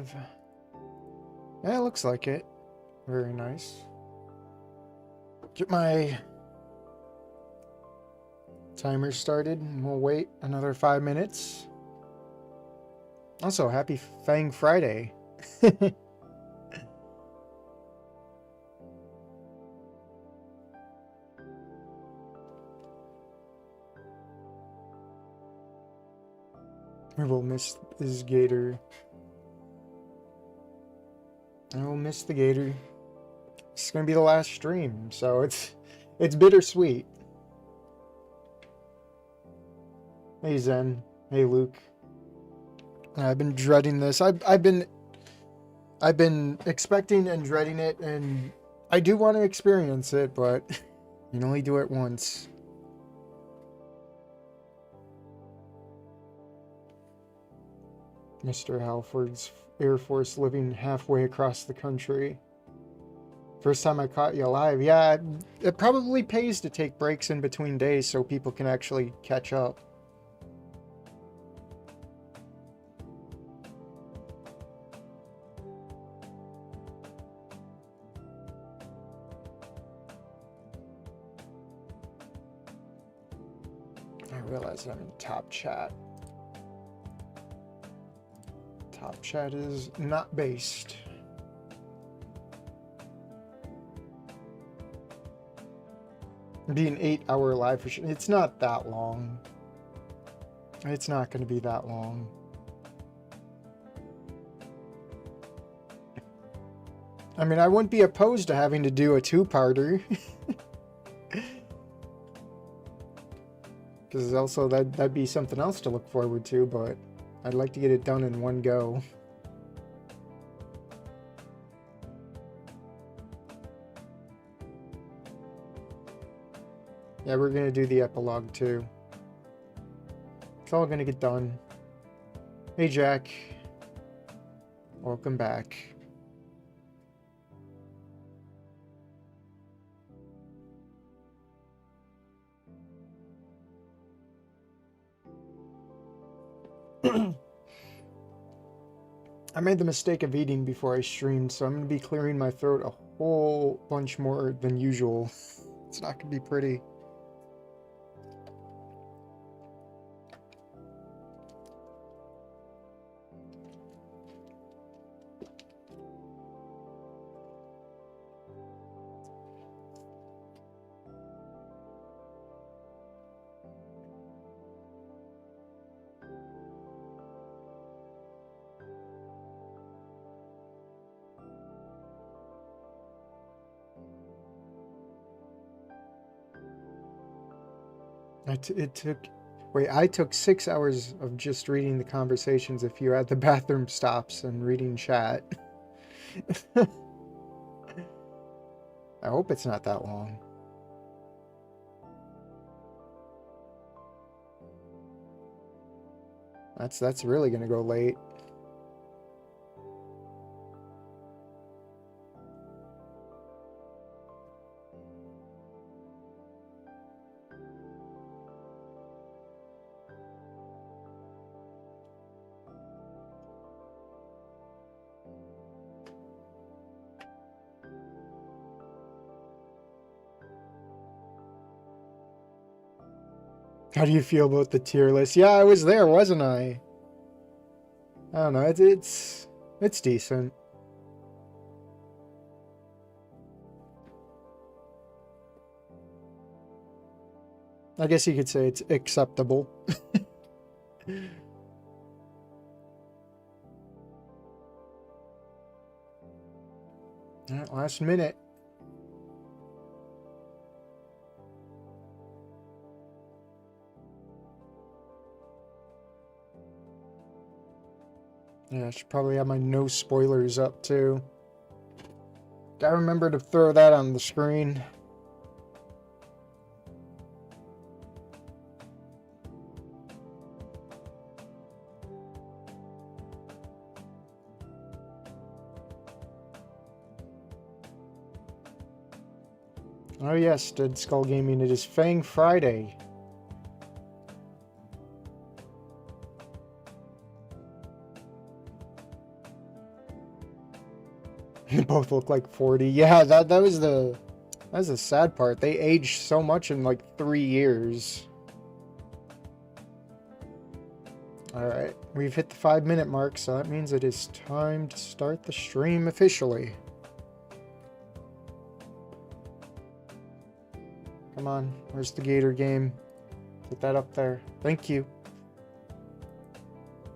live. Yeah, it looks like it. Very nice. Get my timer started and we'll wait another 5 minutes. Also, happy Fang Friday. I will miss this Gator. I will miss the Gator. It's gonna be the last stream, so it's bittersweet. Hey Zen. Hey Luke. I've been dreading this. I've been expecting and dreading it, and I do want to experience it, but you can only do it once. Mr. Halford's Air Force living halfway across the country. First time I caught you alive. Yeah, it probably pays to take breaks in between days so people can actually catch up. I realize I'm in top chat. Top chat is not based. Be an 8-hour live for sure. It's not that long. It's not going to be that long. I mean, I wouldn't be opposed to having to do a 2-parter. Because also that'd be something else to look forward to, but I'd like to get it done in one go. Yeah, we're gonna do the epilogue too. It's all gonna get done. Hey Jack. Welcome back. I made the mistake of eating before I streamed, so I'm going to be clearing my throat a whole bunch more than usual. It's not going to be pretty. I took 6 hours of just reading the conversations if you add the bathroom stops and reading chat. I hope it's not that long. That's really gonna go late. How do you feel about the tier list? Yeah, I was there, wasn't I? I don't know. It's decent. I guess you could say it's acceptable. All right, last minute. Yeah, I should probably have my no spoilers up too. Gotta remember to throw that on the screen. Oh yes, Dead Skull Gaming, it is Fang Friday. both look like 40. Yeah, that was the sad part. They aged so much in like 3 years. Alright, we've hit the 5-minute mark, so that means it is time to start the stream officially. Come on, where's the Gator game? Put that up there. Thank you.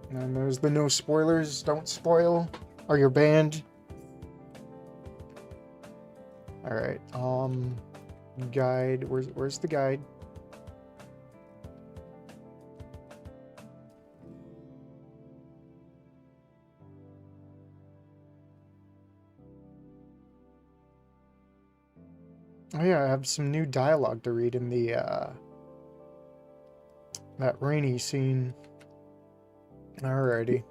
And there's the no spoilers, don't spoil, or you're banned. Alright, guide, where's the guide? Oh yeah, I have some new dialogue to read in the, that rainy scene. Alrighty.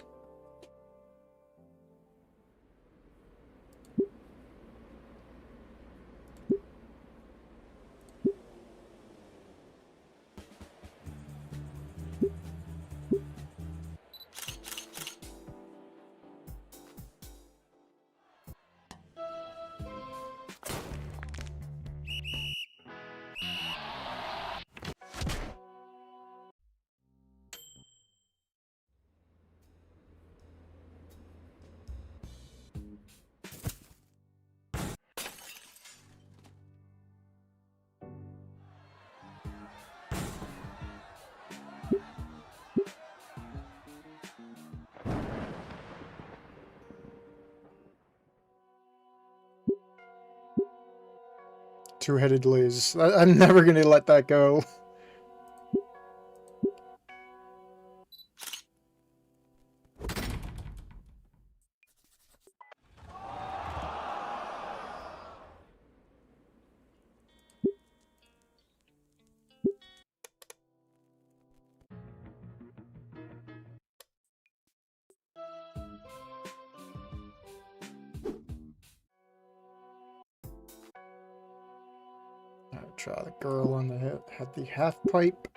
Two-headed Liz. I'm never gonna let that go. I'll try the girl on the hip, had the half pipe.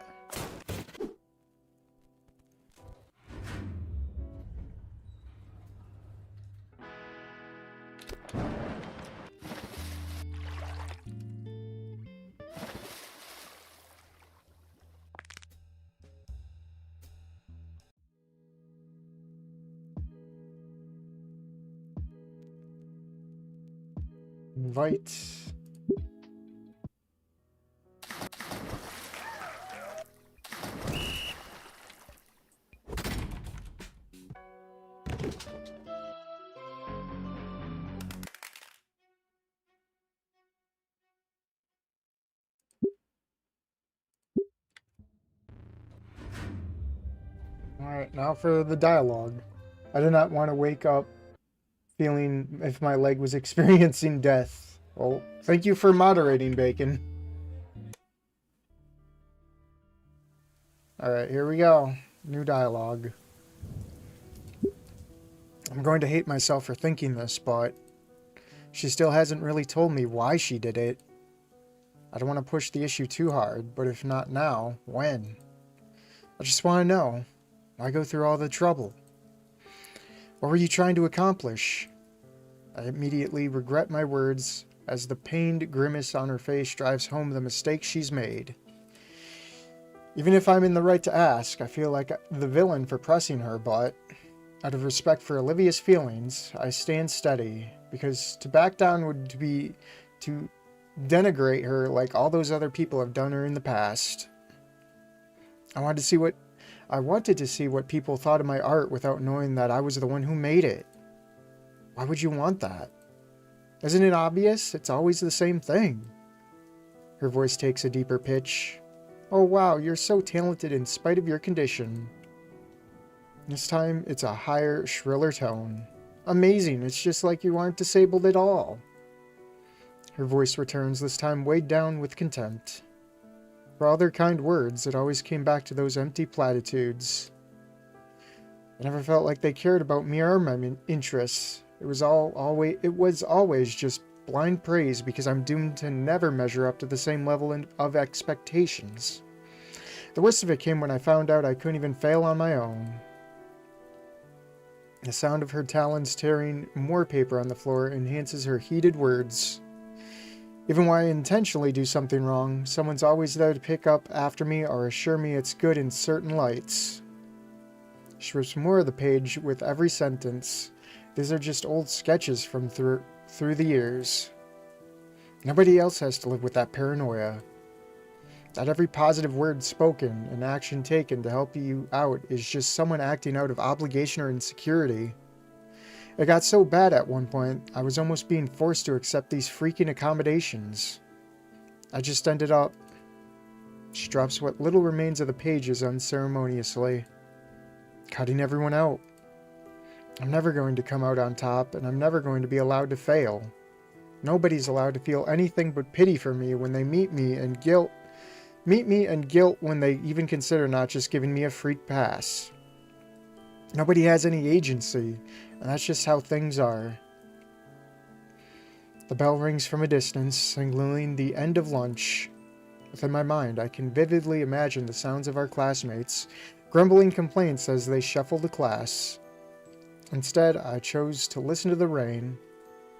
Invite. Alright, now for the dialogue. I do not want to wake up feeling if my leg was experiencing death. Well, thank you for moderating, Bacon. Alright, here we go. New dialogue. I'm going to hate myself for thinking this, but she still hasn't really told me why she did it. I don't want to push the issue too hard, but if not now, when? I just want to know. Why go through all the trouble? What were you trying to accomplish? I immediately regret my words as the pained grimace on her face drives home the mistake she's made. Even if I'm in the right to ask, I feel like the villain for pressing her, but out of respect for Olivia's feelings, I stand steady, because to back down would be to denigrate her like all those other people have done her in the past. I wanted to see what people thought of my art without knowing that I was the one who made it. Why would you want that? Isn't it obvious? It's always the same thing. Her voice takes a deeper pitch. Oh wow, you're so talented in spite of your condition. This time, it's a higher, shriller tone. Amazing, it's just like you aren't disabled at all. Her voice returns, this time weighed down with contempt. For all their kind words, it always came back to those empty platitudes. I never felt like they cared about me or my interests. It was always just blind praise because I'm doomed to never measure up to the same level of expectations. The worst of it came when I found out I couldn't even fail on my own. The sound of her talons tearing more paper on the floor enhances her heated words. Even when I intentionally do something wrong, someone's always there to pick up after me or assure me it's good in certain lights. She rips more of the page with every sentence. These are just old sketches from through the years. Nobody else has to live with that paranoia. That every positive word spoken and action taken to help you out is just someone acting out of obligation or insecurity. It got so bad at one point, I was almost being forced to accept these freaking accommodations. I just ended up... She drops what little remains of the pages unceremoniously, cutting everyone out. I'm never going to come out on top, and I'm never going to be allowed to fail. Nobody's allowed to feel anything but pity for me when they meet me and guilt when they even consider not just giving me a free pass. Nobody has any agency, and that's just how things are. The bell rings from a distance, signaling the end of lunch. Within my mind, I can vividly imagine the sounds of our classmates, grumbling complaints as they shuffle to class. Instead, I chose to listen to the rain,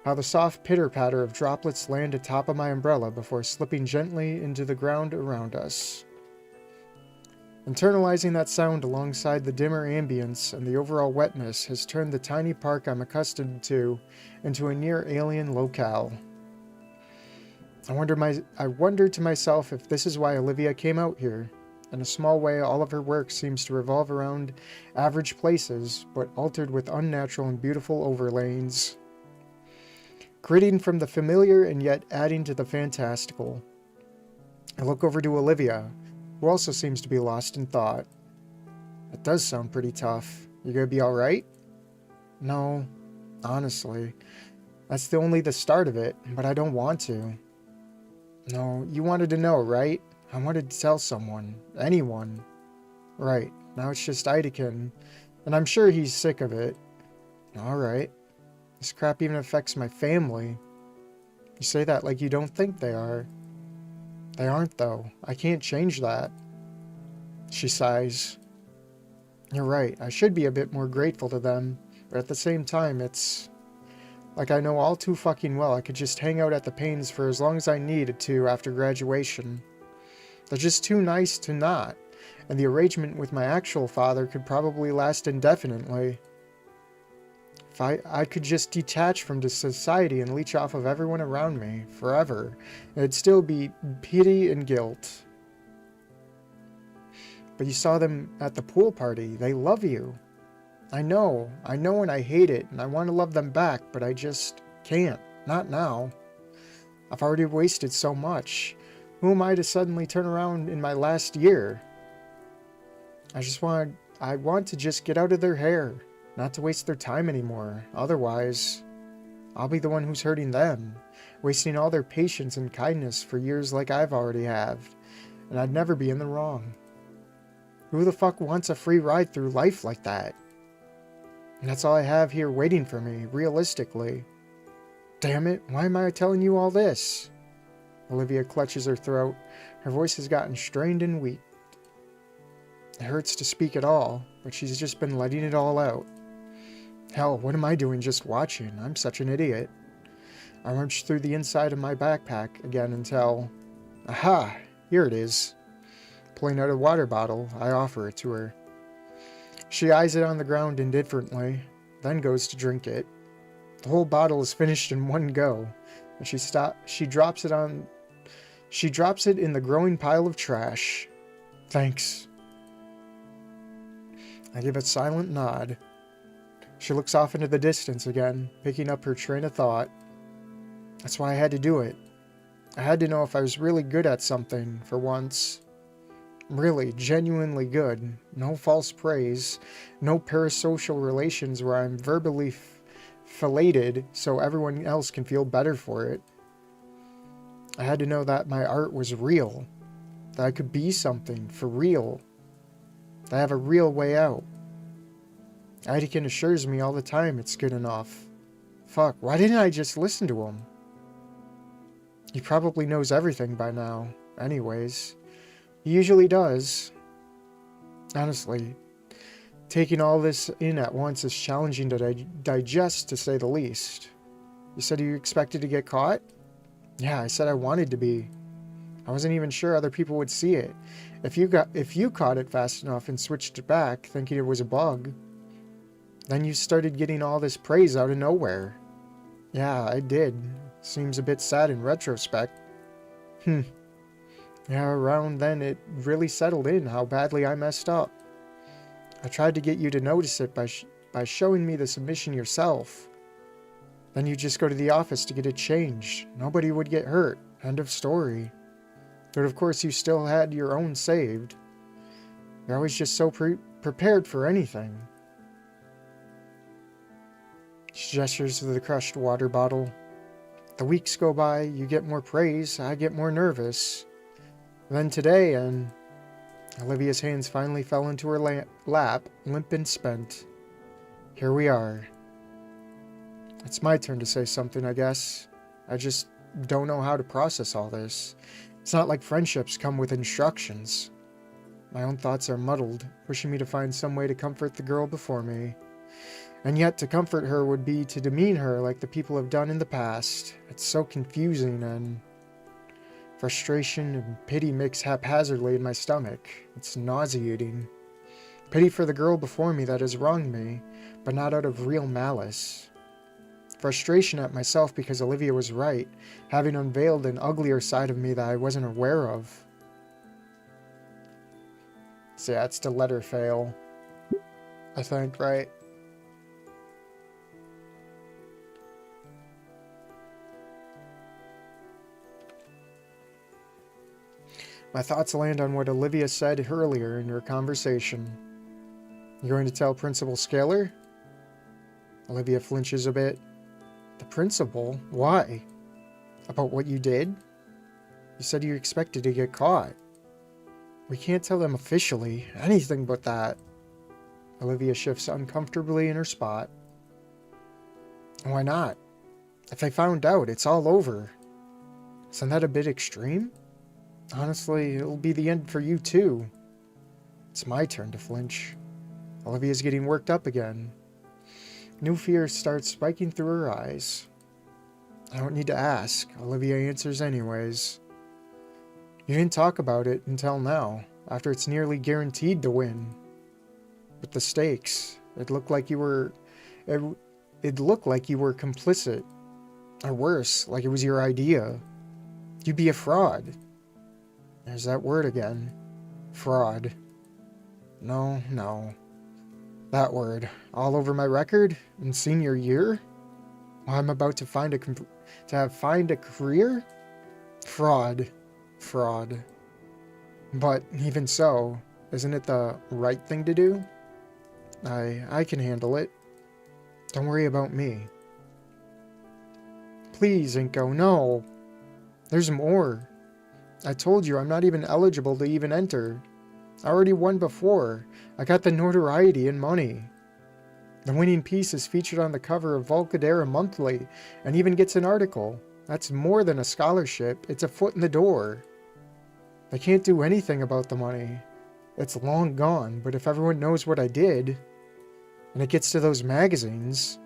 how the soft pitter-patter of droplets land atop of my umbrella before slipping gently into the ground around us. Internalizing that sound alongside the dimmer ambience and the overall wetness has turned the tiny park I'm accustomed to into a near-alien locale. I wonder to myself if this is why Olivia came out here. In a small way, all of her work seems to revolve around average places, but altered with unnatural and beautiful overlays. Gritting from the familiar and yet adding to the fantastical. I look over to Olivia, who also seems to be lost in thought. That does sound pretty tough. You gonna be alright? No, honestly. That's only the start of it, but I don't want to. No, you wanted to know, right? I wanted to tell someone. Anyone. Right, now it's just Idekin, and I'm sure he's sick of it. Alright. This crap even affects my family. You say that like you don't think they are. They aren't, though. I can't change that. She sighs. You're right. I should be a bit more grateful to them, but at the same time, it's... like I know all too fucking well I could just hang out at the Paynes for as long as I needed to after graduation. They're just too nice to not, and the arrangement with my actual father could probably last indefinitely. If I could just detach from this society and leech off of everyone around me, forever, it'd still be pity and guilt. But you saw them at the pool party. They love you. I know and I hate it, and I want to love them back, but I just can't. Not now. I've already wasted so much. Who am I to suddenly turn around in my last year? I want to just get out of their hair. Not to waste their time anymore. Otherwise, I'll be the one who's hurting them, wasting all their patience and kindness for years like I've already have, and I'd never be in the wrong. Who the fuck wants a free ride through life like that? And that's all I have here waiting for me, realistically. Damn it, why am I telling you all this? Olivia clutches her throat. Her voice has gotten strained and weak. It hurts to speak at all, but she's just been letting it all out. Hell, what am I doing just watching? I'm such an idiot. I rummage through the inside of my backpack again until... Aha! Here it is. Pulling out a water bottle, I offer it to her. She eyes it on the ground indifferently, then goes to drink it. The whole bottle is finished in one go, and she drops it in the growing pile of trash. Thanks. I give a silent nod. She looks off into the distance again, picking up her train of thought. That's why I had to do it. I had to know if I was really good at something, for once. Really, genuinely good. No false praise. No parasocial relations where I'm verbally filleted so everyone else can feel better for it. I had to know that my art was real. That I could be something, for real. That I have a real way out. Idekin assures me all the time it's good enough. Fuck, why didn't I just listen to him? He probably knows everything by now, anyways. He usually does. Honestly, Taking all this in at once is challenging to digest, to say the least. You said you expected to get caught? Yeah, I said I wanted to be. I wasn't even sure other people would see it. If you caught it fast enough and switched it back, thinking it was a bug, then you started getting all this praise out of nowhere. Yeah, I did. Seems a bit sad in retrospect. Yeah, around then it really settled in how badly I messed up. I tried to get you to notice it by showing me the submission yourself. Then you just go to the office to get it changed. Nobody would get hurt. End of story. But of course you still had your own saved. You're always just so prepared for anything. She gestures to the crushed water bottle. The weeks go by, you get more praise, I get more nervous. Then today, and Olivia's hands finally fell into her lap, limp and spent. Here we are. It's my turn to say something, I guess. I just don't know how to process all this. It's not like friendships come with instructions. My own thoughts are muddled, pushing me to find some way to comfort the girl before me. And yet to comfort her would be to demean her like the people have done in the past. It's so confusing, and frustration and pity mix haphazardly in my stomach. It's nauseating. Pity for the girl before me that has wronged me, but not out of real malice. Frustration at myself because Olivia was right, having unveiled an uglier side of me that I wasn't aware of. So yeah, it's the letter fail, I think, right? My thoughts land on what Olivia said earlier in your conversation. You going to tell Principal Scaler? Olivia flinches a bit. The principal? Why? About what you did? You said you expected to get caught. We can't tell them officially. Anything but that. Olivia shifts uncomfortably in her spot. Why not? If they found out, it's all over. Isn't that a bit extreme? Honestly, it'll be the end for you too. It's my turn to flinch. Olivia's getting worked up again. New fear starts spiking through her eyes. I don't need to ask. Olivia answers anyways. You didn't talk about it until now, after it's nearly guaranteed to win. With the stakes, it looked like you were complicit. Or worse, like it was your idea. You'd be a fraud. There's that word again. Fraud. No. That word. All over my record? In senior year? I'm about to find a career? Fraud. But even so, isn't it the right thing to do? I can handle it. Don't worry about me. Please, Inko, no. There's more. I told you I'm not even eligible to even enter. I already won before. I got the notoriety and money. The winning piece is featured on the cover of Volcadera Monthly and even gets an article. That's more than a scholarship. It's a foot in the door. I can't do anything about the money. It's long gone, but if everyone knows what I did, and it gets to those magazines...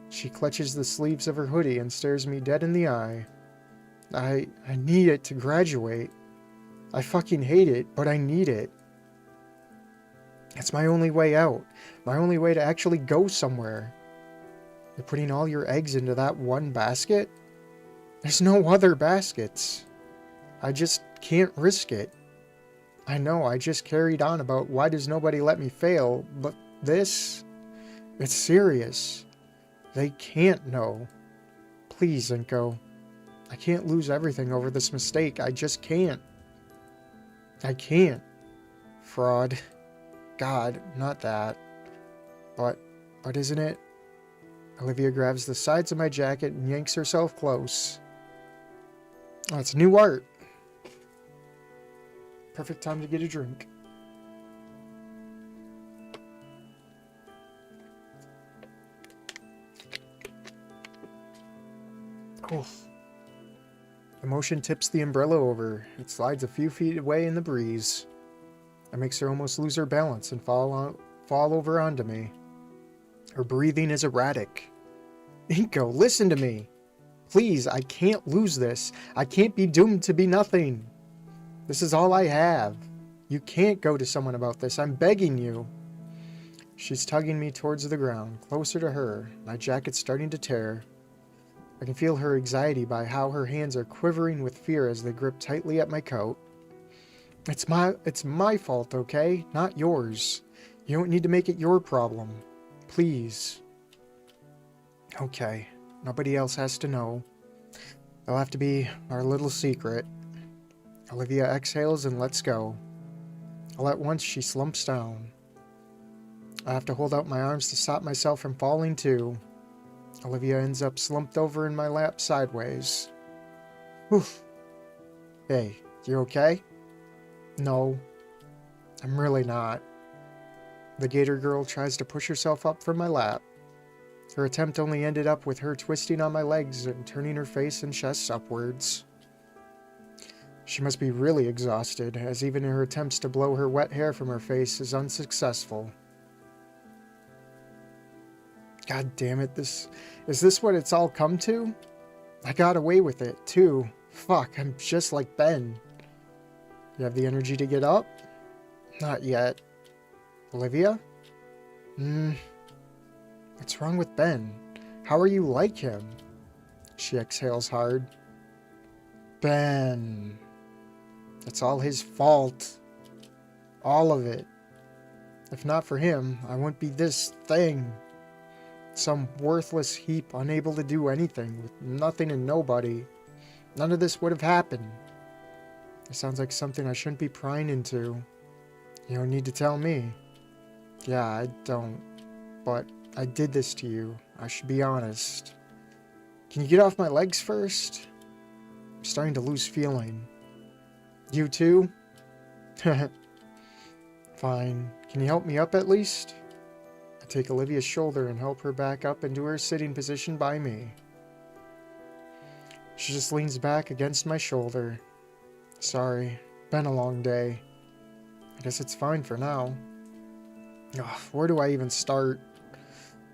She clutches the sleeves of her hoodie and stares me dead in the eye. I need it to graduate. I fucking hate it, but I need it. It's my only way out. My only way to actually go somewhere. You're putting all your eggs into that one basket? There's no other baskets. I just can't risk it. I know, I just carried on about why does nobody let me fail, but this? It's serious. They can't know. Please, Inko. I can't lose everything over this mistake. I just can't. I can't. Fraud. God, not that. But isn't it? Olivia grabs the sides of my jacket and yanks herself close. Oh, it's new art. Perfect time to get a drink. Cool. Emotion tips the umbrella over. It slides a few feet away in the breeze. It makes her almost lose her balance and fall fall over onto me. Her breathing is erratic. Inko, listen to me. Please, I can't lose this. I can't be doomed to be nothing. This is all I have. You can't go to someone about this. I'm begging you. She's tugging me towards the ground, closer to her, my jacket starting to tear. I can feel her anxiety by how her hands are quivering with fear as they grip tightly at my coat. It's my fault, okay? Not yours. You don't need to make it your problem. Please. Okay, nobody else has to know. It'll have to be our little secret. Olivia exhales and lets go. All at once, she slumps down. I have to hold out my arms to stop myself from falling too. Olivia ends up slumped over in my lap sideways. Whew. Hey, you okay? No, I'm really not. The Gator girl tries to push herself up from my lap. Her attempt only ended up with her twisting on my legs and turning her face and chest upwards. She must be really exhausted, as even her attempts to blow her wet hair from her face is unsuccessful. God damn it, is this what it's all come to? I got away with it, too. Fuck, I'm just like Ben. You have the energy to get up? Not yet. Olivia? What's wrong with Ben? How are you like him? She exhales hard. Ben. It's all his fault. All of it. If not for him, I wouldn't be this thing. Some worthless heap unable to do anything, with nothing and nobody. None of this would have happened. It sounds like something I shouldn't be prying into. You don't need to tell me. Yeah, I don't. But I did this to you. I should be honest. Can you get off my legs first? I'm starting to lose feeling. You too? Fine. Can you help me up at least? I take Olivia's shoulder and help her back up into her sitting position by me. She just leans back against my shoulder. Sorry, been a long day. I guess it's fine for now. Ugh, where do I even start?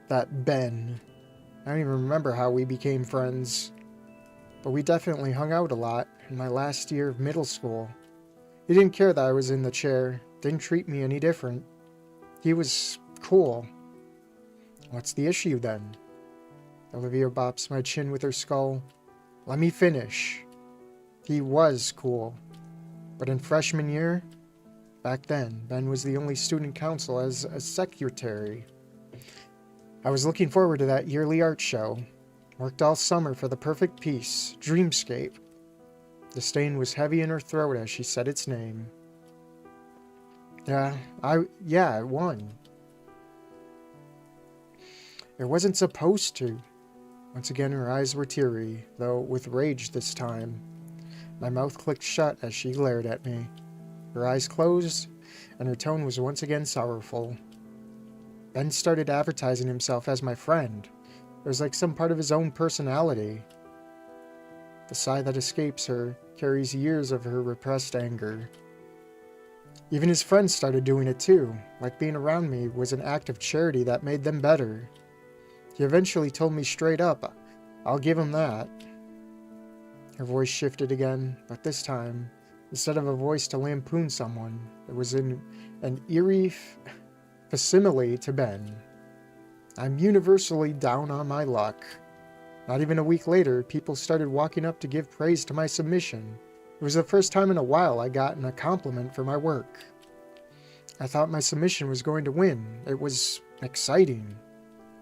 That Ben. I don't even remember how we became friends. But we definitely hung out a lot in my last year of middle school. He didn't care that I was in the chair. Didn't treat me any different. He was cool. What's the issue then? Olivia bops my chin with her skull. Let me finish. He was cool. But in freshman year, back then, Ben was the only student council as a secretary. I was looking forward to that yearly art show. Worked all summer for the perfect piece, Dreamscape. The stain was heavy in her throat as she said its name. Yeah, it won. It wasn't supposed to. Once again, her eyes were teary, though with rage this time. My mouth clicked shut as she glared at me. Her eyes closed, and her tone was once again sorrowful. Ben started advertising himself as my friend. It was like some part of his own personality. The sigh that escapes her carries years of her repressed anger. Even his friends started doing it too, like being around me was an act of charity that made them better. He eventually told me straight up, I'll give him that. Her voice shifted again, but this time, instead of a voice to lampoon someone, it was in an eerie facsimile to Ben. I'm universally down on my luck. Not even a week later, people started walking up to give praise to my submission. It was the first time in a while I gotten a compliment for my work. I thought my submission was going to win. It was exciting.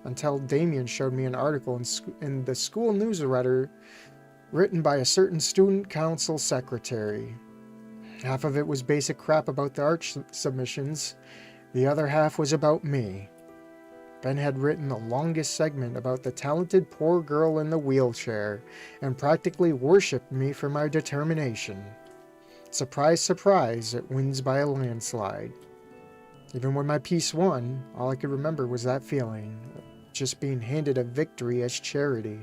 Until Damien showed me an article in the school newsletter written by a certain student council secretary. Half of it was basic crap about the art submissions. The other half was about me. Ben had written the longest segment about the talented poor girl in the wheelchair and practically worshipped me for my determination. Surprise, surprise, it wins by a landslide. Even when my piece won, all I could remember was that feeling, just being handed a victory as charity.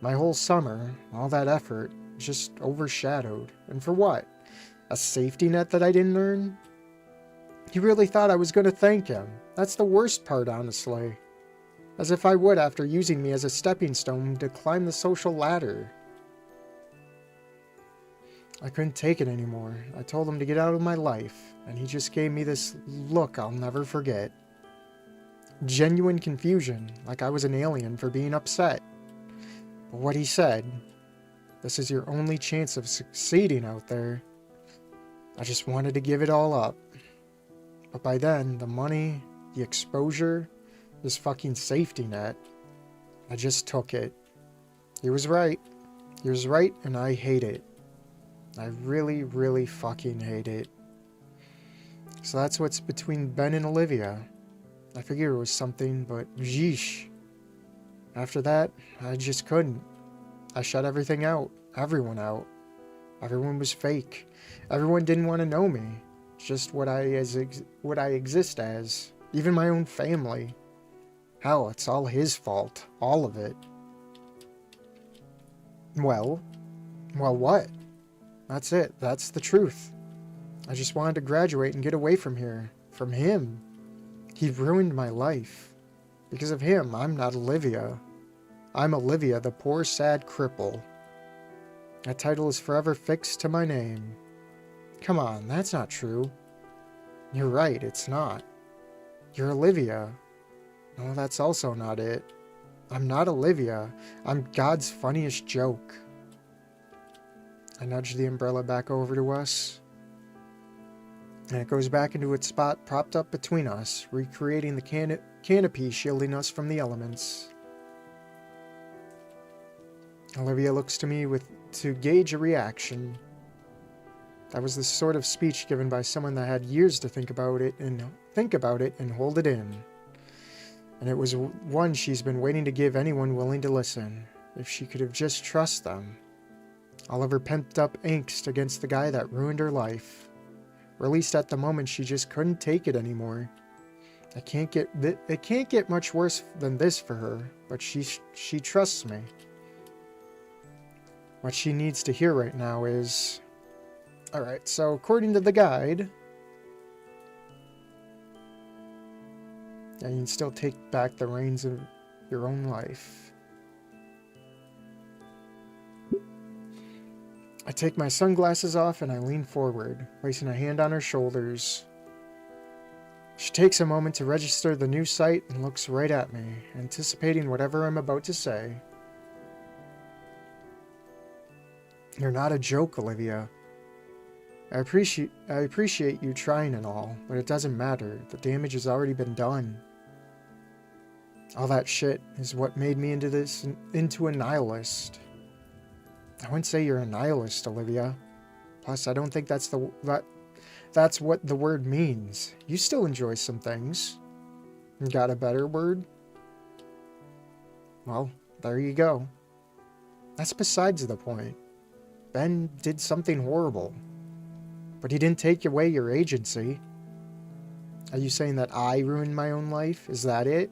My whole summer, all that effort, just overshadowed. And for what? A safety net that I didn't earn? He really thought I was going to thank him. That's the worst part, honestly. As if I would after using me as a stepping stone to climb the social ladder. I couldn't take it anymore. I told him to get out of my life, and he just gave me this look I'll never forget. Genuine confusion, like I was an alien for being upset. But what he said, this is your only chance of succeeding out there. I just wanted to give it all up. But by then, the money, the exposure, this fucking safety net, I just took it. He was right. He was right, and I hate it. I really, really fucking hate it. So that's what's between Ben and Olivia. I figured it was something, but yeesh. After that, I just couldn't. I shut everything out. Everyone out. Everyone was fake. Everyone didn't want to know me. Just what I exist as. Even my own family. Hell, it's all his fault. All of it. Well, what? That's it. That's the truth. I just wanted to graduate and get away from here. From him. He ruined my life. Because of him, I'm not Olivia. I'm Olivia, the poor, sad cripple. That title is forever fixed to my name. Come on, that's not true. You're right, it's not. You're Olivia. No, that's also not it. I'm not Olivia. I'm God's funniest joke. I nudge the umbrella back over to us, and it goes back into its spot propped up between us, recreating the canopy shielding us from the elements. Olivia looks to me to gauge a reaction. That was the sort of speech given by someone that had years to think about it and hold it in. And it was one she's been waiting to give anyone willing to listen, if she could have just trusted them. All of her pent-up angst against the guy that ruined her life. Or at least at the moment she just couldn't take it anymore. It can't get much worse than this for her, but she trusts me. What she needs to hear right now is... Alright, so according to the guide... Yeah, you can still take back the reins of your own life. I take my sunglasses off and I lean forward, placing a hand on her shoulders. She takes a moment to register the new sight and looks right at me, anticipating whatever I'm about to say. You're not a joke, Olivia. I appreciate you trying and all, but it doesn't matter. The damage has already been done. All that shit is what made me into a nihilist. I wouldn't say you're a nihilist, Olivia. Plus, I don't think that's what the word means. You still enjoy some things. Got a better word? Well, there you go. That's besides the point. Ben did something horrible. But he didn't take away your agency. Are you saying that I ruined my own life? Is that it?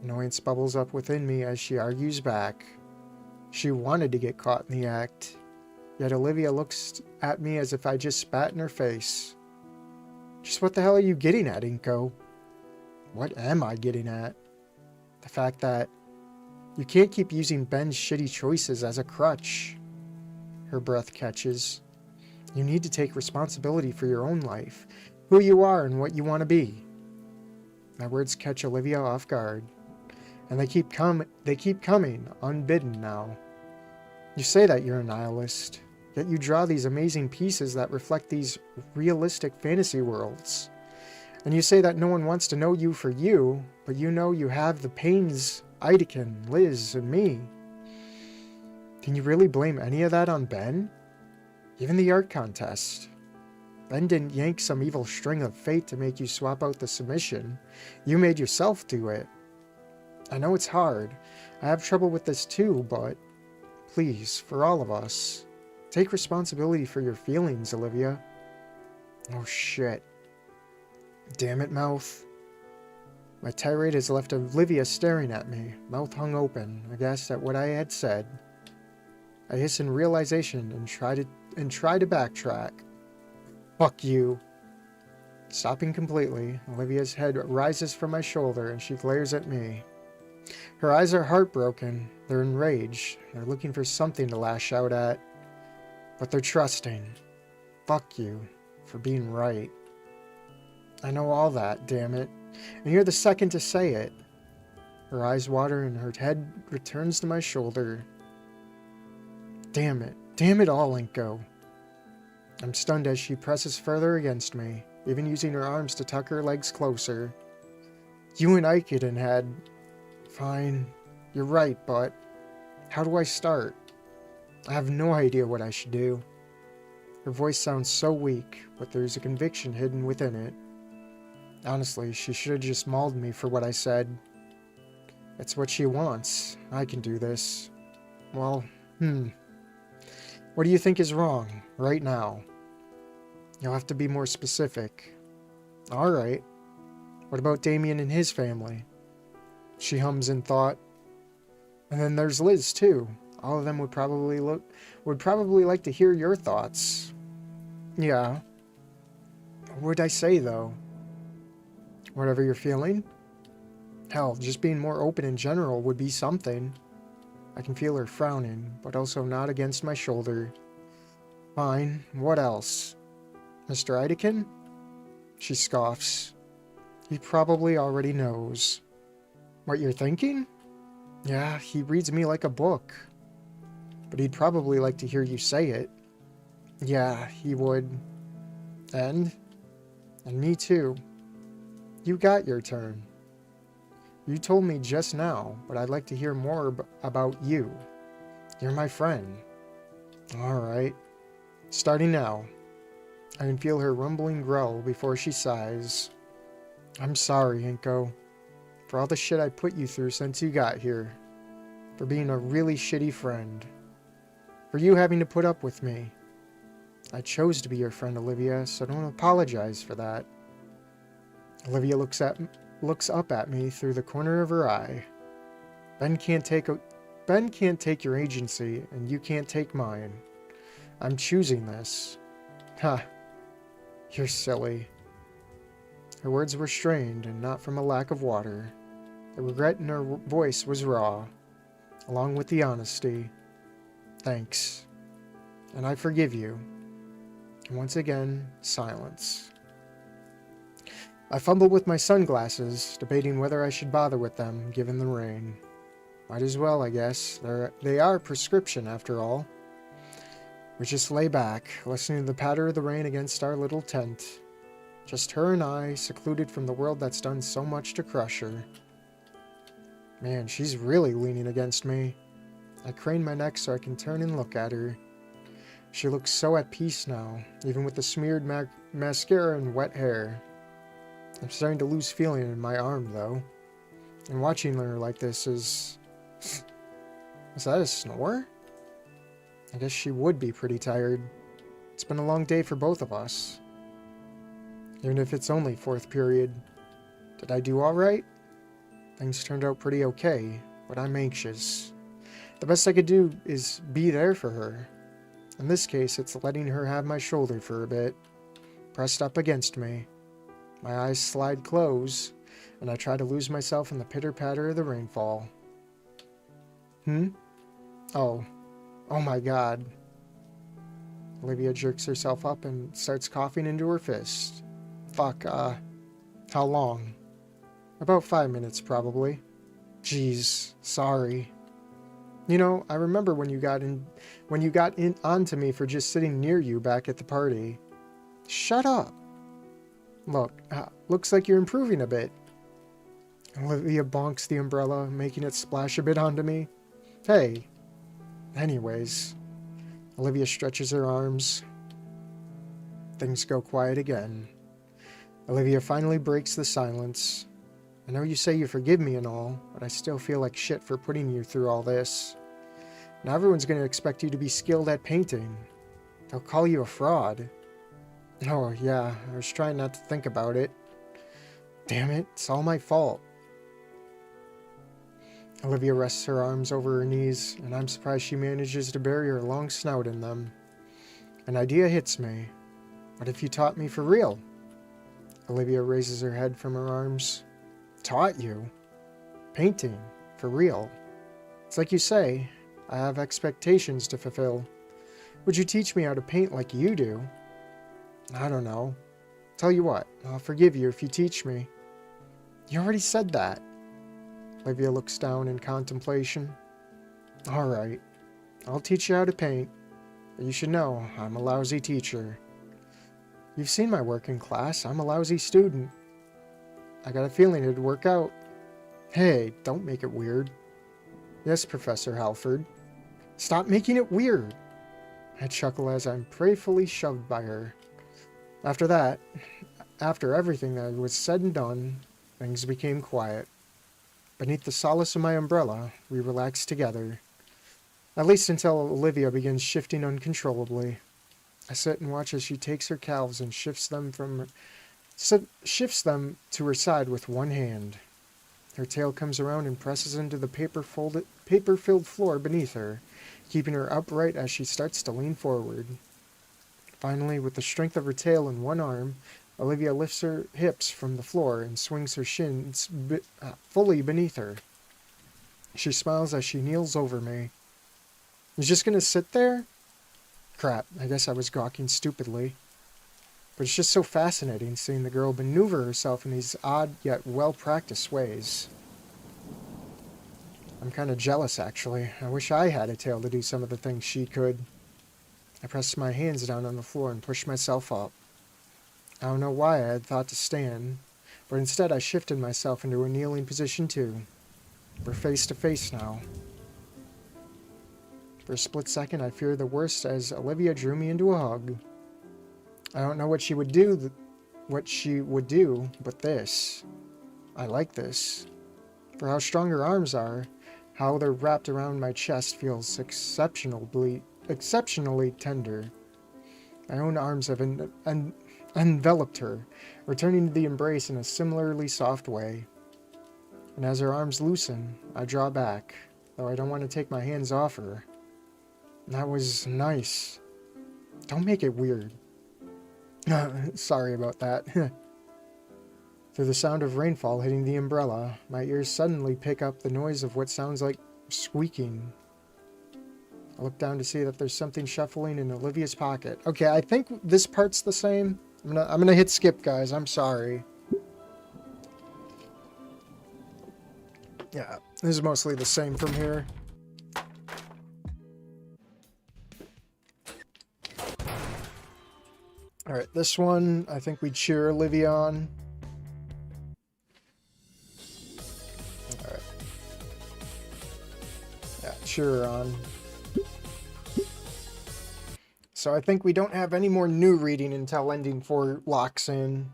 Annoyance bubbles up within me as she argues back. She wanted to get caught in the act. Yet Olivia looks at me as if I just spat in her face. Just what the hell are you getting at, Inko? What am I getting at? The fact that you can't keep using Ben's shitty choices as a crutch. Her breath catches. You need to take responsibility for your own life, who you are and what you want to be. My words catch Olivia off guard, and they keep coming unbidden now. You say that you're a nihilist, yet you draw these amazing pieces that reflect these realistic fantasy worlds. And you say that no one wants to know you for you, but you know you have the pains, Idekin, Liz, and me. Can you really blame any of that on Ben? Even the art contest. Ben didn't yank some evil string of fate to make you swap out the submission. You made yourself do it. I know it's hard. I have trouble with this too, but please, for all of us, take responsibility for your feelings, Olivia. Oh shit. Damn it, mouth. My tirade has left Olivia staring at me, mouth hung open, aghast at what I had said. I hiss in realization and try to backtrack. Fuck you. Stopping completely, Olivia's head rises from my shoulder and she glares at me. Her eyes are heartbroken. They're enraged. They're looking for something to lash out at. But they're trusting. Fuck you for being right. I know all that, damn it. And you're the second to say it. Her eyes water and her head returns to my shoulder. Damn it. Damn it all, Inko. I'm stunned as she presses further against me, even using her arms to tuck her legs closer. You and Ikedan had... Fine. You're right, but... How do I start? I have no idea what I should do. Her voice sounds so weak, but there's a conviction hidden within it. Honestly, she should have just mauled me for what I said. It's what she wants. I can do this. Well, What do you think is wrong, right now? You'll have to be more specific. Alright. What about Damien and his family? She hums in thought. And then there's Liz, too. All of them would probably like to hear your thoughts. Yeah. What would I say, though? Whatever you're feeling? Hell, just being more open in general would be something. I can feel her frowning, but also not against my shoulder. Fine, what else? Mr. Idekin? She scoffs. He probably already knows. What you're thinking? Yeah, he reads me like a book. But he'd probably like to hear you say it. Yeah, he would. And me too. You got your turn. You told me just now, but I'd like to hear more about you. You're my friend. Alright. Starting now. I can feel her rumbling growl before she sighs. I'm sorry, Inko. For all the shit I put you through since you got here. For being a really shitty friend. For you having to put up with me. I chose to be your friend, Olivia, so don't apologize for that. Olivia looks up at me through the corner of her eye. Ben can't take your agency, and you can't take mine. I'm choosing this. Ha. You're silly. Her words were strained, and not from a lack of water. The regret in her voice was raw, along with the honesty. Thanks. And I forgive you. And once again, silence. I fumbled with my sunglasses, debating whether I should bother with them, given the rain. Might as well, I guess. They are prescription, after all. We just lay back, listening to the patter of the rain against our little tent. Just her and I, secluded from the world that's done so much to crush her. Man, she's really leaning against me. I crane my neck so I can turn and look at her. She looks so at peace now, even with the smeared mascara and wet hair. I'm starting to lose feeling in my arm, though. And watching her like this is... Is that a snore? I guess she would be pretty tired. It's been a long day for both of us. Even if it's only 4th period. Did I do alright? Things turned out pretty okay, but I'm anxious. The best I could do is be there for her. In this case, it's letting her have my shoulder for a bit, pressed up against me. My eyes slide close, and I try to lose myself in the pitter-patter of the rainfall. Oh. Oh my god. Olivia jerks herself up and starts coughing into her fist. Fuck, how long? About 5 minutes, probably. Jeez, sorry. You know, I remember when you got onto me for just sitting near you back at the party. Shut up. Look, looks like you're improving a bit. Olivia bonks the umbrella, making it splash a bit onto me. Hey. Anyways. Olivia stretches her arms. Things go quiet again. Olivia finally breaks the silence. I know you say you forgive me and all, but I still feel like shit for putting you through all this. Now everyone's going to expect you to be skilled at painting. They'll call you a fraud. Oh, yeah, I was trying not to think about it. Damn it, it's all my fault. Olivia rests her arms over her knees, and I'm surprised she manages to bury her long snout in them. An idea hits me. What if you taught me for real? Olivia raises her head from her arms. Taught you? Painting? For real? It's like you say, I have expectations to fulfill. Would you teach me how to paint like you do? I don't know. Tell you what, I'll forgive you if you teach me. You already said that. Olivia looks down in contemplation. Alright, I'll teach you how to paint. But you should know, I'm a lousy teacher. You've seen my work in class. I'm a lousy student. I got a feeling it'd work out. Hey, don't make it weird. Yes, Professor Halford. Stop making it weird. I chuckle as I'm prayerfully shoved by her. After everything that was said and done, things became quiet. Beneath the solace of my umbrella, we relaxed together. At least until Olivia begins shifting uncontrollably. I sit and watch as she takes her calves and shifts them to her side with one hand. Her tail comes around and presses into the paper-filled floor beneath her, keeping her upright as she starts to lean forward. Finally, with the strength of her tail in one arm, Olivia lifts her hips from the floor and swings her shins fully beneath her. She smiles as she kneels over me. You just gonna sit there? Crap, I guess I was gawking stupidly. But it's just so fascinating seeing the girl maneuver herself in these odd yet well-practiced ways. I'm kind of jealous, actually. I wish I had a tail to do some of the things she could. I pressed my hands down on the floor and pushed myself up. I don't know why I had thought to stand, but instead I shifted myself into a kneeling position too. We're face to face now. For a split second, I feared the worst as Olivia drew me into a hug. I don't know what she would do, but this. I like this. For how strong her arms are, how they're wrapped around my chest feels exceptionally tender. My own arms have enveloped her, returning to the embrace in a similarly soft way. And as her arms loosen, I draw back, though I don't want to take my hands off her. That was nice. Don't make it weird. Sorry about that. Through the sound of rainfall hitting the umbrella, my ears suddenly pick up the noise of what sounds like squeaking. I look down to see that there's something shuffling in Olivia's pocket. Okay, I think this part's the same. I'm gonna hit skip, guys. I'm sorry. Yeah, this is mostly the same from here. Alright, this one, I think we cheer Olivia on. Alright. Yeah, cheer her on. So I think we don't have any more new reading until Ending 4 locks in.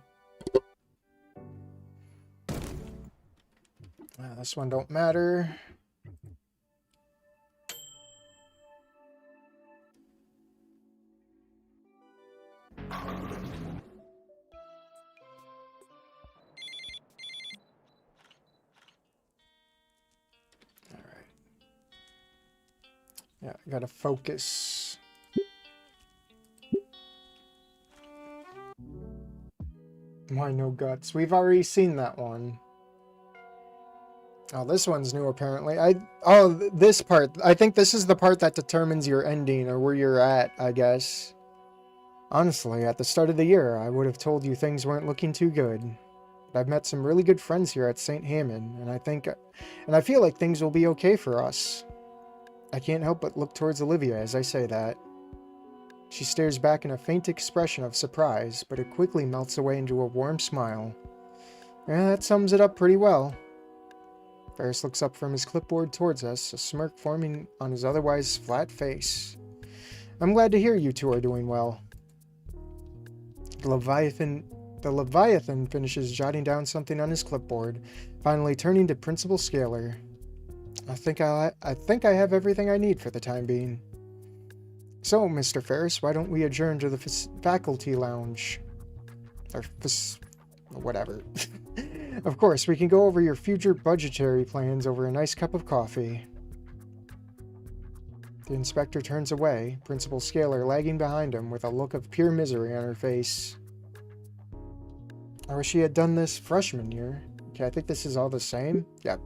This one don't matter. Yeah, I gotta focus. Why no guts? We've already seen that one. Oh, this one's new apparently. This part. I think this is the part that determines your ending or where you're at, I guess. Honestly, at the start of the year, I would have told you things weren't looking too good. But I've met some really good friends here at St. Hammond, and I feel like things will be okay for us. I can't help but look towards Olivia as I say that. She stares back in a faint expression of surprise, but it quickly melts away into a warm smile. Yeah, that sums it up pretty well. Ferris looks up from his clipboard towards us, a smirk forming on his otherwise flat face. I'm glad to hear you two are doing well. The Leviathan finishes jotting down something on his clipboard, finally turning to Principal Scaler. I think I have everything I need for the time being. So, Mr. Ferris, why don't we adjourn to the faculty lounge? Or whatever. Of course, we can go over your future budgetary plans over a nice cup of coffee. The inspector turns away, Principal Scaler lagging behind him with a look of pure misery on her face. I wish he had done this freshman year. Okay, I think this is all the same. Yep.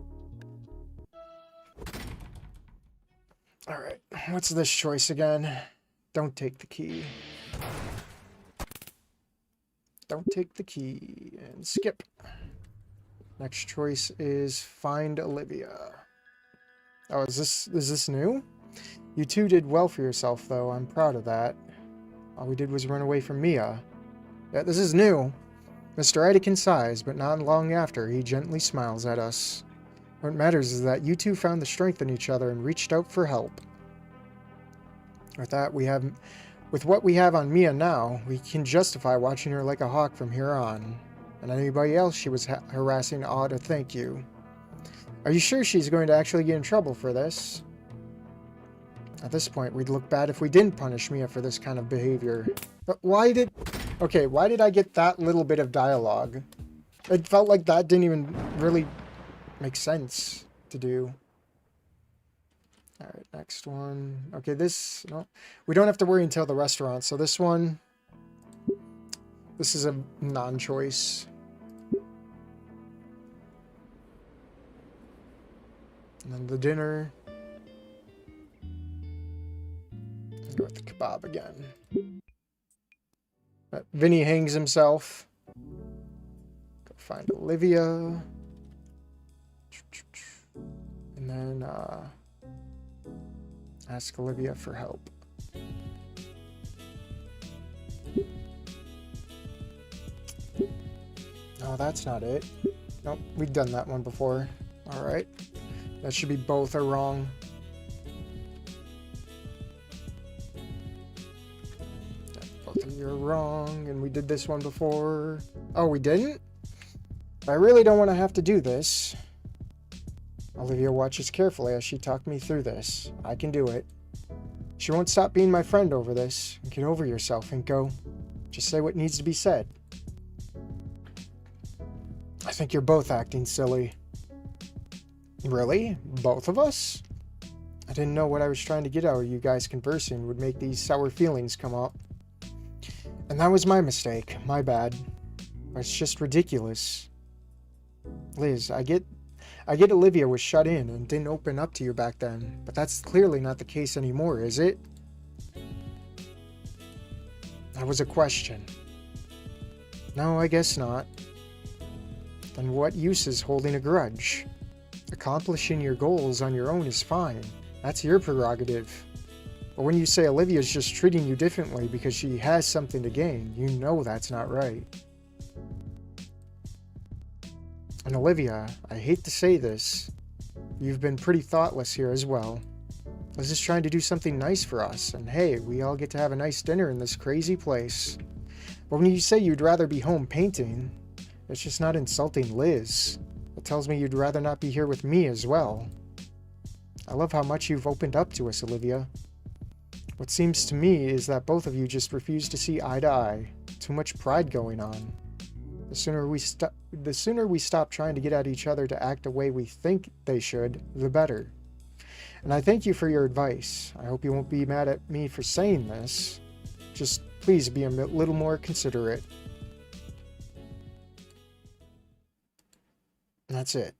Alright, what's this choice again? Don't take the key. Don't take the key. And skip. Next choice is find Olivia. Oh, is this new? You two did well for yourself, though. I'm proud of that. All we did was run away from Mia. Yeah, this is new. Mr. Edekin sighs, but not long after, he gently smiles at us. What matters is that you two found the strength in each other and reached out for help. With what we have on Mia now, we can justify watching her like a hawk from here on. And anybody else she was harassing ought to thank you. Are you sure she's going to actually get in trouble for this? At this point, we'd look bad if we didn't punish Mia for this kind of behavior. But why did I get that little bit of dialogue? It felt like that didn't even really make sense to do. Alright, next one. Okay, no, we don't have to worry until the restaurant. So this is a non-choice. And then the dinner. I'll go with the kebab again. Vinny hangs himself. Go find Olivia. And then ask Olivia for help. No, that's not it. Nope, we've done that one before. Alright. That should be both are wrong. Yeah, both of you are wrong, and we did this one before. Oh, we didn't? I really don't want to have to do this. Olivia watches carefully as she talked me through this. I can do it. She won't stop being my friend over this. Get over yourself, Inko. Just say what needs to be said. I think you're both acting silly. Really? Both of us? I didn't know what I was trying to get out of you guys conversing would make these sour feelings come up. And that was my mistake. My bad. But it's just ridiculous. Liz, I get Olivia was shut in and didn't open up to you back then, but that's clearly not the case anymore, is it? That was a question. No, I guess not. Then what use is holding a grudge? Accomplishing your goals on your own is fine. That's your prerogative. But when you say Olivia's just treating you differently because she has something to gain, you know that's not right. And Olivia, I hate to say this, you've been pretty thoughtless here as well. I was just trying to do something nice for us, and hey, we all get to have a nice dinner in this crazy place. But when you say you'd rather be home painting, it's just not insulting Liz. It tells me you'd rather not be here with me as well. I love how much you've opened up to us, Olivia. What seems to me is that both of you just refuse to see eye to eye. Too much pride going on. The sooner we stop trying to get at each other to act the way we think they should, the better. And I thank you for your advice. I hope you won't be mad at me for saying this. Just please be a little more considerate. And that's it.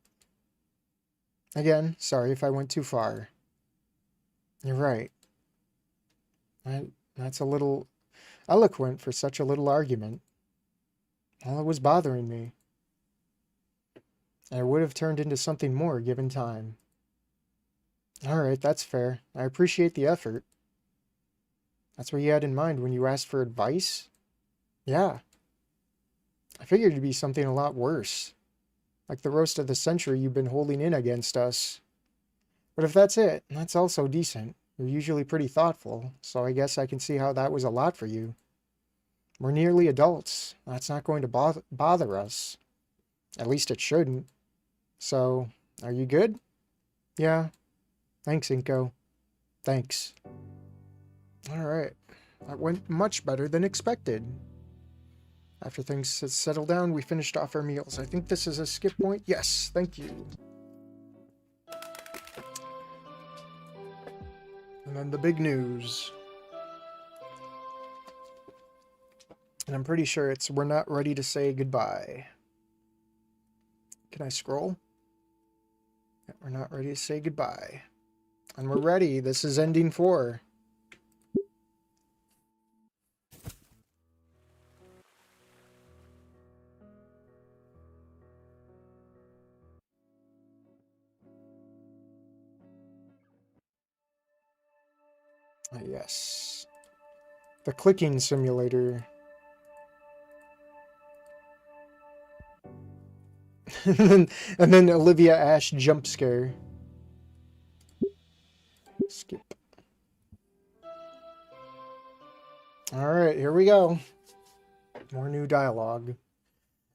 Again, sorry if I went too far. You're right. That's a little eloquent for such a little argument. Well, it was bothering me. And it would have turned into something more given time. Alright, that's fair. I appreciate the effort. That's what you had in mind when you asked for advice? Yeah. I figured it'd be something a lot worse. Like the roast of the century you've been holding in against us. But if that's it, that's also decent. You're usually pretty thoughtful, so I guess I can see how that was a lot for you. We're nearly adults. That's not going to bother us. At least it shouldn't. So, are you good? Yeah. Thanks, Inko. Thanks. Alright. That went much better than expected. After things had settled down, we finished off our meals. I think this is a skip point. Yes, thank you. And then the big news. And I'm pretty sure it's we're not ready to say goodbye. Can I scroll? Yeah, we're not ready to say goodbye. And we're ready. This is ending 4. Yes. The clicking simulator. and then Olivia Ash jump scare. Skip. Alright, here we go. More new dialogue.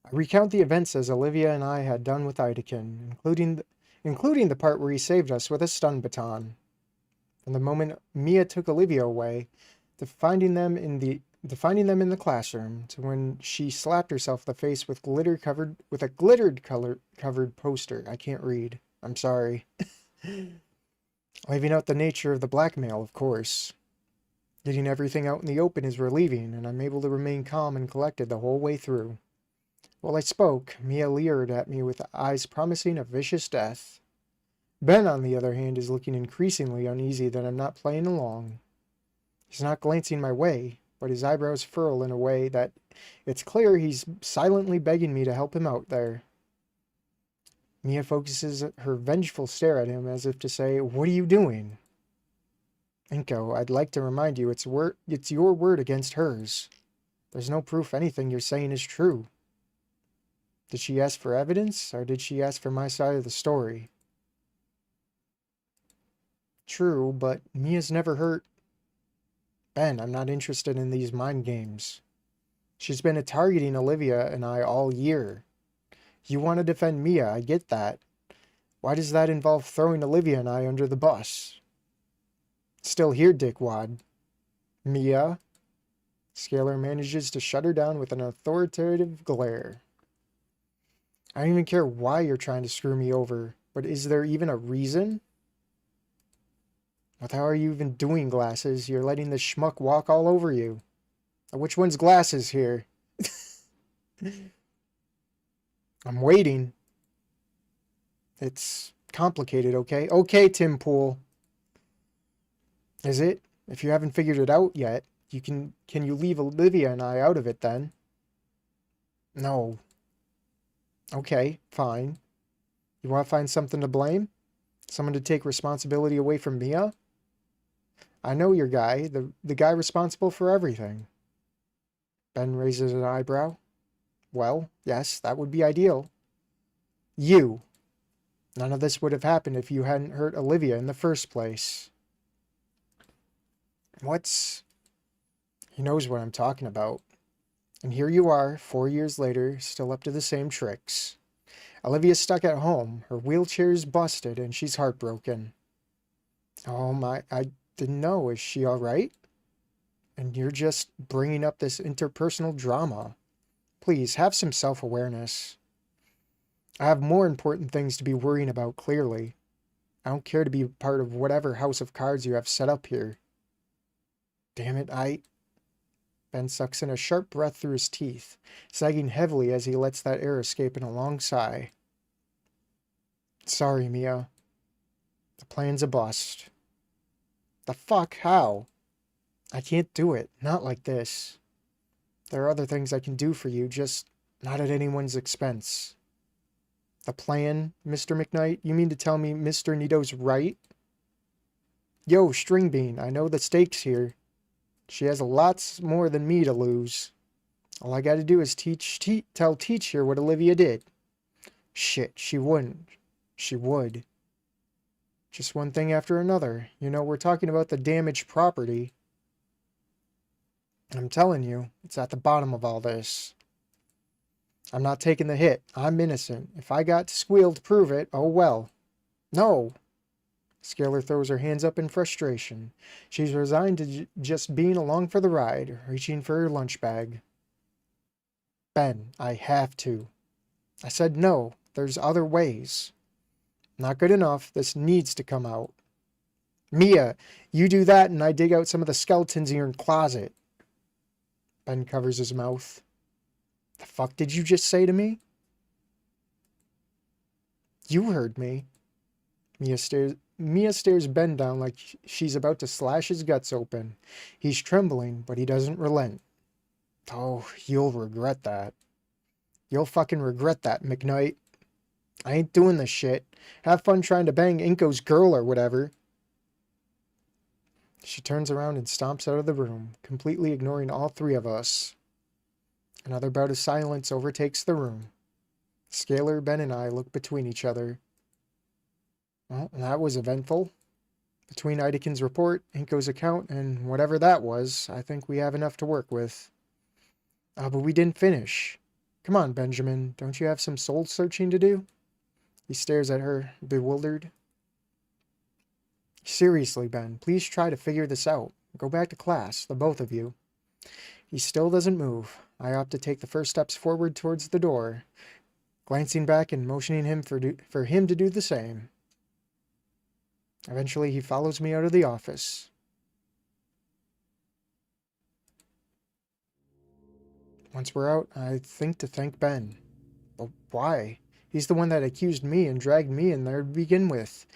I recount the events as Olivia and I had done with Idakin, including the part where he saved us with a stun baton. From the moment Mia took Olivia away, to finding them in the classroom, to when she slapped herself in the face with a glitter-covered poster. I can't read. I'm sorry. Leaving out the nature of the blackmail, of course. Getting everything out in the open is relieving, and I'm able to remain calm and collected the whole way through. While I spoke, Mia leered at me with eyes promising a vicious death. Ben, on the other hand, is looking increasingly uneasy that I'm not playing along. He's not glancing my way, but his eyebrows furl in a way that it's clear he's silently begging me to help him out there. Mia focuses her vengeful stare at him as if to say, "What are you doing?" Inko, I'd like to remind you it's your word against hers. There's no proof anything you're saying is true. Did she ask for evidence, or did she ask for my side of the story? True, but Mia's never hurt. Ben, I'm not interested in these mind games. She's been targeting Olivia and I all year. You want to defend Mia, I get that. Why does that involve throwing Olivia and I under the bus? Still here, dickwad. Mia? Scalar manages to shut her down with an authoritative glare. I don't even care why you're trying to screw me over, but is there even a reason? What the hell are you even doing, Glasses? You're letting this schmuck walk all over you. Which one's Glasses here? I'm waiting. It's complicated, okay? Okay, Tim Pool. Is it? If you haven't figured it out yet, can you leave Olivia and I out of it then? No. Okay, fine. You want to find something to blame? Someone to take responsibility away from Mia? I know your guy, the guy responsible for everything. Ben raises an eyebrow. Well, yes, that would be ideal. You. None of this would have happened if you hadn't hurt Olivia in the first place. He knows what I'm talking about. And here you are, 4 years later, still up to the same tricks. Olivia's stuck at home, her wheelchair's busted, and she's heartbroken. Oh my, I didn't know, is she alright? And you're just bringing up this interpersonal drama. Please, have some self-awareness. I have more important things to be worrying about, clearly. I don't care to be part of whatever house of cards you have set up here. Damn it, Ben sucks in a sharp breath through his teeth, sagging heavily as he lets that air escape in a long sigh. Sorry, Mia. The plan's a bust. The fuck? How? I can't do it. Not like this. There are other things I can do for you, just not at anyone's expense. The plan, Mr. McKnight? You mean to tell me Mr. Nito's right? Yo, Stringbean, I know the stakes here. She has lots more than me to lose. All I gotta do is tell Teach here what Olivia did. Shit, she wouldn't. She would. Just one thing after another. You know, we're talking about the damaged property. I'm telling you, it's at the bottom of all this. I'm not taking the hit. I'm innocent. If I got to squeal to prove it, oh well. No. Scalar throws her hands up in frustration. She's resigned to just being along for the ride, reaching for her lunch bag. Ben, I have to. I said no. There's other ways. Not good enough. This needs to come out. Mia, you do that and I dig out some of the skeletons in your closet. Ben covers his mouth. The fuck did you just say to me? You heard me. Mia stares Ben down like she's about to slash his guts open. He's trembling, but he doesn't relent. Oh, you'll regret that. You'll fucking regret that, McKnight. I ain't doing this shit. Have fun trying to bang Inko's girl or whatever. She turns around and stomps out of the room, completely ignoring all three of us. Another bout of silence overtakes the room. Scalar, Ben, and I look between each other. Well, that was eventful. Between Idekin's report, Inko's account, and whatever that was, I think we have enough to work with. But we didn't finish. Come on, Benjamin, don't you have some soul-searching to do? He stares at her, bewildered. Seriously, Ben, please try to figure this out. Go back to class, the both of you. He still doesn't move. I opt to take the first steps forward towards the door, glancing back and motioning him for him to do the same. Eventually, he follows me out of the office. Once we're out, I think to thank Ben. But why? He's the one that accused me and dragged me in there to begin with.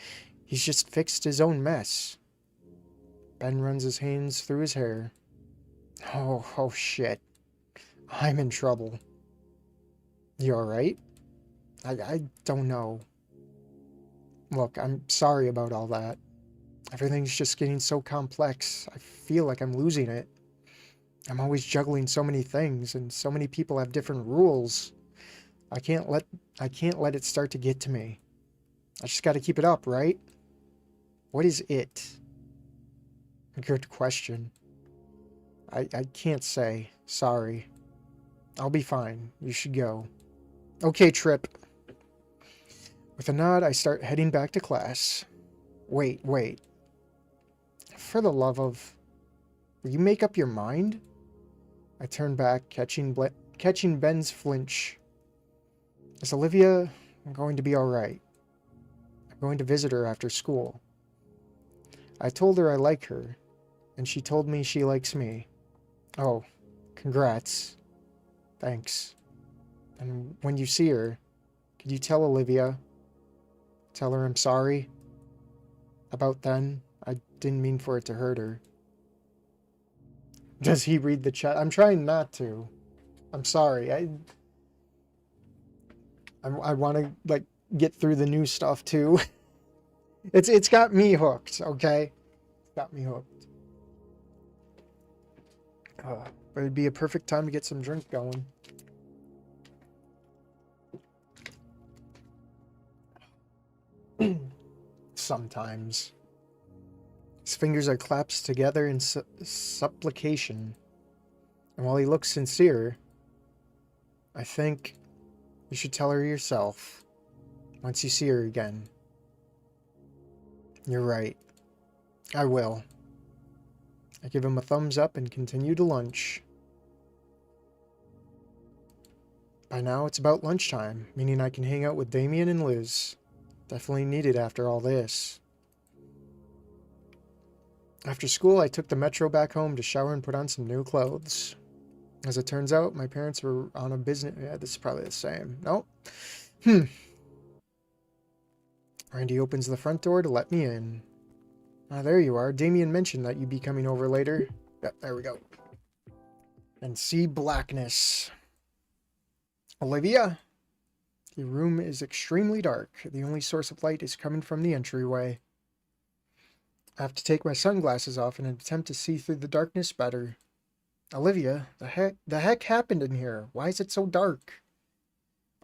He's just fixed his own mess. Ben runs his hands through his hair. Oh shit. I'm in trouble. You alright? I don't know. Look, I'm sorry about all that. Everything's just getting so complex. I feel like I'm losing it. I'm always juggling so many things, and so many people have different rules. I can't let it start to get to me. I just gotta keep it up, right? What is it? Good question. I can't say. Sorry. I'll be fine. You should go. Okay, Trip. With a nod, I start heading back to class. Wait. For the love of... Will you make up your mind? I turn back, catching Ben's flinch. Is Olivia going to be alright? I'm going to visit her after school. I told her I like her, and she told me she likes me. Oh, congrats. Thanks. And when you see her, could you tell Olivia? Tell her I'm sorry? About then, I didn't mean for it to hurt her. Does he read the chat? I'm trying not to. I'm sorry. I want to, like, get through the new stuff, too. It's got me hooked, okay? It's got me hooked. But it'd be a perfect time to get some drink going. Sometimes. His fingers are clasped together in supplication. And while he looks sincere, I think you should tell her yourself once you see her again. You're right. I will. I give him a thumbs up and continue to lunch. By now it's about lunchtime, meaning I can hang out with Damien and Liz. Definitely needed after all this. After school, I took the metro back home to shower and put on some new clothes. As it turns out, my parents were on a business... Yeah, this is probably the same. Nope. Randy opens the front door to let me in. Ah, there you are. Damien mentioned that you'd be coming over later. Yep, there we go. And see blackness. Olivia? The room is extremely dark. The only source of light is coming from the entryway. I have to take my sunglasses off in an attempt to see through the darkness better. Olivia, the heck happened in here? Why is it so dark?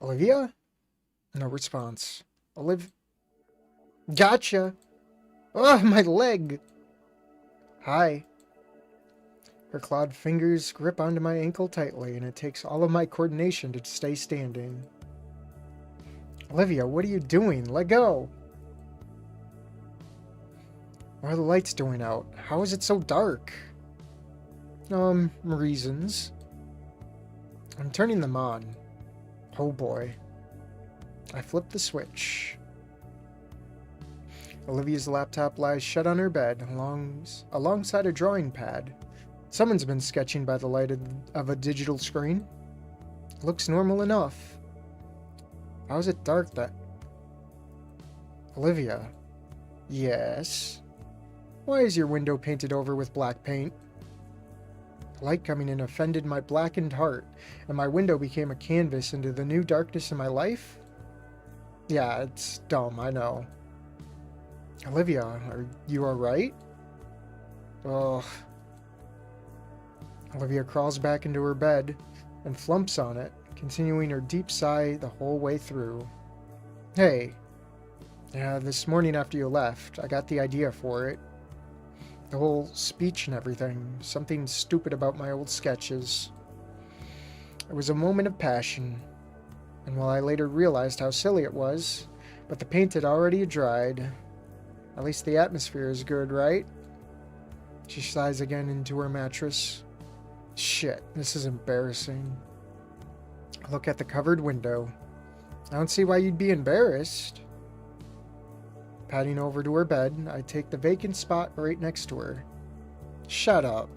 Olivia? No response. Gotcha! Oh, my leg! Hi. Her clawed fingers grip onto my ankle tightly, and it takes all of my coordination to stay standing. Olivia, what are you doing? Let go! Why are the lights going out? How is it so dark? Reasons. I'm turning them on. Oh boy. I flip the switch. Olivia's laptop lies shut on her bed, alongside a drawing pad. Someone's been sketching by the light of a digital screen. Looks normal enough. How is it dark that... Olivia. Yes? Why is your window painted over with black paint? The light coming in offended my blackened heart, and my window became a canvas into the new darkness in my life? Yeah, it's dumb, I know. Olivia, are you alright? Ugh. Olivia crawls back into her bed and flumps on it, continuing her deep sigh the whole way through. Hey. Yeah, this morning after you left, I got the idea for it. The whole speech and everything. Something stupid about my old sketches. It was a moment of passion, and while I later realized how silly it was, but the paint had already dried. At least the atmosphere is good, right? She sighs again into her mattress. Shit, this is embarrassing. I look at the covered window. I don't see why you'd be embarrassed. Padding over to her bed, I take the vacant spot right next to her. Shut up.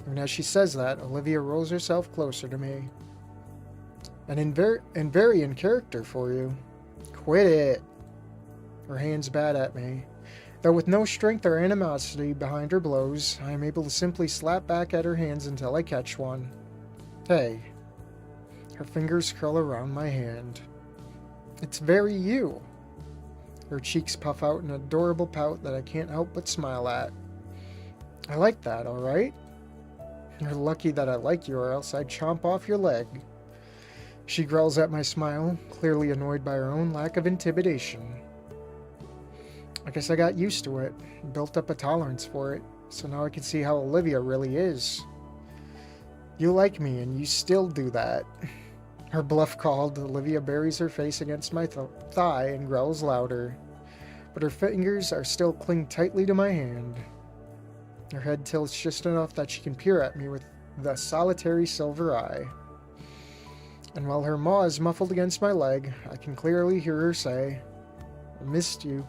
And as she says that, Olivia rolls herself closer to me. And very in character for you. Quit it. Her hands bat at me. Though with no strength or animosity behind her blows, I am able to simply slap back at her hands until I catch one. Hey. Her fingers curl around my hand. It's very you. Her cheeks puff out an adorable pout that I can't help but smile at. I like that, alright? You're lucky that I like you, or else I'd chomp off your leg. She growls at my smile, clearly annoyed by her own lack of intimidation. I guess I got used to it, built up a tolerance for it, so now I can see how Olivia really is. You like me, and you still do that. Her bluff called, Olivia buries her face against my thigh and growls louder, but her fingers are still clinged tightly to my hand. Her head tilts just enough that she can peer at me with the solitary silver eye. And while her maw is muffled against my leg, I can clearly hear her say, I missed you.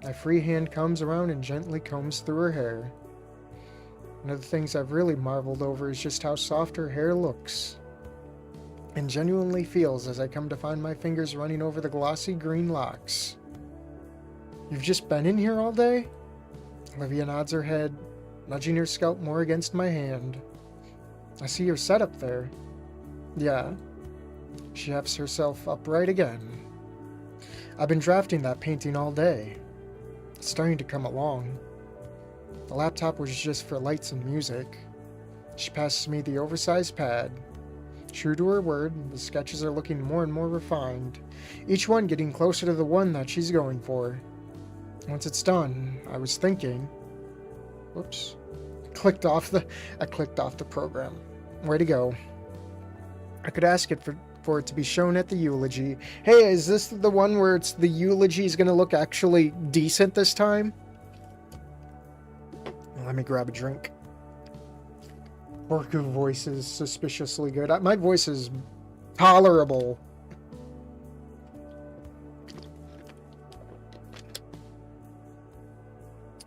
My free hand comes around and gently combs through her hair. One of the things I've really marveled over is just how soft her hair looks, and genuinely feels as I come to find my fingers running over the glossy green locks. You've just been in here all day? Olivia nods her head, nudging her scalp more against my hand. I see your setup there. Yeah. She hefts herself upright again. I've been drafting that painting all day. It's starting to come along. The laptop was just for lights and music. She passes me the oversized pad. True to her word, the sketches are looking more and more refined, each one getting closer to the one that she's going for. Once it's done, I was thinking... Whoops. I clicked off the program. Way to go. I could ask it for it to be shown at the eulogy. Hey, is this the one where it's the eulogy is going to look actually decent this time? Let me grab a drink. Orku voice is suspiciously good. My voice is tolerable.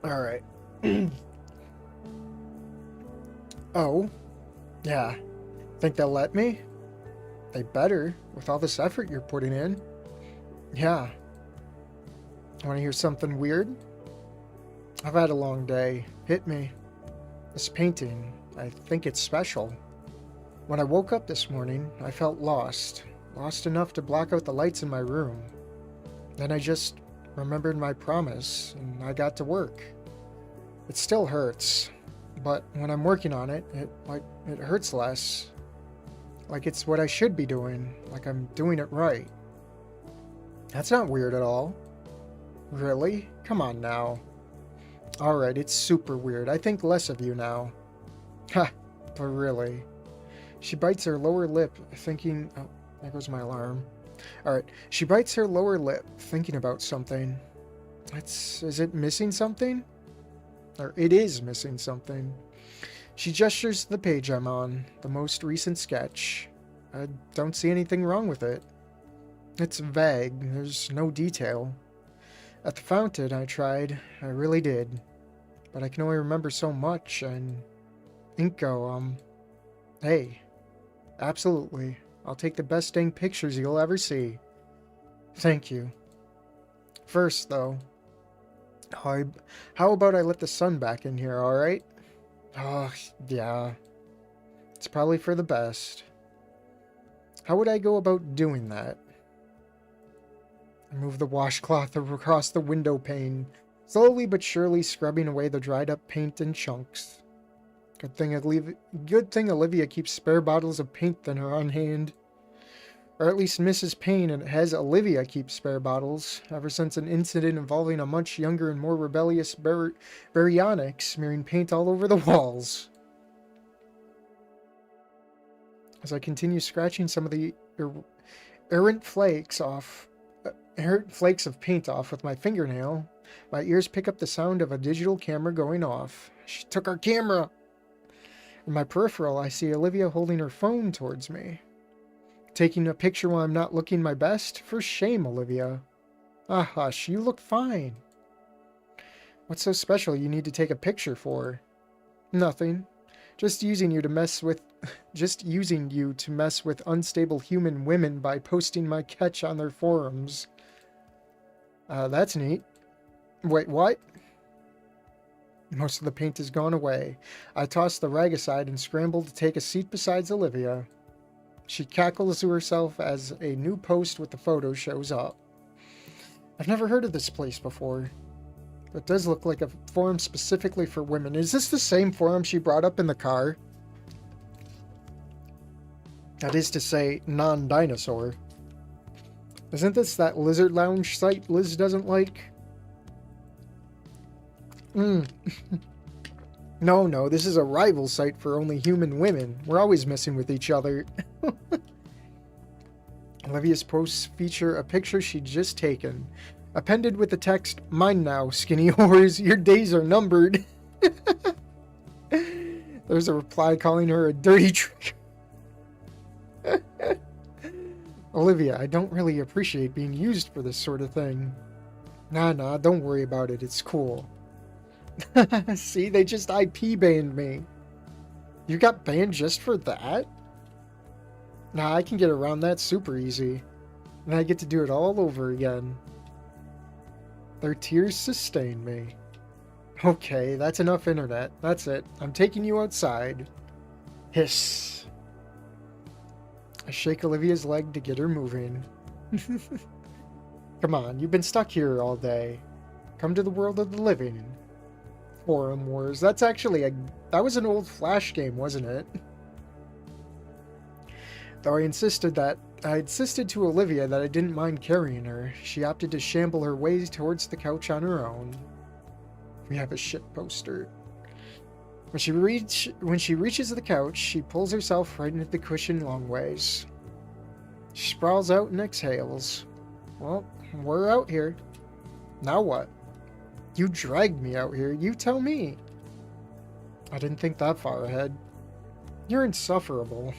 Alright. Oh. Yeah. Think they'll let me? They better, with all this effort you're putting in. Yeah. Want to hear something weird? I've had a long day. Hit me. This painting, I think it's special. When I woke up this morning, I felt lost. Lost enough to block out the lights in my room. Then I just remembered my promise, and I got to work. It still hurts, but when I'm working on it, it hurts less. Like it's what I should be doing, like I'm doing it right. That's not weird at all. Really? Come on now. Alright, it's super weird. I think less of you now. Ha, but really. She bites her lower lip, thinking... Oh, there goes my alarm. Alright, she bites her lower lip, thinking about something. Is it missing something? Or it is missing something. She gestures to the page I'm on, the most recent sketch. I don't see anything wrong with it. It's vague, there's no detail. At the fountain, I tried. I really did. but I can only remember so much, and Inko, hey, absolutely. I'll take the best dang pictures you'll ever see. Thank you. First, though, how about I let the sun back in here, alright? Oh, yeah. It's probably for the best. How would I go about doing that? I move the washcloth across the window pane, slowly but surely scrubbing away the dried up paint in chunks. Good thing Olivia keeps spare bottles of paint in her on hand. Or at least Mrs. Payne has Olivia keep spare bottles, ever since an incident involving a much younger and more rebellious baryonyx smearing paint all over the walls. As I continue scratching some of the errant flakes of paint off with my fingernail, my ears pick up the sound of a digital camera going off. She took our camera! In my peripheral, I see Olivia holding her phone towards me. Taking a picture while I'm not looking my best? For shame, Olivia. Ah, hush, you look fine. What's so special you need to take a picture for? Nothing. Just using you to mess with unstable human women by posting my catch on their forums. That's neat. Wait, what? Most of the paint has gone away. I toss the rag aside and scramble to take a seat beside Olivia. She cackles to herself as a new post with the photo shows up. I've never heard of this place before. It does look like a forum specifically for women. Is this the same forum she brought up in the car? That is to say, non-dinosaur. Isn't this that lizard lounge site Liz doesn't like? No, this is a rival site for only human women. We're always messing with each other. Olivia's posts feature a picture she'd just taken, appended with the text, "Mine now, skinny whores, your days are numbered." There's a reply calling her a dirty trick. Olivia, I don't really appreciate being used for this sort of thing. Nah, don't worry about it, it's cool. See, they just IP banned me. You got banned just for that? Nah, I can get around that super easy. And I get to do it all over again. Their tears sustain me. Okay, that's enough internet. That's it. I'm taking you outside. Hiss. I shake Olivia's leg to get her moving. Come on, you've been stuck here all day. Come to the world of the living. Forum Wars. That's actually that was an old Flash game, wasn't it? Though I insisted to Olivia that I didn't mind carrying her, she opted to shamble her way towards the couch on her own. We have a shit poster. When she reaches the couch, she pulls herself right into the cushion long ways. She sprawls out and exhales. Well, we're out here. Now what? You dragged me out here. You tell me. I didn't think that far ahead. You're insufferable.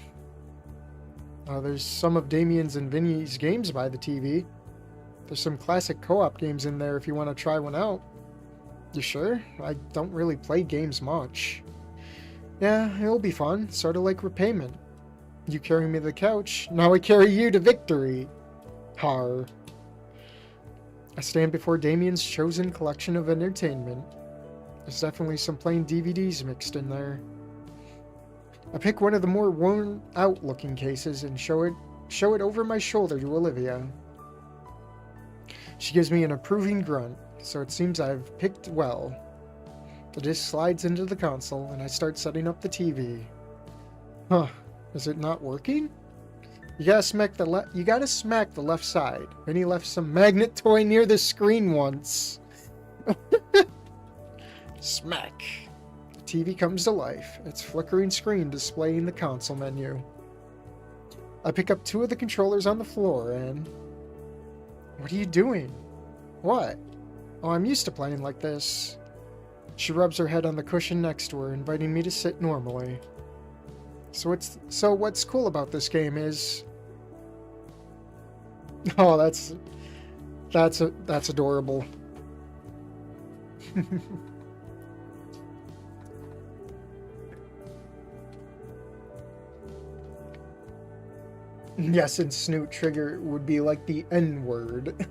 There's some of Damien's and Vinny's games by the TV. There's some classic co-op games in there if you want to try one out. You sure? I don't really play games much. Yeah, it'll be fun. Sort of like repayment. You carry me to the couch, now I carry you to victory. Har. I stand before Damien's chosen collection of entertainment. There's definitely some plain DVDs mixed in there. I pick one of the more worn-out looking cases and show it over my shoulder to Olivia. She gives me an approving grunt, so it seems I've picked well. The disc slides into the console, and I start setting up the TV. Huh, is it not working? You gotta smack the left side. Vinny left some magnet toy near the screen once. Smack. The TV comes to life, its flickering screen displaying the console menu. I pick up two of the controllers on the floor and... What are you doing? What? Oh, I'm used to playing like this. She rubs her head on the cushion next to her, inviting me to sit normally. So what's cool about this game is... Oh, that's adorable. Yes, and Snoot trigger would be like the N-word.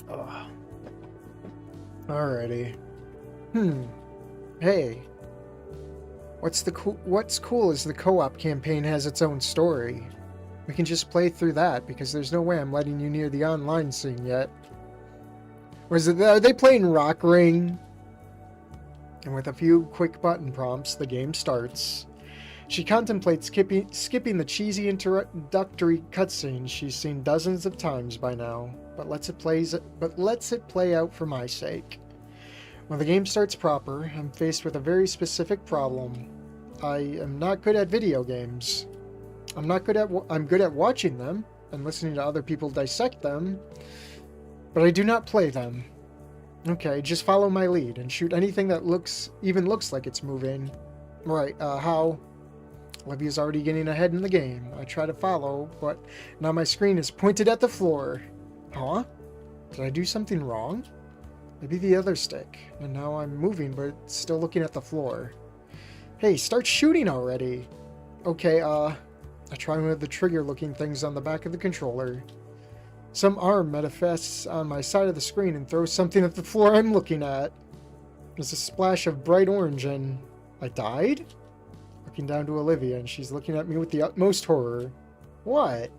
Oh. Alrighty. Hey. What's cool is the co-op campaign has its own story. We can just play through that because there's no way I'm letting you near the online scene yet. Are they playing Rock Ring? And with a few quick button prompts, the game starts. She contemplates skipping the cheesy introductory cutscenes she's seen dozens of times by now, but lets it play out for my sake. When the game starts proper, I'm faced with a very specific problem. I am not good at video games. I'm good at watching them and listening to other people dissect them, but I do not play them. Okay, just follow my lead and shoot anything that even looks like it's moving. Right, how? Olivia's already getting ahead in the game. I try to follow, but now my screen is pointed at the floor. Huh? Did I do something wrong? Maybe the other stick. And now I'm moving, but still looking at the floor. Hey, start shooting already! Okay, I try one of the trigger-looking things on the back of the controller. Some arm manifests on my side of the screen and throws something at the floor I'm looking at. There's a splash of bright orange and... I died? Looking down to Olivia, and she's looking at me with the utmost horror. What?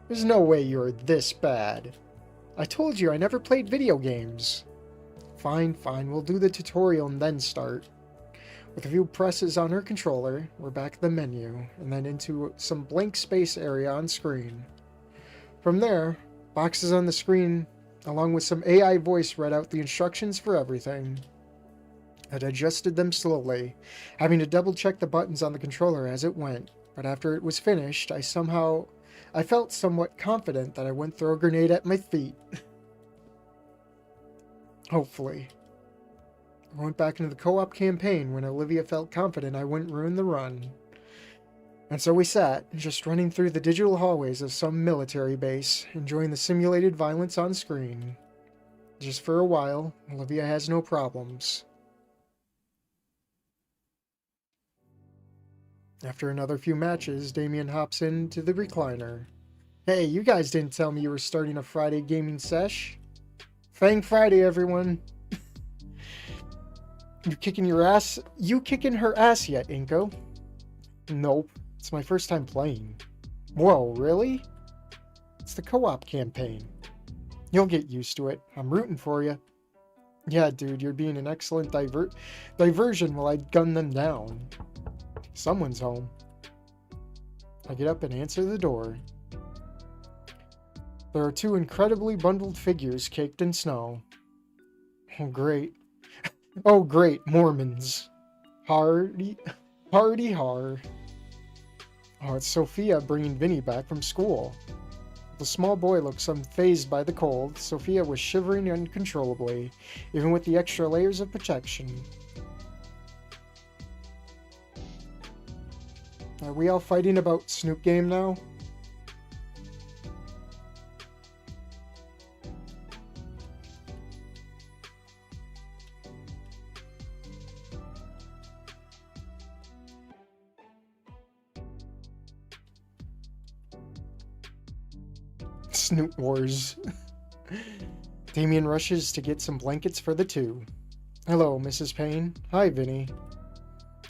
There's no way you're this bad. I told you I never played video games. Fine, we'll do the tutorial and then start. With a few presses on her controller, we're back at the menu, and then into some blank space area on screen. From there, boxes on the screen, along with some AI voice read out the instructions for everything. I digested them slowly, having to double-check the buttons on the controller as it went, but after it was finished, I felt somewhat confident that I wouldn't throw a grenade at my feet. Hopefully. I went back into the co-op campaign when Olivia felt confident I wouldn't ruin the run. And so we sat, just running through the digital hallways of some military base, enjoying the simulated violence on screen. Just for a while, Olivia has no problems. After another few matches, Damien hops into the recliner. Hey, you guys didn't tell me you were starting a Friday gaming sesh. Fang Friday, everyone. You kicking her ass yet, Inko? Nope. It's my first time playing. Whoa, really? It's the co-op campaign. You'll get used to it. I'm rooting for you. Yeah, dude, you're being an excellent diversion while I gun them down. Someone's home. I get up and answer the door. There are two incredibly bundled figures caked in snow. Oh, great. Oh, great. Mormons. Party har. Oh, it's Sophia bringing Vinny back from school. The small boy looks unfazed by the cold. Sophia was shivering uncontrollably, even with the extra layers of protection. Are we all fighting about Snoop Game now? Snoop Wars. Damien rushes to get some blankets for the two. Hello, Mrs. Payne. Hi, Vinny.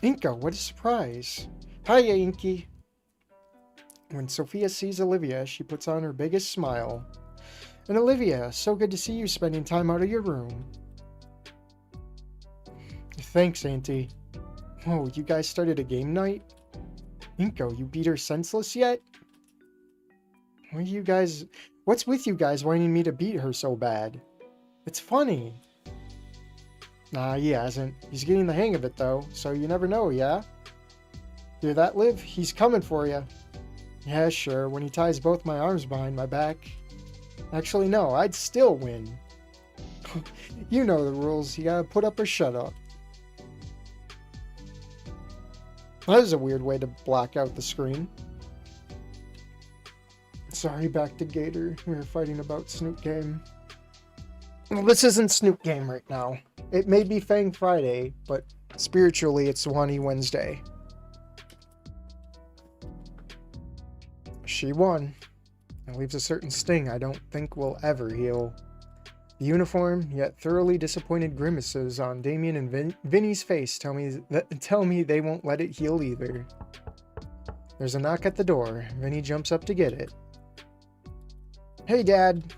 Inka, what a surprise. Hiya, Inky. When Sophia sees Olivia, she puts on her biggest smile. And Olivia, so good to see you spending time out of your room. Thanks, Auntie. Oh, you guys started a game night? Inko, you beat her senseless yet? What's with you guys wanting me to beat her so bad? It's funny. Nah, he hasn't. He's getting the hang of it, though, so you never know, yeah? Hear that, Liv? He's coming for you. Yeah, sure, when he ties both my arms behind my back. Actually, no, I'd still win. You know the rules. You gotta put up or shut up. That is a weird way to black out the screen. Sorry, back to Gator. We were fighting about Snoop Game. Well, this isn't Snoop Game right now. It may be Fang Friday, but spiritually it's Wani Wednesday. She won. It leaves a certain sting I don't think will ever heal. The uniform, yet thoroughly disappointed grimaces on Damien and Vinny's face tell me they won't let it heal either. There's a knock at the door. Vinny jumps up to get it. Hey, Dad.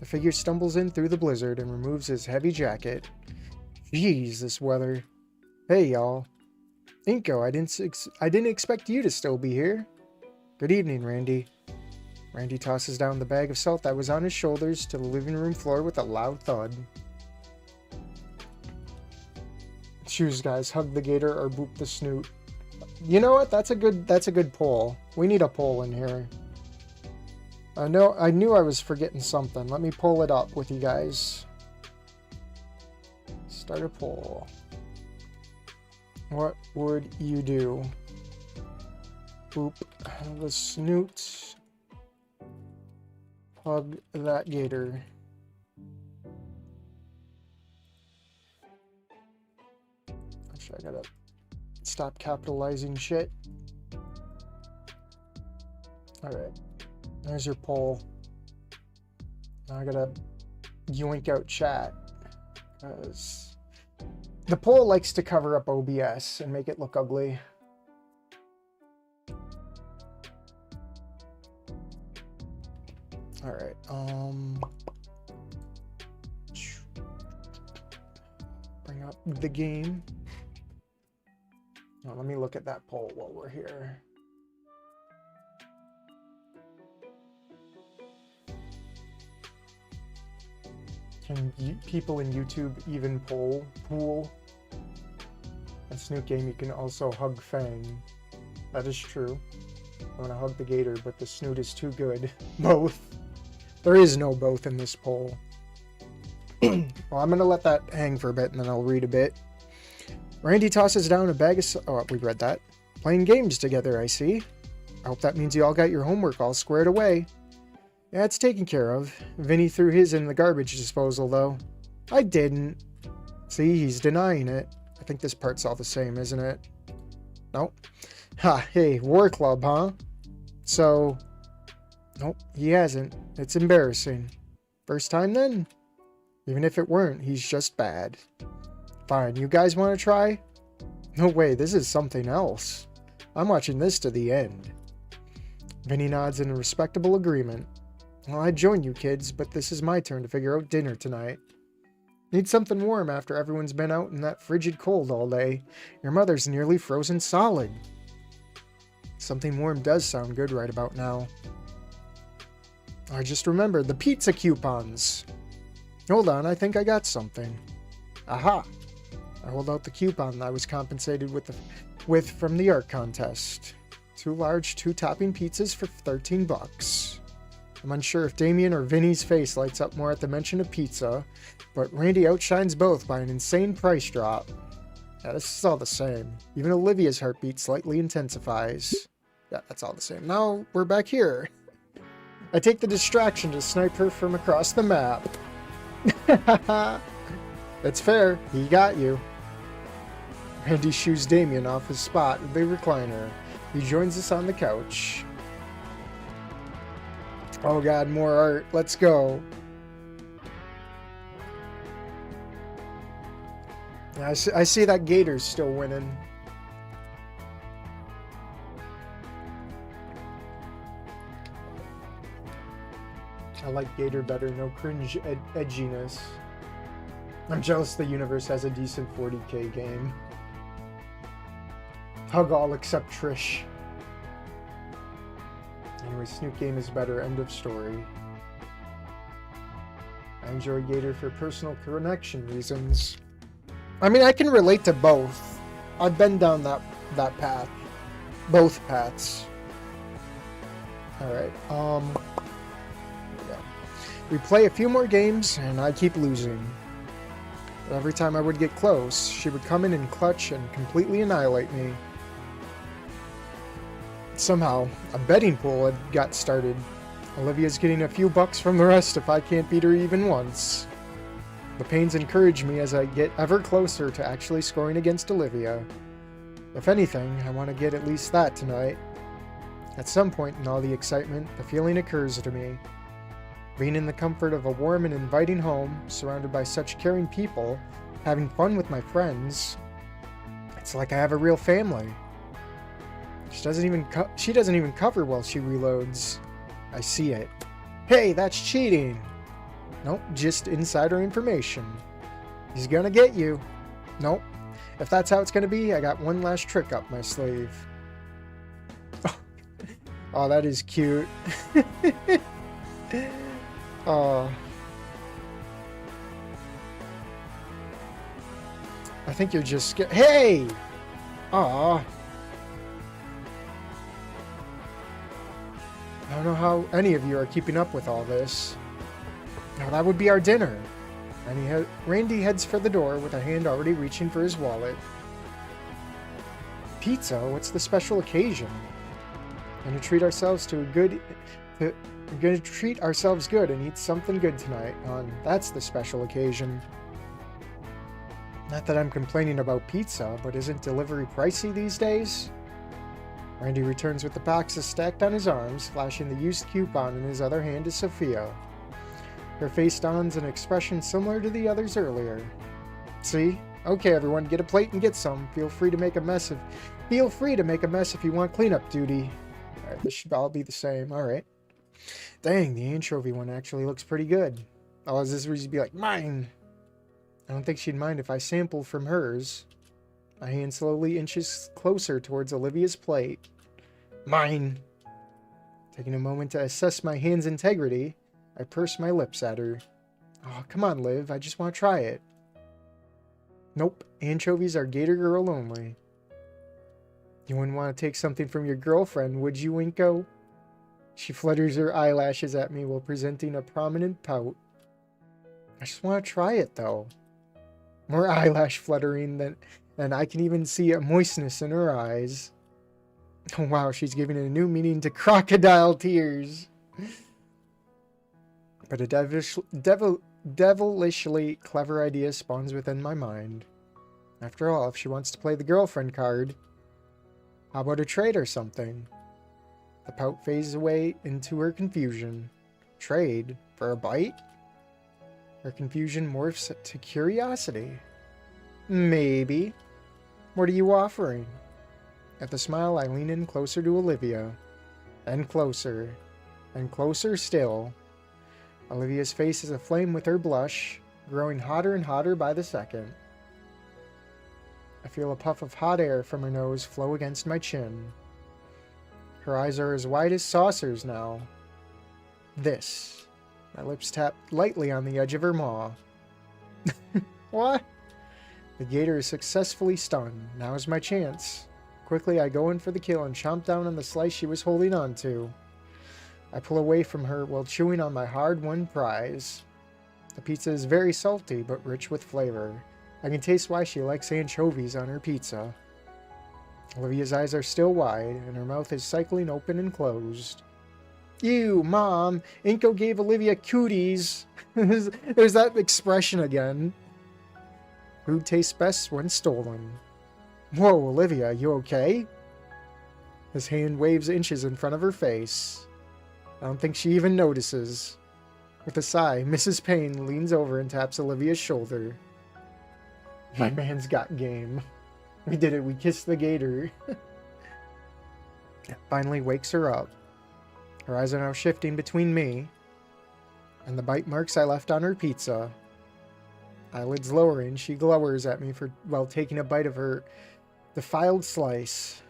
The figure stumbles in through the blizzard and removes his heavy jacket. Jeez, this weather. Hey, y'all. Inko, I didn't expect you to still be here. Good evening, Randy. Randy tosses down the bag of salt that was on his shoulders to the living room floor with a loud thud. Choose, guys. Hug the gator or boop the snoot. You know what? That's a good poll. We need a poll in here. I knew I was forgetting something. Let me pull it up with you guys. Start a poll. What would you do? Boop the snoot. Hug that gator. Actually, I gotta stop capitalizing shit. Alright. There's your poll. Now I gotta yoink out chat. Because the poll likes to cover up OBS and make it look ugly. Alright, bring up the game. Now, let me look at that poll while we're here. Can people in YouTube even pool? In Snoot Game, you can also hug Fang. That is true. I want to hug the gator, but the snoot is too good. Both. There is no both in this poll. Well, I'm going to let that hang for a bit, and then I'll read a bit. Randy tosses down a bag of... Oh, we read that. Playing games together, I see. I hope that means you all got your homework all squared away. Yeah, it's taken care of. Vinny threw his in the garbage disposal, though. I didn't. See, he's denying it. I think this part's all the same, isn't it? Nope. Ha, hey, war club, huh? So... Nope, he hasn't. It's embarrassing. First time then? Even if it weren't, he's just bad. Fine, you guys want to try? No way, this is something else. I'm watching this to the end. Vinny nods in a respectable agreement. Well, I'd join you kids, but this is my turn to figure out dinner tonight. Need something warm after everyone's been out in that frigid cold all day. Your mother's nearly frozen solid. Something warm does sound good right about now. I just remembered the pizza coupons. Hold on, I think I got something. Aha! I hold out the coupon I was compensated with from the art contest. 2 large, 2-topping pizzas for 13 bucks. I'm unsure if Damien or Vinny's face lights up more at the mention of pizza, but Randy outshines both by an insane price drop. Yeah, this is all the same. Even Olivia's heartbeat slightly intensifies. Yeah, that's all the same. Now we're back here. I take the distraction to snipe her from across the map. That's fair. He got you. Randy shoos Damien off his spot with the recliner. He joins us on the couch. Oh god, more art. Let's go. I see that Gator's still winning. I like Gator better, no cringe edginess. I'm jealous the universe has a decent 40k game. Hug all except Trish. Anyway, Snoot Game is better, end of story. I enjoy Gator for personal connection reasons. I mean, I can relate to both. I've been down that path. Both paths. Alright, yeah. We play a few more games, and I keep losing. But every time I would get close, she would come in and clutch and completely annihilate me. Somehow, a betting pool had got started. Olivia's getting a few bucks from the rest if I can't beat her even once. The pains encourage me as I get ever closer to actually scoring against Olivia. If anything, I want to get at least that tonight. At some point in all the excitement, the feeling occurs to me. Being in the comfort of a warm and inviting home, surrounded by such caring people, having fun with my friends, it's like I have a real family. She doesn't even cover while she reloads. I see it. Hey, that's cheating! Nope, just insider information. He's gonna get you. Nope. If that's how it's gonna be, I got one last trick up my sleeve. Oh, that is cute. Oh. I think you're just Hey! Aw. I don't know how any of you are keeping up with all this. Now that would be our dinner. Randy heads for the door with a hand already reaching for his wallet. Pizza? What's the special occasion? We're gonna treat ourselves good and eat something good tonight. That's the special occasion. Not that I'm complaining about pizza, but isn't delivery pricey these days? Randy returns with the boxes stacked on his arms, flashing the used coupon in his other hand to Sophia. Her face dons an expression similar to the others earlier. See? Okay, everyone, get a plate and get some. Feel free to make a mess if you want cleanup duty. Alright, this should all be the same. Alright. Dang, the anchovy one actually looks pretty good. Oh, is this reason to be like, mine? I don't think she'd mind if I sample from hers. My hand slowly inches closer towards Olivia's plate. Mine! Taking a moment to assess my hand's integrity, I purse my lips at her. Oh, come on, Liv. I just want to try it. Nope. Anchovies are Gator Girl only. You wouldn't want to take something from your girlfriend, would you, Winko? She flutters her eyelashes at me while presenting a prominent pout. I just want to try it, though. More eyelash fluttering and I can even see a moistness in her eyes. Oh, wow, she's giving it a new meaning to crocodile tears. But a devilishly clever idea spawns within my mind. After all, if she wants to play the girlfriend card, how about a trade or something? The pout fades away into her confusion. Trade? For a bite? Her confusion morphs to curiosity. Maybe. What are you offering? At the smile, I lean in closer to Olivia. And closer. And closer still. Olivia's face is aflame with her blush, growing hotter and hotter by the second. I feel a puff of hot air from her nose flow against my chin. Her eyes are as wide as saucers now. This. My lips tap lightly on the edge of her maw. What? The gator is successfully stunned. Now's my chance. Quickly, I go in for the kill and chomp down on the slice she was holding on to. I pull away from her while chewing on my hard-won prize. The pizza is very salty, but rich with flavor. I can taste why she likes anchovies on her pizza. Olivia's eyes are still wide, and her mouth is cycling open and closed. Ew, Mom! Inko gave Olivia cooties! There's that expression again. Food tastes best when stolen. Whoa, Olivia, you okay? His hand waves inches in front of her face. I don't think she even notices. With a sigh, Mrs. Payne leans over and taps Olivia's shoulder. My man's got game. We did it. We kissed the gator. It finally wakes her up. Her eyes are now shifting between me and the bite marks I left on her pizza. Eyelids lowering, she glowers at me while taking a bite of her defiled slice.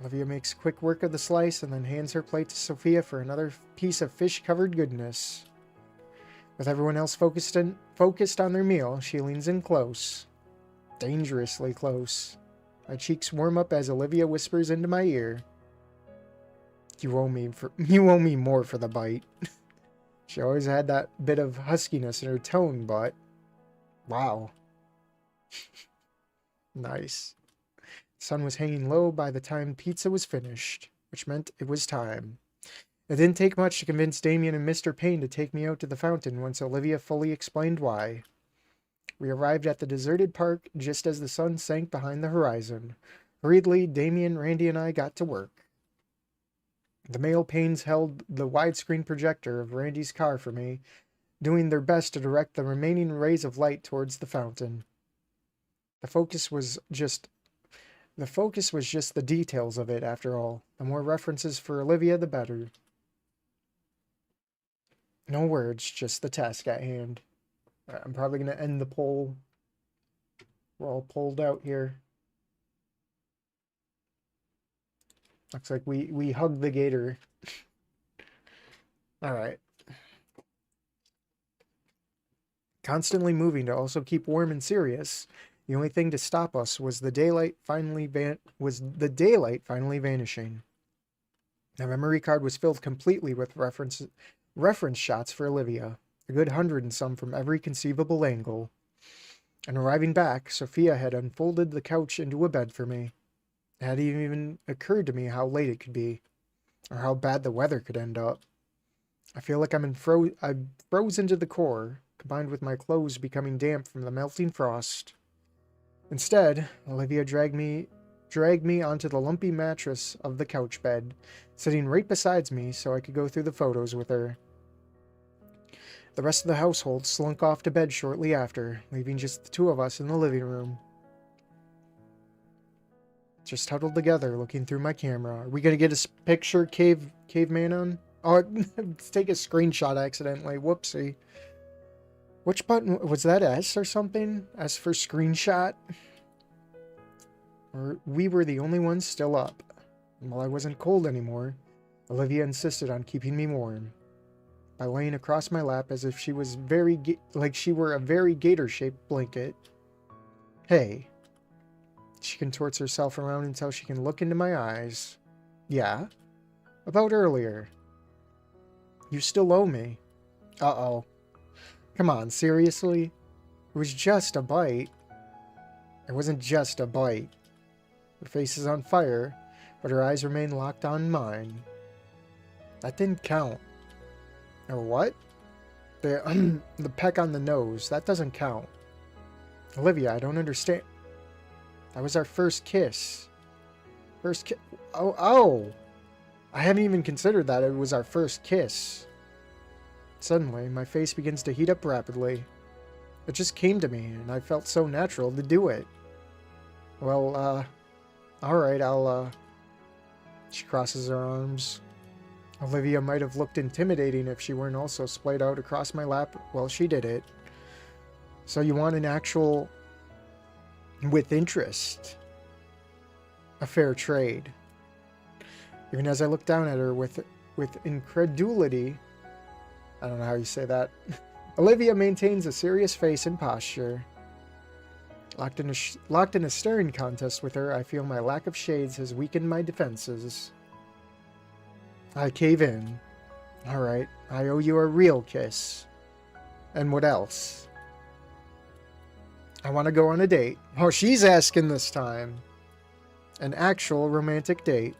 Olivia makes quick work of the slice and then hands her plate to Sophia for another piece of fish-covered goodness. With everyone else focused on their meal, she leans in close. Dangerously close. My cheeks warm up as Olivia whispers into my ear. You owe me more for the bite. She always had that bit of huskiness in her tone, but wow. Nice. The sun was hanging low by the time pizza was finished, which meant it was time. It didn't take much to convince Damien and Mr. Payne to take me out to the fountain once Olivia fully explained why. We arrived at the deserted park just as the sun sank behind the horizon. Hurriedly, Damien, Randy, and I got to work. The male panes held the widescreen projector of Randy's car for me, doing their best to direct the remaining rays of light towards the fountain. The focus was just the details of it, after all. The more references for Olivia, the better. No words, just the task at hand. I'm probably going to end the poll. We're all pulled out here. Looks like we hugged the gator. Alright. Constantly moving to also keep warm and serious, the only thing to stop us was the daylight finally vanishing. The memory card was filled completely with reference shots for Olivia, a good 100 and some from every conceivable angle. And arriving back, Sophia had unfolded the couch into a bed for me. It hadn't even occurred to me how late it could be, or how bad the weather could end up. I feel like I'm frozen to the core, combined with my clothes becoming damp from the melting frost. Instead, Olivia dragged me onto the lumpy mattress of the couch bed, sitting right beside me so I could go through the photos with her. The rest of the household slunk off to bed shortly after, leaving just the two of us in the living room. Just huddled together, looking through my camera. Are we gonna get a picture, Cavemanon? Oh, take a screenshot accidentally. Whoopsie. Which button? Was that S or something? S for screenshot? Or we were the only ones still up. And while I wasn't cold anymore, Olivia insisted on keeping me warm by laying across my lap as if she was like she were a very gator-shaped blanket. Hey. She contorts herself around until she can look into my eyes. Yeah? About earlier. You still owe me. Uh-oh. Come on, seriously? It was just a bite. It wasn't just a bite. Her face is on fire, but her eyes remain locked on mine. That didn't count. Or what? The peck on the nose, that doesn't count. Olivia, I don't understand. That was our first kiss. Oh! I haven't even considered that it was our first kiss. Suddenly, my face begins to heat up rapidly. It just came to me, and I felt so natural to do it. Well, alright, She crosses her arms. Olivia might have looked intimidating if she weren't also splayed out across my lap while she did it. So you want an actual... with interest. A fair trade. Even as I look down at her with incredulity... I don't know how you say that. Olivia maintains a serious face and posture. Locked in a staring contest with her, I feel my lack of shades has weakened my defenses. I cave in. Alright, I owe you a real kiss. And what else? I want to go on a date. Oh, she's asking this time. An actual romantic date.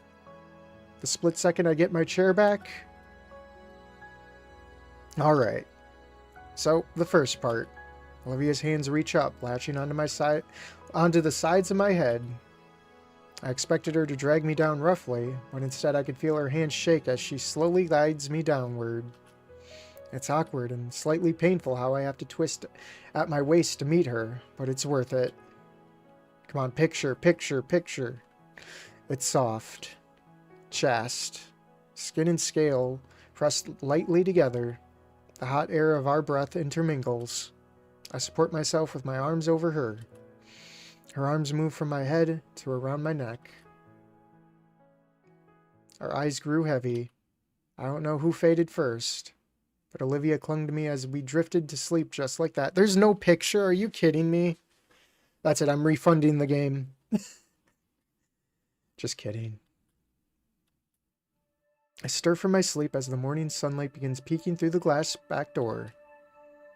The split second I get my chair back. Alright. So, the first part. Olivia's hands reach up, latching onto the sides of my head. I expected her to drag me down roughly, but instead I could feel her hands shake as she slowly guides me downward. It's awkward and slightly painful how I have to twist at my waist to meet her, but it's worth it. Come on, picture, picture, picture. It's soft. Chast. Skin and scale pressed lightly together. The hot air of our breath intermingles. I support myself with my arms over her. Her arms move from my head to around my neck. Our eyes grew heavy. I don't know who faded first, but Olivia clung to me as we drifted to sleep just like that. There's no picture. Are you kidding me? That's it. I'm refunding the game. Just kidding. I stir from my sleep as the morning sunlight begins peeking through the glass back door.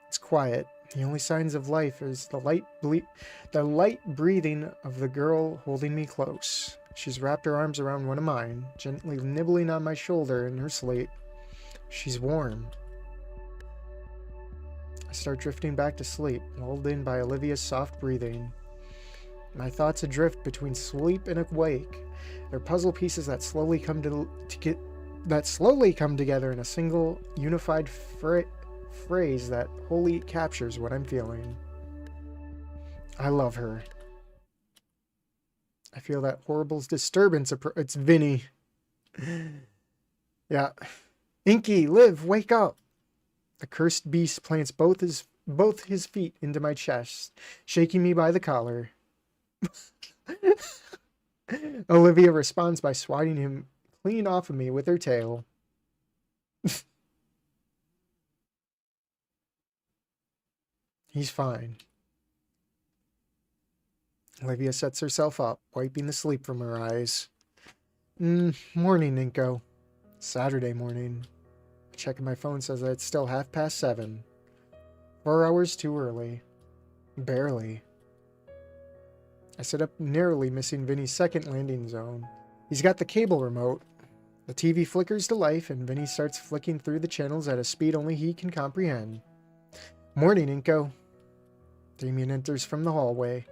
It's quiet. The only signs of life is the light breathing of the girl holding me close. She's wrapped her arms around one of mine, gently nibbling on my shoulder in her sleep. She's warm. I start drifting back to sleep, lulled in by Olivia's soft breathing. My thoughts adrift between sleep and awake. They're puzzle pieces that slowly come that slowly come together in a single unified phrase that wholly captures what I'm feeling. I love her. I feel that horrible disturbance. It's Vinny. Yeah. Inky, live, wake up. The cursed beast plants both his feet into my chest, shaking me by the collar. Olivia responds by swatting him clean off of me with her tail. He's fine. Olivia sets herself up, wiping the sleep from her eyes. Morning, Ninko. Saturday morning. Checking my phone says that it's still 7:30. 4 hours too early. Barely. I sit up, narrowly missing Vinny's second landing zone. He's got the cable remote. The TV flickers to life, and Vinny starts flicking through the channels at a speed only he can comprehend. Morning, Inko. Damien enters from the hallway.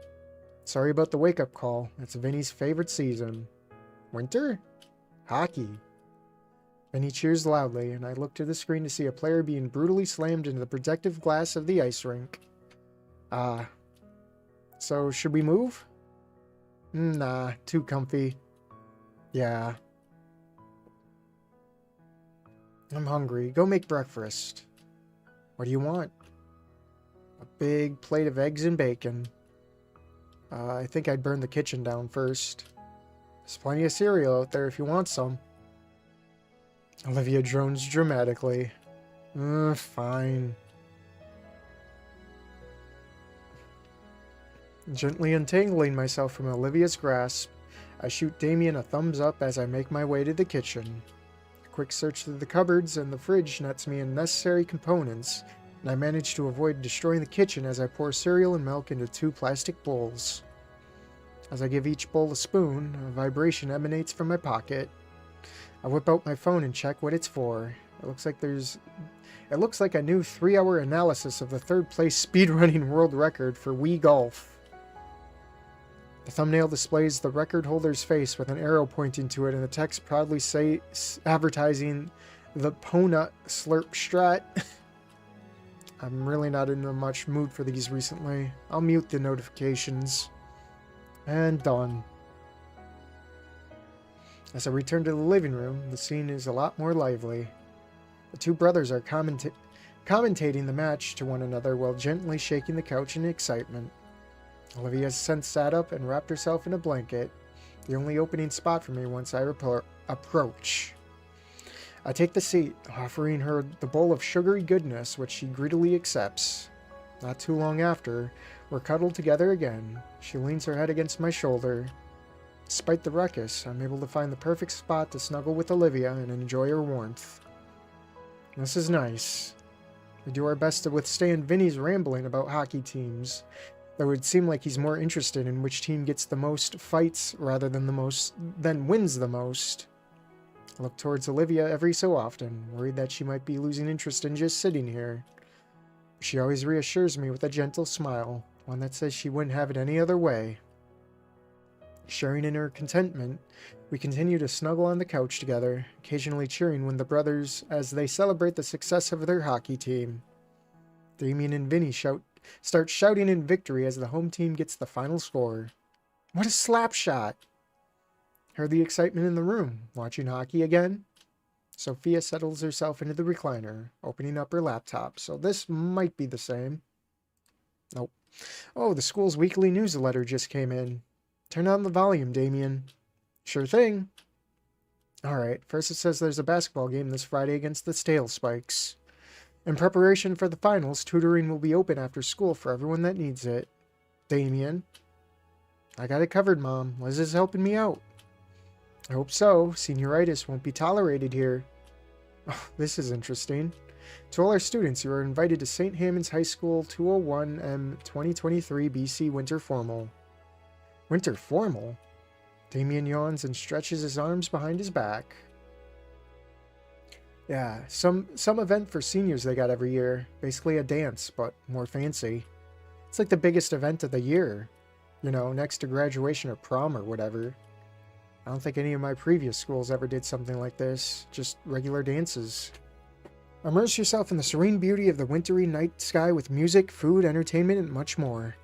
Sorry about the wake-up call. It's Vinny's favorite season. Winter? Hockey. Vinny cheers loudly, and I look to the screen to see a player being brutally slammed into the protective glass of the ice rink. So should we move? Nah, too comfy. Yeah. I'm hungry. Go make breakfast. What do you want? A big plate of eggs and bacon. I think I'd burn the kitchen down first. There's plenty of cereal out there if you want some. Olivia drones dramatically. Fine. Gently untangling myself from Olivia's grasp, I shoot Damien a thumbs up as I make my way to the kitchen. A quick search through the cupboards and the fridge nets me in necessary components, and I manage to avoid destroying the kitchen as I pour cereal and milk into 2 plastic bowls. As I give each bowl a spoon, a vibration emanates from my pocket. I whip out my phone and check what it's for. It looks like a new 3-hour analysis of the 3rd place speedrunning world record for Wii Golf. The thumbnail displays the record holder's face with an arrow pointing to it and the text proudly advertising the Ponut Slurp Strat. I'm really not in a much mood for these recently. I'll mute the notifications. And done. As I return to the living room, the scene is a lot more lively. The 2 brothers are commentating the match to one another while gently shaking the couch in excitement. Olivia has since sat up and wrapped herself in a blanket, the only opening spot for me once I approach. I take the seat, offering her the bowl of sugary goodness, which she greedily accepts. Not too long after, we're cuddled together again. She leans her head against my shoulder. Despite the ruckus, I'm able to find the perfect spot to snuggle with Olivia and enjoy her warmth. This is nice. We do our best to withstand Vinny's rambling about hockey teams, though it would seem like he's more interested in which team gets the most fights rather than wins the most. I look towards Olivia every so often, worried that she might be losing interest in just sitting here. She always reassures me with a gentle smile, one that says she wouldn't have it any other way. Sharing in her contentment, we continue to snuggle on the couch together, occasionally cheering when the brothers as they celebrate the success of their hockey team. Damien and Vinny start shouting in victory as the home team gets the final score. What a slap shot! Heard the excitement in the room, watching hockey again? Sophia settles herself into the recliner, opening up her laptop, so this might be the same. Nope. Oh, the school's weekly newsletter just came in. Turn on the volume, Damien. Sure thing. Alright, first it says there's a basketball game this Friday against the Stale Spikes. In preparation for the finals, tutoring will be open after school for everyone that needs it. Damien. I got it covered, Mom. Liz is helping me out. I hope so. Senioritis won't be tolerated here. Oh, this is interesting. To all our students, you are invited to St. Hammonds High School 201M 2023 BC Winter Formal. Winter Formal? Damien yawns and stretches his arms behind his back. Yeah, some event for seniors they got every year. Basically a dance, but more fancy. It's like the biggest event of the year. You know, next to graduation or prom or whatever. I don't think any of my previous schools ever did something like this. Just regular dances. Immerse yourself in the serene beauty of the wintry night sky with music, food, entertainment, and much more.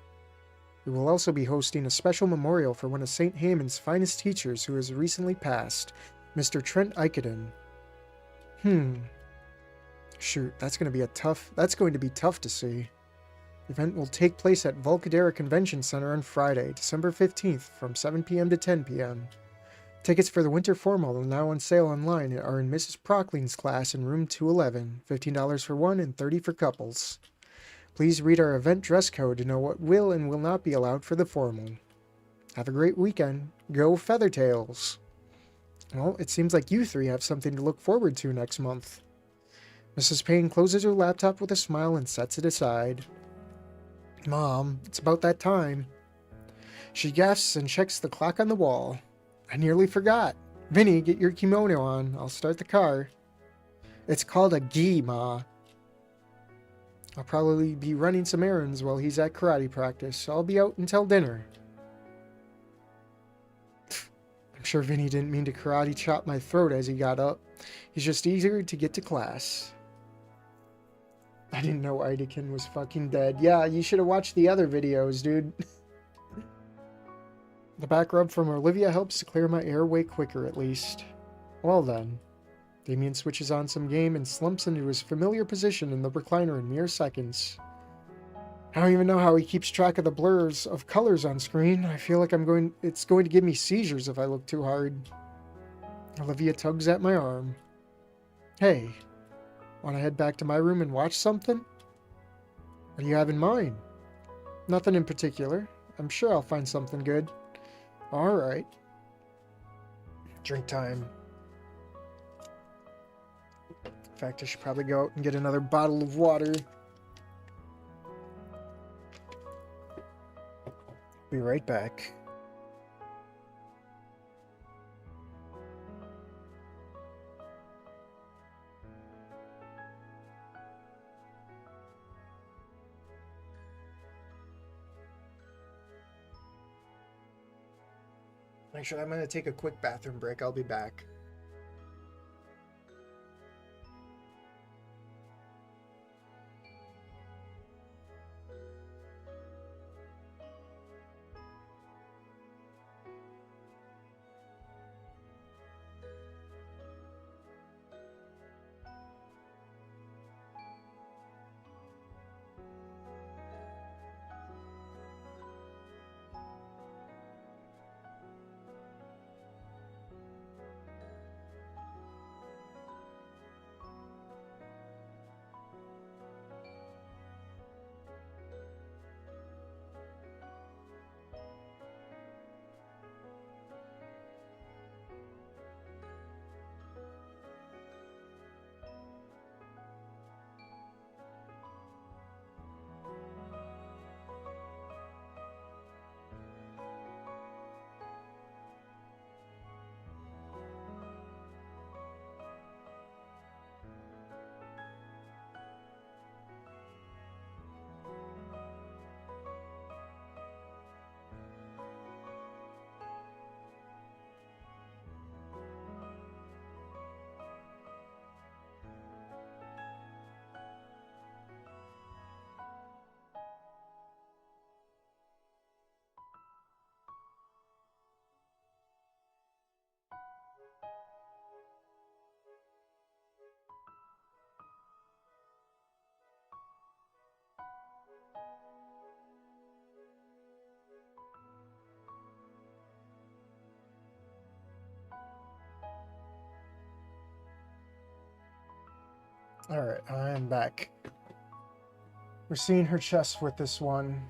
We will also be hosting a special memorial for one of St. Hamon's finest teachers who has recently passed, Mr. Trent Iketon. Shoot, that's going to be tough to see. The event will take place at Volcadera Convention Center on Friday, December 15th from 7 p.m. to 10 p.m. Tickets for the winter formal are now on sale online and are in Mrs. Prockling's class in room 211, $15 for one and $30 for couples. Please read our event dress code to know what will and will not be allowed for the formal. Have a great weekend. Go Feathertails! Well, it seems like you three have something to look forward to next month. Mrs. Payne closes her laptop with a smile and sets it aside. Mom, it's about that time. She gasps and checks the clock on the wall. I nearly forgot. Vinny, get your kimono on. I'll start the car. It's called a gi, Ma. I'll probably be running some errands while he's at karate practice, so I'll be out until dinner. I'm sure Vinny didn't mean to karate chop my throat as he got up. He's just eager to get to class. I didn't know Idekin was fucking dead. Yeah, you should have watched the other videos, dude. The back rub from Olivia helps to clear my air way quicker, at least. Well then. Damien switches on some game and slumps into his familiar position in the recliner in mere seconds. I don't even know how he keeps track of the blurs of colors on screen. I feel like it's going to give me seizures if I look too hard. Olivia tugs at my arm. Hey, want to head back to my room and watch something? What do you have in mind? Nothing in particular. I'm sure I'll find something good. Alright. Drink time. In fact, I should probably go out and get another bottle of water. Be right back. Actually, I'm going to take a quick bathroom break. I'll be back. Alright, I am back. We're seeing her chest with this one.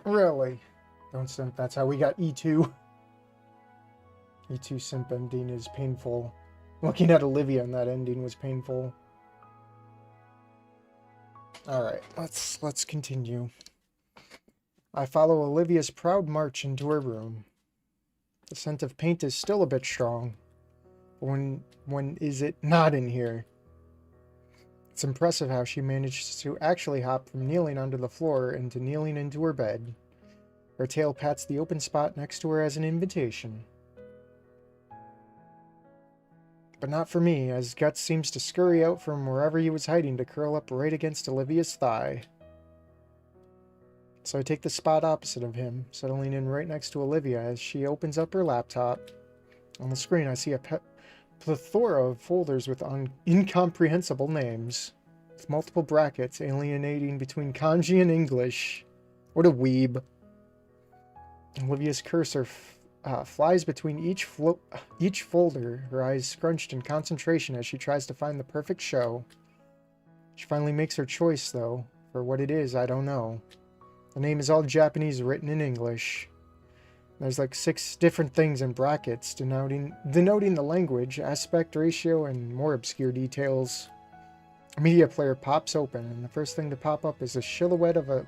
Really? Don't simp, that's how we got E2. E2 simp ending is painful. Looking at Olivia in that ending was painful. Alright, let's continue. I follow Olivia's proud march into her room. The scent of paint is still a bit strong. When is it not in here? It's impressive how she managed to actually hop from kneeling onto the floor into kneeling into her bed. Her tail pats the open spot next to her as an invitation. But not for me, as Guts seems to scurry out from wherever he was hiding to curl up right against Olivia's thigh. So I take the spot opposite of him, settling in right next to Olivia as she opens up her laptop. On the screen, I see a plethora of folders with incomprehensible names, with multiple brackets alienating between kanji and English. What a weeb. Olivia's cursor flies between each folder, her eyes scrunched in concentration as she tries to find the perfect show. She finally makes her choice, though. For what it is, I don't know. The name is all Japanese, written in English. There's like 6 different things in brackets denoting the language, aspect ratio, and more obscure details. A media player pops open, and the first thing to pop up is a silhouette of a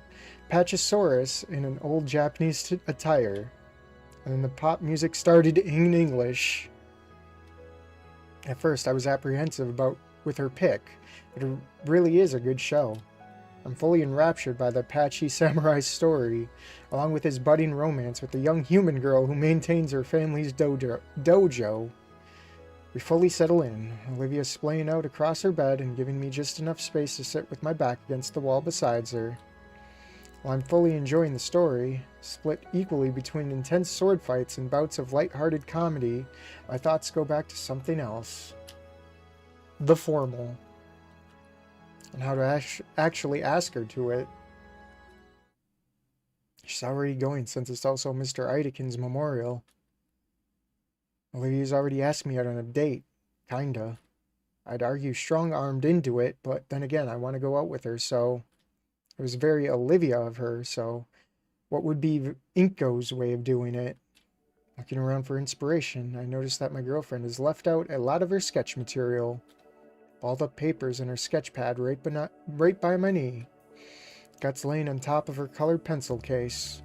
Pachysaurus in an old Japanese attire. And then the pop music started in English. At first, I was apprehensive with her pick, but it really is a good show. I'm fully enraptured by the Apache samurai's story, along with his budding romance with the young human girl who maintains her family's dojo. We fully settle in, Olivia splaying out across her bed and giving me just enough space to sit with my back against the wall beside her. While I'm fully enjoying the story, split equally between intense sword fights and bouts of light-hearted comedy, my thoughts go back to something else. The formal. And how to actually ask her to it. She's already going since it's also Mr. Idekin's memorial. Olivia's already asked me out on a date. Kinda. I'd argue strong-armed into it, but then again, I want to go out with her, so... It was very Olivia of her, so... What would be Inko's way of doing it? Looking around for inspiration, I noticed that my girlfriend has left out a lot of her sketch material. Balled up papers in her sketch pad right by my knee. Guts laying on top of her colored pencil case.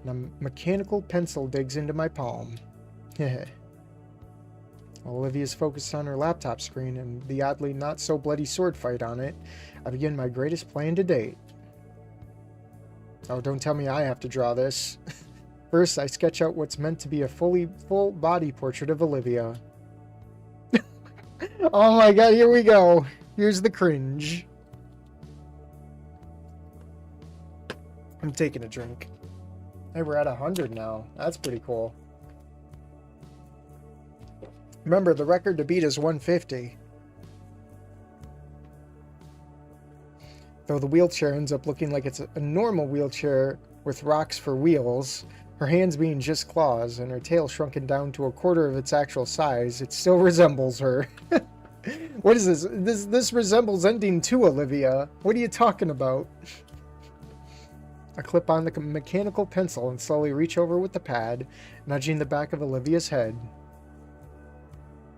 And a mechanical pencil digs into my palm. Heh. Olivia's focused on her laptop screen and the oddly not-so-bloody sword fight on it. I begin my greatest plan to date. Oh, don't tell me I have to draw this. First, I sketch out what's meant to be a full body portrait of Olivia. Oh my god, here we go. Here's the cringe. I'm taking a drink. Hey, we're at 100 now. That's pretty cool. Remember, the record to beat is 150. Though the wheelchair ends up looking like it's a normal wheelchair with rocks for wheels, her hands being just claws, and her tail shrunken down to a quarter of its actual size, it still resembles her. What is this? This resembles ending 2, Olivia. What are you talking about? I clip on the mechanical pencil and slowly reach over with the pad, nudging the back of Olivia's head.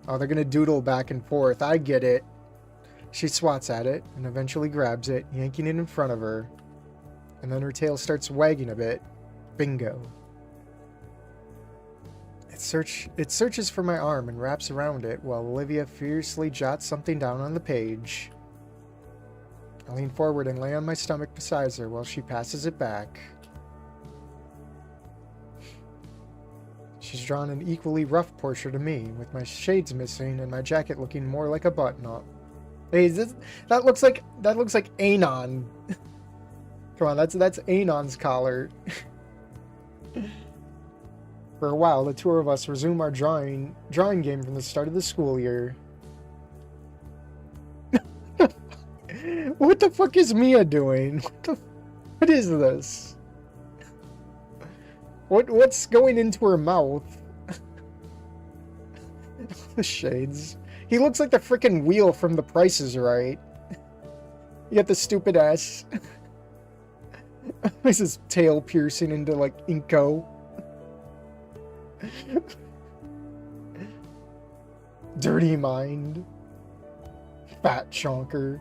Oh, they're gonna doodle back and forth. I get it. She swats at it and eventually grabs it, yanking it in front of her. And then her tail starts wagging a bit. Bingo. It searches for my arm and wraps around it while Olivia fiercely jots something down on the page. I lean forward and lay on my stomach beside her while she passes it back. She's drawn an equally rough portrait of me, with my shades missing and my jacket looking more like a button-up. Hey, that looks like Anon. Come on, that's Anon's collar. For a while, the two of us resume our drawing game from the start of the school year. What the fuck is Mia doing? What is this? What's going into her mouth? The shades. He looks like the frickin' wheel from The Price is Right. You got the stupid ass. This is tail piercing into like Inko. Dirty mind. Fat chonker.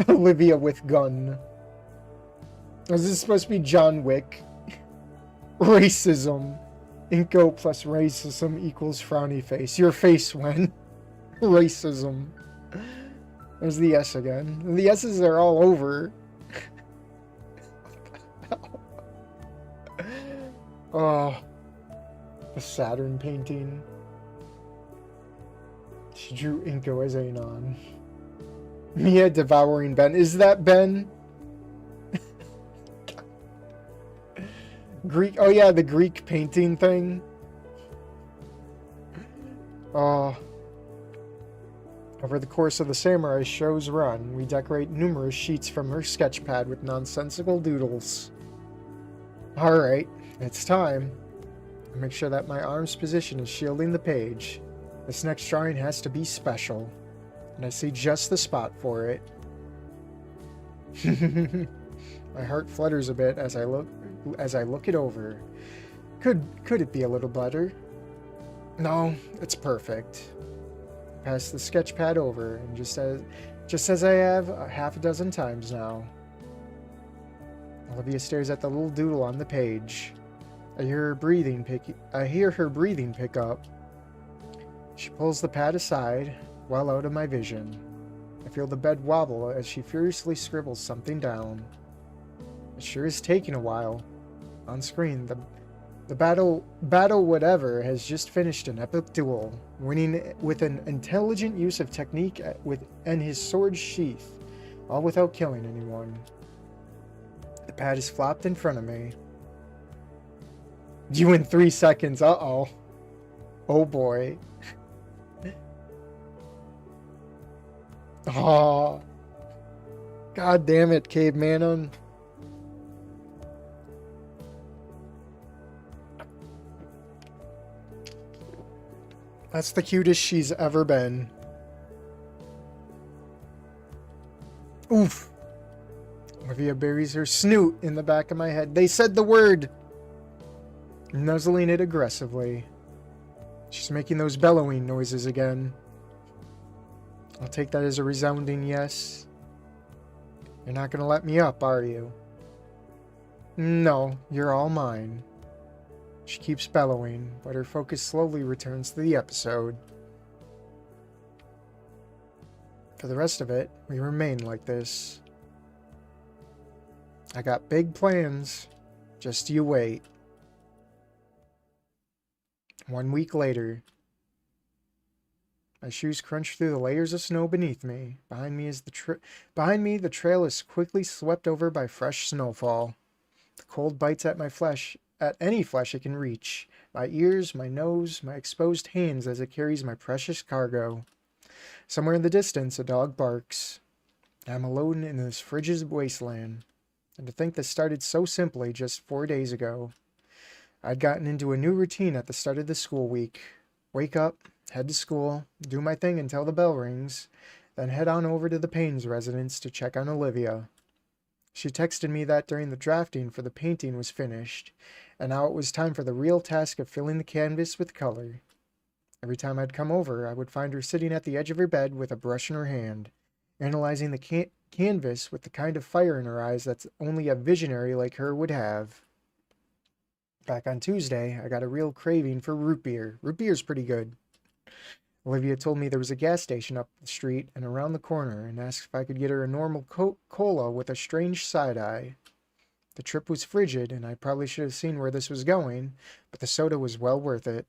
Olivia with gun. Is this supposed to be John Wick? Racism. Inko plus racism equals frowny face. Your face, when? Racism. There's the S again. The S's are all over. Oh. The Saturn painting. She drew Inko as Anon. Mia devouring Ben. Is that Ben? Greek. Oh yeah, the Greek painting thing. Oh. Over the course of the samurai show's run, we decorate numerous sheets from her sketch pad with nonsensical doodles. Alright, it's time. I make sure that my arm's position is shielding the page. This next drawing has to be special, and I see just the spot for it. My heart flutters a bit as I look it over. Could it be a little better? No, it's perfect. I pass the sketch pad over, and just as I have a half a dozen times now. Olivia stares at the little doodle on the page. I hear her breathing pick up. She pulls the pad aside, well out of my vision. I feel the bed wobble as she furiously scribbles something down. It sure is taking a while. On screen, the battle whatever has just finished an epic duel, winning with an intelligent use of technique and his sword sheath, all without killing anyone. The pad is flopped in front of me. You in 3 seconds, uh-oh. Oh boy. Oh. God damn it, Cavemanon. That's the cutest she's ever been. Oof. Olivia buries her snoot in the back of my head. They said the word. Nuzzling it aggressively. She's making those bellowing noises again. I'll take that as a resounding yes. You're not gonna let me up, are you? No, you're all mine. She keeps bellowing, but her focus slowly returns to the episode. For the rest of it, we remain like this. I got big plans. Just you wait. 1 week later. My shoes crunch through the layers of snow beneath me. Behind me, the trail is quickly swept over by fresh snowfall. The cold bites at my flesh, at any flesh it can reach. My ears, my nose, my exposed hands as it carries my precious cargo. Somewhere in the distance, a dog barks. I'm alone in this frigid wasteland. And to think this started so simply just 4 days ago. I'd gotten into a new routine at the start of the school week. Wake up, head to school, do my thing until the bell rings, then head on over to the Payne's residence to check on Olivia. She texted me that during the drafting for the painting was finished, and now it was time for the real task of filling the canvas with color. Every time I'd come over, I would find her sitting at the edge of her bed with a brush in her hand, analyzing the canvas with the kind of fire in her eyes that's only a visionary like her would have. Back on Tuesday, I got a real craving for root beer. Root beer's pretty good. Olivia told me there was a gas station up the street and around the corner and asked if I could get her a normal cola with a strange side-eye. The trip was frigid and I probably should have seen where this was going, but the soda was well worth it.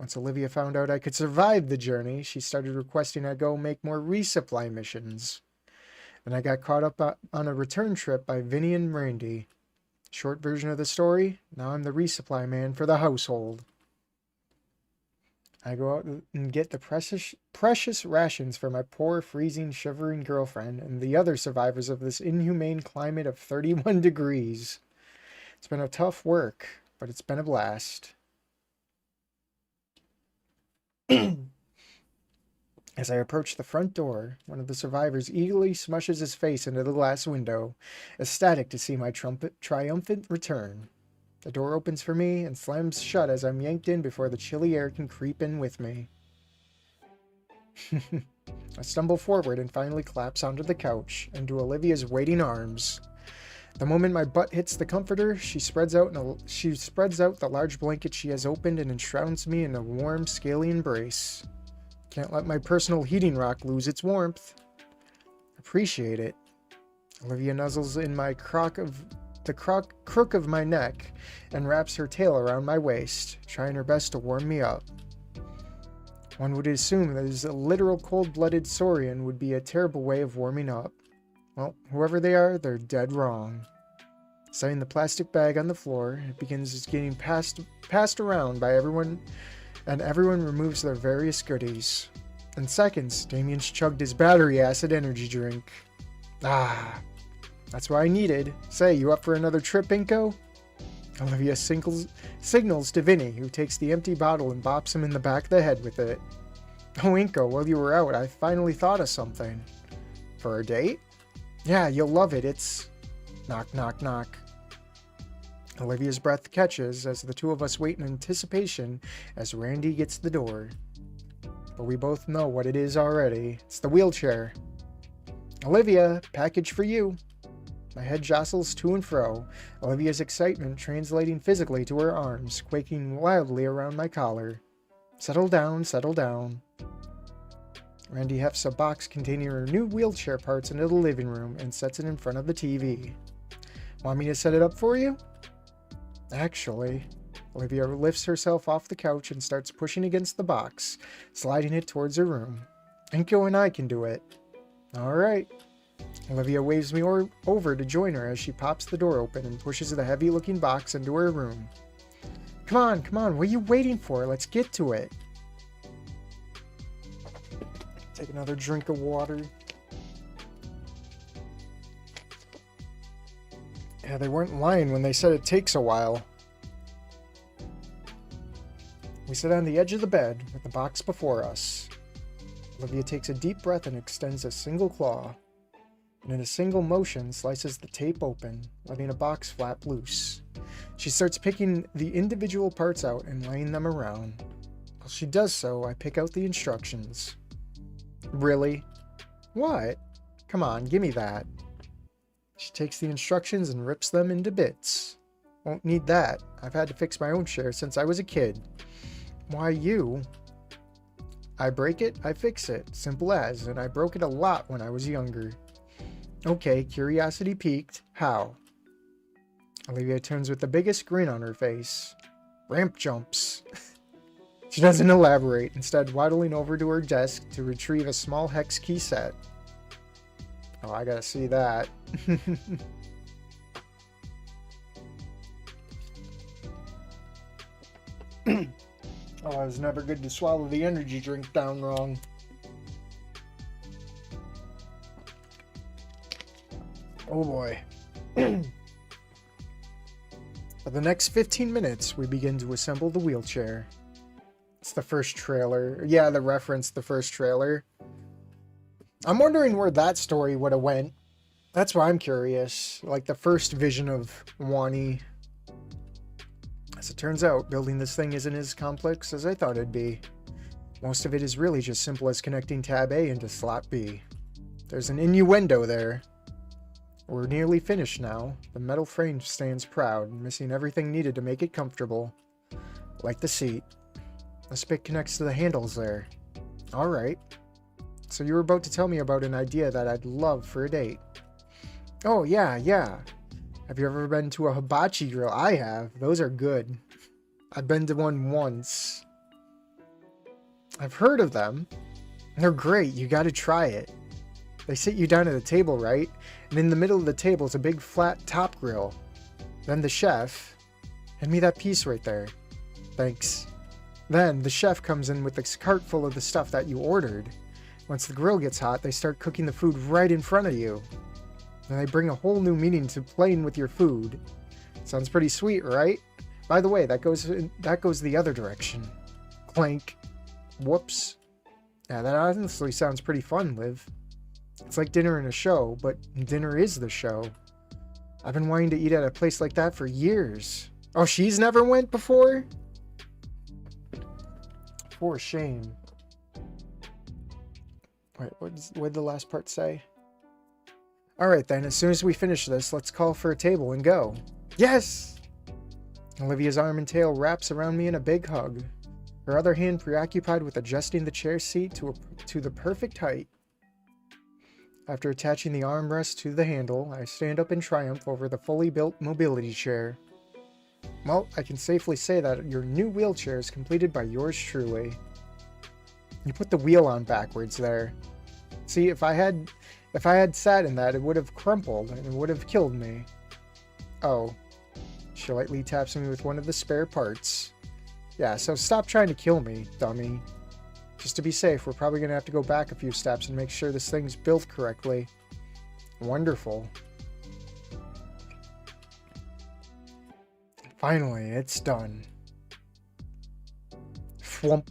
Once Olivia found out I could survive the journey, she started requesting I go make more resupply missions. Then I got caught up on a return trip by Vinny and Randy. Short version of the story, now I'm the resupply man for the household. I go out and get the precious rations for my poor, freezing, shivering girlfriend and the other survivors of this inhumane climate of 31 degrees. It's been a tough work, but it's been a blast. As I approach the front door, one of the survivors eagerly smushes his face into the glass window, ecstatic to see my triumphant return. The door opens for me and slams shut as I'm yanked in before the chilly air can creep in with me. I stumble forward and finally collapse onto the couch, into Olivia's waiting arms. The moment my butt hits the comforter, she spreads out the large blanket she has opened and enshrouds me in a warm, scaly embrace. Can't let my personal heating rock lose its warmth. Appreciate it. Olivia nuzzles in my crock of the crook of my neck and wraps her tail around my waist, trying her best to warm me up. One would assume that a literal cold-blooded Saurian would be a terrible way of warming up. Well, whoever they are, they're dead wrong. Setting the plastic bag on the floor, it begins getting passed around by everyone, and everyone removes their various goodies. In seconds, Damien's chugged his battery acid energy drink. Ah, that's what I needed. Say, you up for another trip, Inko? Olivia signals to Vinny, who takes the empty bottle and bops him in the back of the head with it. Oh, Inko, while you were out, I finally thought of something. For a date? Yeah, you'll love it. It's... Knock, knock, knock. Olivia's breath catches as the two of us wait in anticipation as Randy gets the door. But we both know what it is already. It's the wheelchair. Olivia, package for you. My head jostles to and fro, Olivia's excitement translating physically to her arms, quaking wildly around my collar. Settle down, settle down. Randy hefts a box containing her new wheelchair parts into the living room and sets it in front of the TV. Want me to set it up for you? Actually, Olivia lifts herself off the couch and starts pushing against the box, sliding it towards her room. Inko and I can do it. All right. Olivia waves me over to join her as she pops the door open and pushes the heavy-looking box into her room. Come on, what are you waiting for? Let's get to it. Take another drink of water. Yeah, they weren't lying when they said it takes a while. We sit on the edge of the bed with the box before us. Olivia takes a deep breath and extends a single claw, and in a single motion slices the tape open, letting a box flap loose. She starts picking the individual parts out and laying them around. While she does so, I pick out the instructions. Really? What? Come on, give me that. She takes the instructions and rips them into bits. Won't need that. I've had to fix my own share since I was a kid. Why you? I break it, I fix it. Simple as, and I broke it a lot when I was younger. Okay, curiosity piqued. How? Olivia turns with the biggest grin on her face. Ramp jumps. She doesn't elaborate, instead waddling over to her desk to retrieve a small hex key set. Oh, I gotta see that. Oh, I was never good to swallow the energy drink down wrong. Oh boy. For the next 15 minutes, we begin to assemble the wheelchair. It's the first trailer. Yeah, the reference, the first trailer. I'm wondering where that story would have went. That's why I'm curious. Like the first vision of Wani. As it turns out, building this thing isn't as complex as I thought it'd be. Most of it is really just simple as connecting tab A into slot B. There's an innuendo there. We're nearly finished now. The metal frame stands proud, missing everything needed to make it comfortable. Like the seat. The spigot connects to the handles there. Alright. So you were about to tell me about an idea that I'd love for a date. Oh, yeah. Have you ever been to a hibachi grill? I have. Those are good. I've been to one once. I've heard of them. They're great. You gotta try it. They sit you down at a table, right? And in the middle of the table is a big flat top grill. Then the chef... Hand me that piece right there. Thanks. Then the chef comes in with this cart full of the stuff that you ordered. Once the grill gets hot, they start cooking the food right in front of you. And they bring a whole new meaning to playing with your food. Sounds pretty sweet, right? By the way, that goes the other direction. Clank. Whoops. Yeah, that honestly sounds pretty fun, Liv. It's like dinner and a show, but dinner is the show. I've been wanting to eat at a place like that for years. Oh, she's never went before? For shame. Wait, what did the last part say? Alright then, as soon as we finish this, let's call for a table and go. Yes! Olivia's arm and tail wraps around me in a big hug. Her other hand preoccupied with adjusting the chair seat to the perfect height. After attaching the armrest to the handle, I stand up in triumph over the fully built mobility chair. Well, I can safely say that your new wheelchair is completed by yours truly. You put the wheel on backwards there. See, if I had sat in that, it would have crumpled and it would have killed me. Oh. She lightly taps me with one of the spare parts. Yeah, so stop trying to kill me, dummy. Just to be safe, we're probably going to have to go back a few steps and make sure this thing's built correctly. Wonderful. Finally, it's done. Thwump.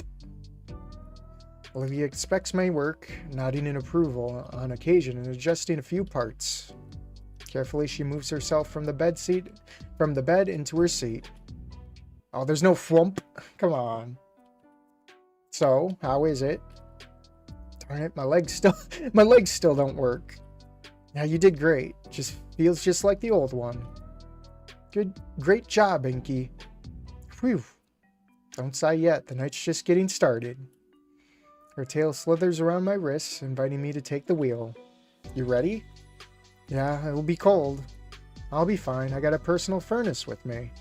Olivia expects my work, nodding in approval on occasion and adjusting a few parts. Carefully, she moves herself from the bed into her seat. Oh, there's no thwump. Come on. So, how is it? Darn it, my legs still don't work. Yeah, you did great. Just feels just like the old one. Great job, Inky. Whew. Don't sigh yet, the night's just getting started. Her tail slithers around my wrists, inviting me to take the wheel. You ready? Yeah, it'll be cold. I'll be fine, I got a personal furnace with me.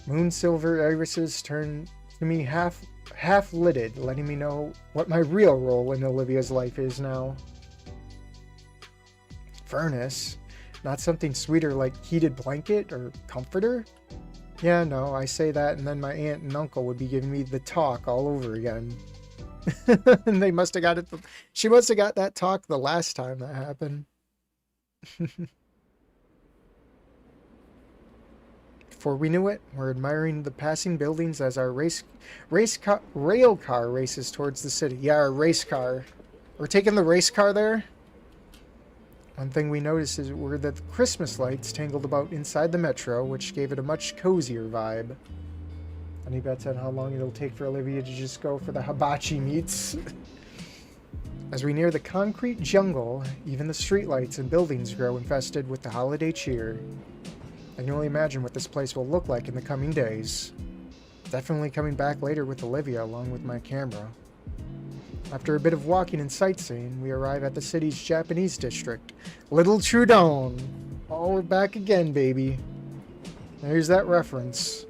Moon silver irises turn to me half-lidded, letting me know what my real role in Olivia's life is now. Furnace? Not something sweeter like heated blanket or comforter? Yeah, no, I say that and then my aunt and uncle would be giving me the talk all over again. And they must have got it. She must have got that talk the last time that happened. Before we knew it, we're admiring the passing buildings as our rail car races towards the city. Yeah, our race car. We're taking the race car there. One thing we noticed were the Christmas lights tangled about inside the metro, which gave it a much cozier vibe. Any bets on how long it'll take for Olivia to just go for the hibachi meats? As we near the concrete jungle, even the streetlights and buildings grow infested with the holiday cheer. I can only imagine what this place will look like in the coming days. Definitely coming back later with Olivia along with my camera. After a bit of walking and sightseeing, we arrive at the city's Japanese district, Little Trudon. Oh, we're back again, baby. There's that reference.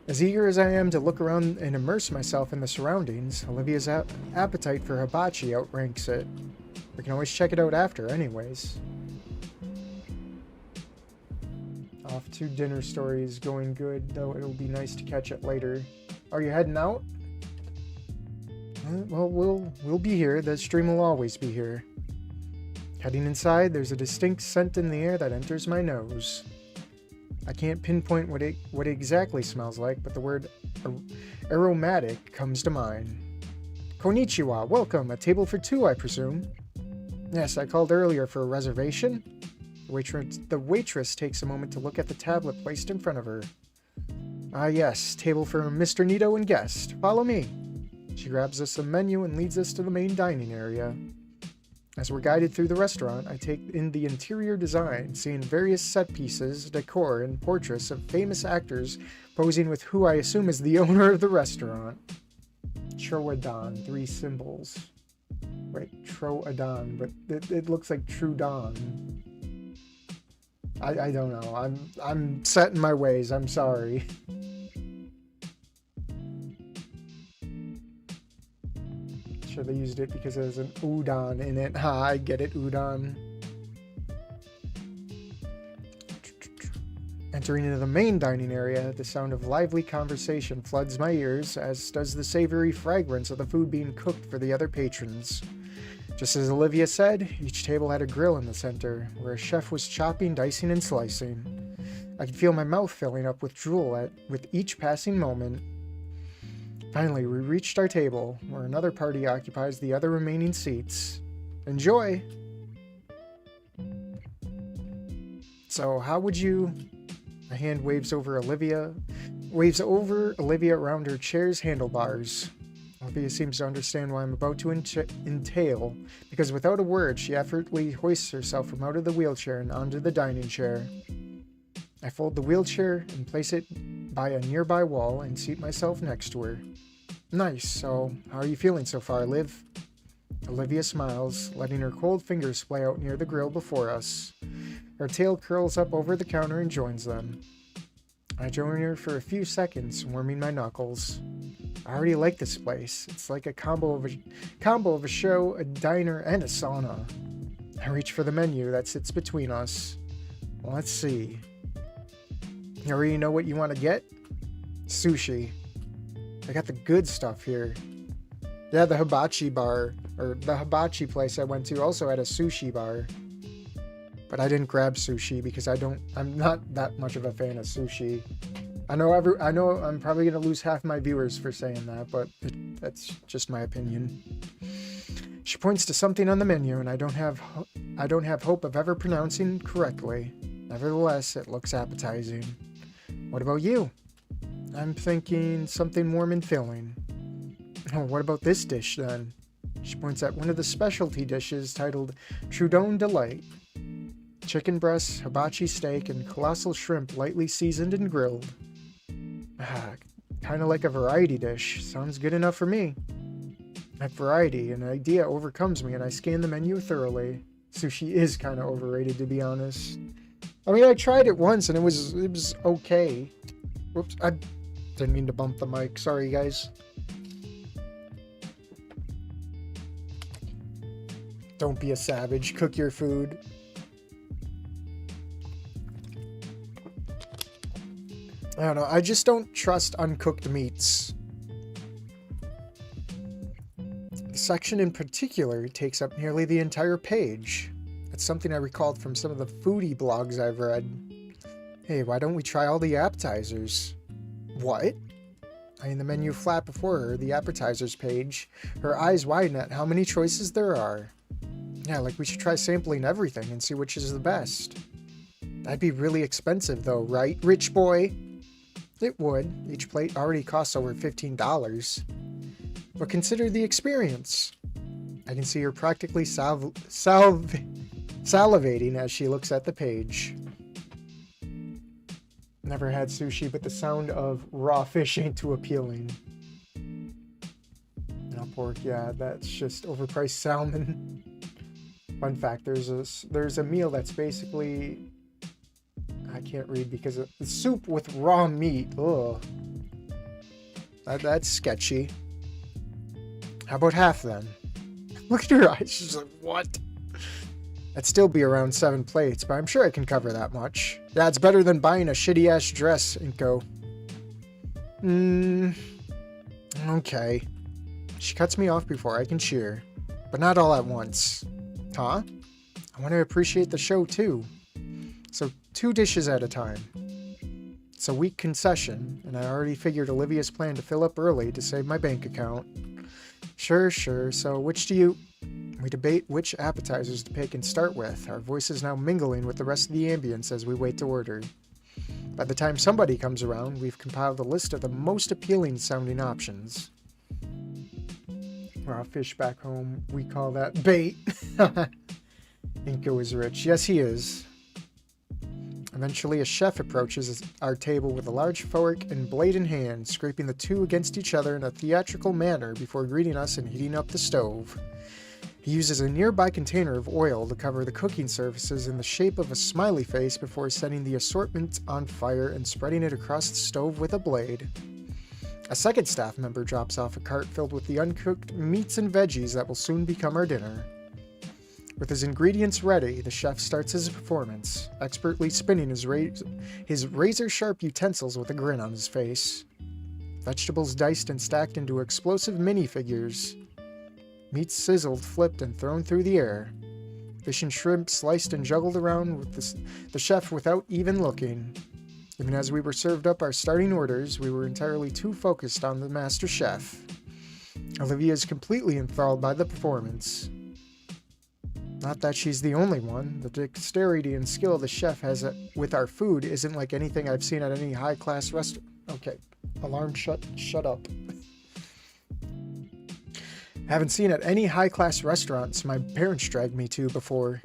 As eager as I am to look around and immerse myself in the surroundings, Olivia's appetite for hibachi outranks it. We can always check it out after, anyways. Off to dinner stories going good, though it'll be nice to catch it later. Are you heading out? Well, we'll be here. The stream will always be here. Heading inside, there's a distinct scent in the air that enters my nose. I can't pinpoint what it exactly smells like, but the word aromatic comes to mind. Konnichiwa, welcome. A table for two, I presume. Yes, I called earlier for a reservation. The waitress takes a moment to look at the tablet placed in front of her. Ah yes, table for Mr. Nito and guest. Follow me. She grabs us a menu and leads us to the main dining area. As we're guided through the restaurant, I take in the interior design, seeing various set pieces, decor, and portraits of famous actors posing with who I assume is the owner of the restaurant. Troadon, 3 symbols. Right, Troadon, but it looks like Trudon. I don't know. I'm set in my ways. I'm sorry. Sure they used it because there's an udon in it. Ha, I get it, udon. Entering into the main dining area, the sound of lively conversation floods my ears, as does the savory fragrance of the food being cooked for the other patrons. Just as Olivia said, each table had a grill in the center, where a chef was chopping, dicing, and slicing. I could feel my mouth filling up with drool with each passing moment. Finally, we reached our table, where another party occupies the other remaining seats. Enjoy! So, how would you... My hand waves over Olivia around her chair's handlebars. Olivia seems to understand what I'm about to entail, because without a word, she effortlessly hoists herself from out of the wheelchair and onto the dining chair. I fold the wheelchair and place it by a nearby wall and seat myself next to her. Nice, so how are you feeling so far, Liv? Olivia smiles, letting her cold fingers play out near the grill before us. Her tail curls up over the counter and joins them. I join her for a few seconds, warming my knuckles. I already like this place. It's like a combo of a show, a diner, and a sauna. I reach for the menu that sits between us. Let's see. You already know what you want to get? Sushi. I got the good stuff here. Yeah, the hibachi bar, or the hibachi place I went to also had a sushi bar. But I didn't grab sushi because I'm not that much of a fan of sushi. I know I'm probably going to lose half my viewers for saying that, but that's just my opinion. She points to something on the menu, and I don't have hope of ever pronouncing correctly. Nevertheless, it looks appetizing. What about you? I'm thinking something warm and filling. Oh, what about this dish then? She points at one of the specialty dishes titled Trudon Delight. Chicken breasts, hibachi steak, and colossal shrimp lightly seasoned and grilled. Kind of like a variety dish. Sounds good enough for me. At variety, an idea overcomes me and I scan the menu thoroughly. Sushi is kind of overrated, to be honest. I mean, I tried it once and it was okay. Whoops, I didn't mean to bump the mic. Sorry, guys. Don't be a savage. Cook your food. I don't know. I just don't trust uncooked meats. The section in particular takes up nearly the entire page. It's something I recalled from some of the foodie blogs I've read. Hey, why don't we try all the appetizers? What? Eyeing the menu flat before her, the appetizers page, her eyes widen at how many choices there are. Yeah, like we should try sampling everything and see which is the best. That'd be really expensive though, right, rich boy? It would. Each plate already costs over $15. But consider the experience. I can see her practically salivating as she looks at the page. Never had sushi, but the sound of raw fish ain't too appealing. No pork, yeah, that's just overpriced salmon. Fun fact, there's a meal that's basically... I can't read because of the soup with raw meat. Ugh. That's sketchy. How about half then? Look at her eyes. She's like, what? That'd still be around 7 plates, but I'm sure I can cover that much. Yeah, it's better than buying a shitty-ass dress, Inko. Okay. She cuts me off before I can cheer. But not all at once. Huh? I want to appreciate the show, too. So 2 dishes at a time. It's a weak concession, and I already figured Olivia's plan to fill up early to save my bank account. Sure. So which do you... We debate which appetizers to pick and start with, our voices now mingling with the rest of the ambience as we wait to order. By the time somebody comes around, we've compiled a list of the most appealing sounding options. Raw fish back home, we call that bait. Inko is rich. Yes, he is. Eventually, a chef approaches our table with a large fork and blade in hand, scraping the two against each other in a theatrical manner before greeting us and heating up the stove. He uses a nearby container of oil to cover the cooking surfaces in the shape of a smiley face before setting the assortment on fire and spreading it across the stove with a blade. A second staff member drops off a cart filled with the uncooked meats and veggies that will soon become our dinner. With his ingredients ready, the chef starts his performance, expertly spinning his razor-sharp utensils with a grin on his face. Vegetables diced and stacked into explosive minifigures. Meat sizzled, flipped, and thrown through the air. Fish and shrimp sliced and juggled around with the chef without even looking. Even as we were served up our starting orders, we were entirely too focused on the master chef. Olivia is completely enthralled by the performance. Not that she's the only one. The dexterity and skill the chef has with our food isn't like anything I've seen at any high-class restaurant. Okay, alarm shut up. Haven't seen at any high-class restaurants my parents dragged me to before.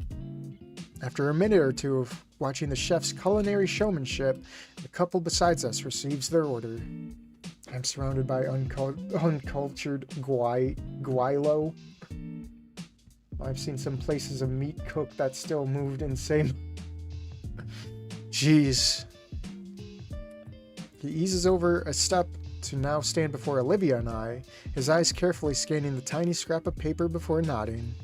After a minute or two of watching the chef's culinary showmanship, the couple beside us receives their order. I'm surrounded by uncultured guaylo. I've seen some places of meat cooked that still moved insane. Jeez. He eases over a step to now stand before Olivia and I, his eyes carefully scanning the tiny scrap of paper before nodding.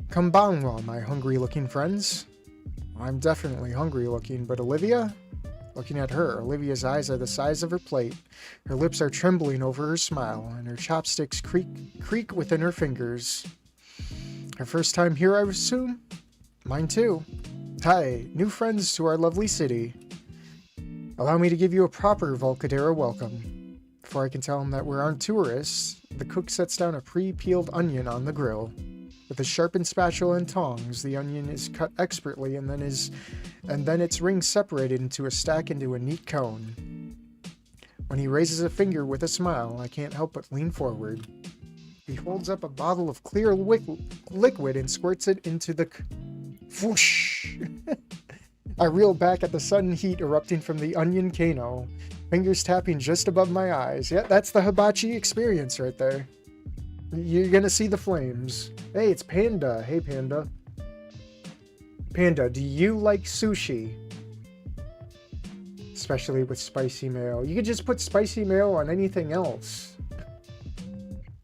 Konbanwa, my hungry-looking friends. I'm definitely hungry-looking, but Olivia? Looking at her, Olivia's eyes are the size of her plate. Her lips are trembling over her smile, and her chopsticks creak within her fingers. Her first time here, I assume? Mine too. Hi, new friends to our lovely city. Allow me to give you a proper Volcadera welcome. Before I can tell him that we aren't tourists, the cook sets down a pre-peeled onion on the grill. With a sharpened spatula and tongs, the onion is cut expertly and then its rings separated into a stack into a neat cone. When he raises a finger with a smile, I can't help but lean forward. He holds up a bottle of clear liquid and squirts it into the... Whoosh! I reel back at the sudden heat erupting from the onion kano, fingers tapping just above my eyes. Yeah, that's the hibachi experience right there. You're gonna see the flames. Hey, it's Panda. Hey, Panda. Panda, do you like sushi? Especially with spicy mayo. You could just put spicy mayo on anything else.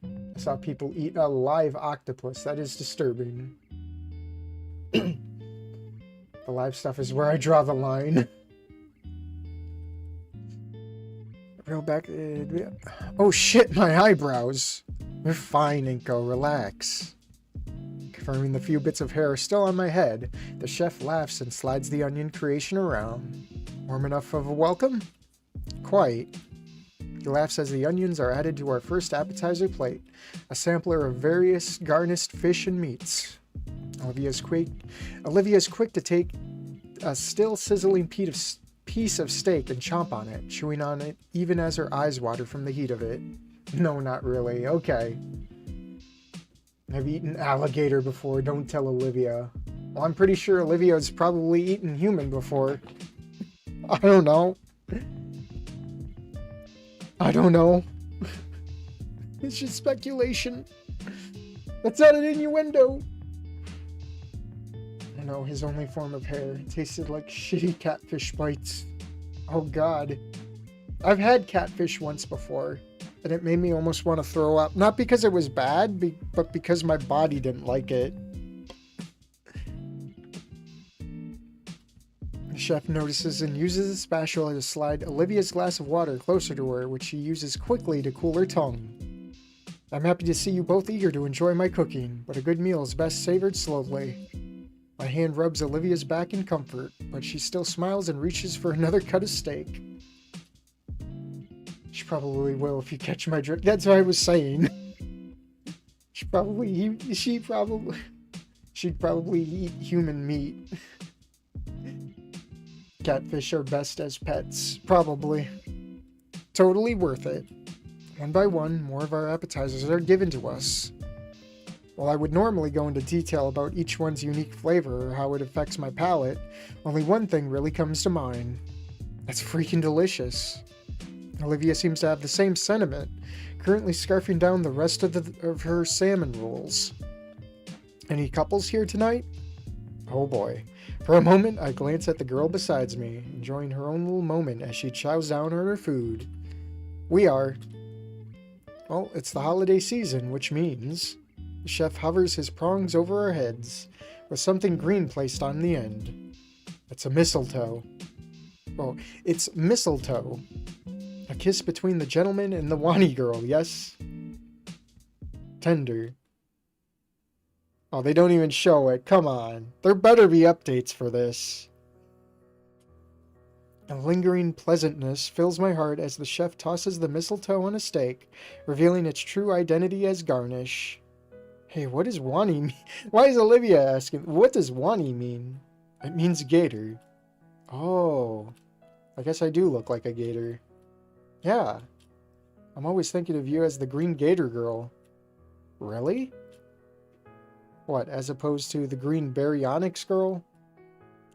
I saw people eat a live octopus. That is disturbing. The live stuff is where I draw the line. Reel back. Oh shit, my eyebrows. They're fine, Inko. Relax. Confirming the few bits of hair are still on my head, the chef laughs and slides the onion creation around. Warm enough of a welcome? Quite. He laughs as the onions are added to our first appetizer plate, a sampler of various garnished fish and meats. Olivia's quick to take a still sizzling piece of steak and chomp on it, chewing on it even as her eyes water from the heat of it. No, not really. Okay. I've eaten alligator before. Don't tell Olivia. Well, I'm pretty sure Olivia's probably eaten human before. I don't know. I don't know. It's just speculation. That's not an innuendo. I know, his only form of hair tasted like shitty catfish bites. Oh god. I've had catfish once before, and it made me almost want to throw up. Not because it was bad, but because my body didn't like it. The chef notices and uses a spatula to slide Olivia's glass of water closer to her, which she uses quickly to cool her tongue. I'm happy to see you both eager to enjoy my cooking, but a good meal is best savored slowly. My hand rubs Olivia's back in comfort, but she still smiles and reaches for another cut of steak. She probably will if you catch my drift. That's what I was saying. She'd probably eat human meat. Catfish are best as pets. Probably. Totally worth it. One by one, more of our appetizers are given to us. While I would normally go into detail about each one's unique flavor or how it affects my palate, only one thing really comes to mind. It's freaking delicious. Olivia seems to have the same sentiment, currently scarfing down the rest of her salmon rolls. Any couples here tonight? Oh boy. For a moment, I glance at the girl beside me, enjoying her own little moment as she chows down on her food. We are. Well, it's the holiday season, which means... The chef hovers his prongs over our heads, with something green placed on the end. It's a mistletoe. Oh, it's mistletoe. A kiss between the gentleman and the Wani girl, yes? Tender. Oh, they don't even show it. Come on. There better be updates for this. A lingering pleasantness fills my heart as the chef tosses the mistletoe on a steak, revealing its true identity as garnish. Hey, what does Wani mean? Why is Olivia asking? What does Wani mean? It means gator. Oh. I guess I do look like a gator. Yeah. I'm always thinking of you as the green gator girl. Really? What, as opposed to the green baryonyx girl?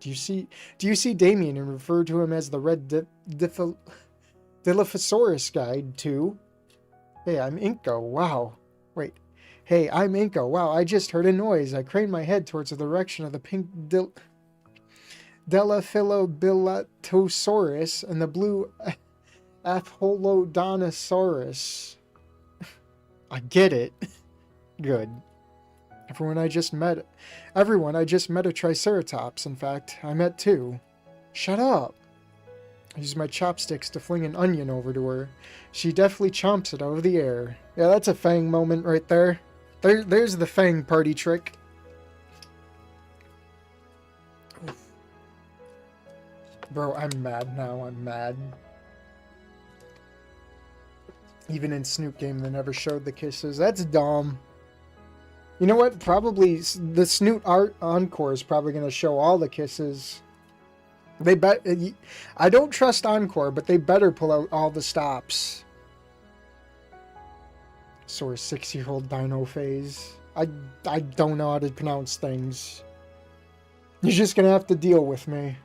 Do you see Damien and refer to him as the red Dilophosaurus guide too? Hey, I'm Inko. Wow. Wait. Hey, I'm Inko. Wow, I just heard a noise. I craned my head towards the direction of the pink Delaphilobilatosaurus and the blue Apholodontosaurus. I get it. Good. Everyone I just met a Triceratops. In fact, I met two. Shut up. I use my chopsticks to fling an onion over to her. She deftly chomps it out of the air. Yeah, that's a Fang moment right there. There's the Fang party trick. Oof. Bro, I'm mad now. I'm mad. Even in Snoop Game, they never showed the kisses. That's dumb. You know what? Probably the Snoot Art Encore is probably going to show all the kisses. They bet. I don't trust Encore, but they better pull out all the stops. So a 6-year-old dino phase. I don't know how to pronounce things. You're just going to have to deal with me.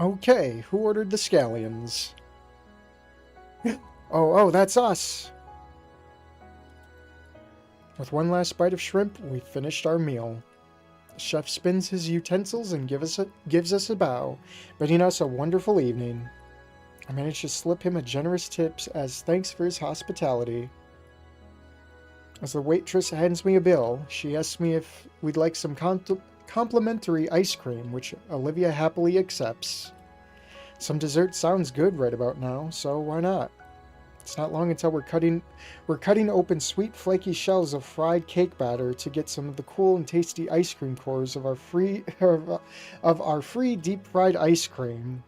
Okay, who ordered the scallions? Oh, that's us. With one last bite of shrimp, we finished our meal. The chef spins his utensils and gives us a bow, bidding us a wonderful evening. I managed to slip him a generous tip as thanks for his hospitality. As the waitress hands me a bill, she asks me if we'd like some complimentary ice cream, which Olivia happily accepts. Some dessert sounds good right about now, so why not? It's not long until we're cutting open sweet flaky shells of fried cake batter to get some of the cool and tasty ice cream cores of our free deep fried ice cream.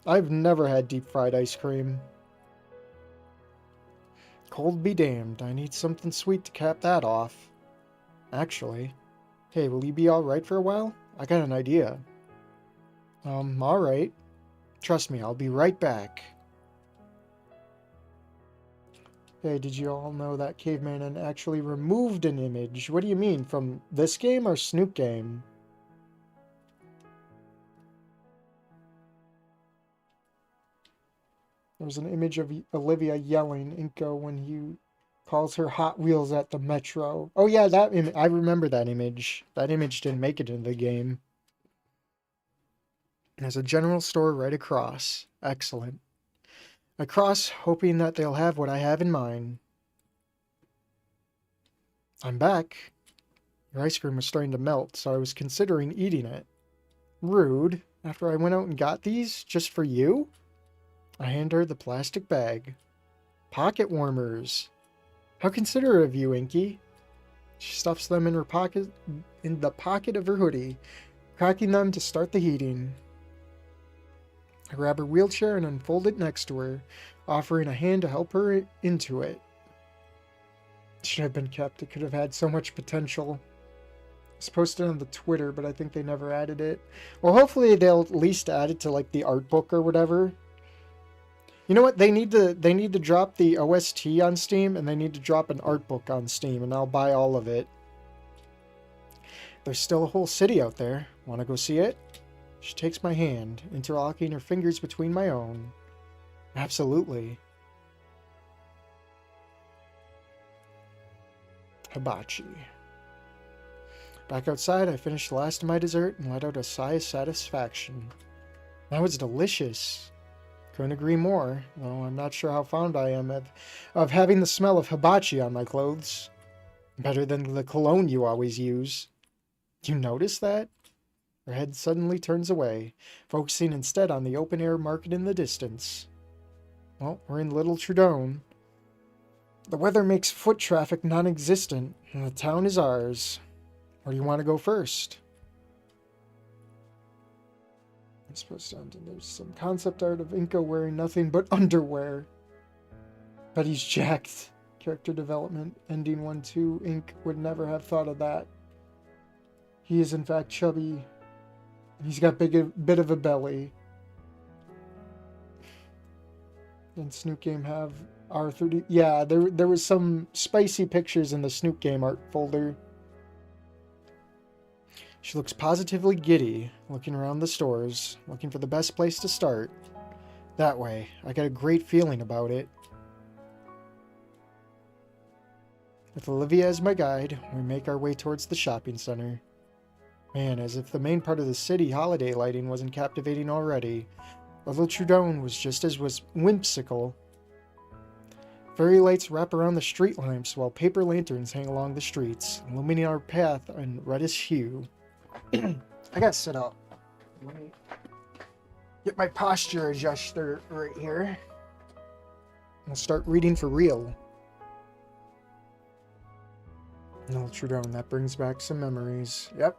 I've never had deep fried ice cream. Cold be damned, I need something sweet to cap that off. Actually, hey, will you be alright for a while? I got an idea. Alright. Trust me, I'll be right back. Hey, did you all know that Cavemanon actually removed an image? What do you mean, from this game or Snoop Game? There's an image of Olivia yelling Inko when he calls her Hot Wheels at the Metro. Oh yeah, I remember that image. That image didn't make it into the game. There's a general store right across. Excellent. Across, hoping that they'll have what I have in mind. I'm back. Your ice cream was starting to melt, so I was considering eating it. Rude. After I went out and got these, just for you? I hand her the plastic bag. Pocket warmers. How considerate of you, Inky. She stuffs them in the pocket of her hoodie, cracking them to start the heating. I grab her wheelchair and unfold it next to her, offering a hand to help her into it. It should have been kept. It could have had so much potential. It's posted on the Twitter, but I think they never added it. Well, hopefully they'll at least add it to like the art book or whatever. You know what? They need to drop the OST on Steam, and they need to drop an art book on Steam, and I'll buy all of it. There's still a whole city out there. Want to go see it? She takes my hand, interlocking her fingers between my own. Absolutely. Hibachi. Back outside, I finished the last of my dessert and let out a sigh of satisfaction. That was delicious. Couldn't agree more, though I'm not sure how fond I am of having the smell of hibachi on my clothes. Better than the cologne you always use. You notice that? Her head suddenly turns away, focusing instead on the open-air market in the distance. Well, we're in Little Trudone. The weather makes foot traffic non-existent, and the town is ours. Where do you want to go first? I'm supposed to, there's some concept art of Inko wearing nothing but underwear. But he's jacked. Character development, ending 1-2, Ink would never have thought of that. He is in fact chubby. He's got bit of a belly. Did Snoop Game have R30? Yeah, there was some spicy pictures in the Snoop Game art folder. She looks positively giddy, looking around the stores, looking for the best place to start. That way, I got a great feeling about it. With Olivia as my guide, we make our way towards the shopping center. Man, as if the main part of the city holiday lighting wasn't captivating already. Little Trudon was just as whimsical. Fairy lights wrap around the street lamps while paper lanterns hang along the streets, illuminating our path in reddish hue. I gotta sit up. Let me get my posture adjuster right here. I'll start reading for real. Little Trudon, that brings back some memories. Yep.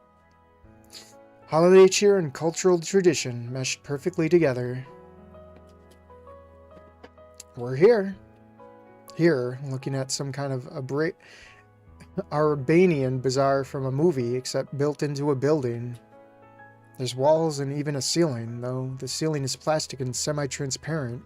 Holiday cheer and cultural tradition meshed perfectly together. We're here. Here, looking at some kind of Albanian bazaar from a movie, except built into a building. There's walls and even a ceiling, though the ceiling is plastic and semi-transparent.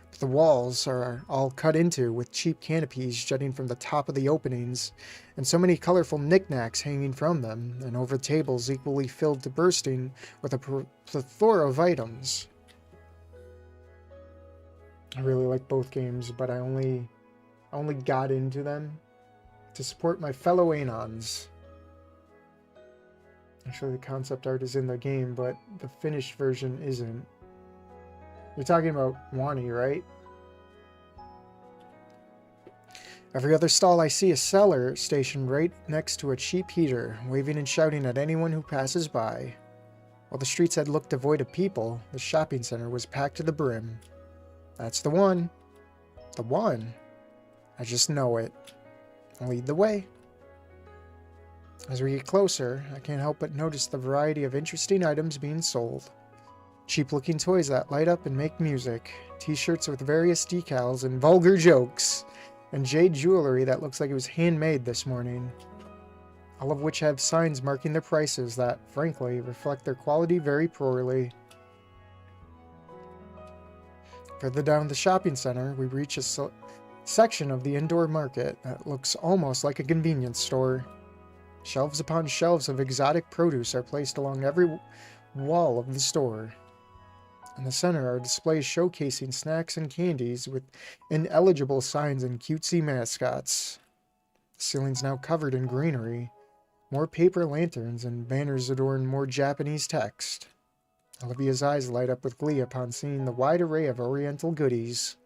But the walls are all cut into, with cheap canopies jutting from the top of the openings, and so many colorful knickknacks hanging from them, and over tables equally filled to bursting with a plethora of items. I really like both games, but I only got into them to support my fellow Anons. Actually, the concept art is in the game, but the finished version isn't. You're talking about Wani, right? Every other stall I see a seller stationed right next to a cheap heater, waving and shouting at anyone who passes by. While the streets had looked devoid of people, the shopping center was packed to the brim. That's the one. The one. I just know it. I'll lead the way. As we get closer, I can't help but notice the variety of interesting items being sold. Cheap-looking toys that light up and make music, t-shirts with various decals and vulgar jokes, and jade jewelry that looks like it was handmade this morning. All of which have signs marking their prices that, frankly, reflect their quality very poorly. Further down the shopping center, we reach a section of the indoor market that looks almost like a convenience store. Shelves upon shelves of exotic produce are placed along every wall of the store. In the center are displays showcasing snacks and candies with ineligible signs and cutesy mascots. The ceiling's now covered in greenery. More paper lanterns and banners adorn more Japanese text. Olivia's eyes light up with glee upon seeing the wide array of oriental goodies.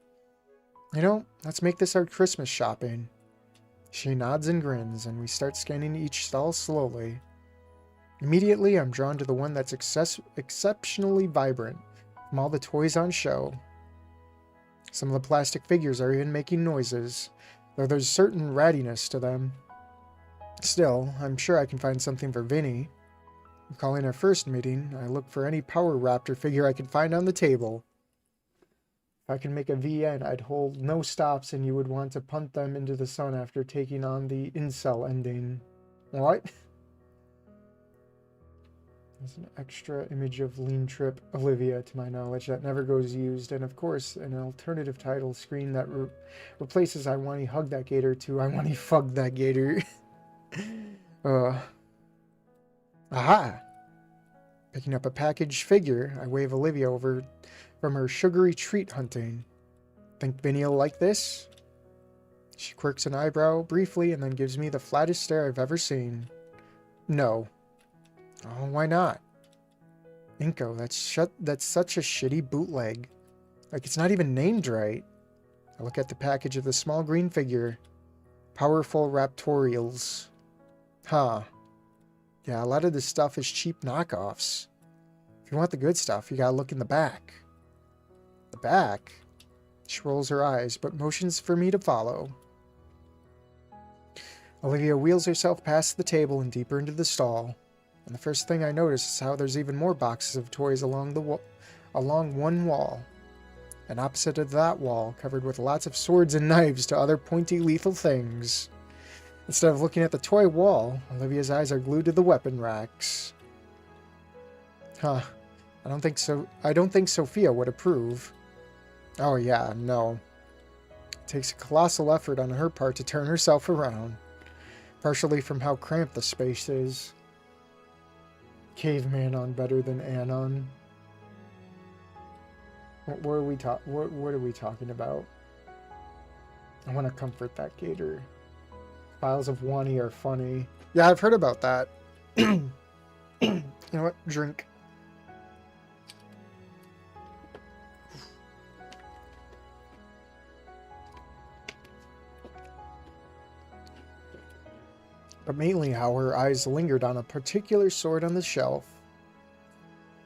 You know, let's make this our Christmas shopping. She nods and grins, and we start scanning each stall slowly. Immediately, I'm drawn to the one that's exceptionally vibrant, from all the toys on show. Some of the plastic figures are even making noises, though there's certain rattiness to them. Still, I'm sure I can find something for Vinny. Recalling our first meeting, I looked for any Power Raptor figure I could find on the table. If I can make a VN, I'd hold no stops and you would want to punt them into the sun after taking on the incel ending. What? There's an extra image of Lean Trip Olivia, to my knowledge, that never goes used, and of course, an alternative title screen that replaces I Want to Hug That Gator to I Want to Fuck That Gator. Aha! Picking up a packaged figure, I wave Olivia over from her sugary treat hunting. Think Vinny will like this? She quirks an eyebrow briefly and then gives me the flattest stare I've ever seen. No. Oh, why not? Inko, that's such a shitty bootleg. Like, it's not even named right. I look at the package of the small green figure. Powerful Raptorials. Huh. Yeah, a lot of this stuff is cheap knockoffs. If you want the good stuff, you gotta look in the back. The back? She rolls her eyes, but motions for me to follow. Olivia wheels herself past the table and deeper into the stall. And the first thing I notice is how there's even more boxes of toys along one wall. And opposite of that wall, covered with lots of swords and knives to other pointy, lethal things. Instead of looking at the toy wall, Olivia's eyes are glued to the weapon racks. Huh. I don't think Sophia would approve. Oh yeah, no. It takes a colossal effort on her part to turn herself around. Partially from how cramped the space is. Cavemanon better than Anon. What are we talking about? I want to comfort that Gator. Piles of Wani are funny. Yeah, I've heard about that. You know what? Drink. But mainly how her eyes lingered on a particular sword on the shelf.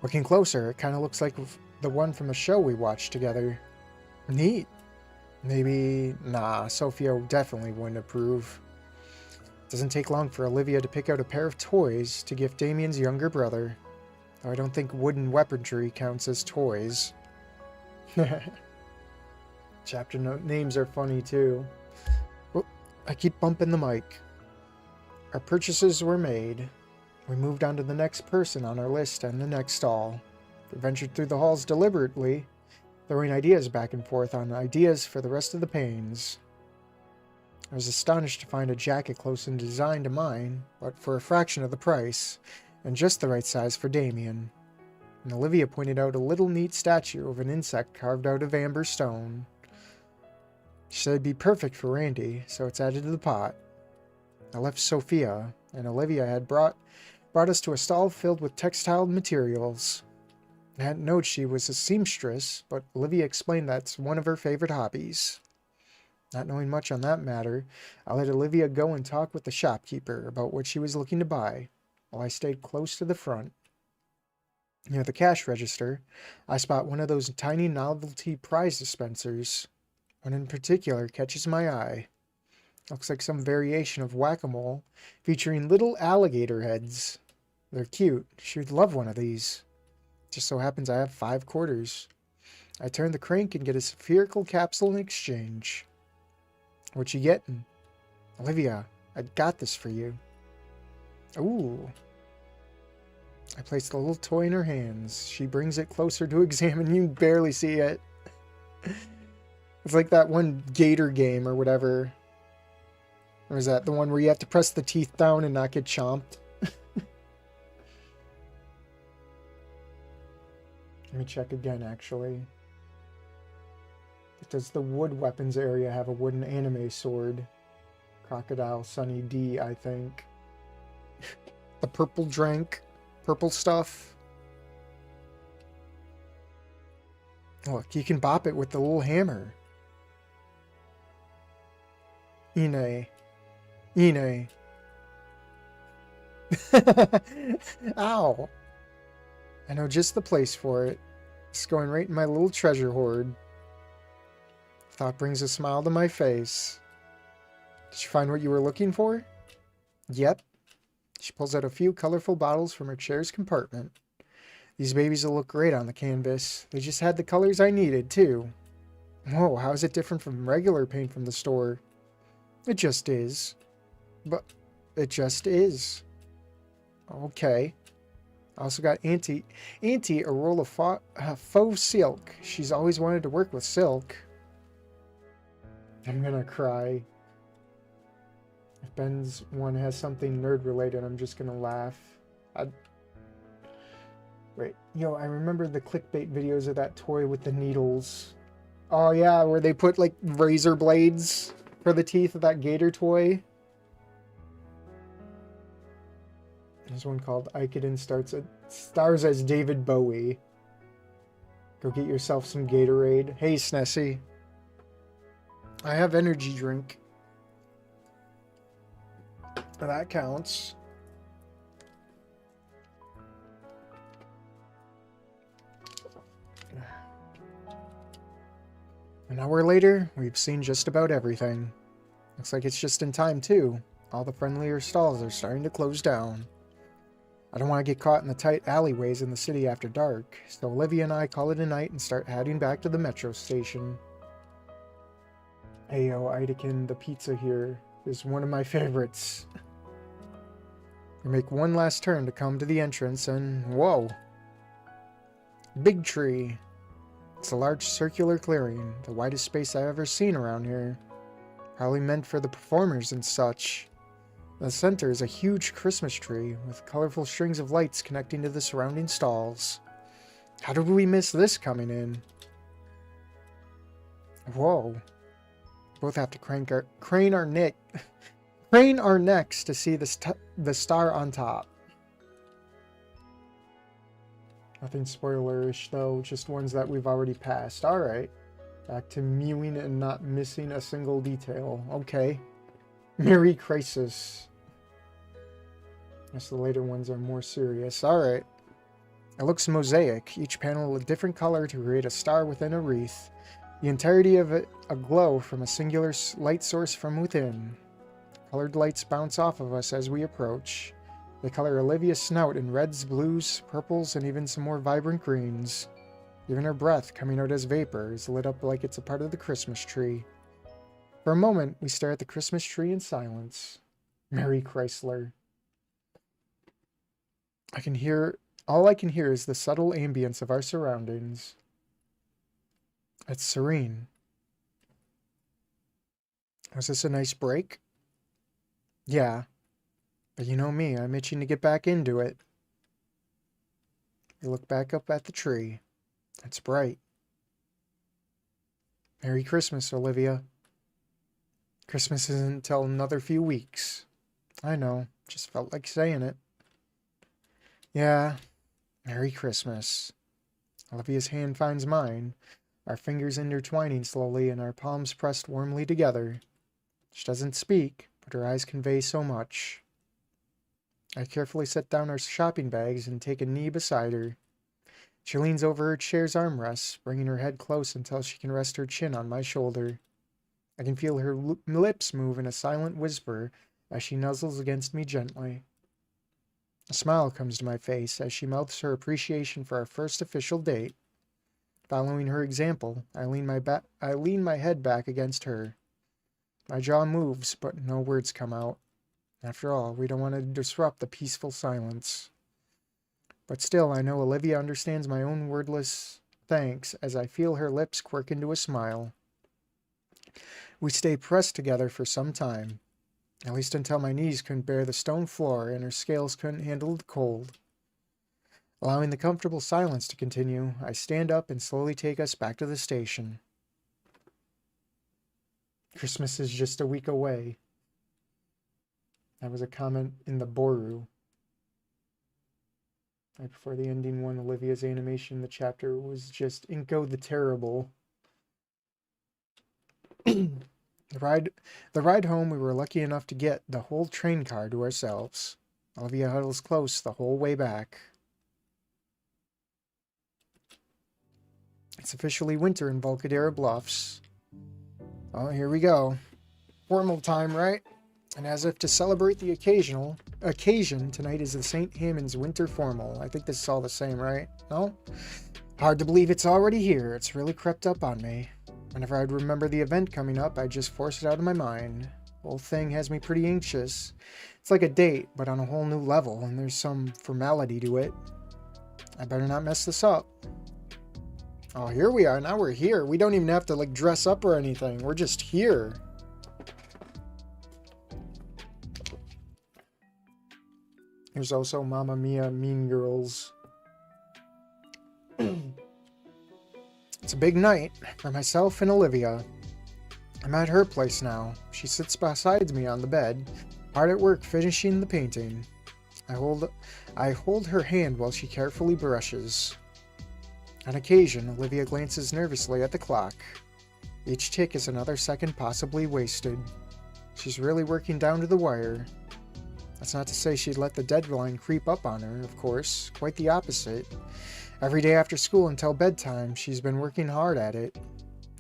Looking closer, it kind of looks like the one from a show we watched together. Neat. Maybe... Nah, Sophia definitely wouldn't approve. It doesn't take long for Olivia to pick out a pair of toys to gift Damien's younger brother. Though I don't think wooden weaponry counts as toys. Chapter names are funny too. Oh, I keep bumping the mic. Our purchases were made. We moved on to the next person on our list and the next stall. We ventured through the halls deliberately, throwing ideas back and forth on ideas for the rest of the pains. I was astonished to find a jacket close in design to mine, but for a fraction of the price, and just the right size for Damien. And Olivia pointed out a little neat statue of an insect carved out of amber stone. She said it'd be perfect for Randy, so it's added to the pot. I left Sophia, and Olivia had brought us to a stall filled with textile materials. I hadn't known she was a seamstress, but Olivia explained that's one of her favorite hobbies. Not knowing much on that matter, I let Olivia go and talk with the shopkeeper about what she was looking to buy, while I stayed close to the front. Near the cash register, I spot one of those tiny novelty prize dispensers. One in particular catches my eye. Looks like some variation of whack-a-mole, featuring little alligator heads. They're cute. She'd love one of these. Just so happens I have 5 quarters. I turn the crank and get a spherical capsule in exchange. What you getting? Olivia, I got this for you. Ooh. I place the little toy in her hands. She brings it closer to examine. You can barely see it. It's like that one Gator game or whatever. Or is that the one where you have to press the teeth down and not get chomped? Let me check again, actually. Does the wood weapons area have a wooden anime sword? Crocodile Sunny D, I think. The purple drink. Purple stuff. Look, you can bop it with the little hammer. Ine. Ine. Ow. I know just the place for it. It's going right in my little treasure hoard. Thought brings a smile to my face. Did you find what you were looking for? Yep. She pulls out a few colorful bottles from her chair's compartment. These babies will look great on the canvas. They just had the colors I needed, too. Whoa, how is it different from regular paint from the store? It just is. But it just is. Okay. I also got Auntie a roll of faux silk. She's always wanted to work with silk. I'm gonna cry. If Ben's one has something nerd related, I'm just gonna laugh. Wait, yo, I remember the clickbait videos of that toy with the needles. Oh yeah, where they put like razor blades for the teeth of that Gator toy. There's one called Icodin stars as David Bowie. Go get yourself some Gatorade. Hey, Snessie. I have energy drink. That counts. An hour later, we've seen just about everything. Looks like it's just in time, too. All the friendlier stalls are starting to close down. I don't want to get caught in the tight alleyways in the city after dark, so Olivia and I call it a night and start heading back to the metro station. Ayo, Idekin, the pizza here is one of my favorites. We make one last turn to come to the entrance and whoa! Big tree. It's a large circular clearing, the widest space I've ever seen around here. Probably meant for the performers and such. In the center is a huge Christmas tree with colorful strings of lights connecting to the surrounding stalls. How did we miss this coming in? Whoa. Both have to crane our neck. Crane our necks to see the star on top. Nothing spoilerish though, just ones that we've already passed. Alright. Back to mewing and not missing a single detail. Okay. Merry Crisis. Guess the later ones are more serious. Alright. It looks mosaic, each panel a different color to create a star within a wreath. The entirety of it aglow from a singular light source from within. Colored lights bounce off of us as we approach. They color Olivia's snout in reds, blues, purples, and even some more vibrant greens. Even her breath, coming out as vapor, is lit up like it's a part of the Christmas tree. For a moment, we stare at the Christmas tree in silence. Mary Chrysler. All I can hear is the subtle ambience of our surroundings. It's serene. Was this a nice break? Yeah. But you know me, I'm itching to get back into it. We look back up at the tree. It's bright. Merry Christmas, Olivia. Christmas isn't until another few weeks. I know, just felt like saying it. Yeah, Merry Christmas. Olivia's hand finds mine, our fingers intertwining slowly and our palms pressed warmly together. She doesn't speak, but her eyes convey so much. I carefully set down our shopping bags and take a knee beside her. She leans over her chair's armrests, bringing her head close until she can rest her chin on my shoulder. I can feel her lips move in a silent whisper as she nuzzles against me gently. A smile comes to my face as she mouths her appreciation for our first official date. Following her example, I lean my head back against her. My jaw moves, but no words come out. After all, we don't want to disrupt the peaceful silence. But still, I know Olivia understands my own wordless thanks as I feel her lips quirk into a smile. We stay pressed together for some time, at least until my knees couldn't bear the stone floor and her scales couldn't handle the cold. Allowing the comfortable silence to continue, I stand up and slowly take us back to the station. Christmas is just a week away. That was a comment in the Boru. Right before the ending one, Olivia's animation in the chapter was just Inko the Terrible. The ride home, we were lucky enough to get the whole train car to ourselves. Olivia huddles close the whole way back. It's officially winter in Volcadera Bluffs. Oh, here we go. Formal time, right? And as if to celebrate the occasion, tonight is the St. Hammond's Winter Formal. I think this is all the same, right? No? Hard to believe it's already here. It's really crept up on me. Whenever I'd remember the event coming up, I'd just force it out of my mind. The whole thing has me pretty anxious. It's like a date, but on a whole new level, and there's some formality to it. I better not mess this up. Oh, here we are. Now we're here. We don't even have to, like, dress up or anything. We're just here. There's also Mamma Mia, Mean Girls. It's a big night for myself and Olivia. I'm at her place now. She sits beside me on the bed, hard at work finishing the painting. I hold her hand while she carefully brushes. On occasion, Olivia glances nervously at the clock. Each tick is another second possibly wasted. She's really working down to the wire. That's not to say she'd let the deadline creep up on her, of course. Quite the opposite. Every day after school until bedtime, she's been working hard at it.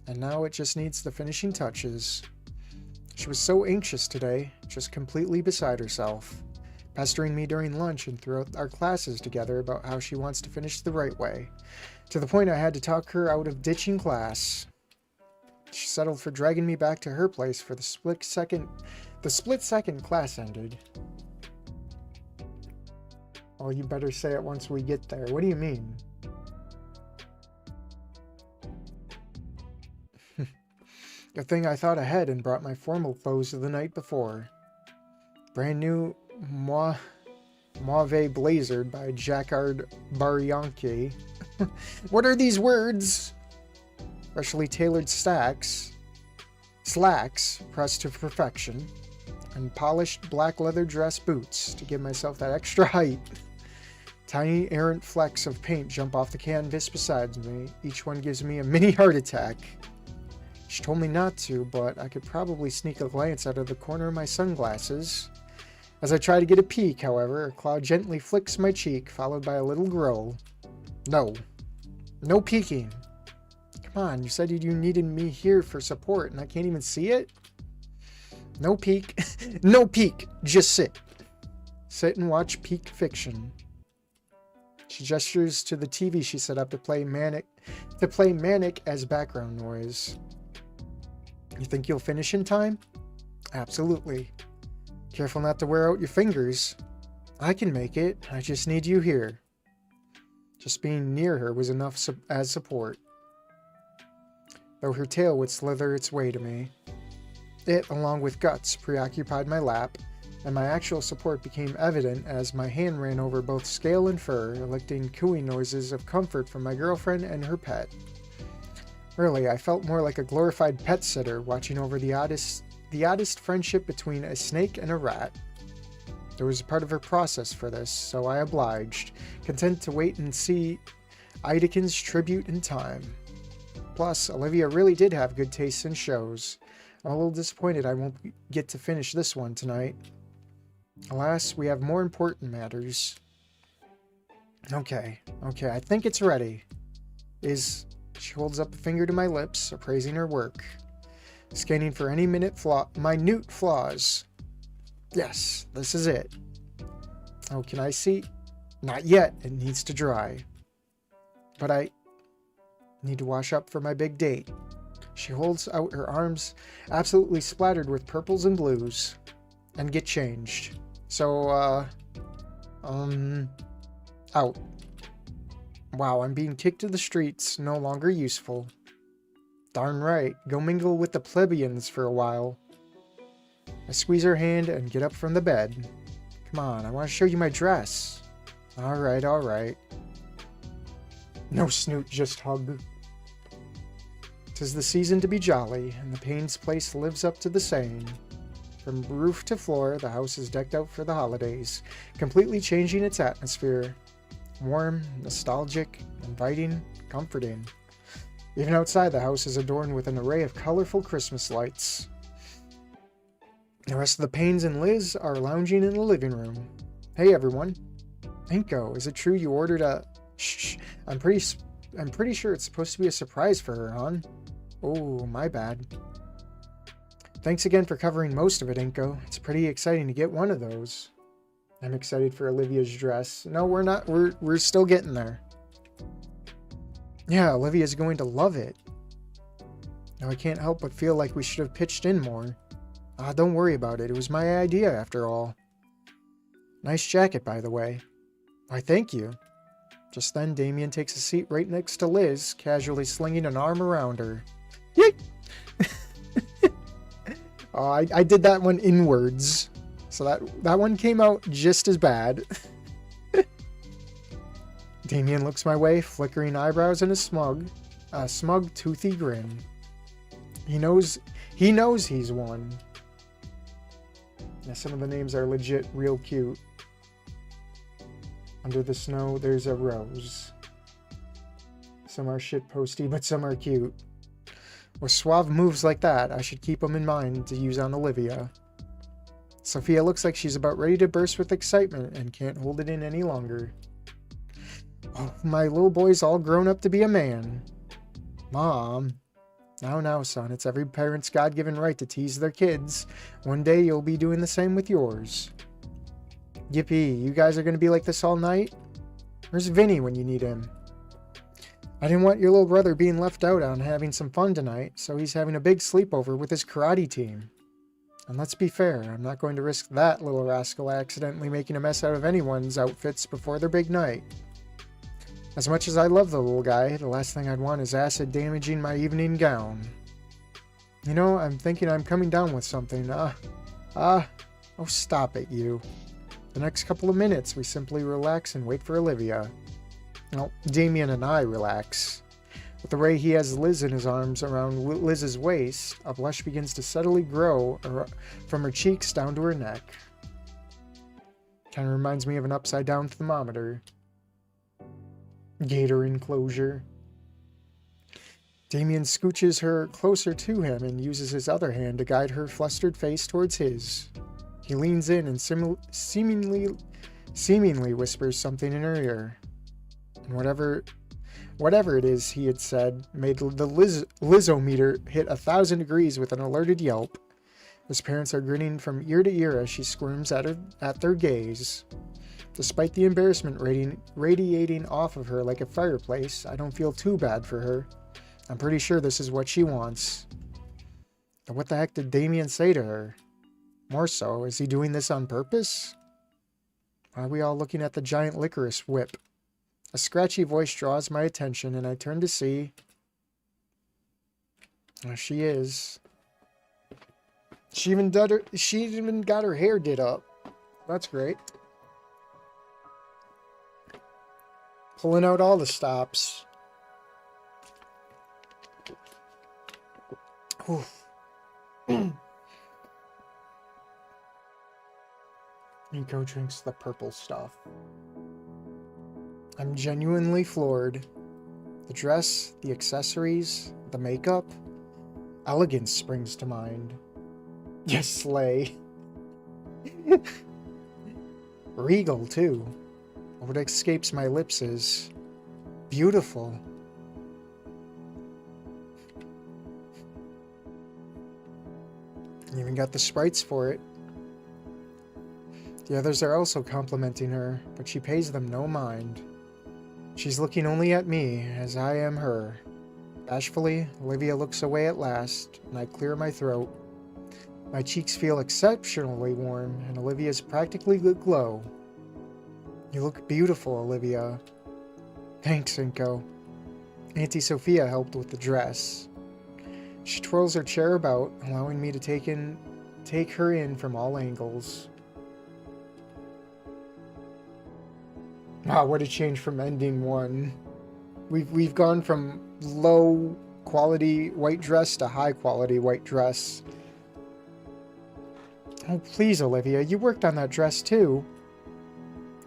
And now it just needs the finishing touches. She was so anxious today, just completely beside herself, pestering me during lunch and throughout our classes together about how she wants to finish the right way, to the point I had to talk her out of ditching class. She settled for dragging me back to her place for the split second class ended. Well, you better say it once we get there. What do you mean? Good thing I thought ahead and brought my formal clothes the night before. Brand new Mauve blazered by Jacquard Barrianchi. What are these words? Freshly tailored slacks pressed to perfection. and polished black leather dress boots to give myself that extra height. Tiny errant flecks of paint jump off the canvas beside me. Each one gives me a mini heart attack. She told me not to, but I could probably sneak a glance out of the corner of my sunglasses. As I try to get a peek, however, a cloud gently flicks my cheek, followed by a little growl. No. No peeking. Come on, you said you needed me here for support, and I can't even see it? No peek. No peek. Just sit. Sit and watch peak fiction. She gestures to the TV she set up to play Manic as background noise. You think you'll finish in time? Absolutely. Careful not to wear out your fingers. I can make it. I just need you here. Just being near her was enough as support. Though her tail would slither its way to me. It, along with Guts, preoccupied my lap, and my actual support became evident as my hand ran over both scale and fur, elicting cooing noises of comfort from my girlfriend and her pet. Really, I felt more like a glorified pet sitter watching over the oddest friendship between a snake and a rat. There was a part of her process for this, so I obliged, content to wait and see Idekin's tribute in time. Plus, Olivia really did have good taste in shows. I'm a little disappointed I won't get to finish this one tonight. Alas, we have more important matters. Okay, I think it's ready. She holds up a finger to my lips, appraising her work. Scanning for any minute flaws. Yes, this is it. Oh, can I see? Not yet, it needs to dry. But I need to wash up for my big date. She holds out her arms, absolutely splattered with purples and blues. And get changed. So, out. Wow, I'm being kicked to the streets, no longer useful. Darn right, go mingle with the plebeians for a while. I squeeze her hand and get up from the bed. Come on, I want to show you my dress. Alright. No snoot, just hug. 'Tis the season to be jolly, and the Payne's place lives up to the saying. From roof to floor, the house is decked out for the holidays, completely changing its atmosphere. Warm, nostalgic, inviting, comforting. Even outside, the house is adorned with an array of colorful Christmas lights. The rest of the Paynes and Liz are lounging in the living room. Hey everyone. Inko, is it true you ordered a... Shh, I'm pretty sure it's supposed to be a surprise for her, hon. Oh, my bad. Thanks again for covering most of it, Inko. It's pretty exciting to get one of those. I'm excited for Olivia's dress. No, we're not. We're still getting there. Yeah, Olivia's going to love it. Now I can't help but feel like we should have pitched in more. Don't worry about it. It was my idea, after all. Nice jacket, by the way. Why, thank you. Just then, Damien takes a seat right next to Liz, casually slinging an arm around her. Yeet! Oh, I did that one inwards. So that one came out just as bad. Damien looks my way, flickering eyebrows and a smug, toothy grin. He knows he's won. Yeah, some of the names are legit real cute. Under the snow, there's a rose. Some are shitposty, but some are cute. With suave moves like that, I should keep them in mind to use on Olivia. Sophia looks like she's about ready to burst with excitement and can't hold it in any longer. Oh, my little boy's all grown up to be a man. Mom. Now, son, it's every parent's God-given right to tease their kids. One day you'll be doing the same with yours. Yippee, you guys are going to be like this all night? Where's Vinny when you need him? I didn't want your little brother being left out on having some fun tonight, so he's having a big sleepover with his karate team. And let's be fair, I'm not going to risk that little rascal accidentally making a mess out of anyone's outfits before their big night. As much as I love the little guy, the last thing I'd want is acid damaging my evening gown. You know, I'm thinking I'm coming down with something. Oh, stop it, you. The next couple of minutes, we simply relax and wait for Olivia. Well, Damien and I relax. With the way he has Liz in his arms around Liz's waist, a blush begins to steadily grow from her cheeks down to her neck. Kind of reminds me of an upside-down thermometer. Gator enclosure. Damien scooches her closer to him and uses his other hand to guide her flustered face towards his. He leans in and seemingly whispers something in her ear. And whatever it is he had said made the Lizzometer hit 1,000 degrees with an alerted yelp. His parents are grinning from ear to ear as she squirms at their gaze. Despite the embarrassment radiating off of her like a fireplace, I don't feel too bad for her. I'm pretty sure this is what she wants. But what the heck did Damien say to her? More so, is he doing this on purpose? Why are we all looking at the giant licorice whip? A scratchy voice draws my attention, and I turn to see... There she is. She even got her hair did up. That's great. Pulling out all the stops. Nico drinks the purple stuff. I'm genuinely floored. The dress, the accessories, the makeup. Elegance springs to mind. Yes, slay. Regal, too. What escapes my lips is beautiful. Even got the sprites for it. The others are also complimenting her, but she pays them no mind. She's looking only at me, as I am her. Bashfully, Olivia looks away at last, and I clear my throat. My cheeks feel exceptionally warm, and Olivia's practically glow. You look beautiful, Olivia. Thanks, Inko. Auntie Sophia helped with the dress. She twirls her chair about, allowing me to take her in from all angles. Wow, what a change from ending one. We've gone from low quality white dress to high quality white dress. Oh, please, Olivia, you worked on that dress too.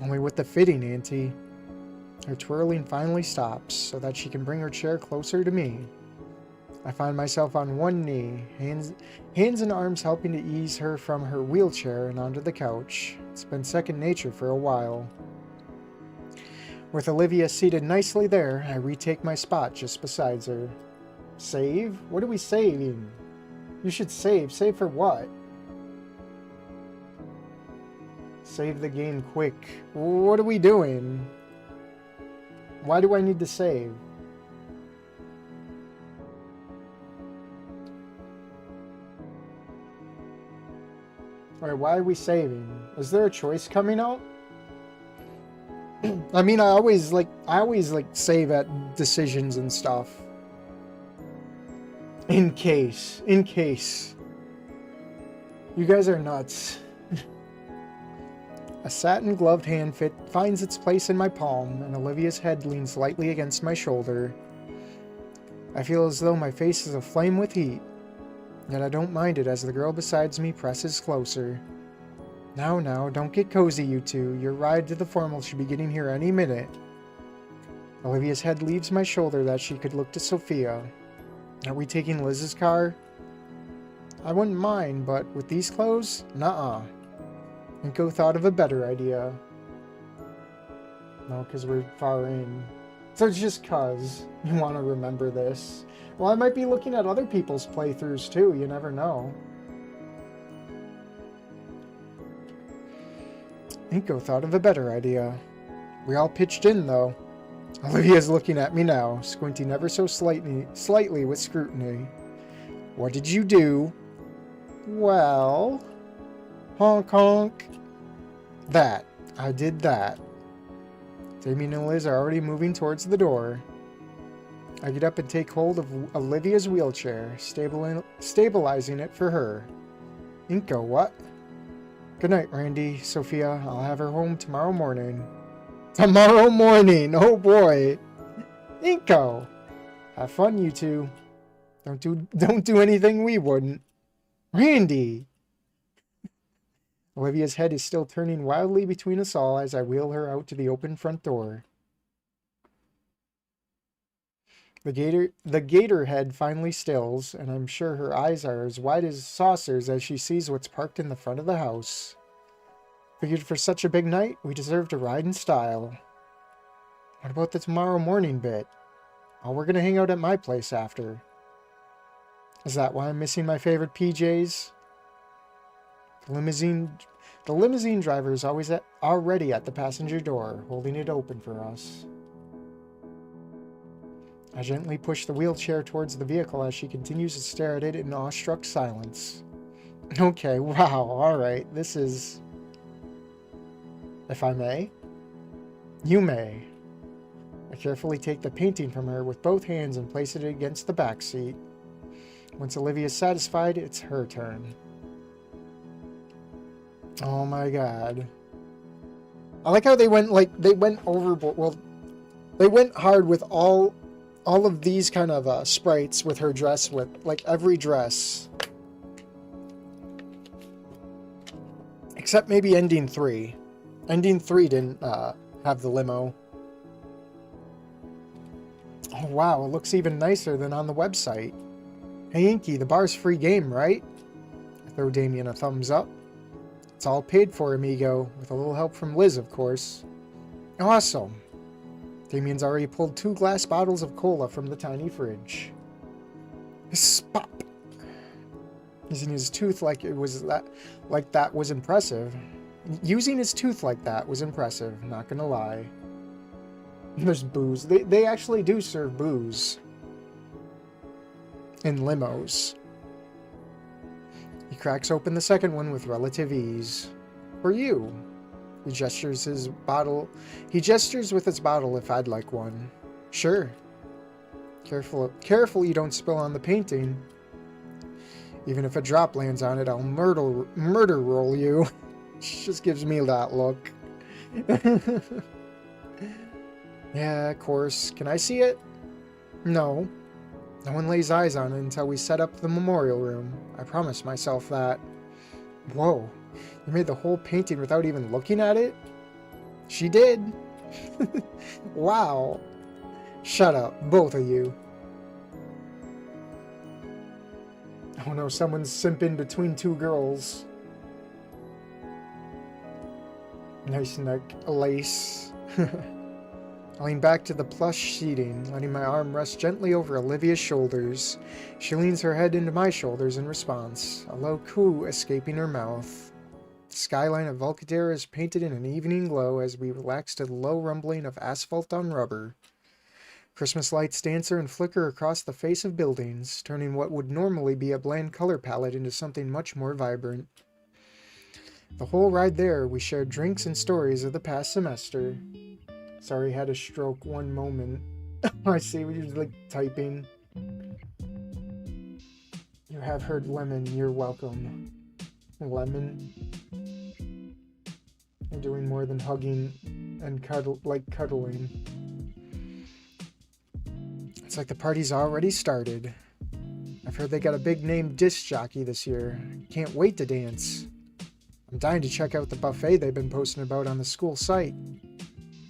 Only with the fitting, Auntie. Her twirling finally stops, so that she can bring her chair closer to me. I find myself on one knee, hands and arms helping to ease her from her wheelchair and onto the couch. It's been second nature for a while. With Olivia seated nicely there, I retake my spot just beside her. Save? What are we saving? You should save. Save for what? Save the game quick. What are we doing? Why do I need to save? Alright, why are we saving? Is there a choice coming out? I mean, I always save at decisions and stuff. In case. You guys are nuts. A satin-gloved hand finds its place in my palm, and Olivia's head leans lightly against my shoulder. I feel as though my face is aflame with heat, yet I don't mind it as the girl beside me presses closer. Now, don't get cozy, you two. Your ride to the formal should be getting here any minute. Olivia's head leaves my shoulder that she could look to Sophia. Are we taking Liz's car? I wouldn't mind, but with these clothes? Nuh-uh. Inko thought of a better idea. No, because we're far in. So it's just cuz you want to remember this. Well, I might be looking at other people's playthroughs too, you never know. Inko thought of a better idea. We all pitched in, though. Olivia's looking at me now, squinting ever so slightly with scrutiny. What did you do? Well... Honk honk. That. I did that. Damien and Liz are already moving towards the door. I get up and take hold of Olivia's wheelchair, stabilizing it for her. Inko, what? Good night, Randy. Sophia, I'll have her home tomorrow morning. Tomorrow morning! Oh boy! Inko! Have fun, you two. Don't do anything we wouldn't. Randy! Olivia's head is still turning wildly between us all as I wheel her out to the open front door. The gator head finally stills, and I'm sure her eyes are as wide as saucers as she sees what's parked in the front of the house. Figured for such a big night, we deserve to ride in style. What about the tomorrow morning bit? Oh, we're gonna hang out at my place after. Is that why I'm missing my favorite PJs? The limousine driver is already at the passenger door, holding it open for us. I gently push the wheelchair towards the vehicle as she continues to stare at it in awestruck silence. Okay, wow, alright, this is... If I may? You may. I carefully take the painting from her with both hands and place it against the back seat. Once Olivia is satisfied, it's her turn. Oh my god. I like how they went overboard. Well, they went hard with all of these kind of sprites with her dress, with like every dress. Except maybe Ending 3. Ending 3 didn't have the limo. Oh wow, it looks even nicer than on the website. Hey Inky, the bar's free game, right? I throw Damien a thumbs up. It's all paid for, amigo, with a little help from Liz, of course. Awesome. Damien's already pulled 2 glass bottles of cola from the tiny fridge. Spop! Using his tooth like that was impressive. Using his tooth like that was impressive, not gonna lie. There's booze. They actually do serve booze. In limos. He cracks open the second one with relative ease. For you. He gestures with his bottle if I'd like one. Sure. Careful you don't spill on the painting. Even if a drop lands on it, I'll murder roll you. She just gives me that look. Yeah, of course. Can I see it? No. No one lays eyes on it until we set up the memorial room. I promised myself that. Whoa. You made the whole painting without even looking at it? She did. Wow. Shut up, both of you. Oh no, someone's simping between 2 girls. Nice neck lace. I lean back to the plush seating, letting my arm rest gently over Olivia's shoulders. She leans her head into my shoulders in response, a low coo escaping her mouth. The skyline of Volcadera is painted in an evening glow as we relax to the low rumbling of asphalt on rubber. Christmas lights dancer and flicker across the face of buildings, turning what would normally be a bland color palette into something much more vibrant. The whole ride there, we shared drinks and stories of the past semester. Sorry, had a stroke one moment. I see what you're like typing. You have heard lemon, you're welcome. Lemon. You're doing more than hugging and cuddling. It's like the party's already started. I've heard they got a big name disc jockey this year. Can't wait to dance. I'm dying to check out the buffet they've been posting about on the school site.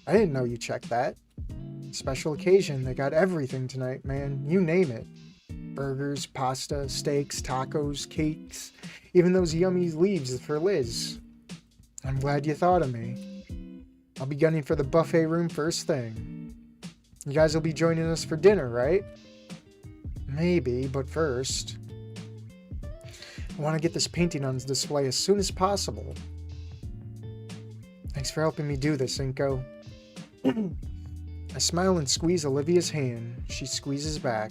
I didn't know you checked that. Special occasion, they got everything tonight, man. You name it. Burgers, pasta, steaks, tacos, cakes, even those yummy leaves for Liz. I'm glad you thought of me. I'll be gunning for the buffet room first thing. You guys will be joining us for dinner, right? Maybe, but first... I want to get this painting on display as soon as possible. Thanks for helping me do this, Inko. I smile and squeeze Olivia's hand. She squeezes back.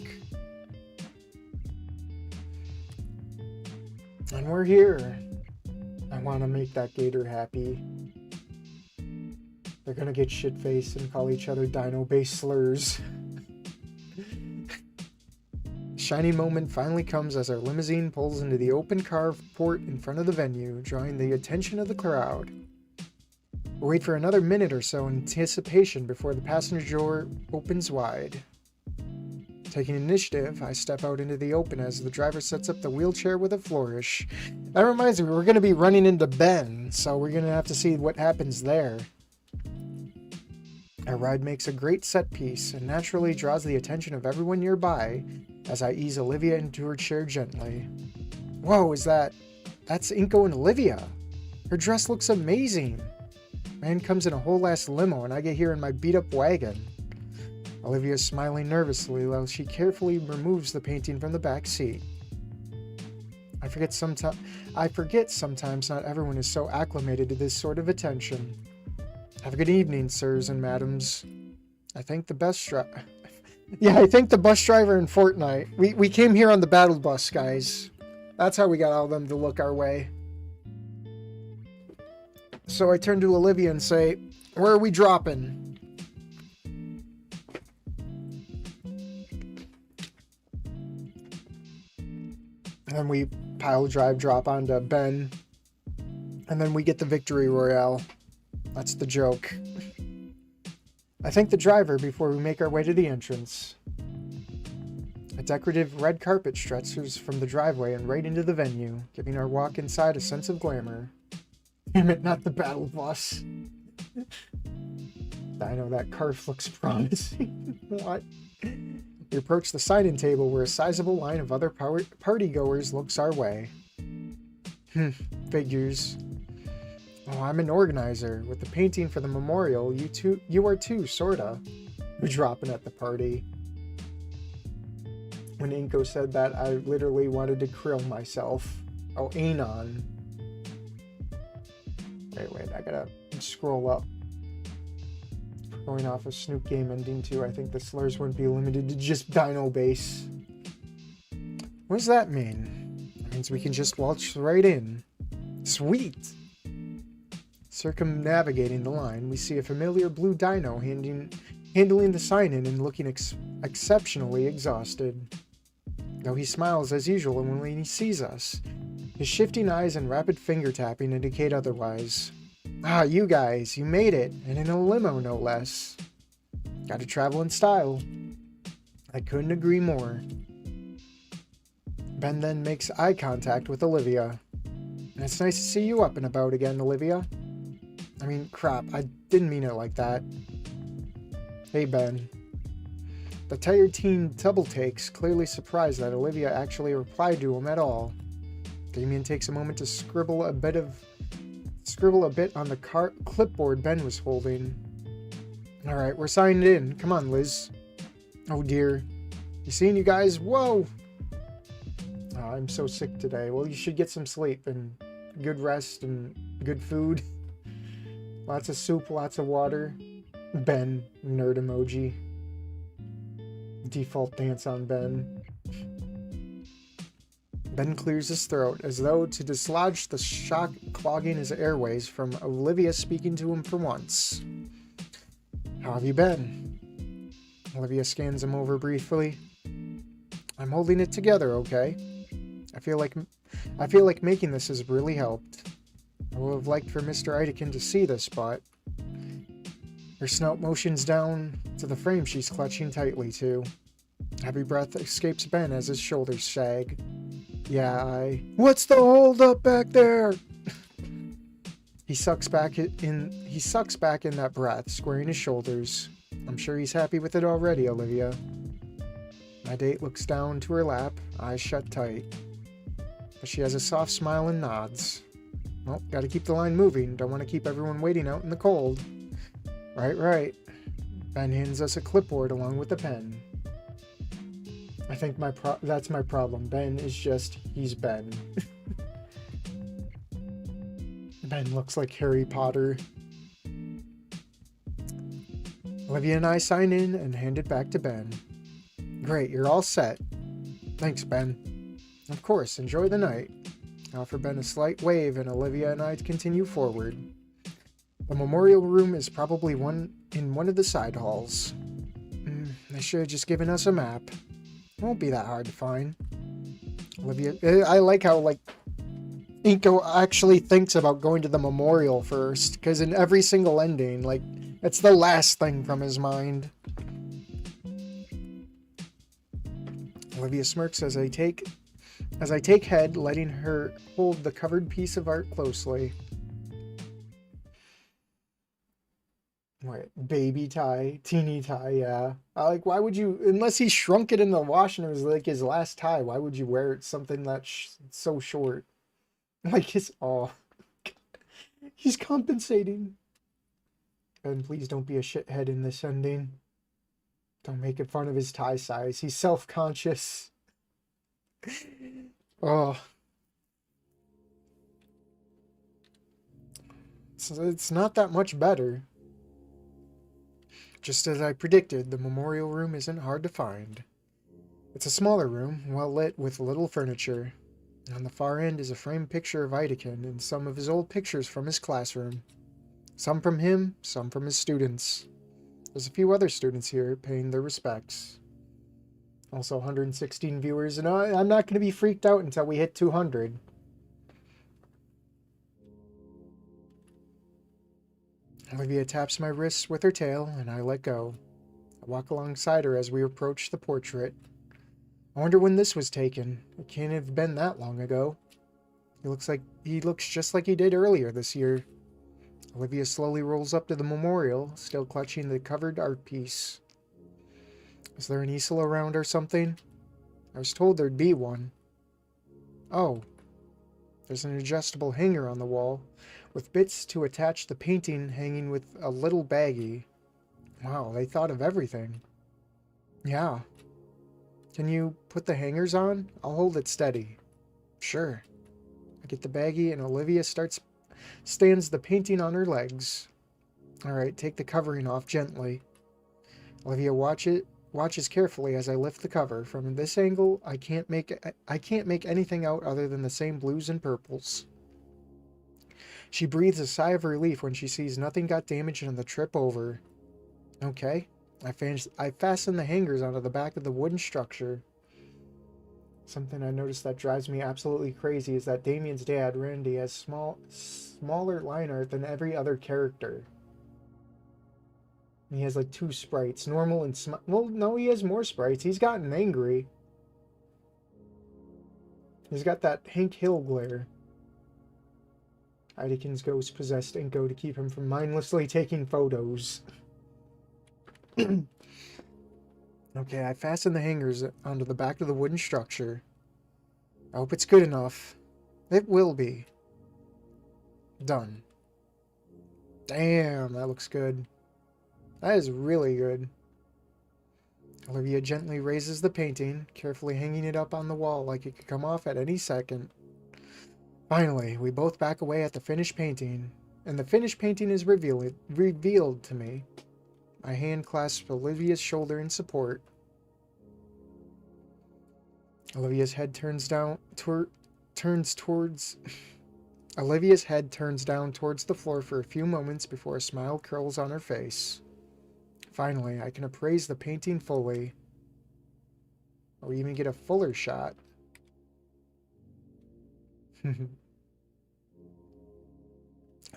And we're here. I want to make that gator happy. They're gonna get shit-faced and call each other dino-based slurs. Shining moment finally comes as our limousine pulls into the open carport in front of the venue, drawing the attention of the crowd. We'll wait for another minute or so in anticipation before the passenger door opens wide. Taking initiative, I step out into the open as the driver sets up the wheelchair with a flourish. That reminds me, we're going to be running into Ben, so we're going to have to see what happens there. Our ride makes a great set piece and naturally draws the attention of everyone nearby as I ease Olivia into her chair gently. Whoa, that's Inko and Olivia. Her dress looks amazing. Man comes in a whole ass limo and I get here in my beat up wagon. Olivia is smiling nervously while she carefully removes the painting from the back seat. I forget sometimes not everyone is so acclimated to this sort of attention. Have a good evening, sirs and madams. I thank the bus driver. Yeah, I thank the bus driver in Fortnite. We came here on the battle bus, guys. That's how we got all of them to look our way. So I turn to Olivia and say, where are we dropping? And then we pile drive drop onto Ben. And then we get the victory royale. That's the joke. I thank the driver before we make our way to the entrance. A decorative red carpet stretches from the driveway and right into the venue, giving our walk inside a sense of glamour. Damn it, not the battle bus. I know that carf looks promising. What? We approach the sign-in table where a sizable line of other party-goers looks our way. Figures. Oh, I'm an organizer. With the painting for the memorial, you are too, sorta. We're dropping at the party. When Inko said that, I literally wanted to krill myself. Oh, Anon. Wait, I gotta scroll up. Going off of Snoop Game Ending 2, I think the slurs wouldn't be limited to just Dino Base. What does that mean? It means we can just waltz right in. Sweet! Circumnavigating the line, we see a familiar blue dino handling the sign-in and looking exceptionally exhausted. Though he smiles as usual when he sees us, his shifting eyes and rapid finger tapping indicate otherwise. Ah, you guys, you made it, and in a limo no less. Gotta travel in style. I couldn't agree more. Ben then makes eye contact with Olivia. And it's nice to see you up and about again, Olivia. I mean, crap, I didn't mean it like that. Hey, Ben. The tired teen double takes, clearly surprised that Olivia actually replied to him at all. Damien takes a moment to scribble a bit on the clipboard Ben was holding. Alright, we're signed in. Come on, Liz. Oh dear. You seeing you guys? Whoa! Oh, I'm so sick today. Well, you should get some sleep and good rest and good food. Lots of soup, lots of water. Ben, nerd emoji. Default dance on Ben. Ben clears his throat, as though to dislodge the shock clogging his airways from Olivia speaking to him for once. How have you been? Olivia scans him over briefly. I'm holding it together, okay? I feel like making this has really helped. I would have liked for Mr. Idekin to see this, but... Her snout motions down to the frame she's clutching tightly to. Heavy breath escapes Ben as his shoulders sag. Yeah, What's the hold up back there? He sucks back in that breath, squaring his shoulders. I'm sure he's happy with it already, Olivia. My date looks down to her lap, eyes shut tight. But she has a soft smile and nods. Well, gotta keep the line moving. Don't want to keep everyone waiting out in the cold. Right. Ben hands us a clipboard along with a pen. I think that's my problem. Ben is just, he's Ben. Ben looks like Harry Potter. Olivia and I sign in and hand it back to Ben. Great, you're all set. Thanks, Ben. Of course, enjoy the night. I offer Ben a slight wave and Olivia and I continue forward. The memorial room is probably in one of the side halls. They should have just given us a map. It won't be that hard to find. Olivia, I like how, Inko actually thinks about going to the memorial first, because in every single ending, it's the last thing from his mind. Olivia smirks as I take head, letting her hold the covered piece of art closely. Wait, baby tie, teeny tie, yeah. Like, why would you, unless he shrunk it in the wash and it was like his last tie, why would you wear something that's so short? Like his, oh, he's compensating. And please don't be a shithead in this ending. Don't make fun of his tie size. He's self-conscious. Oh. So it's not that much better. Just as I predicted, the memorial room isn't hard to find. It's a smaller room, well lit with little furniture. On the far end is a framed picture of Idekin and some of his old pictures from his classroom. Some from him, some from his students. There's a few other students here paying their respects. Also 116 viewers, and I'm not going to be freaked out until we hit 200. Olivia taps my wrists with her tail, and I let go. I walk alongside her as we approach the portrait. I wonder when this was taken. It can't have been that long ago. He looks just like he did earlier this year. Olivia slowly rolls up to the memorial, still clutching the covered art piece. Is there an easel around or something? I was told there'd be one. Oh. There's an adjustable hanger on the wall, with bits to attach the painting hanging with a little baggie. Wow, they thought of everything. Yeah. Can you put the hangers on? I'll hold it steady. Sure. I get the baggie and Olivia stands the painting on her legs. Alright, take the covering off gently. Olivia watches carefully as I lift the cover. From this angle, I can't make anything out other than the same blues and purples. She breathes a sigh of relief when she sees nothing got damaged on the trip over. Okay. I fasten the hangers onto the back of the wooden structure. Something I noticed that drives me absolutely crazy is that Damien's dad, Randy, has smaller line art than every other character. He has like 2 sprites, normal and well, no, he has more sprites. He's gotten angry. He's got that Hank Hill glare. Idekin's ghost possessed Inko to keep him from mindlessly taking photos. Okay, I fasten the hangers onto the back of the wooden structure. I hope it's good enough. It will be. Done. Damn, that looks good. That is really good. Olivia gently raises the painting, carefully hanging it up on the wall like it could come off at any second. Finally, we both back away at the finished painting, and the finished painting is revealed to me. My hand clasps Olivia's shoulder in support. Olivia's head turns down towards the floor for a few moments before a smile curls on her face. Finally, I can appraise the painting fully. Or even get a fuller shot.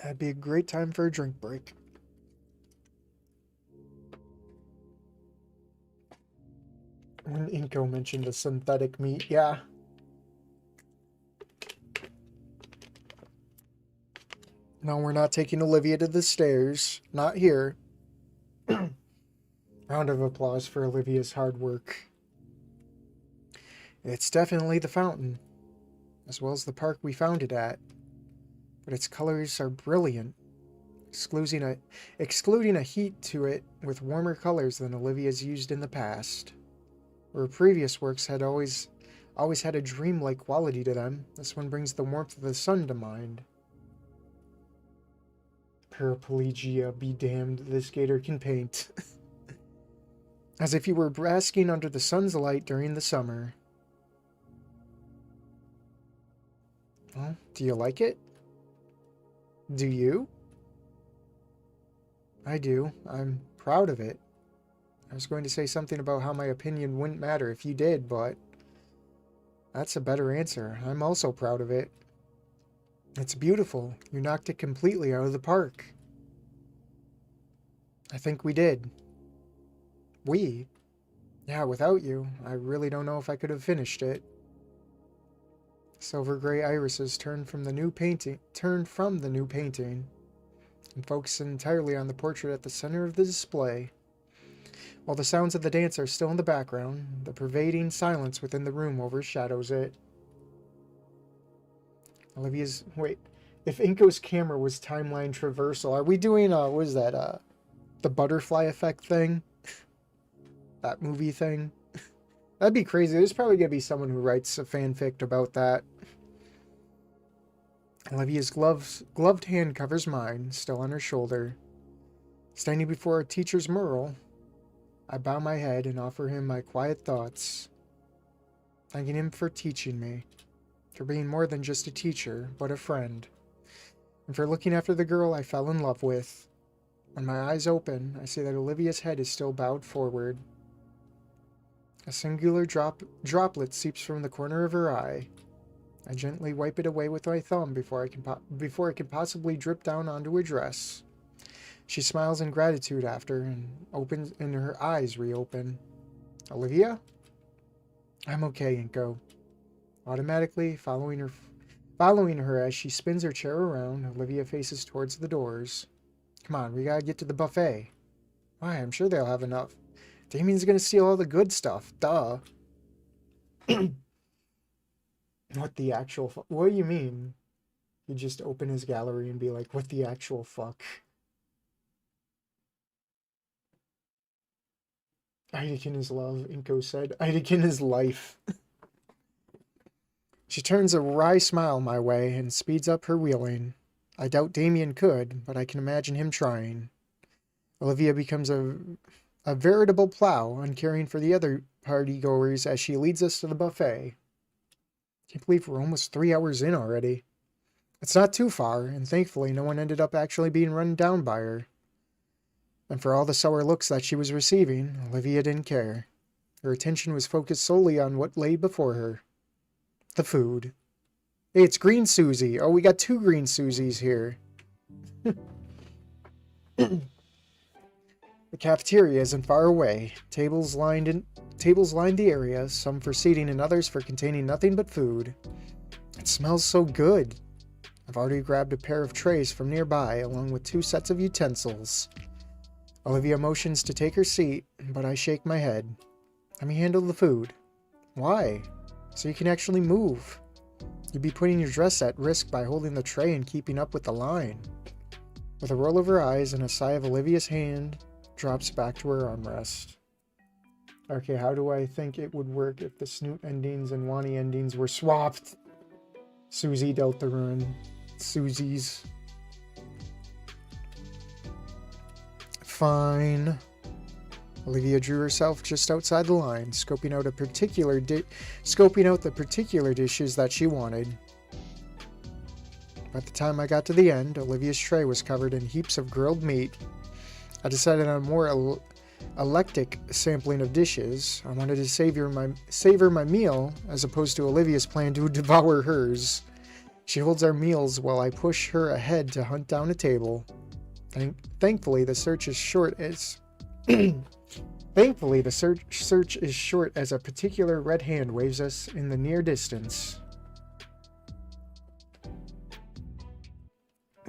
That'd be a great time for a drink break. When Inko mentioned the synthetic meat, yeah. No, we're not taking Olivia to the stairs. Not here. Round of applause for Olivia's hard work. It's definitely the fountain, as well as the park we found it at. But its colors are brilliant, excluding a heat to it with warmer colors than Olivia's used in the past. Where previous works had always had a dreamlike quality to them, this one brings the warmth of the sun to mind. Paraplegia be damned, this Gator can paint. As if you were basking under the sun's light during the summer. Well, do you like it? Do you? I do. I'm proud of it. I was going to say something about how my opinion wouldn't matter if you did, but that's a better answer. I'm also proud of it. It's beautiful. You knocked it completely out of the park. I think we did. We? Yeah, without you, I really don't know if I could have finished it. Silver gray irises turned from the new painting, and focused entirely on the portrait at the center of the display. While the sounds of the dance are still in the background, the pervading silence within the room overshadows it. Olivia's... Wait. If Inko's camera was timeline traversal, are we doing, what is that, the butterfly effect thing? That movie thing? That'd be crazy. There's probably gonna be someone who writes a fanfic about that. Olivia's gloved hand covers mine, still on her shoulder. Standing before a teacher's mural, I bow my head and offer him my quiet thoughts, thanking him for teaching me, for being more than just a teacher, but a friend, and for looking after the girl I fell in love with. When my eyes open, I see that Olivia's head is still bowed forward. A singular droplet seeps from the corner of her eye. I gently wipe it away with my thumb before it can possibly drip down onto her dress. She smiles in gratitude after, and her eyes reopen. Olivia? I'm okay, Inko. Automatically following her as she spins her chair around, Olivia faces towards the doors. Come on, we gotta get to the buffet. Why, I'm sure they'll have enough. Damien's gonna steal all the good stuff. Duh. What the actual fuck? What do you mean? You just open his gallery and be like, what the actual fuck? Eidekin is love, Inko said. Eidekin is life. She turns a wry smile my way and speeds up her wheeling. I doubt Damien could, but I can imagine him trying. Olivia becomes a veritable plow, uncaring for the other partygoers as she leads us to the buffet. Can't believe we're almost 3 hours in already. It's not too far, and thankfully no one ended up actually being run down by her. And for all the sour looks that she was receiving, Olivia didn't care. Her attention was focused solely on what lay before her. The food. Hey, it's Green Susie. Oh, we got 2 Green Susies here. The cafeteria isn't far away. Tables lined the area, some for seating and others for containing nothing but food. It smells so good. I've already grabbed a pair of trays from nearby, along with 2 sets of utensils. Olivia motions to take her seat, but I shake my head. Let me handle the food. Why? So you can actually move. You'd be putting your dress at risk by holding the tray and keeping up with the line. With a roll of her eyes and a sigh of Olivia's hand, drops back to her armrest. Okay, how do I think it would work if the Snoot endings and Wani endings were swapped? Susie dealt the ruin. Susie's. Fine. Olivia drew herself just outside the line, scoping out the particular dishes that she wanted. By the time I got to the end, Olivia's tray was covered in heaps of grilled meat. I decided on a more eclectic sampling of dishes. I wanted to savor my meal, as opposed to Olivia's plan to devour hers. She holds our meals while I push her ahead to hunt down a table. Thankfully, the search is short as a particular red hand waves us in the near distance.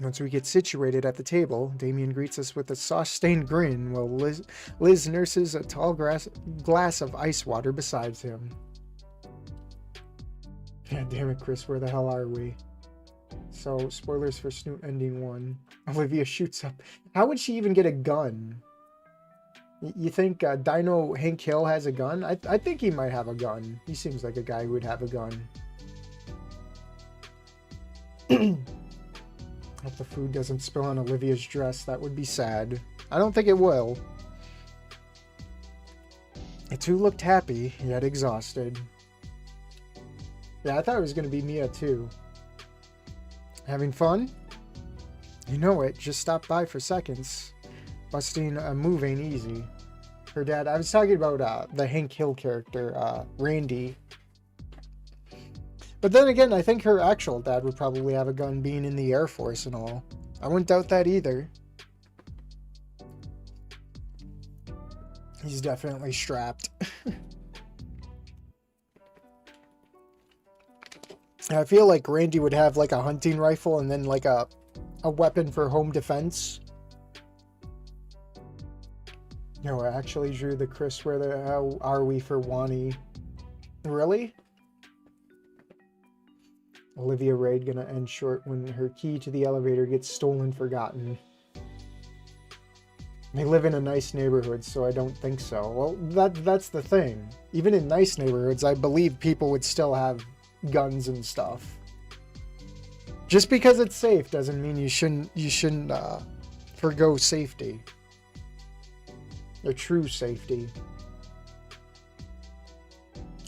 Once we get situated at the table, Damien greets us with a sauce-stained grin while Liz nurses a tall glass of ice water beside him. God damn it, Chris, where the hell are we? So, spoilers for Snoot ending 1. Olivia shoots up. How would she even get a gun? You think Dino Hank Hill has a gun? I think he might have a gun. He seems like a guy who would have a gun. Hope the food doesn't spill on Olivia's dress. That would be sad. I don't think it will. The 2 looked happy, yet exhausted. Yeah, I thought it was going to be Mia too. Having fun? You know it, just stopped by for seconds. Busting a move ain't easy. Her dad, I was talking about the Hank Hill character, Randy. But then again, I think her actual dad would probably have a gun, being in the Air Force and all. I wouldn't doubt that either. He's definitely strapped. I feel like Randy would have like a hunting rifle and then like a weapon for home defense. No, I actually drew the Chris, where the hell are we for Wani? Really? Olivia raid gonna end short when her key to the elevator gets stolen forgotten. They live in a nice neighborhood, so I don't think so. Well, that's the thing. Even in nice neighborhoods, I believe people would still have guns and stuff. Just because it's safe doesn't mean you shouldn't forgo safety. Or true safety.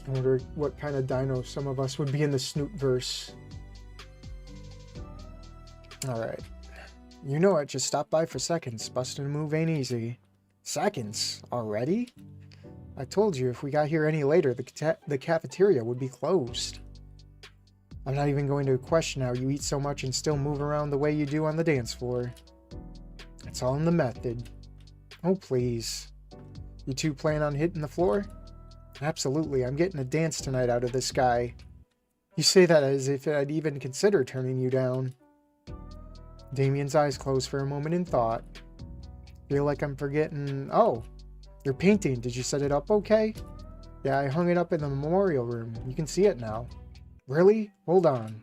I wonder what kind of dino some of us would be in the Snootverse. Alright. You know it, just stop by for seconds. Busting a move ain't easy. Seconds? Already? I told you if we got here any later, the cafeteria would be closed. I'm not even going to question how you eat so much and still move around the way you do on the dance floor. It's all in the method. Oh, please. You two plan on hitting the floor? Absolutely, I'm getting a dance tonight out of this guy. You say that as if I'd even consider turning you down. Damien's eyes closed for a moment in thought. Feel like I'm forgetting... Oh, your painting. Did you set it up okay? Yeah, I hung it up in the memorial room. You can see it now. Really? Hold on.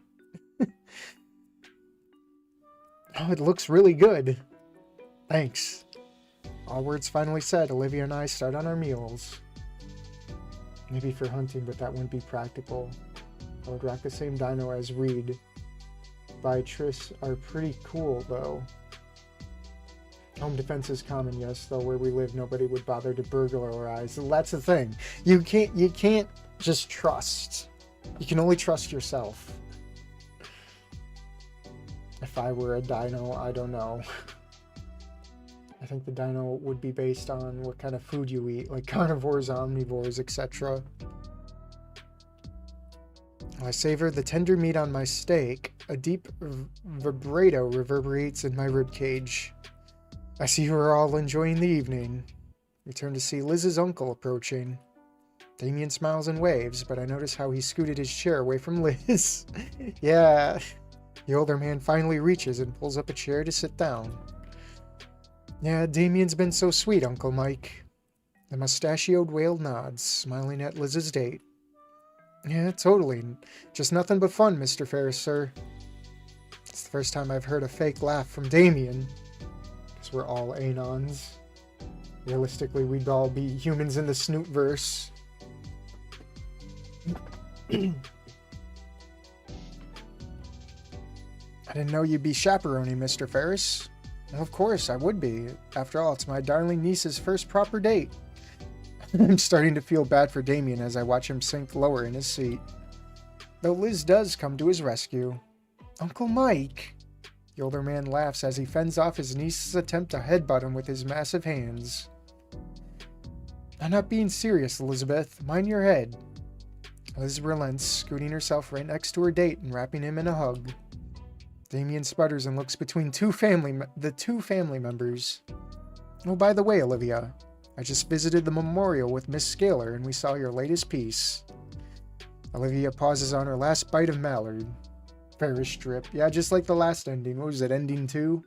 Oh, it looks really good. Thanks. All words finally said, Olivia and I start on our meals. Maybe for hunting, but that wouldn't be practical. I would rack the same dino as Reed. By Triss are pretty cool, though. Home defense is common, yes, though where we live, nobody would bother to burglarize. That's the thing. You can't just trust. You can only trust yourself. If I were a dino, I don't know. I think the dino would be based on what kind of food you eat, like carnivores, omnivores, etc. I savor the tender meat on my steak. A deep vibrato reverberates in my ribcage. I see you are all enjoying the evening. We turn to see Liz's uncle approaching. Damien smiles and waves, but I notice how he scooted his chair away from Liz. Yeah. The older man finally reaches and pulls up a chair to sit down. Yeah, Damien's been so sweet, Uncle Mike. The mustachioed whale nods, smiling at Liz's date. Yeah, totally. Just nothing but fun, Mr. Ferris, sir. It's the first time I've heard a fake laugh from Damien. Because we're all Anons. Realistically, we'd all be humans in the Snootverse. I didn't know you'd be chaperoning, Mr. Ferris. Well, of course, I would be. After all, it's my darling niece's first proper date. I'm starting to feel bad for Damien as I watch him sink lower in his seat. Though Liz does come to his rescue. Uncle Mike! The older man laughs as he fends off his niece's attempt to headbutt him with his massive hands. I'm not being serious, Elizabeth. Mind your head. Liz relents, scooting herself right next to her date and wrapping him in a hug. Damien sputters and looks between the two family members. Oh, by the way, Olivia, I just visited the memorial with Miss Scaler and we saw your latest piece. Olivia pauses on her last bite of mallard. Ferris strip. Yeah, just like the last ending. What was it, ending 2?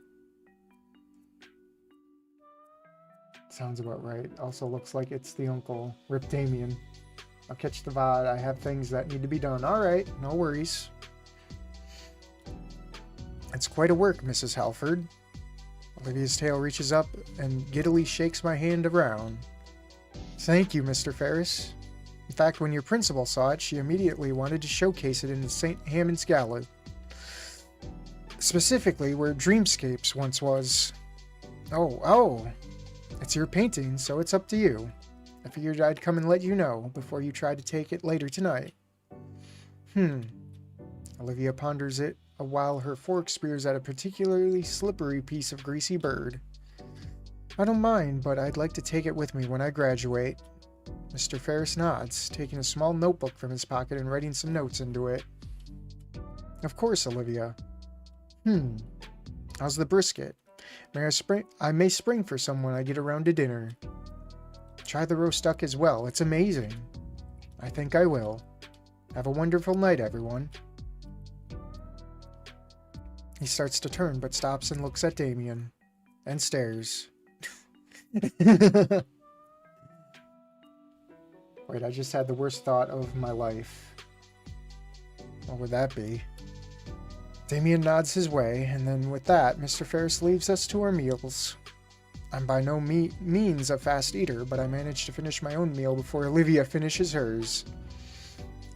Sounds about right. Also looks like it's the uncle. Rip Damien. I'll catch the VOD. I have things that need to be done. Alright, no worries. It's quite a work, Mrs. Halford. Olivia's tail reaches up and giddily shakes my hand around. Thank you, Mr. Ferris. In fact, when your principal saw it, she immediately wanted to showcase it in the St. Hammond's Gala. Specifically where Dreamscapes once was. Oh. It's your painting, so it's up to you. I figured I'd come and let you know before you try to take it later tonight. Olivia ponders it while her fork spears at a particularly slippery piece of greasy bird. I don't mind, but I'd like to take it with me when I graduate. Mr. Ferris nods, taking a small notebook from his pocket and writing some notes into it. Of course, Olivia. How's the brisket? I may spring for some when I get around to dinner. Try the roast duck as well. It's amazing. I think I will. Have a wonderful night, everyone. He starts to turn, but stops and looks at Damien. And stares. Wait, I just had the worst thought of my life. What would that be? Damien nods his way, and then with that, Mr. Ferris leaves us to our meals. I'm by no means a fast eater, but I managed to finish my own meal before Olivia finishes hers.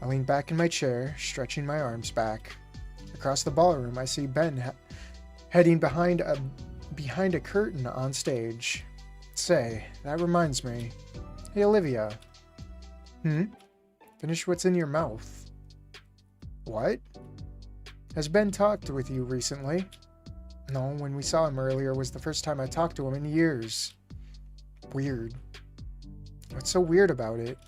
I lean back in my chair, stretching my arms back. Across the ballroom, I see Ben heading behind a curtain on stage. Say, that reminds me. Hey, Olivia. Finish what's in your mouth. What? Has Ben talked with you recently? No, when we saw him earlier was the first time I talked to him in years. Weird. What's so weird about it?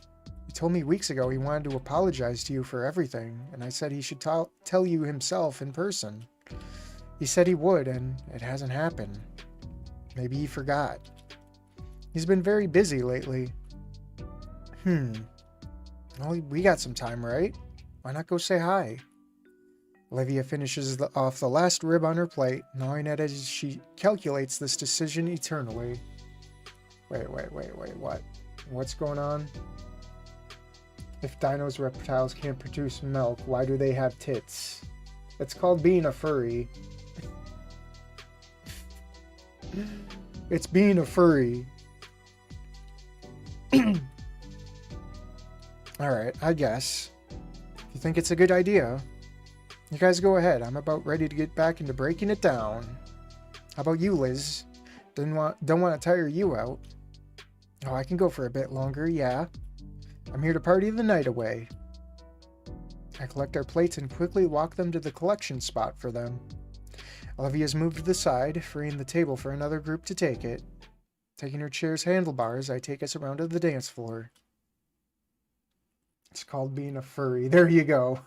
He told me weeks ago he wanted to apologize to you for everything, and I said he should tell you himself in person. He said he would, and it hasn't happened. Maybe he forgot. He's been very busy lately. Well, we got some time, right? Why not go say hi? Olivia finishes off the last rib on her plate, gnawing at it as she calculates this decision eternally. Wait, what? What's going on? If dinos reptiles can't produce milk, why do they have tits? It's called being a furry. It's being a furry. Alright, I guess. If you think it's a good idea, you guys go ahead. I'm about ready to get back into breaking it down. How about you, Liz? Don't want to tire you out. Oh, I can go for a bit longer, yeah. I'm here to party the night away. I collect our plates and quickly walk them to the collection spot for them. Olivia's moved to the side, freeing the table for another group to take it. Taking her chair's handlebars, I take us around to the dance floor. It's called being a furry. There you go.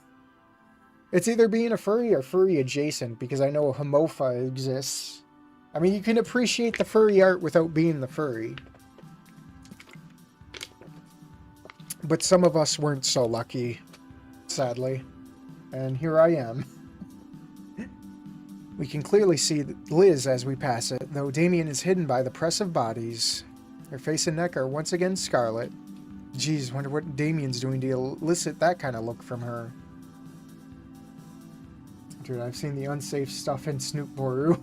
It's either being a furry or furry adjacent, because I know a homofa exists. I mean, you can appreciate the furry art without being the furry. But some of us weren't so lucky, sadly. And here I am. We can clearly see Liz as we pass it, though Damien is hidden by the press of bodies. Her face and neck are once again scarlet. Geez, wonder what Damien's doing to elicit that kind of look from her. Dude, I've seen the unsafe stuff in Snoop Boru.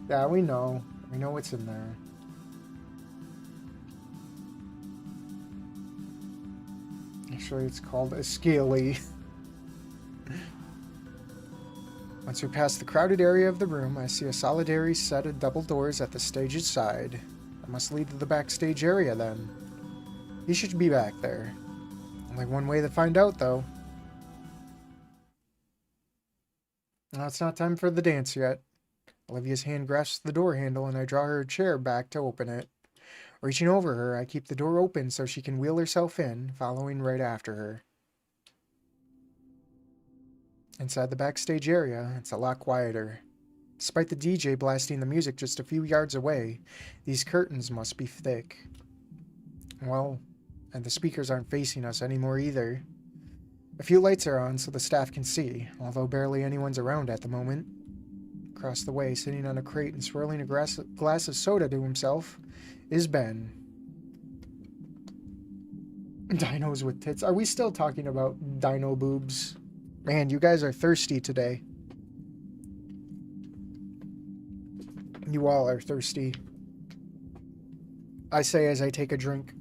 Yeah, we know. We know what's in there. Actually, it's called a scaly. Once we pass the crowded area of the room, I see a solitary set of double doors at the stage's side. I must lead to the backstage area then. He should be back there. Only one way to find out, though. Now it's not time for the dance yet. Olivia's hand grasps the door handle and I draw her chair back to open it. Reaching over her, I keep the door open so she can wheel herself in, following right after her. Inside the backstage area, it's a lot quieter. Despite the DJ blasting the music just a few yards away, these curtains must be thick. Well, and the speakers aren't facing us anymore either. A few lights are on so the staff can see, although barely anyone's around at the moment. Across the way, sitting on a crate and swirling a glass of soda to himself, is Ben. Dinos with tits. Are we still talking about dino boobs? Man, you guys are thirsty today. You all are thirsty. I say as I take a drink.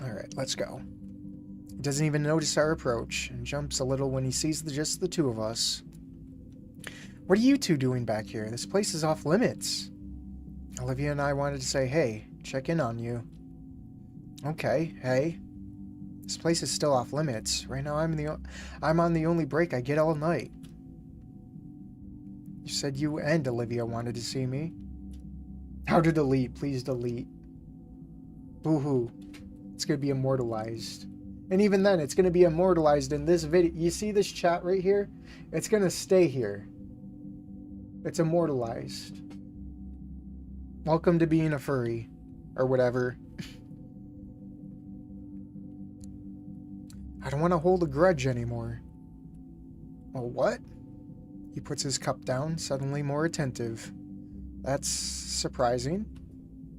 Alright, let's go. He doesn't even notice our approach, and jumps a little when he sees just the two of us. What are you two doing back here? This place is off limits. Olivia and I wanted to say, hey, check in on you. Okay, hey. This place is still off limits. Right now I'm on the only break I get all night. You said you and Olivia wanted to see me. How to delete? Please delete. Boo-hoo. It's going to be immortalized. And even then, it's going to be immortalized in this video. You see this chat right here? It's going to stay here. It's immortalized. Welcome to being a furry. Or whatever. I don't want to hold a grudge anymore. Well, what? He puts his cup down, suddenly more attentive. That's surprising.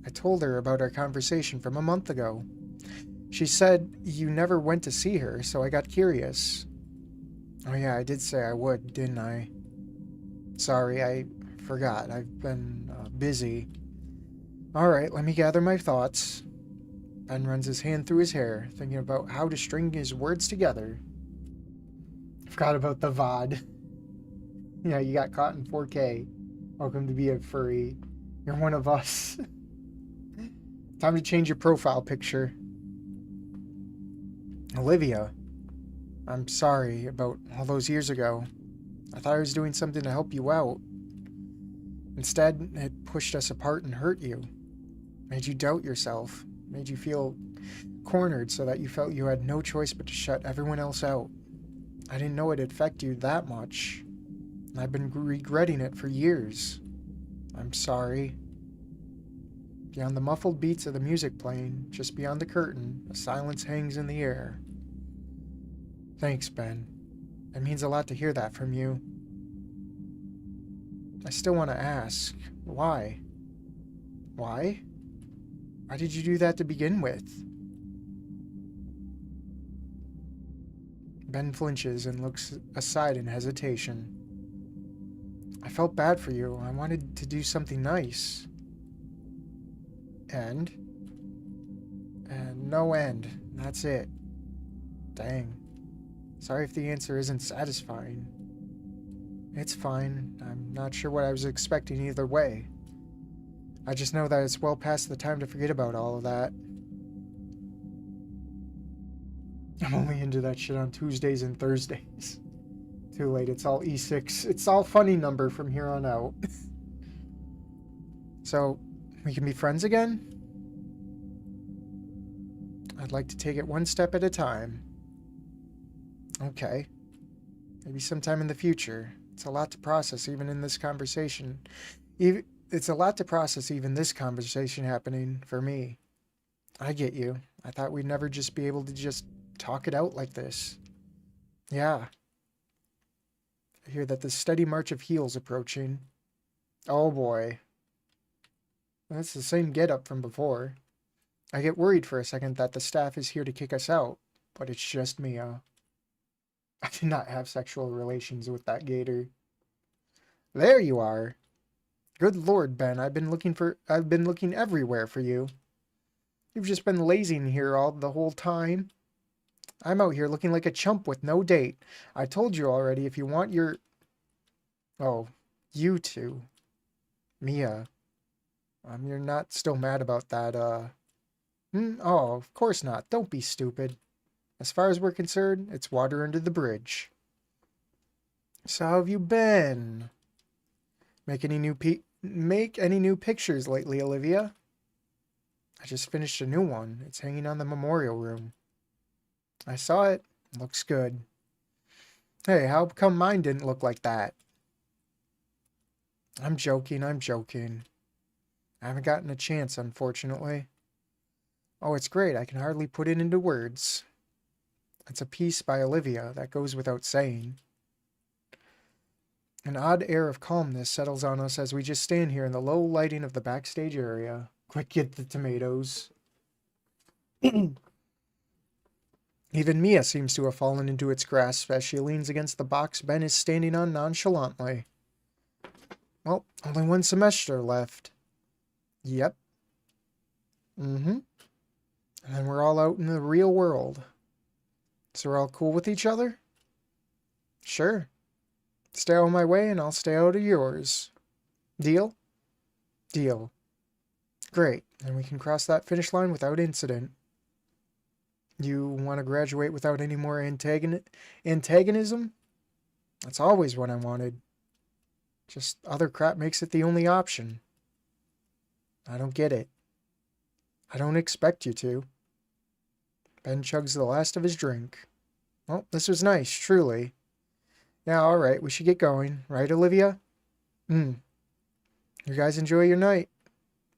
I told her about our conversation from a month ago. She said you never went to see her, so I got curious. Oh yeah, I did say I would, didn't I? Sorry, I forgot. I've been busy. Alright, let me gather my thoughts. Ben runs his hand through his hair, thinking about how to string his words together. Forgot about the VOD. Yeah, you got caught in 4K. Welcome to be a furry. You're one of us. Time to change your profile picture. Olivia, I'm sorry about all those years ago. I thought I was doing something to help you out. Instead, it pushed us apart and hurt you. Made you doubt yourself. Made you feel cornered so that you felt you had no choice but to shut everyone else out. I didn't know it'd affect you that much. I've been regretting it for years. I'm sorry. Beyond the muffled beats of the music playing, just beyond the curtain, a silence hangs in the air. Thanks, Ben. It means a lot to hear that from you. I still want to ask, why? Why? Why did you do that to begin with? Ben flinches and looks aside in hesitation. I felt bad for you. I wanted to do something nice. And no end. That's it. Dang. Sorry if the answer isn't satisfying. It's fine. I'm not sure what I was expecting either way. I just know that it's well past the time to forget about all of that. I'm only into that shit on Tuesdays and Thursdays. Too late, it's all E6. It's all funny number from here on out. So, we can be friends again? I'd like to take it one step at a time. Okay. Maybe sometime in the future. It's a lot to process even in this conversation. It's a lot to process even this conversation happening for me. I get you. I thought we'd never just be able to just talk it out like this. Yeah. I hear that the steady march of heels approaching. Oh boy. That's the same getup from before. I get worried for a second that the staff is here to kick us out, but it's just Mia. I did not have sexual relations with that gator. There you are. Good Lord, Ben, I've been looking everywhere for you. You've just been lazing here the whole time. I'm out here looking like a chump with no date. I told you already, if you want your... Oh, you two. Mia. You're not still mad about that, Oh, of course not. Don't be stupid. As far as we're concerned, it's water under the bridge. So how have you been? Make any new pictures lately, Olivia? I just finished a new one. It's hanging on the memorial room. I saw it. Looks good. Hey, how come mine didn't look like that? I'm joking. I haven't gotten a chance, unfortunately. Oh, it's great. I can hardly put it into words. It's a piece by Olivia that goes without saying. An odd air of calmness settles on us as we just stand here in the low lighting of the backstage area. Quick, get the tomatoes. Even Mia seems to have fallen into its grasp as she leans against the box Ben is standing on nonchalantly. Well, only one semester left. Yep. And then we're all out in the real world. So we're all cool with each other? Sure. Stay out of my way and I'll stay out of yours. Deal? Deal. Great. Then we can cross that finish line without incident. You want to graduate without any more antagonism? That's always what I wanted. Just other crap makes it the only option. I don't get it. I don't expect you to. Ben chugs the last of his drink. Well, this was nice, truly. Now, alright, we should get going. Right, Olivia? You guys enjoy your night.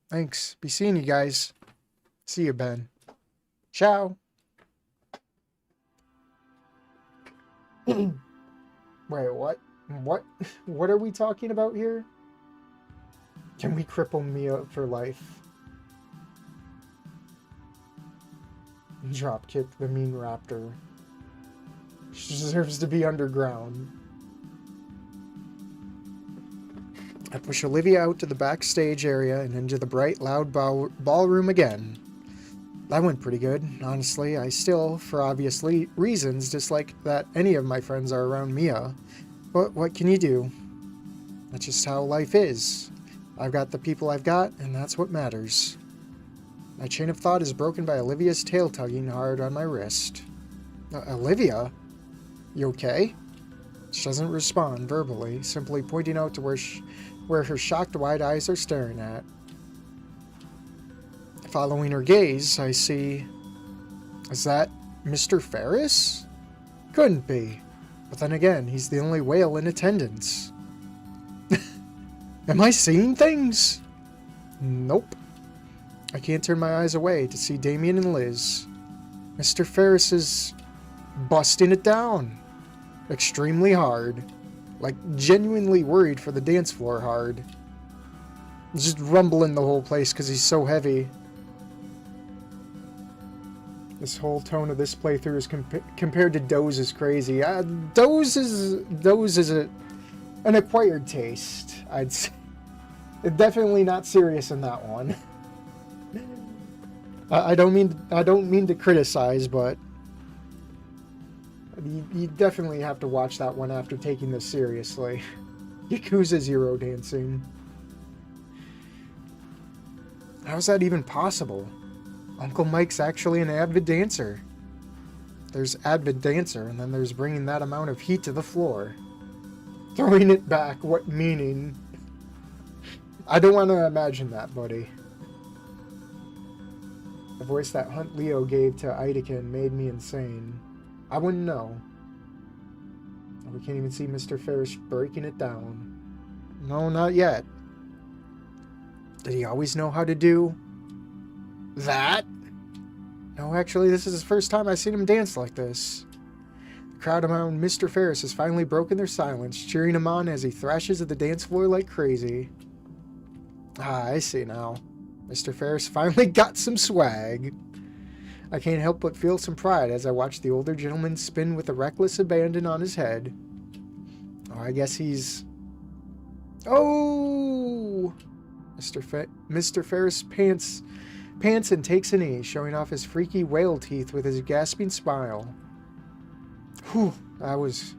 Thanks. Be seeing you guys. See you, Ben. Ciao. Wait, what? What? What are we talking about here? Can we cripple Mia for life? Dropkick the mean raptor. She deserves to be underground. I push Olivia out to the backstage area and into the bright, loud ballroom again. That went pretty good, honestly. I still, for obvious reasons, dislike that any of my friends are around Mia. But what can you do? That's just how life is. I've got the people I've got, and that's what matters. My chain of thought is broken by Olivia's tail tugging hard on my wrist. Olivia? You okay? She doesn't respond verbally, simply pointing out to where her shocked wide eyes are staring at. Following her gaze, I see... Is that Mr. Ferris? Couldn't be. But then again, he's the only whale in attendance. Am I seeing things? Nope. I can't turn my eyes away to see Damien and Liz. Mr. Ferris is busting it down. Extremely hard. Like, genuinely worried for the dance floor hard. Just rumbling the whole place because he's so heavy. This whole tone of this playthrough is compared to Doze is crazy. Doze is an acquired taste, I'd say. Definitely not serious in that one. I don't mean to criticize, but you definitely have to watch that one after taking this seriously. Yakuza Zero dancing. How's that even possible? Uncle Mike's actually an avid dancer. There's avid dancer, and then there's bringing that amount of heat to the floor. Throwing it back, what meaning? I don't want to imagine that, buddy. The voice that Hunt Leo gave to Idakin made me insane. I wouldn't know. We can't even see Mr. Ferris breaking it down. No, not yet. Did he always know how to do that? No, actually, this is the first time I've seen him dance like this. The crowd around Mr. Ferris has finally broken their silence, cheering him on as he thrashes at the dance floor like crazy. Ah, I see now. Mr. Ferris finally got some swag. I can't help but feel some pride as I watch the older gentleman spin with a reckless abandon on his head. Oh, I guess he's... Oh! Mr. Ferris pants and takes a knee, showing off his freaky whale teeth with his gasping smile. Whew, that was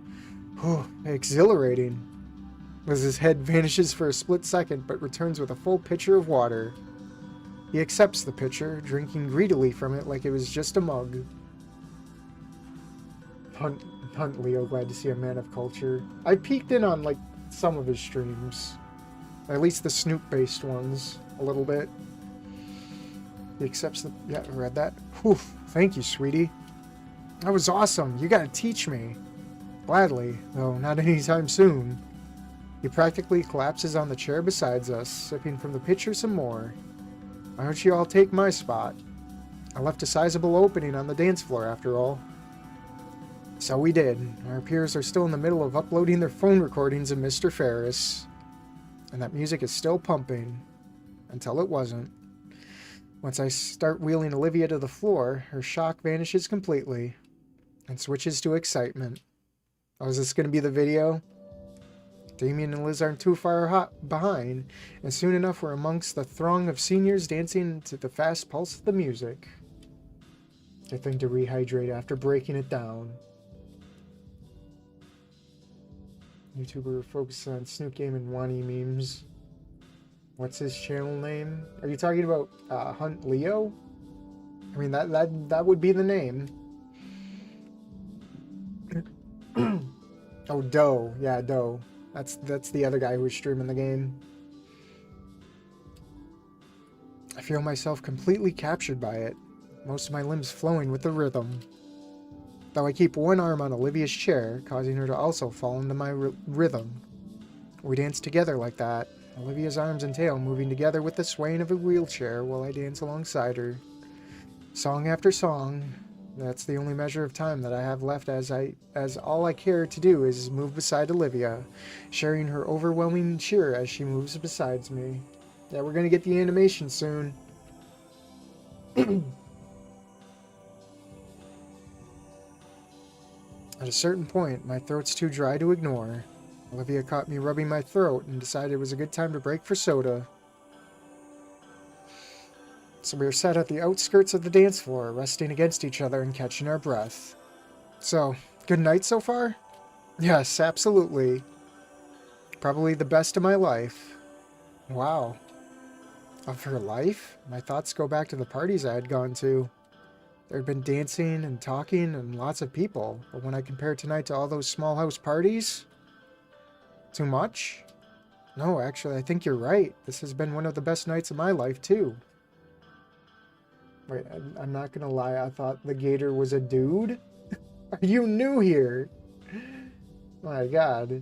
exhilarating. As his head vanishes for a split second, but returns with a full pitcher of water. He accepts the pitcher, drinking greedily from it like it was just a mug. Hunt Leo, glad to see a man of culture. I peeked in on, like, some of his streams. At least the Snoop-based ones, a little bit. He accepts the... Yeah, I read that. Whew, thank you, sweetie. That was awesome. You gotta teach me. Gladly, though not anytime soon. He practically collapses on the chair beside us, sipping from the pitcher some more. Why don't you all take my spot? I left a sizable opening on the dance floor, after all. So we did. Our peers are still in the middle of uploading their phone recordings of Mr. Ferris. And that music is still pumping. Until it wasn't. Once I start wheeling Olivia to the floor, her shock vanishes completely. And switches to excitement. Oh, is this going to be the video? Damien and Liz aren't too far behind, and soon enough we're amongst the throng of seniors dancing to the fast pulse of the music. Good thing to rehydrate after breaking it down. YouTuber focuses on Snoop Game and Wani memes. What's his channel name? Are you talking about Hunt Leo? I mean, that would be the name. Oh, Doe. Yeah, Doe. That's the other guy who was streaming the game. I feel myself completely captured by it, most of my limbs flowing with the rhythm. Though I keep one arm on Olivia's chair, causing her to also fall into my rhythm. We danced together like that, Olivia's arms and tail moving together with the swaying of a wheelchair while I dance alongside her. Song after song, that's the only measure of time that I have left as all I care to do is move beside Olivia, sharing her overwhelming cheer as she moves beside me. Yeah, we're gonna get the animation soon. At a certain point, my throat's too dry to ignore. Olivia caught me rubbing my throat and decided it was a good time to break for soda. So we were sat at the outskirts of the dance floor, resting against each other and catching our breath. So, good night so far? Yes, absolutely. Probably the best of my life. Wow. Of her life? My thoughts go back to the parties I had gone to. There had been dancing and talking and lots of people, but when I compare tonight to all those small house parties... Too much? No, actually, I think you're right. This has been one of the best nights of my life, too. Wait, I'm not gonna lie, I thought the Gator was a dude? Are you new here? My god.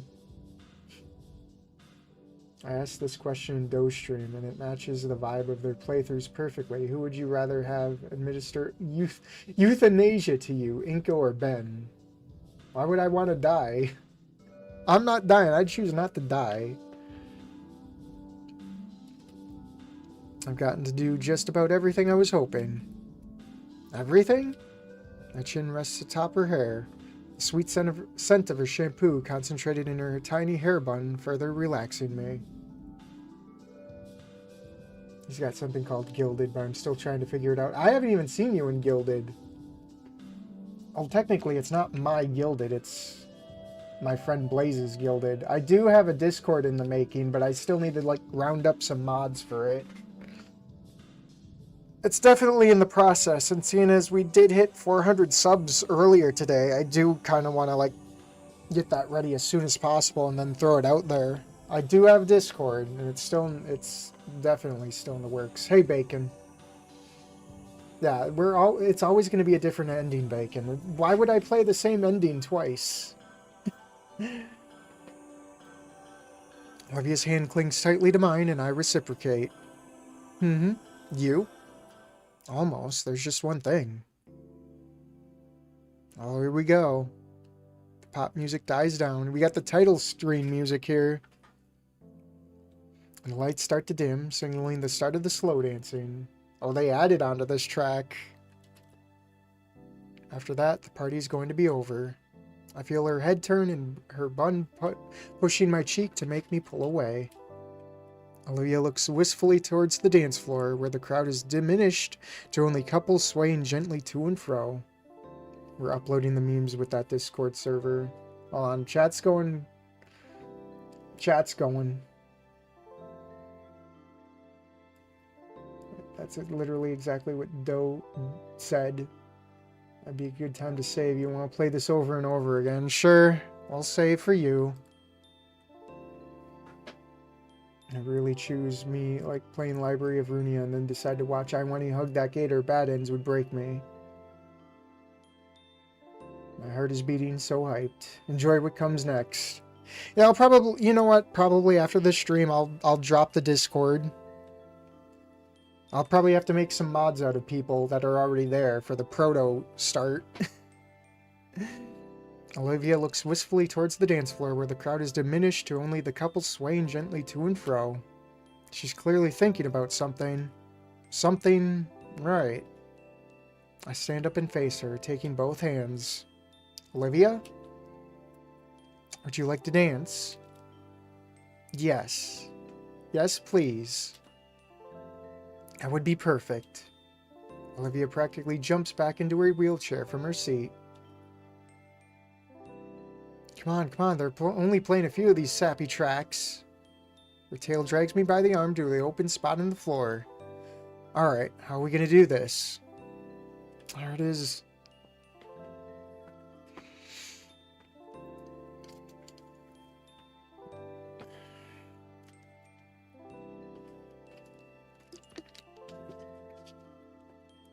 I asked this question in Dostream, and it matches the vibe of their playthroughs perfectly. Who would you rather have administer euthanasia to you, Inko or Ben? Why would I want to die? I'm not dying. I'd choose not to die. I've gotten to do just about everything I was hoping. Everything? My chin rests atop her hair. The sweet scent of her shampoo concentrated in her tiny hair bun, further relaxing me. He's got something called Gilded, but I'm still trying to figure it out. I haven't even seen you in Gilded. Well, technically, it's not my Gilded. It's my friend Blaze's Gilded. I do have a Discord in the making, but I still need to, like, round up some mods for it. It's definitely in the process, and seeing as we did hit 400 subs earlier today, I do kind of want to, like, get that ready as soon as possible and then throw it out there. I do have Discord, and it's definitely still in the works. Hey, Bacon. Yeah, it's always going to be a different ending, Bacon. Why would I play the same ending twice? Olivia's hand clings tightly to mine, and I reciprocate. Mm-hmm. You? Almost. There's just one thing. Oh, here we go. The pop music dies down. We got the title screen music here. And the lights start to dim, signaling the start of the slow dancing. Oh, they added onto this track. After that, the party's going to be over. I feel her head turn and her bun pushing my cheek to make me pull away. Olivia looks wistfully towards the dance floor, where the crowd is diminished to only couples swaying gently to and fro. We're uploading the memes with that Discord server. Hold on, chat's going. Chat's going. That's literally exactly what Doe said. That'd be a good time to save. You want to play this over and over again? Sure, I'll save for you. I really choose me, like, playing Library of Runia and then decide to watch Wani hug that Gator. Bad ends would break me. My heart is beating so hyped. Enjoy what comes next. Yeah, I'll probably, you know what? Probably after this stream, I'll drop the Discord. I'll probably have to make some mods out of people that are already there for the proto start. Olivia looks wistfully towards the dance floor, where the crowd is diminished to only the couple swaying gently to and fro. She's clearly thinking about something. Something right. I stand up and face her, taking both hands. Olivia? Would you like to dance? Yes. Yes, please. That would be perfect. Olivia practically jumps back into her wheelchair from her seat. Come on, they're only playing a few of these sappy tracks. Her tail drags me by the arm to the open spot in the floor. Alright, how are we gonna do this? There it is.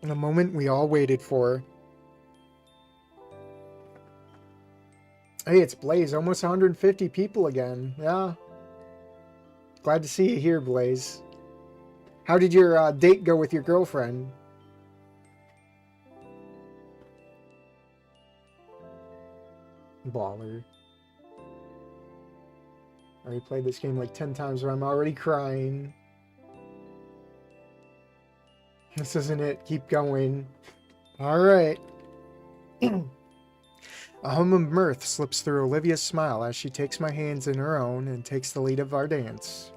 The moment we all waited for. Hey, it's Blaze. Almost 150 people again. Yeah. Glad to see you here, Blaze. How did your date go with your girlfriend? Baller. I already played this game like 10 times, but I'm already crying. This isn't it. Keep going. Alright. A hum of mirth slips through Olivia's smile as she takes my hands in her own and takes the lead of our dance.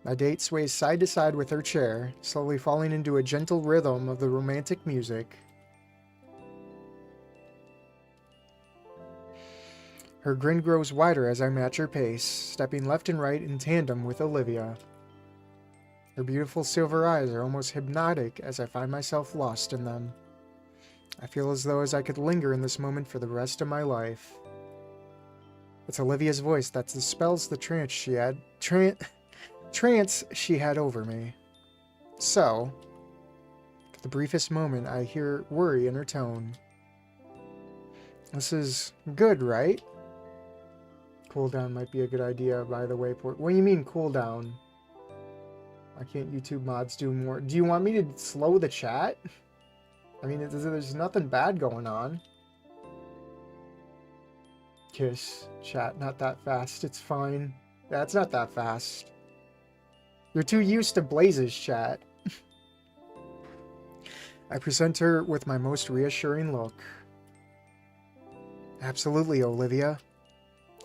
My date sways side to side with her chair, slowly falling into a gentle rhythm of the romantic music. Her grin grows wider as I match her pace, stepping left and right in tandem with Olivia. Her beautiful silver eyes are almost hypnotic as I find myself lost in them. I feel as though I could linger in this moment for the rest of my life. It's Olivia's voice that dispels the trance she had over me. So, for the briefest moment, I hear worry in her tone. This is good, right? Cooldown might be a good idea, by the way. What do you mean cooldown? Why can't YouTube mods do more? Do you want me to slow the chat? I mean, there's nothing bad going on. Kiss. Chat, not that fast. It's fine. Yeah, it's not that fast. You're too used to Blaze's chat. I present her with my most reassuring look. Absolutely, Olivia.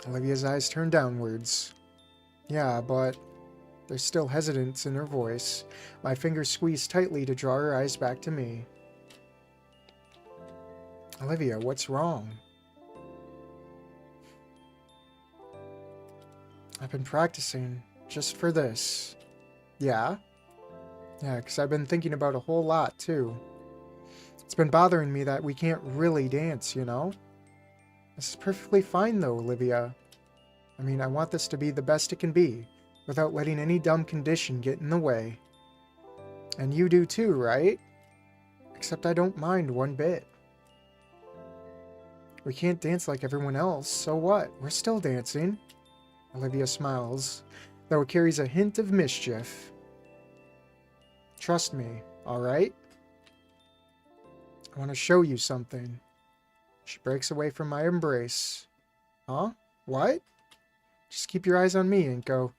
Olivia's eyes turn downwards. Yeah, but there's still hesitance in her voice. My fingers squeeze tightly to draw her eyes back to me. Olivia, what's wrong? I've been practicing just for this. Yeah? Yeah, because I've been thinking about a whole lot, too. It's been bothering me that we can't really dance, you know? This is perfectly fine, though, Olivia. I mean, I want this to be the best it can be, without letting any dumb condition get in the way. And you do too, right? Except I don't mind one bit. We can't dance like everyone else, so what? We're still dancing. Olivia smiles, though it carries a hint of mischief. Trust me, alright? I want to show you something. She breaks away from my embrace. Huh? What? Just keep your eyes on me and go.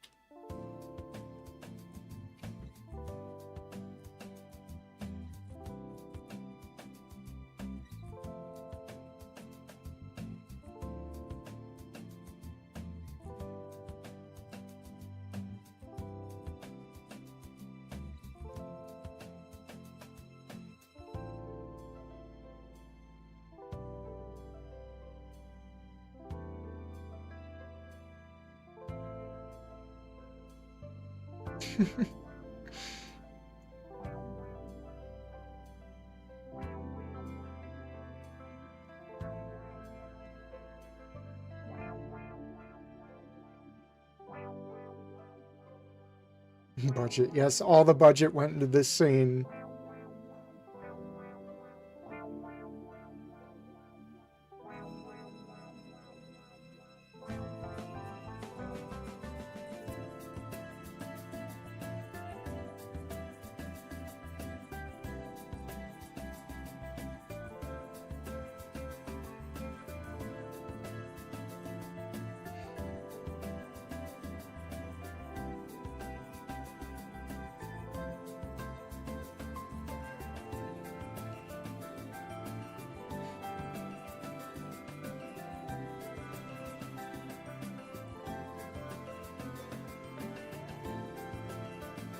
Budget. Yes, all the budget went into this scene.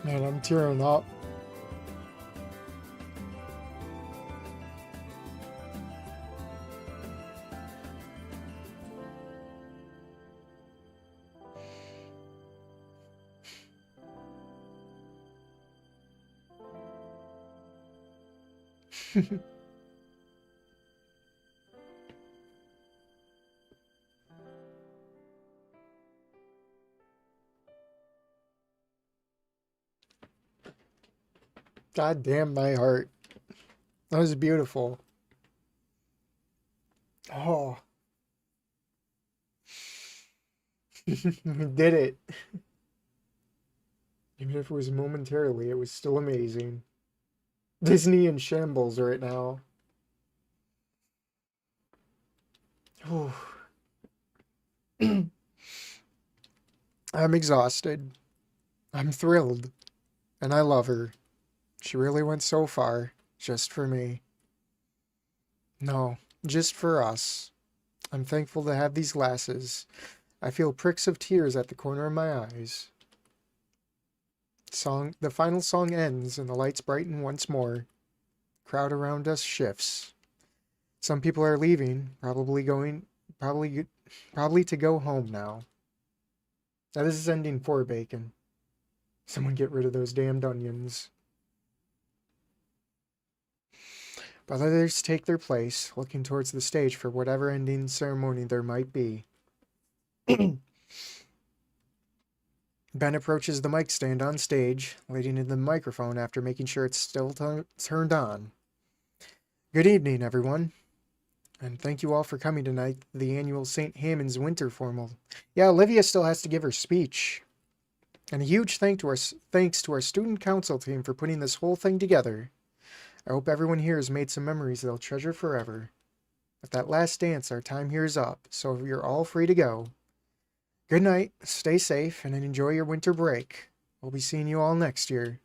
Man, I'm tearing up. God damn my heart. That was beautiful. Oh. We did it. Even if it was momentarily, it was still amazing. Disney in shambles right now. I'm exhausted. I'm thrilled. And I love her. She really went so far, just for me. No, just for us. I'm thankful to have these glasses. I feel pricks of tears at the corner of my eyes. The final song ends and the lights brighten once more. Crowd around us shifts. Some people are leaving, probably to go home now. Now this is ending for Bacon. Someone get rid of those damned onions. But others take their place, looking towards the stage for whatever ending ceremony there might be. Ben approaches the mic stand on stage, leading into the microphone after making sure it's still turned on. Good evening, everyone. And thank you all for coming tonight to the annual St. Hammond's Winter Formal. Yeah, Olivia still has to give her speech. And a huge thanks to our student council team for putting this whole thing together. I hope everyone here has made some memories they'll treasure forever. At that last dance, our time here is up, so you're all free to go. Good night, stay safe, and enjoy your winter break. We'll be seeing you all next year.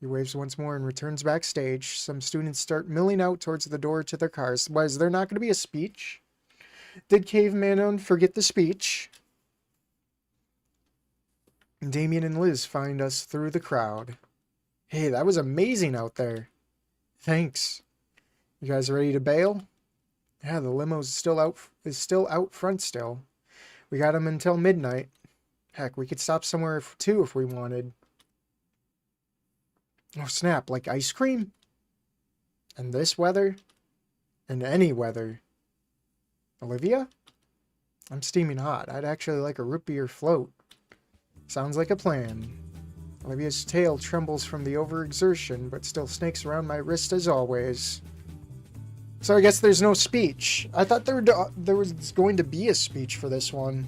He waves once more and returns backstage. Some students start milling out towards the door to their cars. Why, is there not going to be a speech? Did Cavemanon forget the speech? Damien and Liz find us through the crowd. Hey, that was amazing out there. Thanks. You guys ready to bail? Yeah, the limo's still out front still. We got them until midnight. Heck, we could stop somewhere too if we wanted. Oh snap, like ice cream? And this weather? And any weather. Olivia? I'm steaming hot. I'd actually like a root beer float. Sounds like a plan. Olivia's tail trembles from the overexertion, but still snakes around my wrist as always. So I guess there's no speech. I thought there was going to be a speech for this one.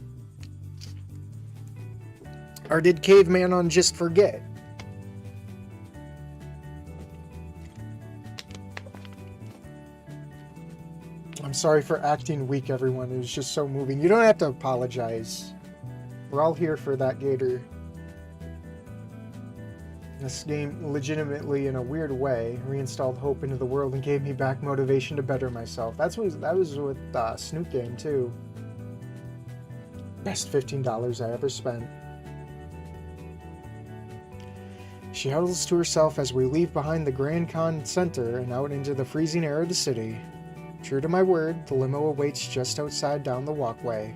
Or did Cavemanon just forget? I'm sorry for acting weak, everyone. It was just so moving. You don't have to apologize. We're all here for that, Gator. This game legitimately, in a weird way, reinstalled hope into the world and gave me back motivation to better myself. That was with Snoop Game, too. Best $15 I ever spent. She huddles to herself as we leave behind the Grand Con Center and out into the freezing air of the city. True to my word, the limo awaits just outside down the walkway.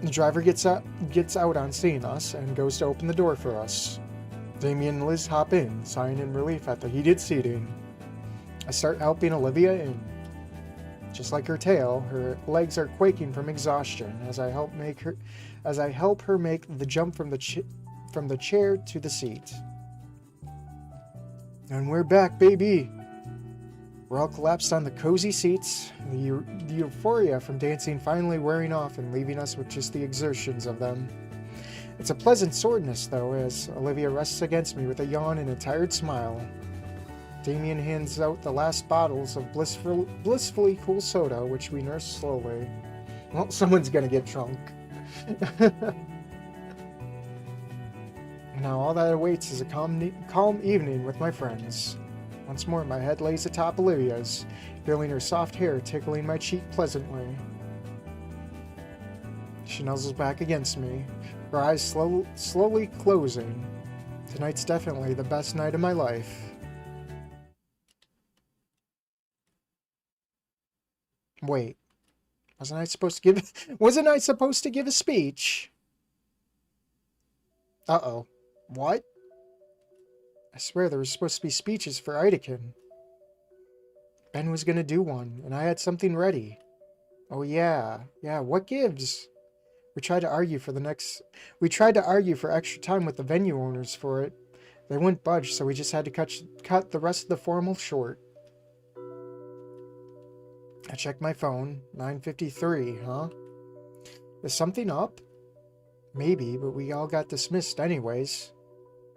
The driver gets out on seeing us and goes to open the door for us. Damien and Liz hop in, sighing in relief at the heated seating. I start helping Olivia in. Just like her tail, her legs are quaking from exhaustion as I help her make the jump from the chair to the seat. And we're back, baby! We're all collapsed on the cozy seats, the euphoria from dancing finally wearing off and leaving us with just the exertions of them. It's a pleasant soreness, though, as Olivia rests against me with a yawn and a tired smile. Damien hands out the last bottles of blissfully cool soda, which we nurse slowly. Well, someone's gonna get drunk. Now all that awaits is a calm evening with my friends. Once more, my head lays atop Olivia's, feeling her soft hair tickling my cheek pleasantly. She nuzzles back against me, her eyes slowly closing. Tonight's definitely the best night of my life. Wait, wasn't I supposed to give a speech? Uh-oh. What? I swear there was supposed to be speeches for Idakin. Ben was gonna do one, and I had something ready. Oh yeah, what gives? We tried to argue for extra time with the venue owners for it. They wouldn't budge, so we just had to cut the rest of the formal short. I checked my phone. 9:53, huh? Is something up? Maybe, but we all got dismissed anyways.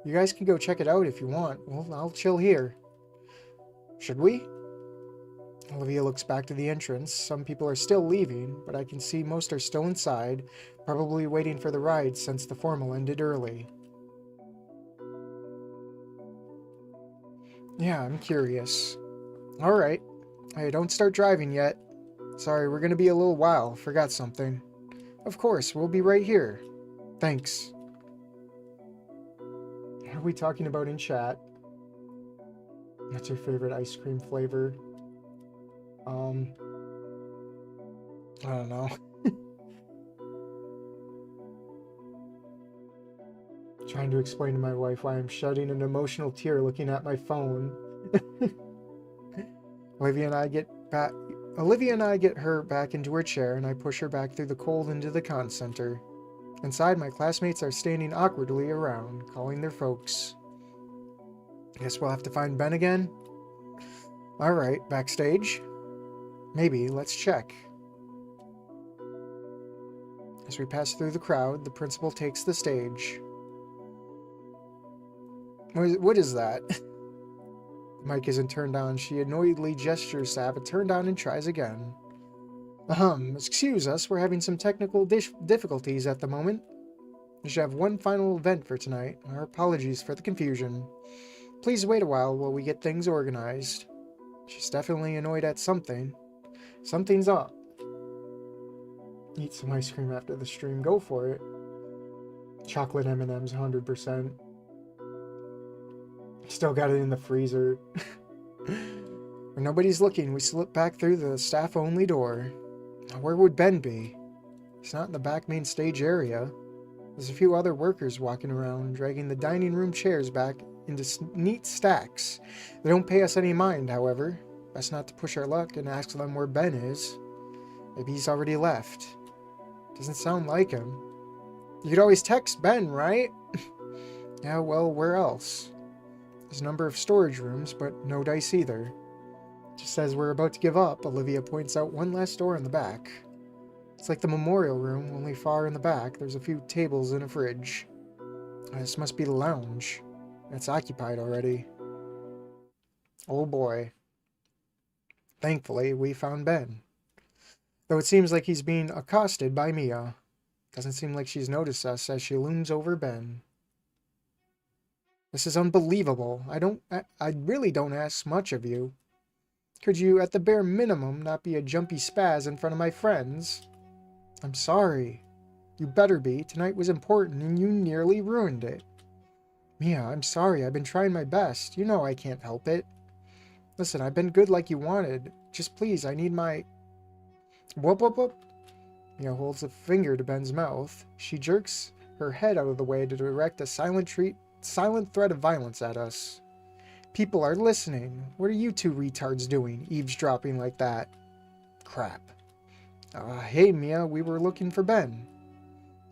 You guys can go check it out if you want. Well, I'll chill here. Should we? Olivia looks back to the entrance. Some people are still leaving, but I can see most are still inside, probably waiting for the ride since the formal ended early. Yeah, I'm curious. Alright. Hey, don't start driving yet. Sorry, we're gonna be a little while. Forgot something. Of course, we'll be right here. Thanks. What are we talking about in chat? What's your favorite ice cream flavor? I don't know. Trying to explain to my wife why I'm shedding an emotional tear looking at my phone. Olivia and I get her back into her chair, and I push her back through the cold into the con center. Inside, my classmates are standing awkwardly around, calling their folks. Guess we'll have to find Ben again? Alright, backstage? Maybe, let's check. As we pass through the crowd, the principal takes the stage. What is that? The mic isn't turned on. She annoyedly gestures to have it turned on and tries again. Excuse us, we're having some technical difficulties at the moment. We should have one final event for tonight. Our apologies for the confusion. Please wait a while we get things organized. She's definitely annoyed at something. Something's up. Eat some ice cream after the stream. Go for it. Chocolate M&M's 100%. Still got it in the freezer. When nobody's looking, we slip back through the staff-only door. Where would Ben be? He's not in the back main stage area. There's a few other workers walking around, dragging the dining room chairs back into neat stacks. They don't pay us any mind, however. Best not to push our luck and ask them where Ben is. Maybe he's already left. Doesn't sound like him. You could always text Ben, right? Yeah, well, where else? There's a number of storage rooms, but no dice either. Just as we're about to give up, Olivia points out one last door in the back. It's like the memorial room, only far in the back. There's a few tables and a fridge. This must be the lounge. It's occupied already. Oh boy. Thankfully, we found Ben. Though it seems like he's being accosted by Mia. Doesn't seem like she's noticed us as she looms over Ben. This is unbelievable. I really don't ask much of you. Could you, at the bare minimum, not be a jumpy spaz in front of my friends? I'm sorry. You better be. Tonight was important and you nearly ruined it. Mia, I'm sorry. I've been trying my best. You know I can't help it. Listen, I've been good like you wanted. Just please, I need my... Whoop, whoop, whoop. Mia holds a finger to Ben's mouth. She jerks her head out of the way to direct a silent threat of violence at us. People are listening. What are you two retards doing, eavesdropping like that? Crap. Hey, Mia, we were looking for Ben.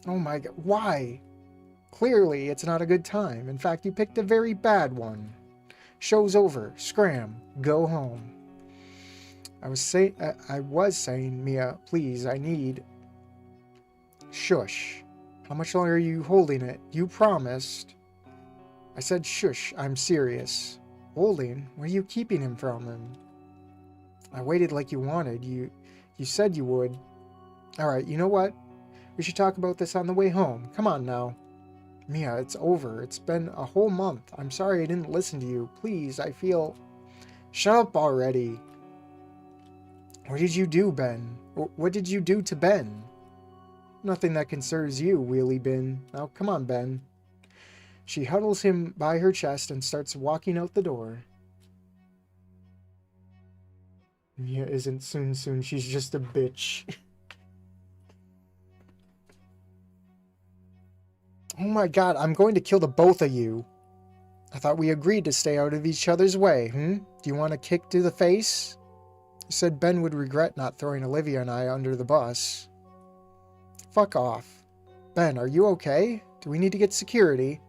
Oh my god, why? Clearly, it's not a good time. In fact, you picked a very bad one. Show's over. Scram. Go home. I was saying, Mia, please, I need... Shush. How much longer are you holding it? You promised. I said shush, I'm serious. Holding? Where are you keeping him from him? I waited like you wanted. You said you would. Alright, you know what? We should talk about this on the way home. Come on now. Mia, it's over. It's been a whole month. I'm sorry I didn't listen to you. Please, I feel... Shut up already. What did you do, Ben? What did you do to Ben? Nothing that concerns you, wheelie bin. Now, come on, Ben. She huddles him by her chest and starts walking out the door. Mia isn't soon. She's just a bitch. Oh my god, I'm going to kill the both of you. I thought we agreed to stay out of each other's way, Do you want a kick to the face? You said Ben would regret not throwing Olivia and I under the bus. Fuck off. Ben, are you okay? Do we need to get security?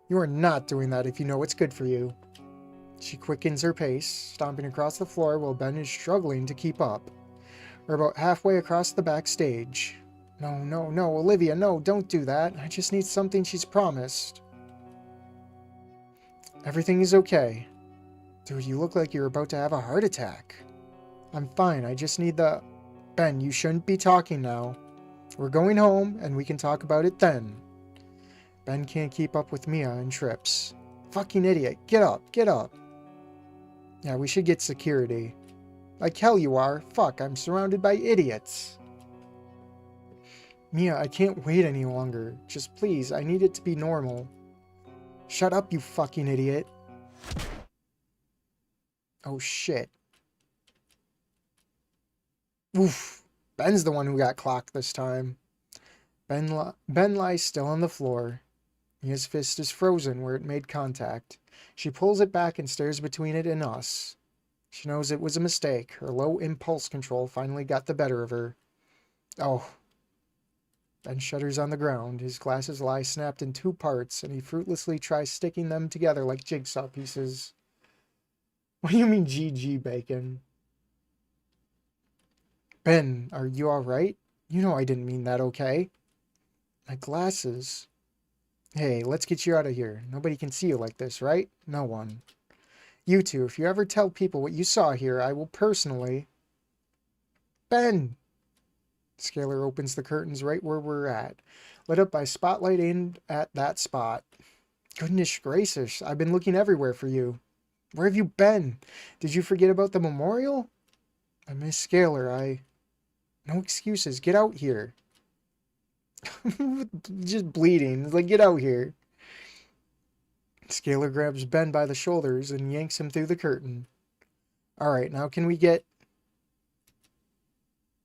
You are not doing that if you know what's good for you. She quickens her pace, stomping across the floor while Ben is struggling to keep up. We're about halfway across the backstage. No, no, no, Olivia, no, don't do that. I just need something she's promised. Everything is okay. Dude, you look like you're about to have a heart attack. I'm fine, I just need the... Ben, you shouldn't be talking now. We're going home, and we can talk about it then. Ben can't keep up with Mia and trips. Fucking idiot, get up, get up. Yeah, we should get security. Like hell you are. Fuck, I'm surrounded by idiots. Mia, I can't wait any longer. Just please, I need it to be normal. Shut up, you fucking idiot. Oh shit. Oof. Ben's the one who got clocked this time. Ben lies still on the floor. Mia's fist is frozen where it made contact. She pulls it back and stares between it and us. She knows it was a mistake. Her low impulse control finally got the better of her. Oh. Ben shudders on the ground. His glasses lie snapped in 2 parts, and he fruitlessly tries sticking them together like jigsaw pieces. What do you mean, GG, Bacon? Ben, are you alright? You know I didn't mean that, okay? My glasses. Hey, let's get you out of here. Nobody can see you like this, right? No one. You two, if you ever tell people what you saw here, I will personally... Ben! Scalar opens the curtains right where we're at, lit up by spotlight aimed at that spot. Goodness gracious, I've been looking everywhere for you. Where have you been? Did you forget about the memorial? I miss Scalar, No excuses, get out here. Just bleeding, like get out here. Scalar grabs Ben by the shoulders and yanks him through the curtain. Alright, now can we get...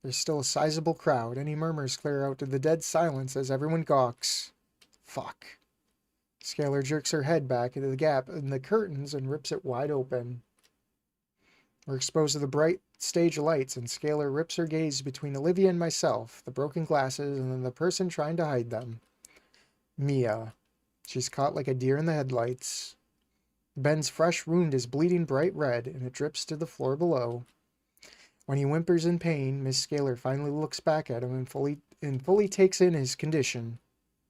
There's still a sizable crowd. Any murmurs clear out to the dead silence as everyone gawks. Fuck. Scalar jerks her head back into the gap in the curtains and rips it wide open. We're exposed to the bright stage lights, and Scalar rips her gaze between Olivia and myself, the broken glasses, and then the person trying to hide them. Mia. She's caught like a deer in the headlights. Ben's fresh wound is bleeding bright red, and it drips to the floor below. When he whimpers in pain, Miss Scalar finally looks back at him and fully takes in his condition.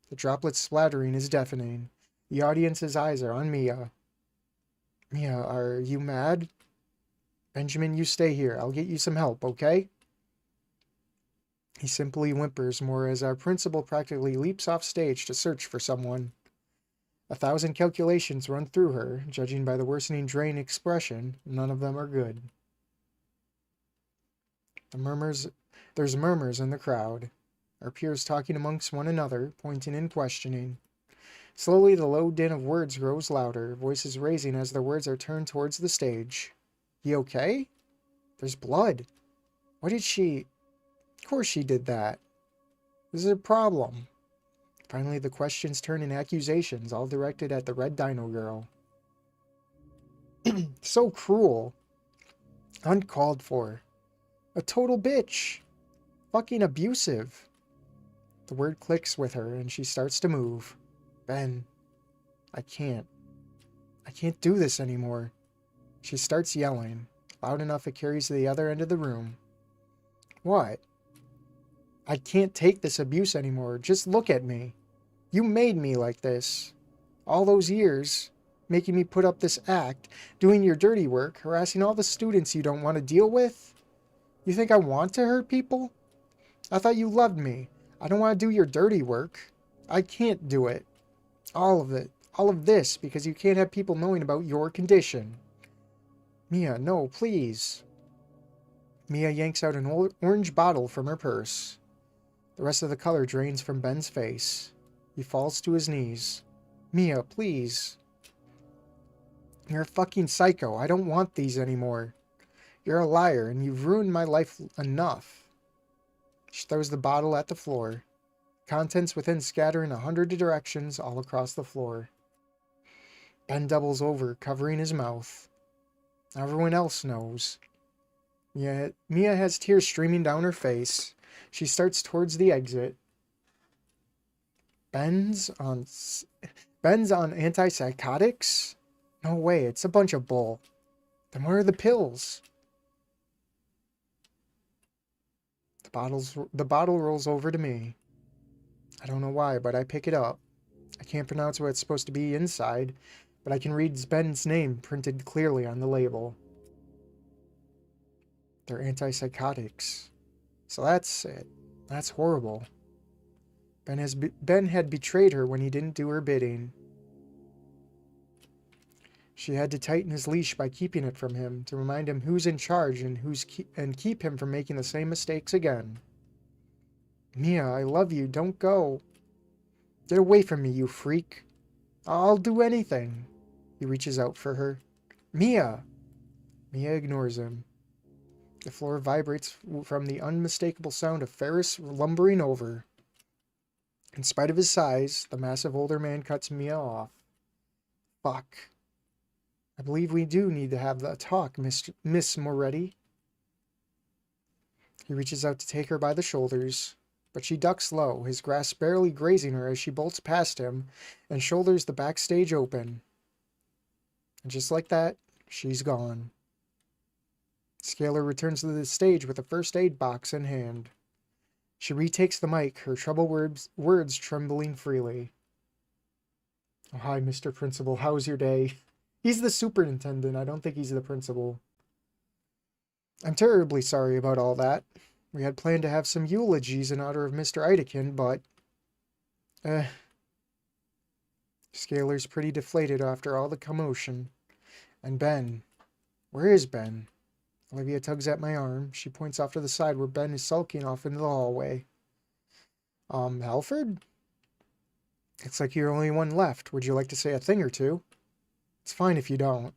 The droplets splattering is deafening. The audience's eyes are on Mia. Mia, are you mad? Benjamin, you stay here. I'll get you some help, okay? He simply whimpers more as our principal practically leaps off stage to search for someone. 1,000 calculations run through her. Judging by the worsening drain expression, none of them are good. There's murmurs in the crowd. Our peers talking amongst one another, pointing and questioning. Slowly the low din of words grows louder, voices raising as the words are turned towards the stage. You okay? There's blood. Why did she... Of course she did that. This is a problem. Finally the questions turn in accusations, all directed at the Red Dino Girl. So cruel. Uncalled for. A total bitch. Fucking abusive. The word clicks with her and she starts to move. Ben, I can't do this anymore. She starts yelling, loud enough it carries to the other end of the room. What? I can't take this abuse anymore. Just look at me. You made me like this. All those years, making me put up this act, doing your dirty work, harassing all the students you don't want to deal with. You think I want to hurt people? I thought you loved me. I don't want to do your dirty work. I can't do it. All of it. All of this because you can't have people knowing about your condition. Mia, no, please. Mia yanks out an orange bottle from her purse. The rest of the color drains from Ben's face. He falls to his knees. Mia, please. You're a fucking psycho. I don't want these anymore. You're a liar, and you've ruined my life enough. She throws the bottle at the floor. Contents within scatter in 100 directions all across the floor. Ben doubles over, covering his mouth. Everyone else knows. Yet Mia has tears streaming down her face. She starts towards the exit. Ben's on antipsychotics? No way, it's a bunch of bull. Then where are the pills? The The bottle rolls over to me. I don't know why, but I pick it up. I can't pronounce what it's supposed to be inside, but I can read Ben's name printed clearly on the label. They're antipsychotics. So that's it. That's horrible. Ben had betrayed her when he didn't do her bidding. She had to tighten his leash by keeping it from him to remind him who's in charge and keep him from making the same mistakes again. Mia, I love you. Don't go. Get away from me, you freak. I'll do anything. He reaches out for her. Mia! Mia ignores him. The floor vibrates from the unmistakable sound of Ferris lumbering over. In spite of his size, the massive older man cuts Mia off. Fuck. I believe we do need to have a talk, Miss Moretti. He reaches out to take her by the shoulders, but she ducks low, his grasp barely grazing her as she bolts past him and shoulders the backstage open. And just like that, she's gone. Scalar returns to the stage with a first aid box in hand. She retakes the mic, her troubled words trembling freely. Oh, hi, Mr. Principal. How was your day? He's the superintendent. I don't think he's the principal. I'm terribly sorry about all that. We had planned to have some eulogies in honor of Mr. Idekin, but... Scalar's pretty deflated after all the commotion. And Ben. Where is Ben? Olivia tugs at my arm. She points off to the side where Ben is sulking off into the hallway. Halford? Looks like you're the only one left. Would you like to say a thing or two? It's fine if you don't.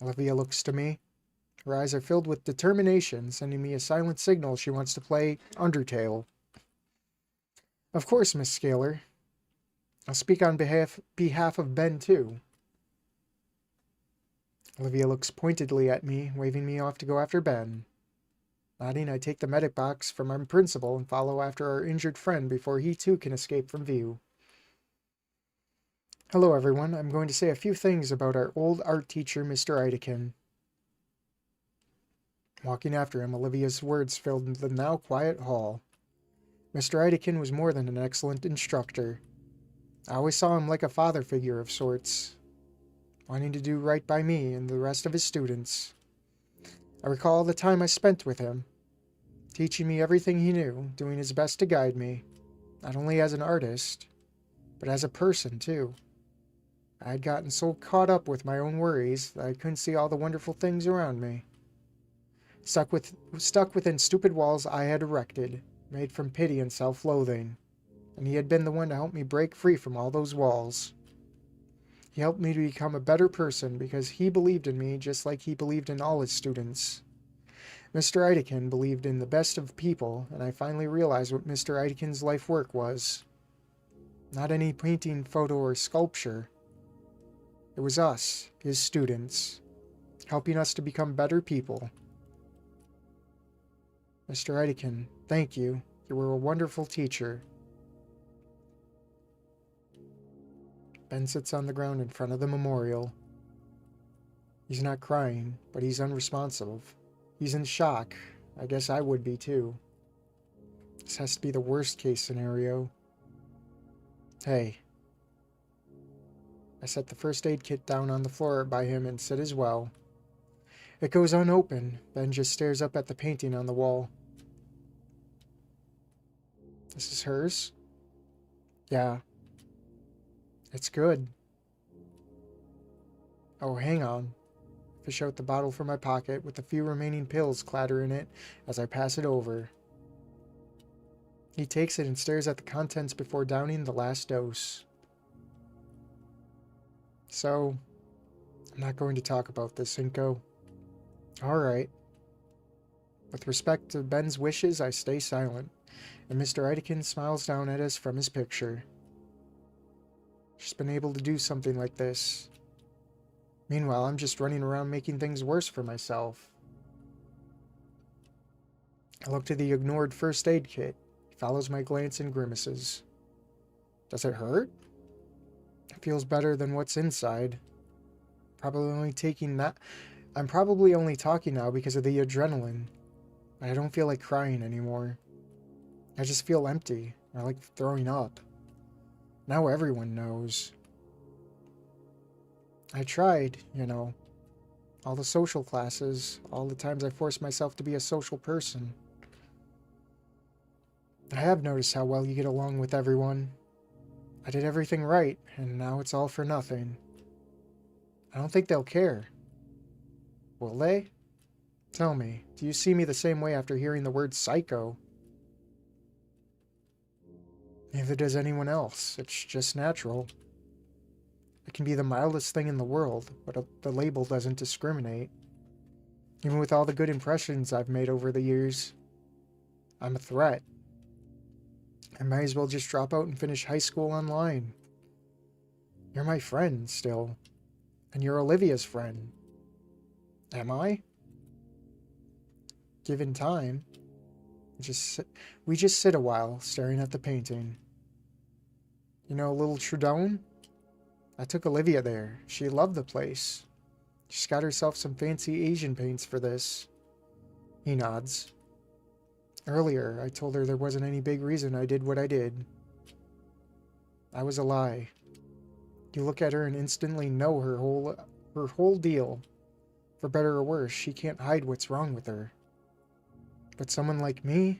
Olivia looks to me. Her eyes are filled with determination, sending me a silent signal she wants to play Undertale. Of course, Miss Scalar. I'll speak on behalf of Ben, too. Olivia looks pointedly at me, waving me off to go after Ben. Nodding, I take the medic box from our principal and follow after our injured friend before he too can escape from view. Hello, everyone. I'm going to say a few things about our old art teacher, Mr. Idekin. Walking after him, Olivia's words filled the now quiet hall. Mr. Idekin was more than an excellent instructor. I always saw him like a father figure of sorts, wanting to do right by me and the rest of his students. I recall the time I spent with him, teaching me everything he knew, doing his best to guide me, not only as an artist, but as a person, too. I had gotten so caught up with my own worries that I couldn't see all the wonderful things around me. Stuck within stupid walls I had erected, made from pity and self-loathing, and he had been the one to help me break free from all those walls. He helped me to become a better person because he believed in me just like he believed in all his students. Mr. Idekin believed in the best of people, and I finally realized what Mr. Idekin's life work was. Not any painting, photo, or sculpture. It was us, his students, helping us to become better people. Mr. Idekin, thank you. You were a wonderful teacher. Ben sits on the ground in front of the memorial. He's not crying, but he's unresponsive. He's in shock. I guess I would be too. This has to be the worst case scenario. Hey. I set the first aid kit down on the floor by him and sit as well. It goes unopened. Ben just stares up at the painting on the wall. This is hers? Yeah. It's good. Oh, hang on. Fish out the bottle from my pocket with a few remaining pills clatter in it as I pass it over. He takes it and stares at the contents before downing the last dose. So, I'm not going to talk about this, Cinco. Alright. With respect to Ben's wishes, I stay silent, and Mr. Idekin smiles down at us from his picture. She's been able to do something like this. Meanwhile, I'm just running around making things worse for myself. I look to the ignored first aid kit. He follows my glance and grimaces. Does it hurt? It feels better than what's inside. I'm probably only talking now because of the adrenaline. I don't feel like crying anymore. I just feel empty. I like throwing up. Now everyone knows. I tried, all the social classes, all the times I forced myself to be a social person. I have noticed how well you get along with everyone. I did everything right, and now it's all for nothing. I don't think they'll care. Will they? Tell me, do you see me the same way after hearing the word psycho? Neither does anyone else. It's just natural. It can be the mildest thing in the world, but the label doesn't discriminate. Even with all the good impressions I've made over the years, I'm a threat. I might as well just drop out and finish high school online. You're my friend still, and you're Olivia's friend. Am I? Given time, we just sit a while, staring at the painting. You know, little Trudon? I took Olivia there. She loved the place. She's got herself some fancy Asian paints for this. He nods. Earlier, I told her there wasn't any big reason I did what I did. I was a lie. You look at her and instantly know her whole deal. For better or worse, she can't hide what's wrong with her. But someone like me?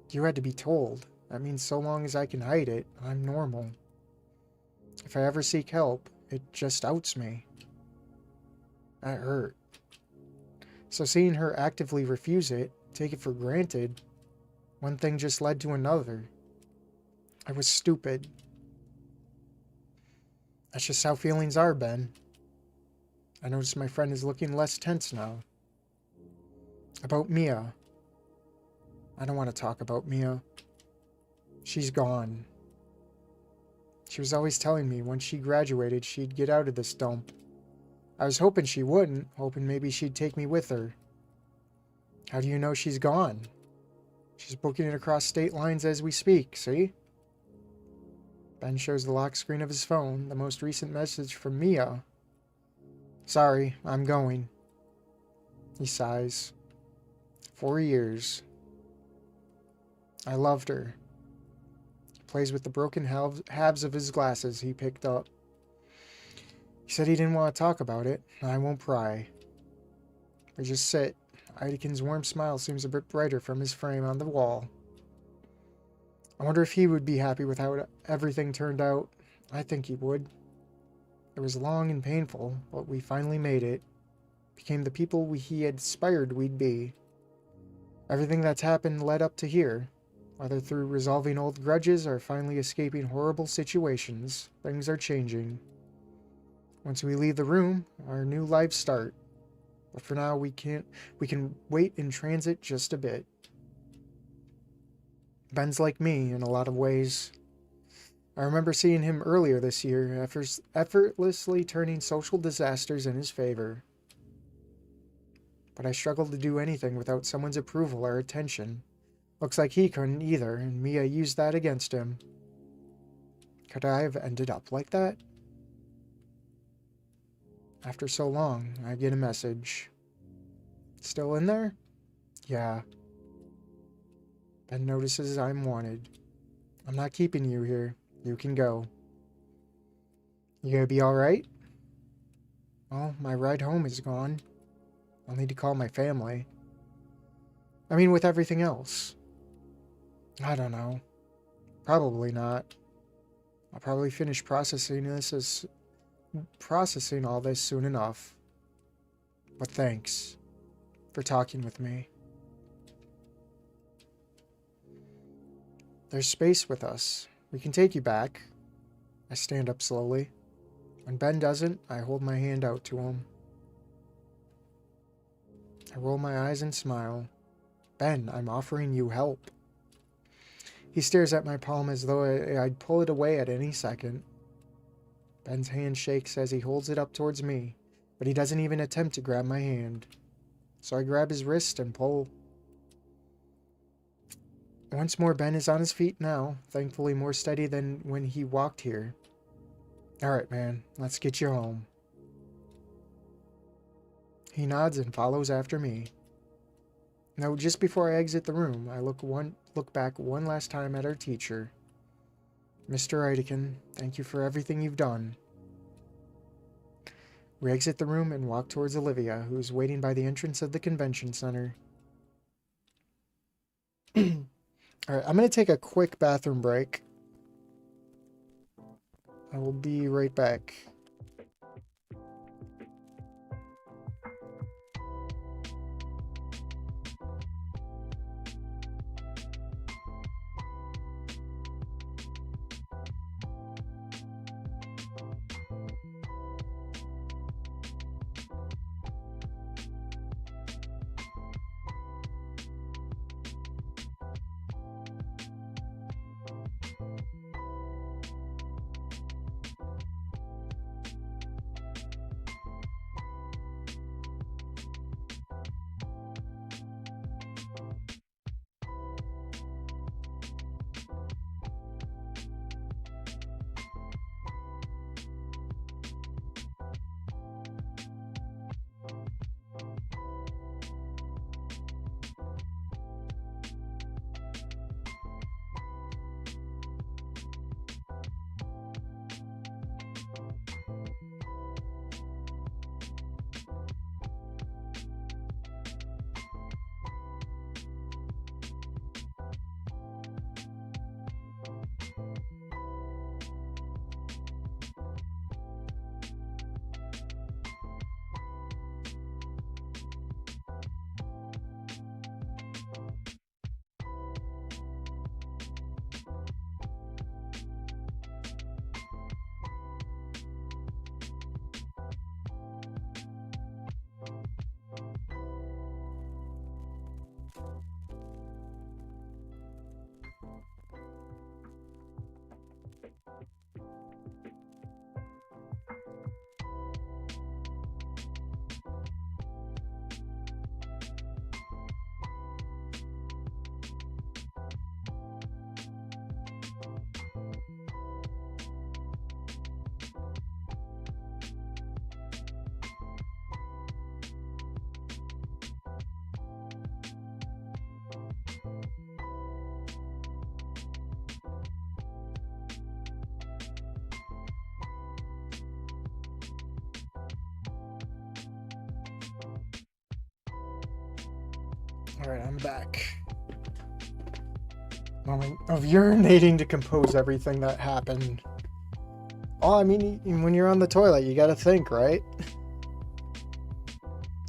You had to be told. That means so long as I can hide it, I'm normal. If I ever seek help, it just outs me. That hurt. So seeing her actively refuse it, take it for granted, one thing just led to another. I was stupid. That's just how feelings are, Ben. I notice my friend is looking less tense now. About Mia. I don't want to talk about Mia. She's gone. She was always telling me once she graduated, she'd get out of this dump. I was hoping she wouldn't, hoping maybe she'd take me with her. How do you know she's gone? She's booking it across state lines as we speak, see? Ben shows the lock screen of his phone, the most recent message from Mia. Sorry, I'm going. He sighs. 4 years. I loved her. He plays with the broken halves of his glasses he picked up. He said he didn't want to talk about it. I won't pry. We just sit. Idekin's warm smile seems a bit brighter from his frame on the wall. I wonder if he would be happy with how everything turned out. I think he would. It was long and painful, but we finally made it. Became the people he had aspired we'd be. Everything that's happened led up to here. Whether through resolving old grudges or finally escaping horrible situations, things are changing. Once we leave the room, our new lives start. But for now, we can wait in transit just a bit. Ben's like me in a lot of ways. I remember seeing him earlier this year, effortlessly turning social disasters in his favor. But I struggled to do anything without someone's approval or attention. Looks like he couldn't either, and Mia used that against him. Could I have ended up like that? After so long, I get a message. Still in there? Yeah. Ben notices I'm wanted. I'm not keeping you here. You can go. You gonna be alright? Well, my ride home is gone. I'll need to call my family. I mean, with everything else. I don't know. Probably not. I'll probably finish processing all this soon enough. But thanks for talking with me. There's space with us. We can take you back. I stand up slowly. When Ben doesn't, I hold my hand out to him. I roll my eyes and smile. Ben, I'm offering you help. He stares at my palm as though I'd pull it away at any second. Ben's hand shakes as he holds it up towards me, but he doesn't even attempt to grab my hand. So I grab his wrist and pull. Once more, Ben is on his feet now, thankfully more steady than when he walked here. Alright, man, let's get you home. He nods and follows after me. Now, just before I exit the room, I look back one last time at our teacher. Mr. Eidekin, thank you for everything you've done. We exit the room and walk towards Olivia, who is waiting by the entrance of the convention center. Alright, I'm going to take a quick bathroom break. I will be right back. Alright, I'm back. Moment of urinating to compose everything that happened. Oh, I mean, when you're on the toilet, you gotta think, right?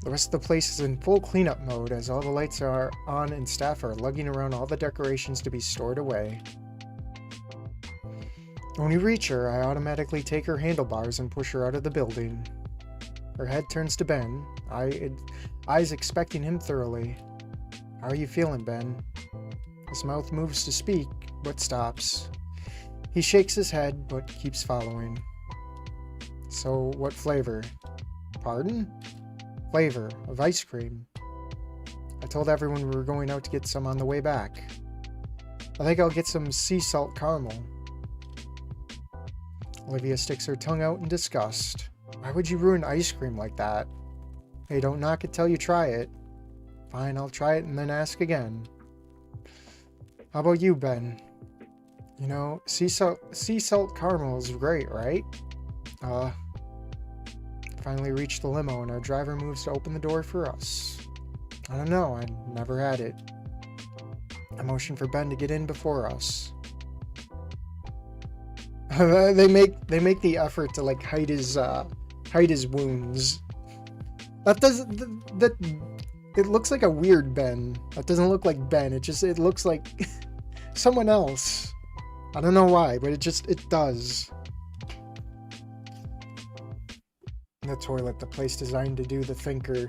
The rest of the place is in full cleanup mode as all the lights are on and staff are lugging around all the decorations to be stored away. When we reach her, I automatically take her handlebars and push her out of the building. Her head turns to Ben, eyes expecting him thoroughly. How are you feeling, Ben? His mouth moves to speak, but stops. He shakes his head, but keeps following. So, what flavor? Pardon? Flavor of ice cream. I told everyone we were going out to get some on the way back. I think I'll get some sea salt caramel. Olivia sticks her tongue out in disgust. Why would you ruin ice cream like that? Hey, don't knock it till you try it. Fine, I'll try it and then ask again. How about you, Ben? You know, sea salt caramel is great, right? Finally reached the limo and our driver moves to open the door for us. I don't know, I never had it. I motioned for Ben to get in before us. they make the effort to like hide his wounds. It looks like a weird Ben. That doesn't look like Ben. It looks like someone else. I don't know why, but it does. The toilet, the place designed to do the thinker.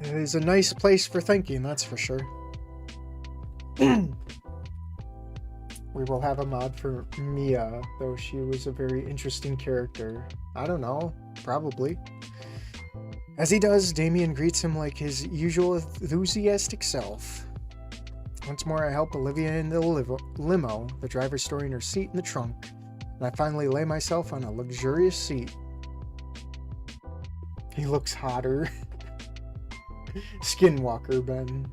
It is a nice place for thinking, that's for sure. We will have a mod for Mia, though she was a very interesting character. I don't know, probably. As he does, Damien greets him like his usual enthusiastic self. Once more, I help Olivia in the limo, the driver storing her seat in the trunk, and I finally lay myself on a luxurious seat. He looks hotter. Skinwalker Ben.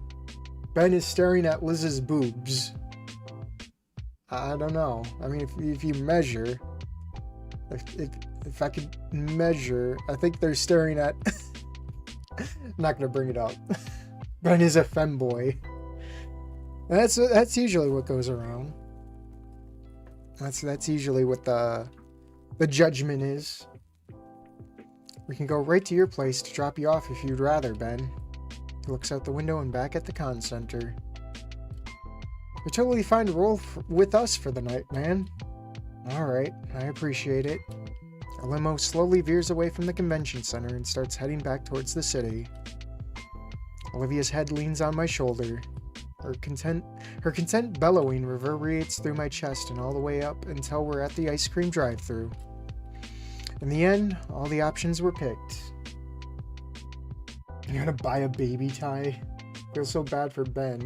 Ben is staring at Liz's boobs. I don't know. I mean, if you measure... If I could measure... I think they're staring at... I'm not going to bring it up. Ben is a femboy. That's usually what goes around. That's usually what the judgment is. We can go right to your place to drop you off if you'd rather, Ben. He looks out the window and back at the con center. You're totally fine to roll with us for the night, man. Alright, I appreciate it. A limo slowly veers away from the convention center and starts heading back towards the city. Olivia's head leans on my shoulder. Her content bellowing reverberates through my chest and all the way up until we're at the ice cream drive-thru. In the end, all the options were picked. You're gonna buy a baby tie? Feel so bad for Ben.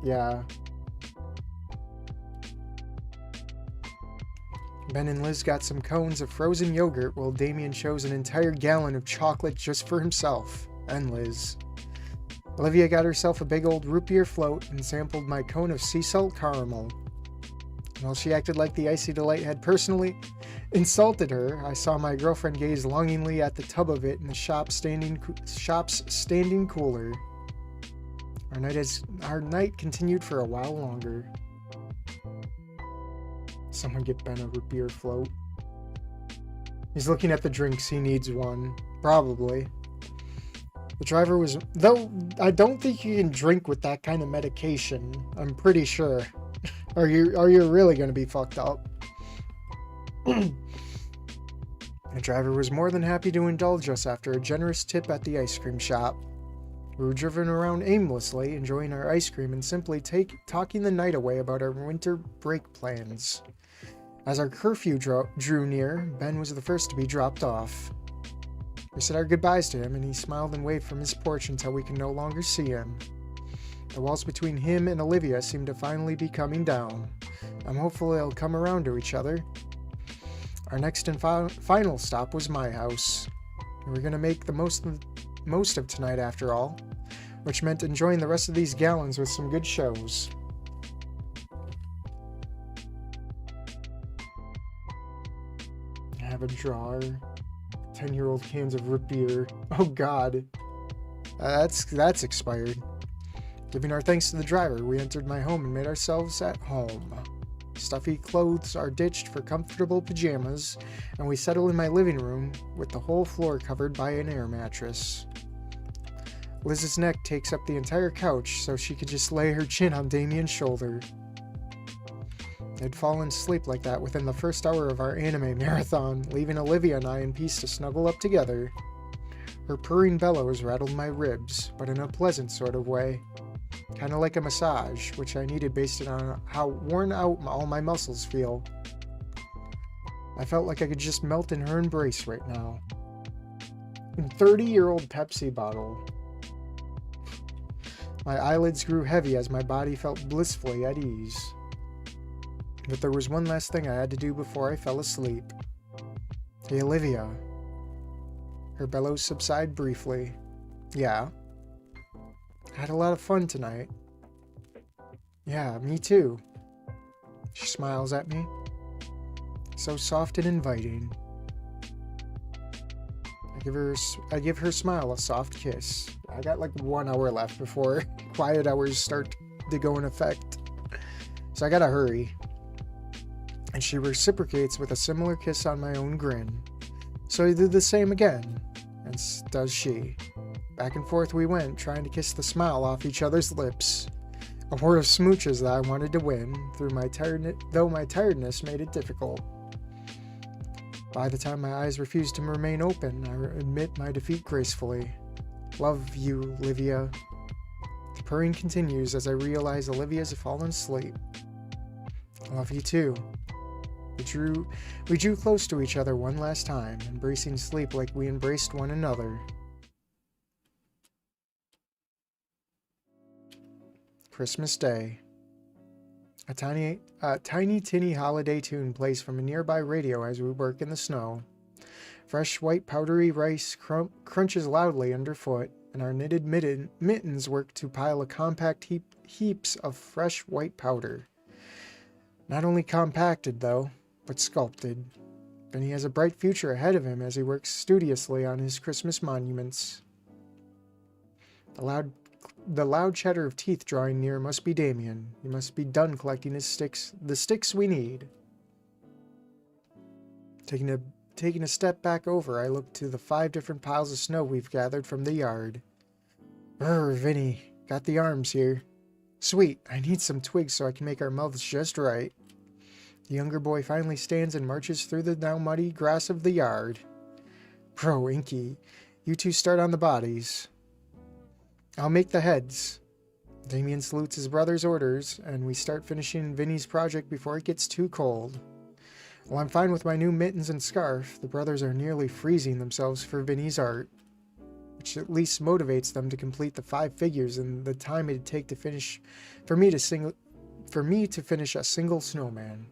Yeah. Ben and Liz got some cones of frozen yogurt while Damien chose an entire gallon of chocolate just for himself and Liz. Olivia got herself a big old root beer float and sampled my cone of sea salt caramel. While she acted like the Icy Delight had personally insulted her, I saw my girlfriend gaze longingly at the tub of it in the shop's standing cooler. Our night continued for a while longer. Someone get Ben a root beer float. He's looking at the drinks. He needs one. Probably. The driver was... Though, I don't think you can drink with that kind of medication. I'm pretty sure. Or you're really going to be fucked up. The driver was more than happy to indulge us after a generous tip at the ice cream shop. We were driven around aimlessly, enjoying our ice cream and simply talking the night away about our winter break plans. As our curfew drew near, Ben was the first to be dropped off. We said our goodbyes to him, and he smiled and waved from his porch until we could no longer see him. The walls between him and Olivia seemed to finally be coming down. I'm hopeful they'll come around to each other. Our next and final stop was my house. We were going to make the most of tonight after all, which meant enjoying the rest of these gallons with some good shows. I have a drawer. 10-year-old cans of root beer. Oh god. That's expired. Giving our thanks to the driver, we entered my home and made ourselves at home. Stuffy clothes are ditched for comfortable pajamas, and we settle in my living room with the whole floor covered by an air mattress. Liz's neck takes up the entire couch, so she could just lay her chin on Damien's shoulder. I'd fallen asleep like that within the first hour of our anime marathon, leaving Olivia and I in peace to snuggle up together. Her purring bellows rattled my ribs, but in a pleasant sort of way. Kinda like a massage, which I needed based on how worn out all my muscles feel. I felt like I could just melt in her embrace right now. A 30-year-old Pepsi bottle. My eyelids grew heavy as my body felt blissfully at ease. But there was one last thing I had to do before I fell asleep. Hey, Olivia. Her bellows subside briefly. Yeah. I had a lot of fun tonight. Yeah, me too. She smiles at me. So soft and inviting. I give her smile a soft kiss. I got like 1 hour left before quiet hours start to go in effect. So I gotta hurry. And she reciprocates with a similar kiss on my own grin. So I do the same again, and does she. Back and forth we went, trying to kiss the smile off each other's lips. A horde of smooches that I wanted to win, though my tiredness made it difficult. By the time my eyes refused to remain open, I admit my defeat gracefully. Love you, Olivia. The purring continues as I realize Olivia's fallen asleep. I love you too. We drew close to each other one last time, embracing sleep like we embraced one another. Christmas Day. A tiny tinny holiday tune plays from a nearby radio as we work in the snow. Fresh white powdery rice crunches loudly underfoot, and our knitted mittens work to pile a compact heaps of fresh white powder. Not only compacted, though, but sculpted. And he has a bright future ahead of him as he works studiously on his Christmas monuments. The loud chatter of teeth drawing near must be Damien. He must be done collecting the sticks we need. Taking a step back over, I look to the 5 different piles of snow we've gathered from the yard. Brr, Vinny, got the arms here. Sweet, I need some twigs so I can make our mouths just right. The younger boy finally stands and marches through the now muddy grass of the yard. Bro, Inky, you two start on the bodies. I'll make the heads. Damien salutes his brother's orders, and we start finishing Vinny's project before it gets too cold. While I'm fine with my new mittens and scarf, the brothers are nearly freezing themselves for Vinny's art, which at least motivates them to complete the 5 figures in the time it'd take to finish for me to finish a single snowman.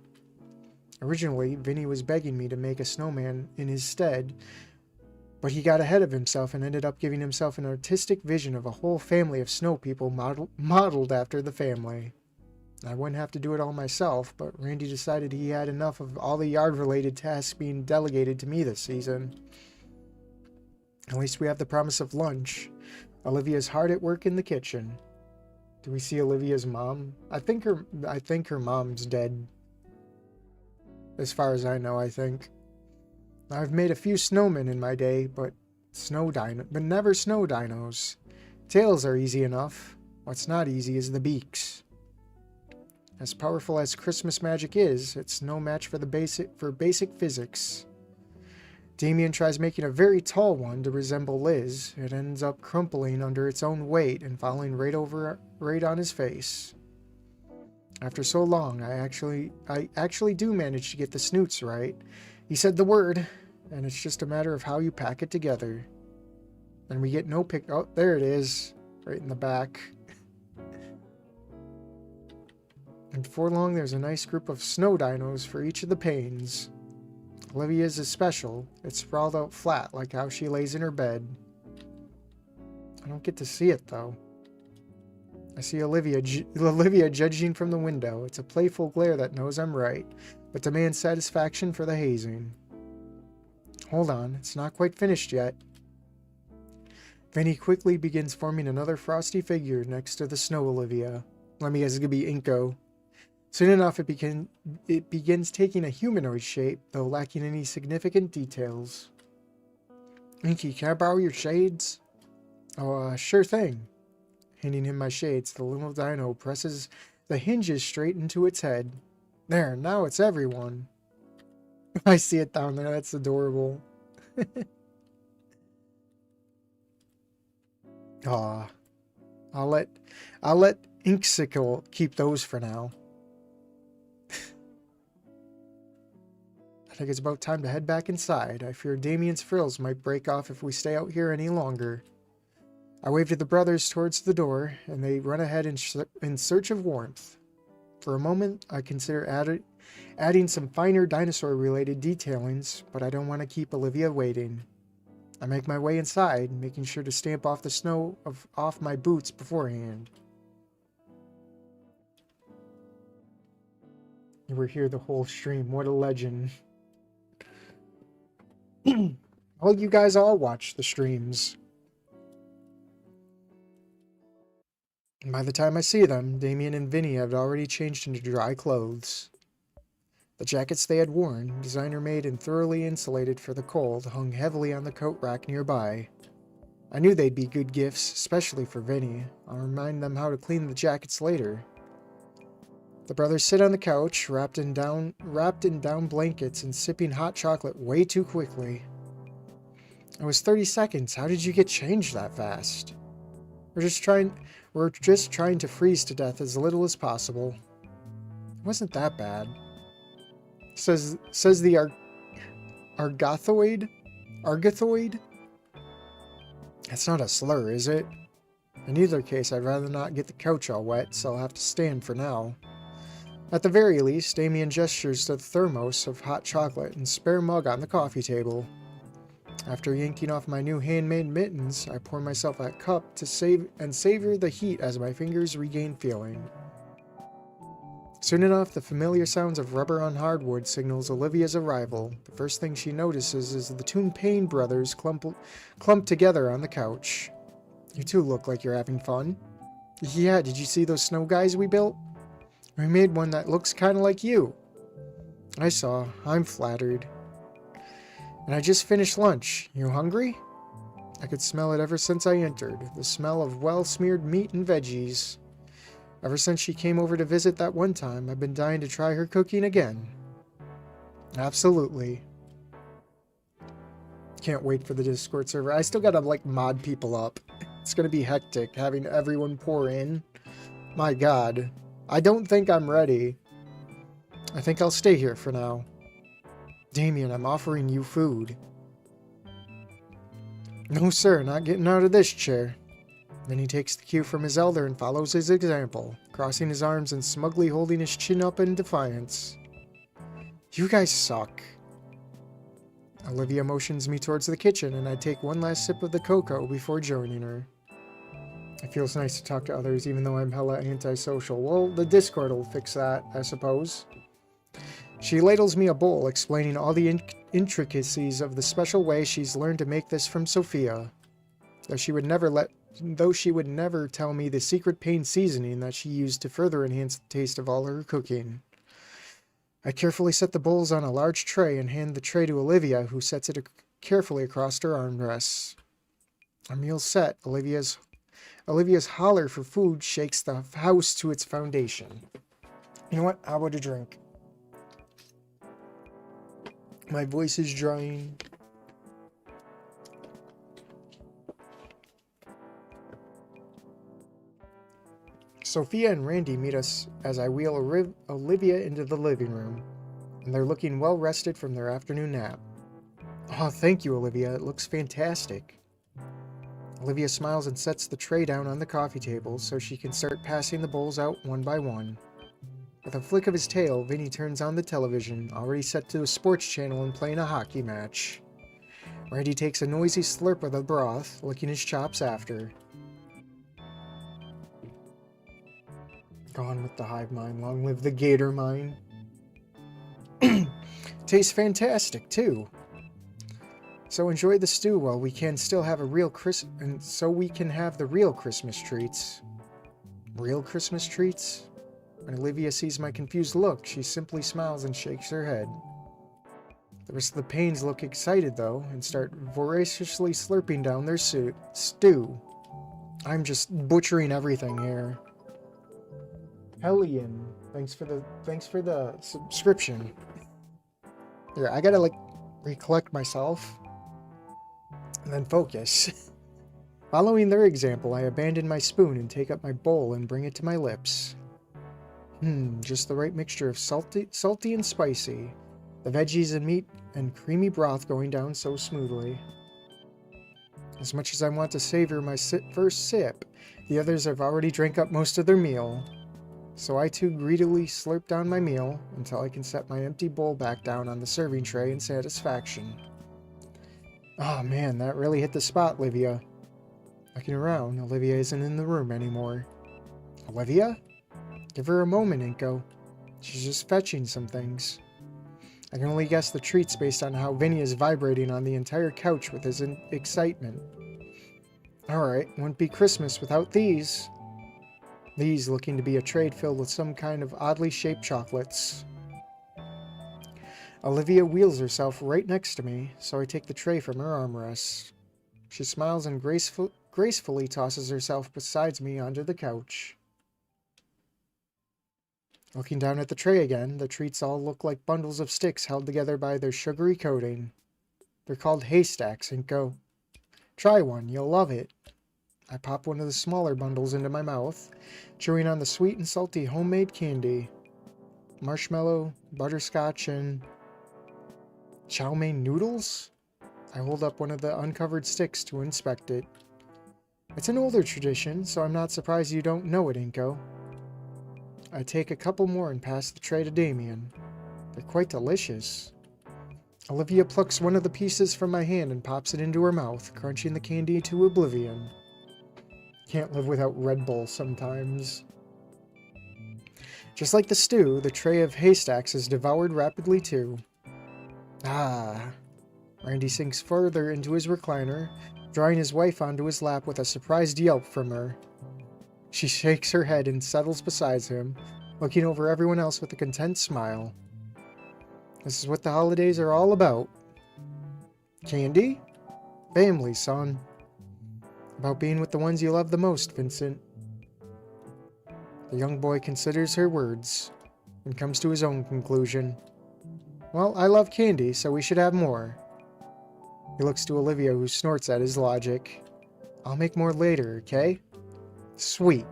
Originally, Vinny was begging me to make a snowman in his stead, but he got ahead of himself and ended up giving himself an artistic vision of a whole family of snow people modeled after the family. I wouldn't have to do it all myself, but Randy decided he had enough of all the yard-related tasks being delegated to me this season. At least we have the promise of lunch. Olivia's hard at work in the kitchen. Do we see Olivia's mom? I think her mom's dead. As far as I know, I think. I've made a few snowmen in my day, but never snow dinos. Tails are easy enough. What's not easy is the beaks. As powerful as Christmas magic is, it's no match for basic physics. Damien tries making a very tall one to resemble Liz. It ends up crumpling under its own weight and falling right on his face. After so long, I actually do manage to get the snoots right. He said the word, and it's just a matter of how you pack it together. And we get no pic. Oh, there it is, right in the back. And before long, there's a nice group of snow dinos for each of the panes. Olivia's is special. It's sprawled out flat, like how she lays in her bed. I don't get to see it, though. I see Olivia judging from the window. It's a playful glare that knows I'm right, but demands satisfaction for the hazing. Hold on, it's not quite finished yet. Vinny quickly begins forming another frosty figure next to the snow Olivia. Let me guess, it's gonna be Inko. Soon enough, it begins taking a humanoid shape, though lacking any significant details. Inky, can I borrow your shades? Oh, sure thing. Handing him my shades, the little dino presses the hinges straight into its head. There, now it's everyone. I see it down there, that's adorable. Aw. I'll let Inksicle keep those for now. I think it's about time to head back inside. I fear Damien's frills might break off if we stay out here any longer. I wave to the brothers towards the door, and they run ahead in search of warmth. For a moment, I consider adding some finer dinosaur-related detailings, but I don't want to keep Olivia waiting. I make my way inside, making sure to stamp off the snow off my boots beforehand. You were here the whole stream. What a legend. Well, you guys all watch the streams. And by the time I see them, Damien and Vinny had already changed into dry clothes. The jackets they had worn, designer-made and thoroughly insulated for the cold, hung heavily on the coat rack nearby. I knew they'd be good gifts, especially for Vinny. I'll remind them how to clean the jackets later. The brothers sit on the couch, wrapped in down blankets and sipping hot chocolate way too quickly. It was 30 seconds. How did you get changed that fast? We're just trying to freeze to death as little as possible. It wasn't that bad. Says the Argothoid? Argothoid? That's not a slur, is it? In either case, I'd rather not get the couch all wet, so I'll have to stand for now. At the very least, Damien gestures to the thermos of hot chocolate and spare mug on the coffee table. After yanking off my new handmade mittens, I pour myself a cup to savor the heat as my fingers regain feeling. Soon enough, the familiar sounds of rubber on hardwood signals Olivia's arrival. The first thing she notices is the two Payne brothers clumped together on the couch. You two look like you're having fun. Yeah, did you see those snow guys we built? We made one that looks kind of like you. I saw. I'm flattered. And I just finished lunch. You hungry? I could smell it ever since I entered. The smell of well-smeared meat and veggies. Ever since she came over to visit that one time, I've been dying to try her cooking again. Absolutely. Can't wait for the Discord server. I still gotta, like, mod people up. It's gonna be hectic having everyone pour in. My god. I don't think I'm ready. I think I'll stay here for now. Damien, I'm offering you food. No, sir, not getting out of this chair. Then he takes the cue from his elder and follows his example, crossing his arms and smugly holding his chin up in defiance. You guys suck. Olivia motions me towards the kitchen, and I take one last sip of the cocoa before joining her. It feels nice to talk to others, even though I'm hella antisocial. Well, the Discord will fix that, I suppose. She ladles me a bowl, explaining all the intricacies of the special way she's learned to make this from Sophia. Though she would never tell me the secret Payne seasoning that she used to further enhance the taste of all her cooking. I carefully set the bowls on a large tray and hand the tray to Olivia, who sets it carefully across her armrests. Our meal set, Olivia's holler for food shakes the house to its foundation. You know what? How about a drink? My voice is drying. Sophia and Randy meet us as I wheel Olivia into the living room, and they're looking well rested from their afternoon nap. Oh, thank you, Olivia. It looks fantastic. Olivia smiles and sets the tray down on the coffee table so she can start passing the bowls out one by one. With a flick of his tail, Vinny turns on the television, already set to a sports channel and playing a hockey match. Randy takes a noisy slurp of the broth, licking his chops after. Gone with the hive mind, long live the gator mine. Tastes fantastic, too. So enjoy the stew while we can still have the real Christmas treats. Real Christmas treats? When Olivia sees my confused look, she simply smiles and shakes her head. The rest of the Paynes look excited, though, and start voraciously slurping down their stew. I'm just butchering everything here. Hellion, thanks for the subscription. Here, I gotta, like, recollect myself and then focus. Following their example, I abandon my spoon and take up my bowl and bring it to my lips. Just the right mixture of salty and spicy. The veggies and meat and creamy broth going down so smoothly. As much as I want to savor my first sip, the others have already drank up most of their meal. So I too greedily slurp down my meal until I can set my empty bowl back down on the serving tray in satisfaction. Oh man, that really hit the spot, Olivia. Looking around, Olivia isn't in the room anymore. Olivia? Give her a moment, Inko. She's just fetching some things. I can only guess the treats based on how Vinny is vibrating on the entire couch with his excitement. Alright, wouldn't be Christmas without these. These looking to be a tray filled with some kind of oddly shaped chocolates. Olivia wheels herself right next to me, so I take the tray from her armrest. She smiles and gracefully tosses herself beside me onto the couch. Looking down at the tray again, the treats all look like bundles of sticks held together by their sugary coating. They're called haystacks, Inko. Try one, you'll love it. I pop one of the smaller bundles into my mouth, chewing on the sweet and salty homemade candy. Marshmallow, butterscotch, and chow mein noodles? I hold up one of the uncovered sticks to inspect it. It's an older tradition, so I'm not surprised you don't know it, Inko. I take a couple more and pass the tray to Damien. They're quite delicious. Olivia plucks one of the pieces from my hand and pops it into her mouth, crunching the candy to oblivion. Can't live without Red Bull sometimes. Just like the stew, the tray of haystacks is devoured rapidly too. Ah. Randy sinks further into his recliner, drawing his wife onto his lap with a surprised yelp from her. She shakes her head and settles beside him, looking over everyone else with a content smile. This is what the holidays are all about. Candy? Family, son. About being with the ones you love the most, Vincent. The young boy considers her words and comes to his own conclusion. Well, I love candy, so we should have more. He looks to Olivia, who snorts at his logic. I'll make more later, okay? Sweet.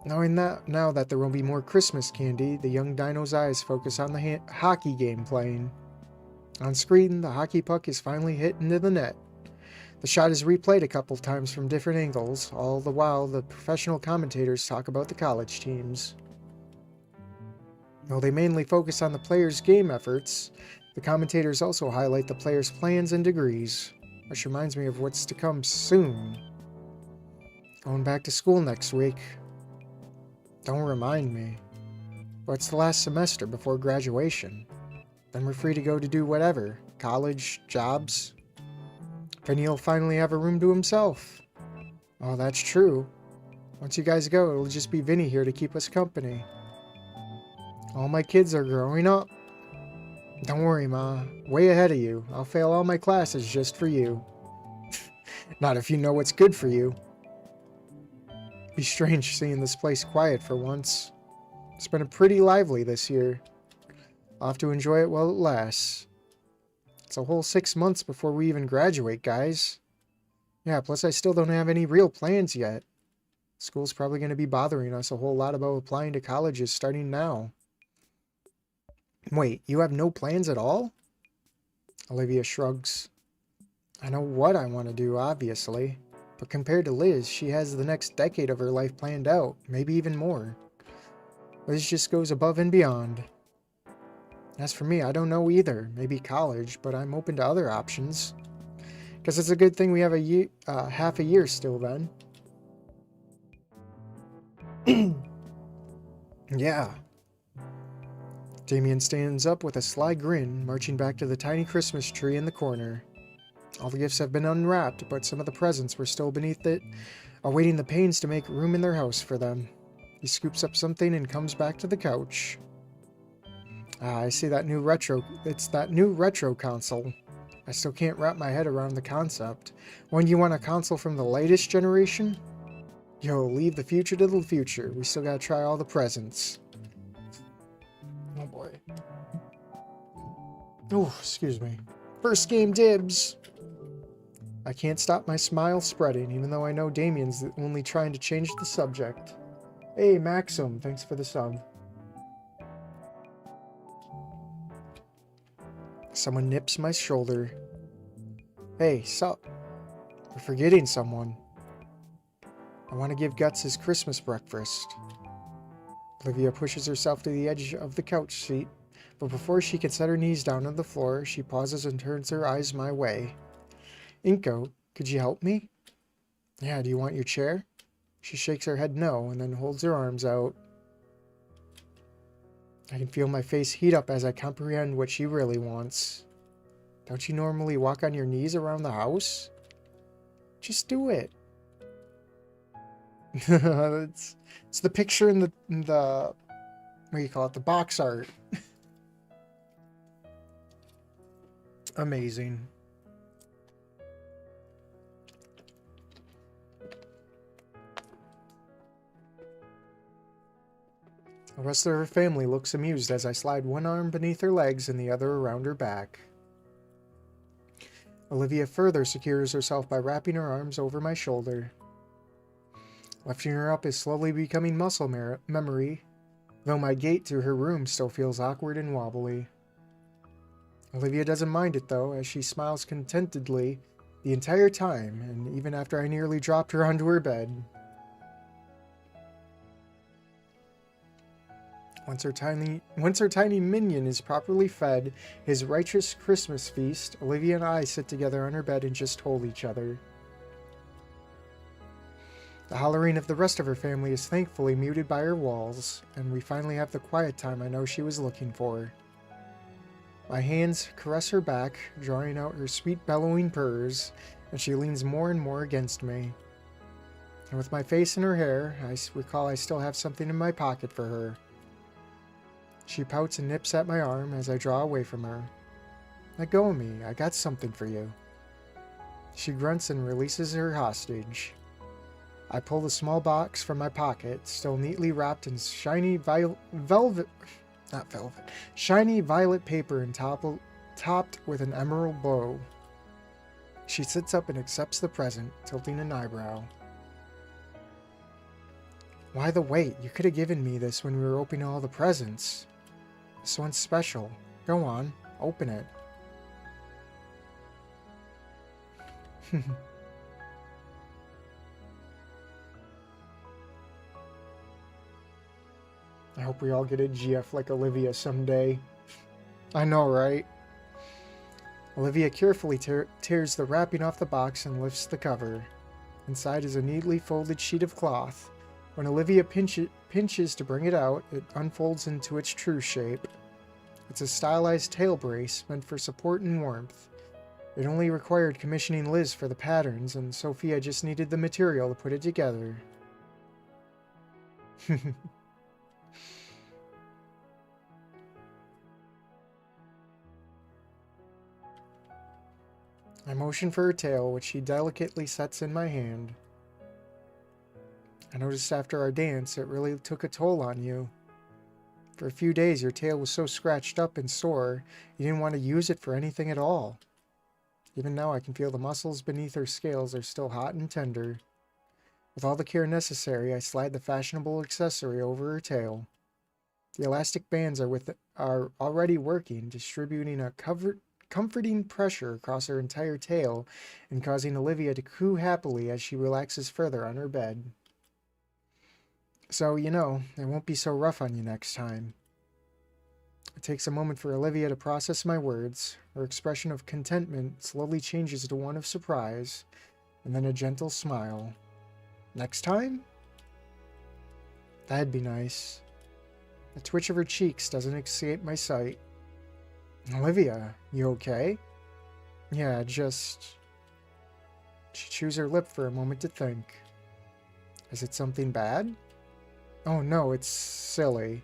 Knowing that now that there will be more Christmas candy, the young dino's eyes focus on the hockey game playing. On screen, the hockey puck is finally hit into the net. The shot is replayed a couple times from different angles, all the while the professional commentators talk about the college teams. Though they mainly focus on the players' game efforts, the commentators also highlight the players' plans and degrees, which reminds me of what's to come soon. Going back to school next week. Don't remind me. But it's the last semester before graduation. Then we're free to go to do whatever. College, jobs. Vinny will finally have a room to himself. Oh, that's true. Once you guys go, it'll just be Vinny here to keep us company. All my kids are growing up. Don't worry, Ma. Way ahead of you. I'll fail all my classes just for you. Not if you know what's good for you. Be strange seeing this place quiet for once. It's been pretty lively this year. I'll have to enjoy it while it lasts. It's a whole 6 months before we even graduate, guys. Yeah, plus I still don't have any real plans yet. School's probably going to be bothering us a whole lot about applying to colleges starting now. Wait, you have no plans at all? Olivia shrugs. I know what I want to do, obviously. But compared to Liz, she has the next decade of her life planned out, maybe even more. Liz just goes above and beyond. As for me, I don't know either. Maybe college, but I'm open to other options. Because it's a good thing we have half a year still then. Yeah. Damien stands up with a sly grin, marching back to the tiny Christmas tree in the corner. All the gifts have been unwrapped, but some of the presents were still beneath it, awaiting the pains to make room in their house for them. He scoops up something and comes back to the couch. Ah, I see that new retro. It's that new retro console. I still can't wrap my head around the concept. When you want a console from the latest generation? Yo, leave the future to the future. We still gotta try all the presents. Oh boy. Oh, excuse me. First game dibs. I can't stop my smile spreading, even though I know Damien's only trying to change the subject. Hey, Maxim, thanks for the sub. Someone nips my shoulder. Hey, sup? We're forgetting someone. I want to give Guts his Christmas breakfast. Olivia pushes herself to the edge of the couch seat, but before she can set her knees down on the floor, she pauses and turns her eyes my way. Inko, could you help me? Yeah, do you want your chair? She shakes her head no, and then holds her arms out. I can feel my face heat up as I comprehend what she really wants. Don't you normally walk on your knees around the house? Just do it. it's the picture in the what do you call it? The box art. Amazing. The rest of her family looks amused as I slide one arm beneath her legs and the other around her back. Olivia further secures herself by wrapping her arms over my shoulder. Lifting her up is slowly becoming muscle memory, though my gait to her room still feels awkward and wobbly. Olivia doesn't mind it though, as she smiles contentedly the entire time, and even after I nearly dropped her onto her bed. Once our tiny minion is properly fed his righteous Christmas feast, Olivia and I sit together on her bed and just hold each other. The hollering of the rest of her family is thankfully muted by her walls, and we finally have the quiet time I know she was looking for. My hands caress her back, drawing out her sweet bellowing purrs, and she leans more and more against me. And with my face in her hair, I recall I still have something in my pocket for her. She pouts and nips at my arm as I draw away from her. Let go of me, I got something for you. She grunts and releases her hostage. I pull the small box from my pocket, still neatly wrapped in shiny shiny violet paper and topped with an emerald bow. She sits up and accepts the present, tilting an eyebrow. Why the wait? You could have given me this when we were opening all the presents. This one's special. Go on, open it. I hope we all get a GF like Olivia someday. I know, right? Olivia carefully tears the wrapping off the box and lifts the cover. Inside is a neatly folded sheet of cloth. When Olivia pinches to bring it out, it unfolds into its true shape. It's a stylized tail brace meant for support and warmth. It only required commissioning Liz for the patterns, and Sophia just needed the material to put it together. I motion for her tail, which she delicately sets in my hand. I noticed after our dance, it really took a toll on you. For a few days, your tail was so scratched up and sore, you didn't want to use it for anything at all. Even now, I can feel the muscles beneath her scales are still hot and tender. With all the care necessary, I slide the fashionable accessory over her tail. The elastic bands are already working, distributing a comforting pressure across her entire tail and causing Olivia to coo happily as she relaxes further on her bed. So, you know, it won't be so rough on you next time. It takes a moment for Olivia to process my words. Her expression of contentment slowly changes to one of surprise, and then a gentle smile. Next time? That'd be nice. The twitch of her cheeks doesn't escape my sight. Olivia, you okay? Yeah, just... She chews her lip for a moment to think. Is it something bad? Oh no, it's silly.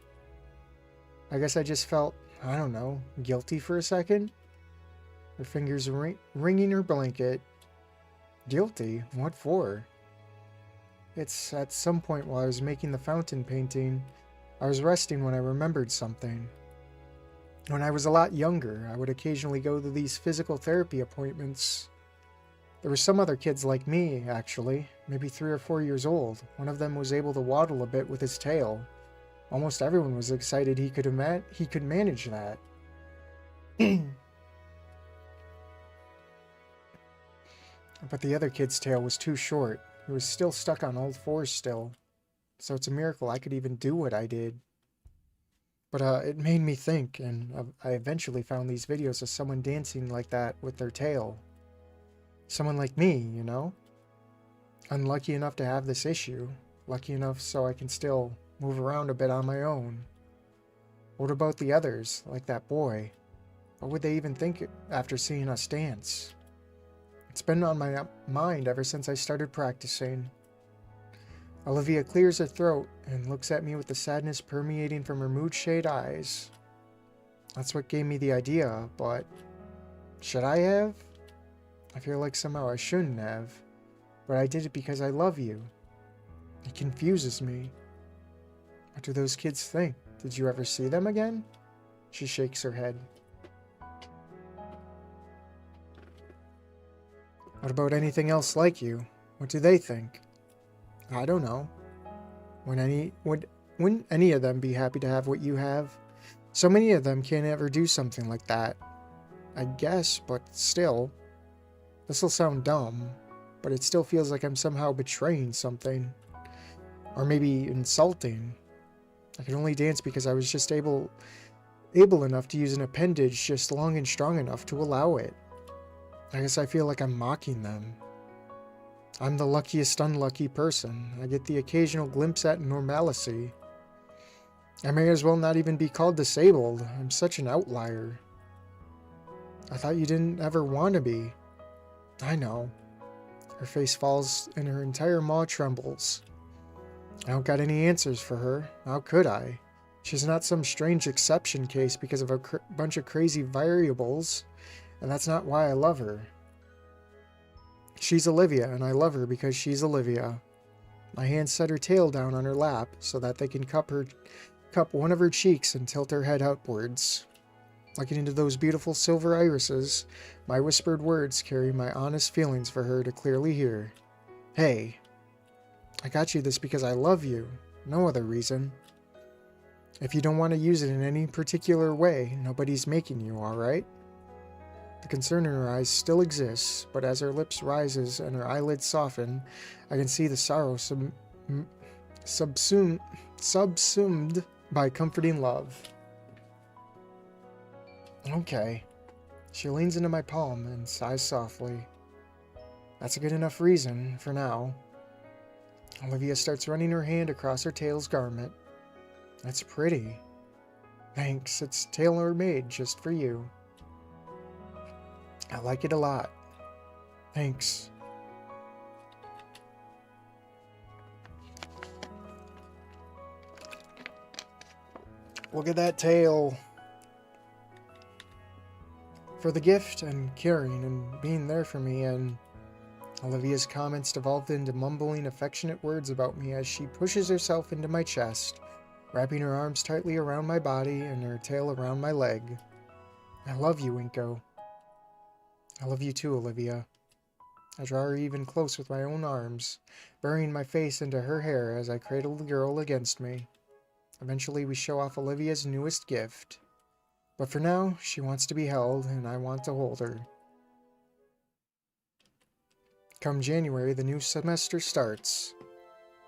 I guess I just felt, I don't know, guilty for a second. Her fingers wringing her blanket. Guilty? What for? It's at some point while I was making the fountain painting, I was resting when I remembered something. When I was a lot younger, I would occasionally go to these physical therapy appointments. There were some other kids like me, actually, maybe 3 or 4 years old. One of them was able to waddle a bit with his tail. Almost everyone was excited he could manage that. But the other kid's tail was too short. He was still stuck on all fours still. So it's a miracle I could even do what I did. But it made me think, and I eventually found these videos of someone dancing like that with their tail. Someone like me, you know? Unlucky enough to have this issue. Lucky enough so I can still move around a bit on my own. What about the others, like that boy? What would they even think after seeing us dance? It's been on my mind ever since I started practicing. Olivia clears her throat and looks at me with the sadness permeating from her mood-shade eyes. That's what gave me the idea, but should I have? I feel like somehow I shouldn't have, but I did it because I love you. It confuses me. What do those kids think? Did you ever see them again? She shakes her head. What about anything else like you? What do they think? I don't know. Wouldn't any of them be happy to have what you have? So many of them can't ever do something like that. I guess, but still. This'll sound dumb, but it still feels like I'm somehow betraying something. Or maybe insulting. I could only dance because I was just able enough to use an appendage just long and strong enough to allow it. I guess I feel like I'm mocking them. I'm the luckiest unlucky person. I get the occasional glimpse at normalcy. I may as well not even be called disabled. I'm such an outlier. I thought you didn't ever want to be. I know. Her face falls and her entire maw trembles. I don't got any answers for her. How could I? She's not some strange exception case because of a bunch of crazy variables, and that's not why I love her. She's Olivia, and I love her because she's Olivia. My hands set her tail down on her lap so that they can cup one of her cheeks and tilt her head outwards. Looking into those beautiful silver irises, my whispered words carry my honest feelings for her to clearly hear. Hey, I got you this because I love you, no other reason. If you don't want to use it in any particular way, nobody's making you, alright? The concern in her eyes still exists, but as her lips rises and her eyelids soften, I can see the sorrow subsumed by comforting love. Okay. She leans into my palm and sighs softly. That's a good enough reason, for now. Olivia starts running her hand across her tail's garment. That's pretty. Thanks, it's tailor-made just for you. I like it a lot. Thanks. Look at that tail. For the gift and caring and being there for me, and Olivia's comments devolved into mumbling affectionate words about me as she pushes herself into my chest, wrapping her arms tightly around my body and her tail around my leg. I love you, Inko. I love you too, Olivia. I draw her even close with my own arms, burying my face into her hair as I cradle the girl against me. Eventually we show off Olivia's newest gift. But for now, she wants to be held, and I want to hold her. Come January, the new semester starts.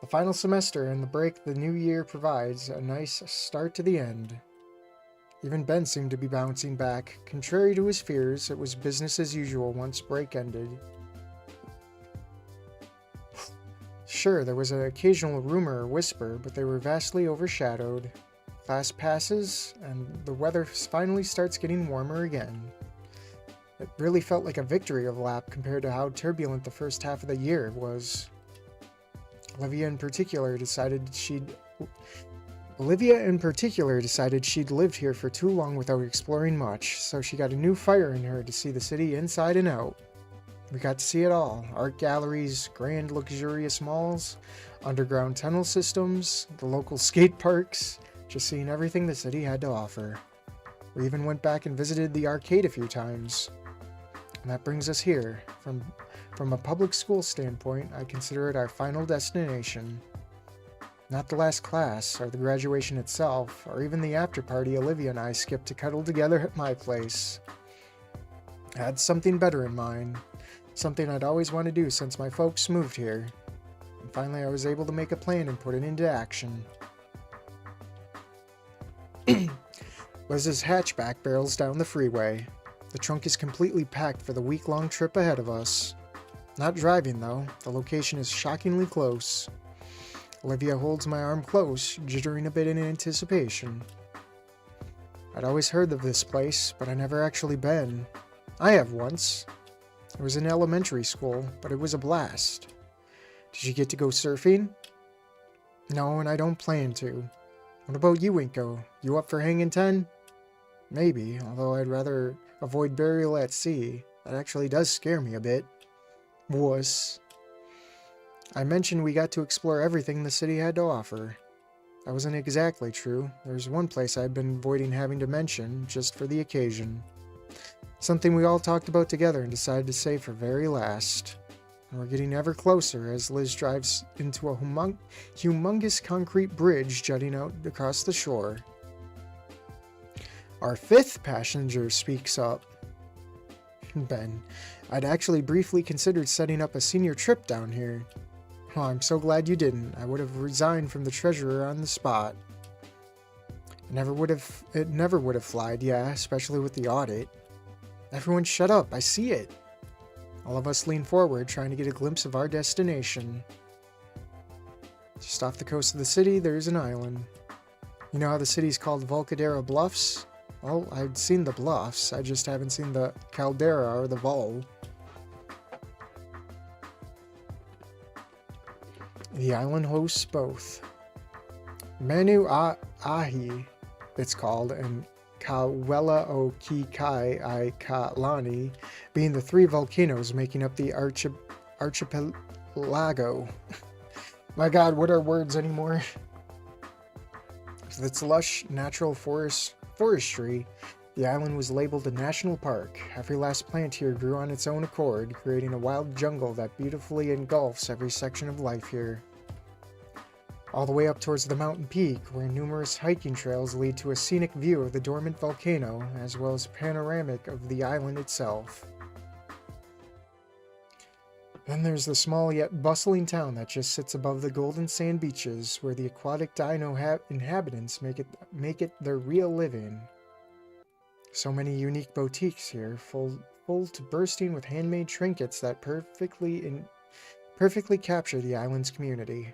The final semester and the break the new year provides a nice start to the end. Even Ben seemed to be bouncing back. Contrary to his fears, it was business as usual once break ended. Sure, there was an occasional rumor or whisper, but they were vastly overshadowed. Class passes, and the weather finally starts getting warmer again. It really felt like a victory of lap compared to how turbulent the first half of the year was. Olivia in particular decided she'd lived here for too long without exploring much, so she got a new fire in her to see the city inside and out. We got to see it all. Art galleries, grand luxurious malls, underground tunnel systems, the local skate parks, just seeing everything the city had to offer. We even went back and visited the arcade a few times. And that brings us here. From a public school standpoint, I consider it our final destination. Not the last class, or the graduation itself, or even the after party Olivia and I skipped to cuddle together at my place. I had something better in mind. Something I'd always wanted to do since my folks moved here. And finally I was able to make a plan and put it into action. Liz's hatchback barrels down the freeway. The trunk is completely packed for the week-long trip ahead of us. Not driving, though. The location is shockingly close. Olivia holds my arm close, jittering a bit in anticipation. I'd always heard of this place, but I'd never actually been. I have once. It was in elementary school, but it was a blast. Did you get to go surfing? No, and I don't plan to. What about you, Inko? You up for hanging 10? Maybe, although I'd rather avoid burial at sea. That actually does scare me a bit. Wuss. I mentioned we got to explore everything the city had to offer. That wasn't exactly true. There's one place I'd been avoiding having to mention, just for the occasion. Something we all talked about together and decided to save for very last. And we're getting ever closer as Liz drives into a humongous concrete bridge jutting out across the shore. Our fifth passenger speaks up. Ben, I'd actually briefly considered setting up a senior trip down here. Oh, I'm so glad you didn't. I would have resigned from the treasurer on the spot. It never would have flied, yeah, especially with the audit. Everyone shut up, I see it. All of us lean forward, trying to get a glimpse of our destination. Just off the coast of the city, there's an island. You know how the city's called Volcadera Bluffs? Well, I've seen the bluffs, I just haven't seen the caldera or the vol. The island hosts both. Manu Ahi, it's called, and Kawela o Kikai I Kalani, being the 3 volcanoes making up the archipelago. My god, what are words anymore? With its lush natural forestry, the island was labeled a national park. Every last plant here grew on its own accord, creating a wild jungle that beautifully engulfs every section of life here. All the way up towards the mountain peak, where numerous hiking trails lead to a scenic view of the dormant volcano, as well as panoramic of the island itself. Then there's the small yet bustling town that just sits above the golden sand beaches, where the aquatic dino inhabitants make it their real living. So many unique boutiques here, full to bursting with handmade trinkets that perfectly capture the island's community.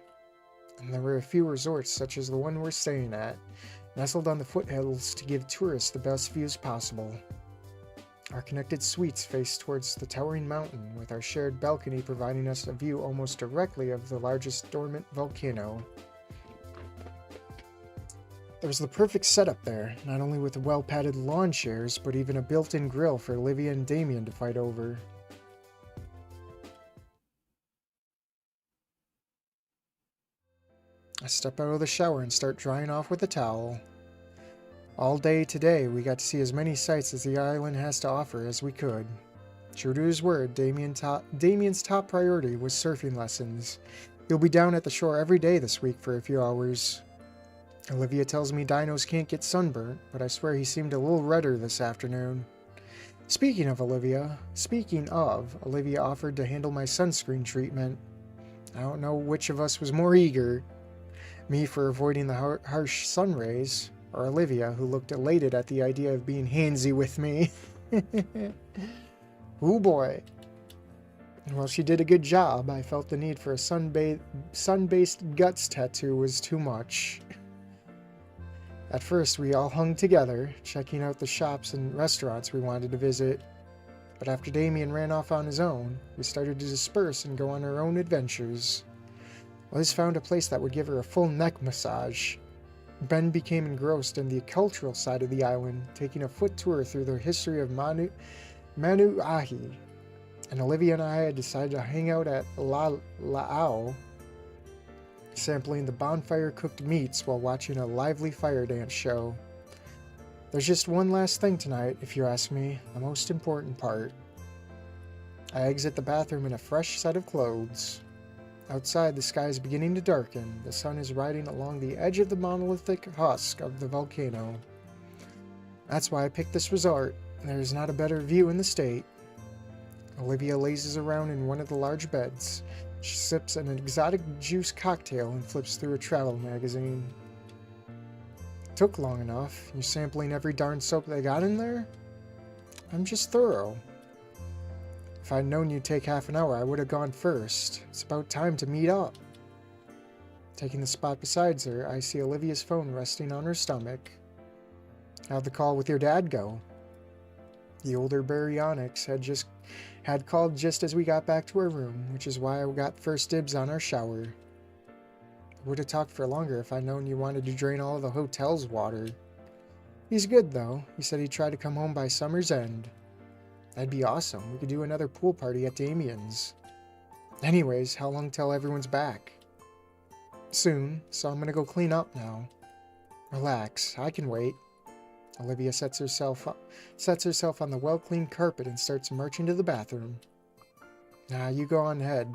And there were a few resorts, such as the one we're staying at, nestled on the foothills to give tourists the best views possible. Our connected suites face towards the towering mountain, with our shared balcony providing us a view almost directly of the largest dormant volcano. There was the perfect setup there, not only with well-padded lawn chairs, but even a built-in grill for Olivia and Damien to fight over. I step out of the shower and start drying off with a towel. All day today, we got to see as many sights as the island has to offer as we could. True to his word, Damien's top priority was surfing lessons. He'll be down at the shore every day this week for a few hours. Olivia tells me dinos can't get sunburnt, but I swear he seemed a little redder this afternoon. Speaking of, Olivia offered to handle my sunscreen treatment. I don't know which of us was more eager. Me for avoiding the harsh sun rays, or Olivia, who looked elated at the idea of being handsy with me. Ooh boy. And while she did a good job, I felt the need for a sun-based guts tattoo was too much. At first, we all hung together, checking out the shops and restaurants we wanted to visit. But after Damien ran off on his own, we started to disperse and go on our own adventures. Liz found a place that would give her a full neck massage. Ben became engrossed in the cultural side of the island, taking a foot tour through the history of Manu Ahi. And Olivia and I had decided to hang out at La'au, sampling the bonfire-cooked meats while watching a lively fire dance show. There's just one last thing tonight, if you ask me, the most important part. I exit the bathroom in a fresh set of clothes. Outside, the sky is beginning to darken. The sun is riding along the edge of the monolithic husk of the volcano. That's why I picked this resort. There's not a better view in the state. Olivia lazes around in one of the large beds. She sips an exotic juice cocktail and flips through a travel magazine. Took long enough. You're sampling every darn soap they got in there? I'm just thorough. If I'd known you'd take half an hour, I would have gone first. It's about time to meet up. Taking the spot beside her, I see Olivia's phone resting on her stomach. How'd the call with your dad go? The older baryonyx had called just as we got back to our room, which is why I got first dibs on our shower. I would have talked for longer if I'd known you wanted to drain all of the hotel's water. He's good, though. He said he'd try to come home by summer's end. That'd be awesome. We could do another pool party at Damien's. Anyways, how long till everyone's back? Soon, so I'm gonna go clean up now. Relax, I can wait. Olivia sets herself on the well-cleaned carpet and starts marching to the bathroom. Nah, you go on ahead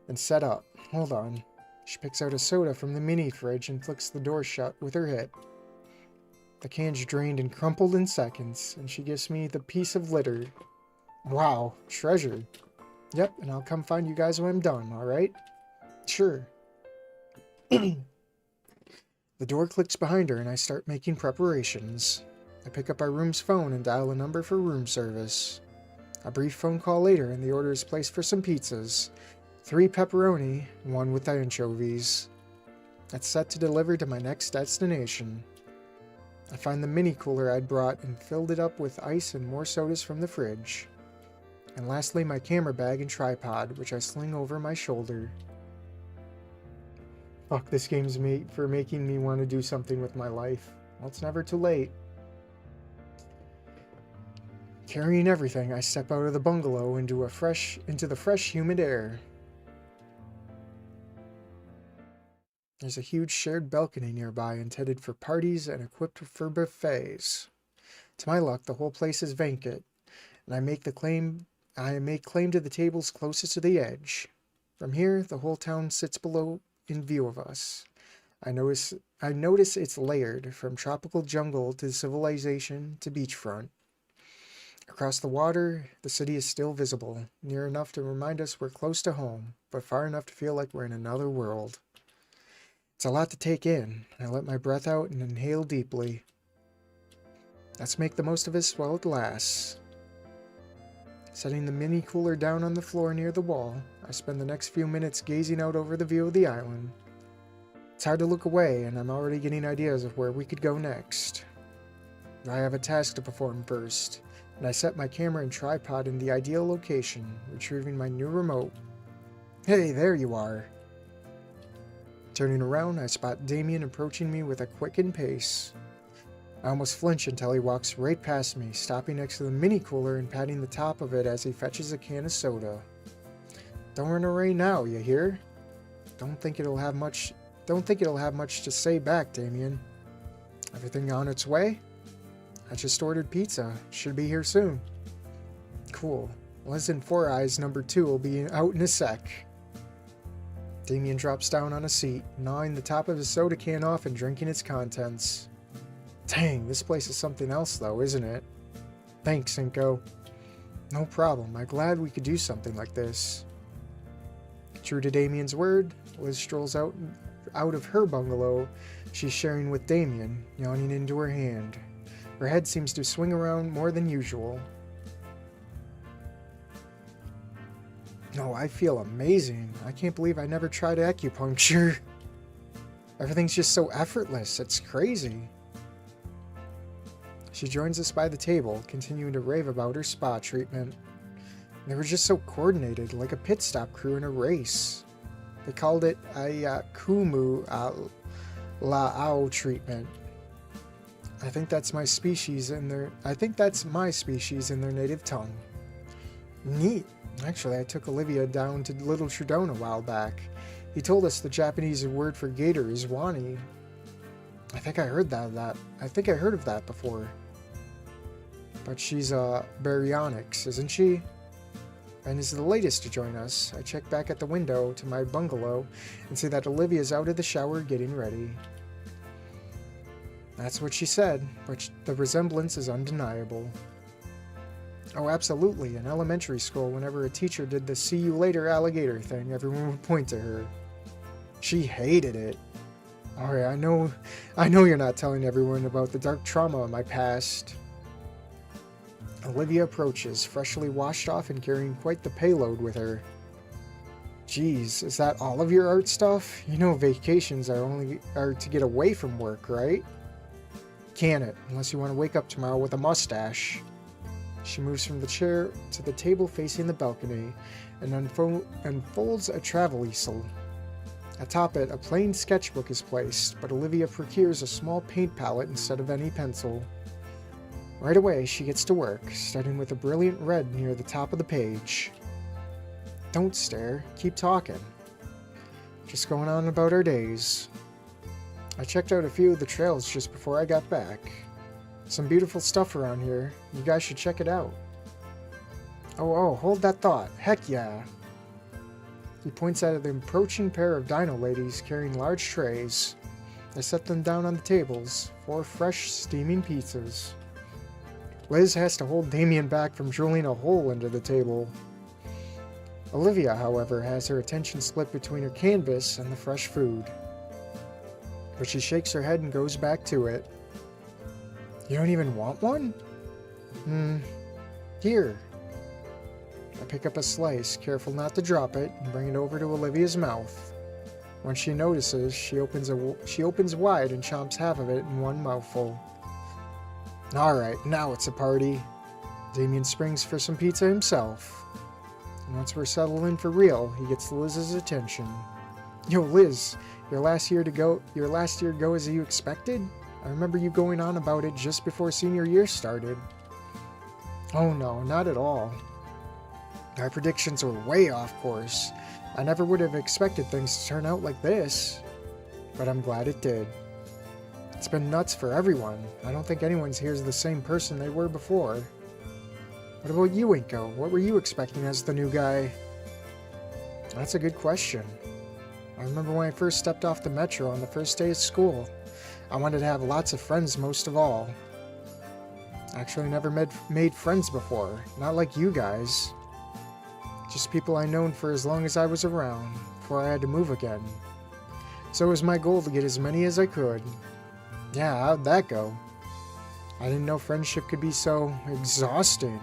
and set up. Hold on. She picks out a soda from the mini fridge and flicks the door shut with her hip. The can's drained and crumpled in seconds, and she gives me the piece of litter. Wow, treasure. Yep, and I'll come find you guys when I'm done, alright? Sure. The door clicks behind her and I start making preparations. I pick up our room's phone and dial a number for room service. A brief phone call later and the order is placed for some pizzas. 3 pepperoni, 1 with anchovies. That's set to deliver to my next destination. I find the mini cooler I'd brought and filled it up with ice and more sodas from the fridge. And lastly, my camera bag and tripod, which I sling over my shoulder. Fuck, this game's made for making me want to do something with my life. Well, it's never too late. Carrying everything, I step out of the bungalow into the fresh, humid air. There's a huge shared balcony nearby intended for parties and equipped for buffets. To my luck, the whole place is vacant, and I make claim to the tables closest to the edge. From here, the whole town sits below in view of us. I notice it's layered, from tropical jungle to civilization to beachfront. Across the water, the city is still visible, near enough to remind us we're close to home, but far enough to feel like we're in another world. It's a lot to take in. I let my breath out and inhale deeply. Let's make the most of this while it lasts. Setting the mini cooler down on the floor near the wall, I spend the next few minutes gazing out over the view of the island. It's hard to look away, and I'm already getting ideas of where we could go next. I have a task to perform first, and I set my camera and tripod in the ideal location, retrieving my new remote. Hey, there you are. Turning around, I spot Damien approaching me with a quickened pace. I almost flinch until he walks right past me, stopping next to the mini cooler and patting the top of it as he fetches a can of soda. Don't run away now, you hear? Don't think it'll have much to say back, Damien. Everything on its way? I just ordered pizza. Should be here soon. Cool. Less than 4 Eyes number 2 will be out in a sec. Damien drops down on a seat, gnawing the top of his soda can off and drinking its contents. Dang, this place is something else though, isn't it? Thanks, Cinco. No problem. I'm glad we could do something like this. True to Damien's word, Liz strolls out of her bungalow she's sharing with Damien, yawning into her hand. Her head seems to swing around more than usual. No, I feel amazing. I can't believe I never tried acupuncture. Everything's just so effortless. It's crazy. She joins us by the table, continuing to rave about her spa treatment. They were just so coordinated, like a pit stop crew in a race. They called it a Kumu La'au treatment. I think that's my species in their native tongue. Neat. Actually, I took Olivia down to Little Trudon a while back. He told us the Japanese word for gator is Wani. I think I heard of that before. But she's baryonyx, isn't she? And is the latest to join us. I check back at the window to my bungalow and see that Olivia's out of the shower getting ready. That's what she said, but the resemblance is undeniable. Oh, absolutely. In elementary school, whenever a teacher did the see you later alligator thing, everyone would point to her. She hated it. Alright, I know you're not telling everyone about the dark trauma of my past. Olivia approaches, freshly washed off and carrying quite the payload with her. Geez, is that all of your art stuff? You know vacations are to get away from work, right? Can it, unless you want to wake up tomorrow with a mustache. She moves from the chair to the table facing the balcony and unfolds a travel easel. Atop it, a plain sketchbook is placed, but Olivia procures a small paint palette instead of any pencil. Right away, she gets to work, starting with a brilliant red near the top of the page. Don't stare, keep talking. Just going on about our days. I checked out a few of the trails just before I got back. Some beautiful stuff around here. You guys should check it out. Oh, hold that thought. Heck yeah. He points at the approaching pair of dino ladies carrying large trays. I set them down on the tables, 4 fresh, steaming pizzas. Liz has to hold Damien back from drilling a hole into the table. Olivia, however, has her attention split between her canvas and the fresh food. but she shakes her head and goes back to it. You don't even want one? Here. I pick up a slice, careful not to drop it, and bring it over to Olivia's mouth. When she notices, she opens wide and chomps half of it in one mouthful. Alright, now it's a party. Damien springs for some pizza himself. And once we're settled in for real, he gets Liz's attention. Yo, Liz, your last year go as you expected? I remember you going on about it just before senior year started. Oh no, not at all. Our predictions were way off course. I never would have expected things to turn out like this. But I'm glad it did. It's been nuts for everyone. I don't think anyone's here is the same person they were before. What about you, Inko? What were you expecting as the new guy? That's a good question. I remember when I first stepped off the metro on the first day of school. I wanted to have lots of friends most of all. Actually never made friends before. Not like you guys. Just people I known for as long as I was around, before I had to move again. So it was my goal to get as many as I could. Yeah, how'd that go? I didn't know friendship could be so exhausting.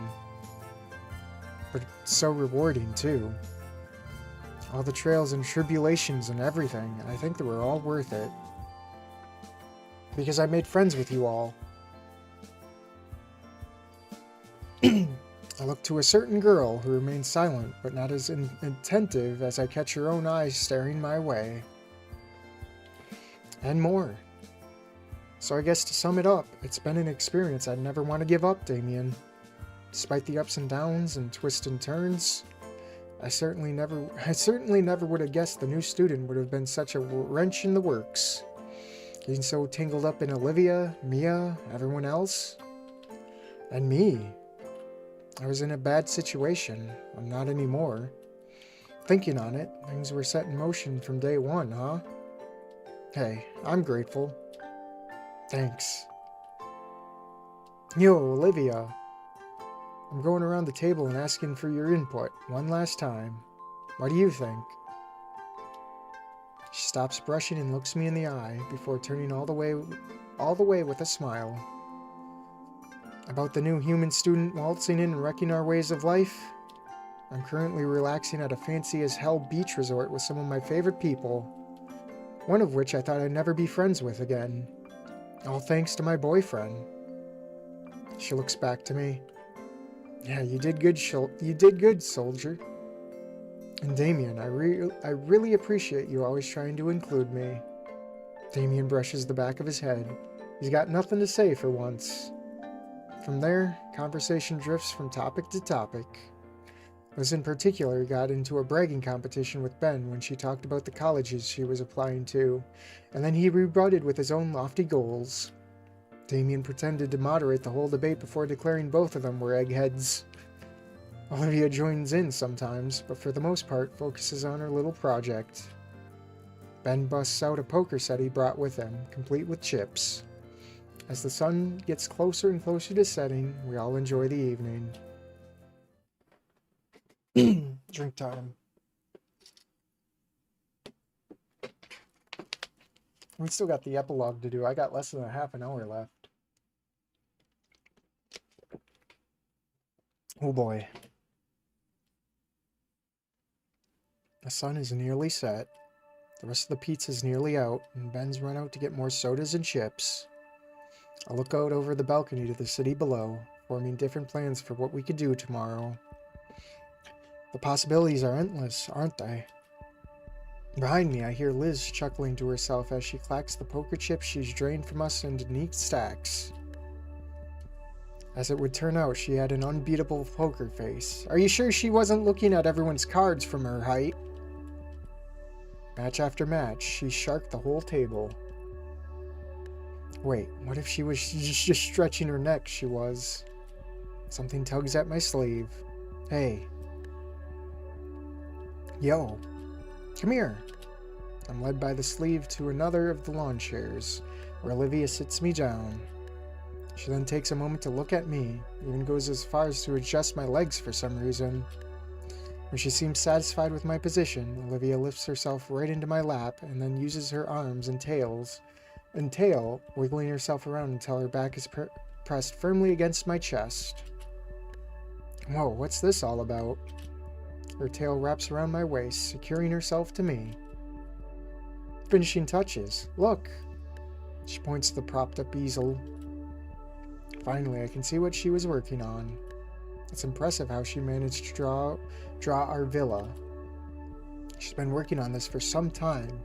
But so rewarding, too. All the trails and tribulations and everything, I think they were all worth it. Because I made friends with you all. I look to a certain girl who remains silent, but not as attentive as I catch her own eyes staring my way. And more. So I guess to sum it up, it's been an experience I'd never want to give up, Damien. Despite the ups and downs and twists and turns, I certainly never would have guessed the new student would have been such a wrench in the works. Getting so tangled up in Olivia, Mia, everyone else. And me. I was in a bad situation. I'm not anymore. Thinking on it, things were set in motion from day one, huh? Hey, I'm grateful. Thanks. Yo, Olivia. I'm going around the table and asking for your input one last time. What do you think? She stops brushing and looks me in the eye before turning all the way with a smile. About the new human student waltzing in and wrecking our ways of life? I'm currently relaxing at a fancy-as-hell beach resort with some of my favorite people. One of which I thought I'd never be friends with again. All thanks to my boyfriend. She looks back to me. Yeah, you did good, soldier. And Damien, I really appreciate you always trying to include me. Damien brushes the back of his head. He's got nothing to say for once. From there, conversation drifts from topic to topic. Liz in particular got into a bragging competition with Ben when she talked about the colleges she was applying to, and then he rebutted with his own lofty goals. Damien pretended to moderate the whole debate before declaring both of them were eggheads. Olivia joins in sometimes, but for the most part focuses on her little project. Ben busts out a poker set he brought with him, complete with chips. As the sun gets closer and closer to setting, we all enjoy the evening. Drink time. We still got the epilogue to do. I got less than a half an hour left. Oh boy. The sun is nearly set. The rest of the pizza's nearly out, and Ben's run out to get more sodas and chips. I look out over the balcony to the city below, forming different plans for what we could do tomorrow. The possibilities are endless, aren't they? Behind me, I hear Liz chuckling to herself as she clacks the poker chips she's drained from us into neat stacks. As it would turn out, she had an unbeatable poker face. Are you sure she wasn't looking at everyone's cards from her height? Match after match, she sharked the whole table. Wait, what if she was just stretching her neck? She was. Something tugs at my sleeve. Hey. Yo. Come here. I'm led by the sleeve to another of the lawn chairs, where Olivia sits me down. She then takes a moment to look at me, even goes as far as to adjust my legs for some reason. When she seems satisfied with my position, Olivia lifts herself right into my lap and then uses her arms and tails and tail, wiggling herself around until her back is pressed firmly against my chest. Whoa, what's this all about? Her tail wraps around my waist, securing herself to me. Finishing touches. Look! She points to the propped-up easel. Finally, I can see what she was working on. It's impressive how she managed to draw our villa. She's been working on this for some time,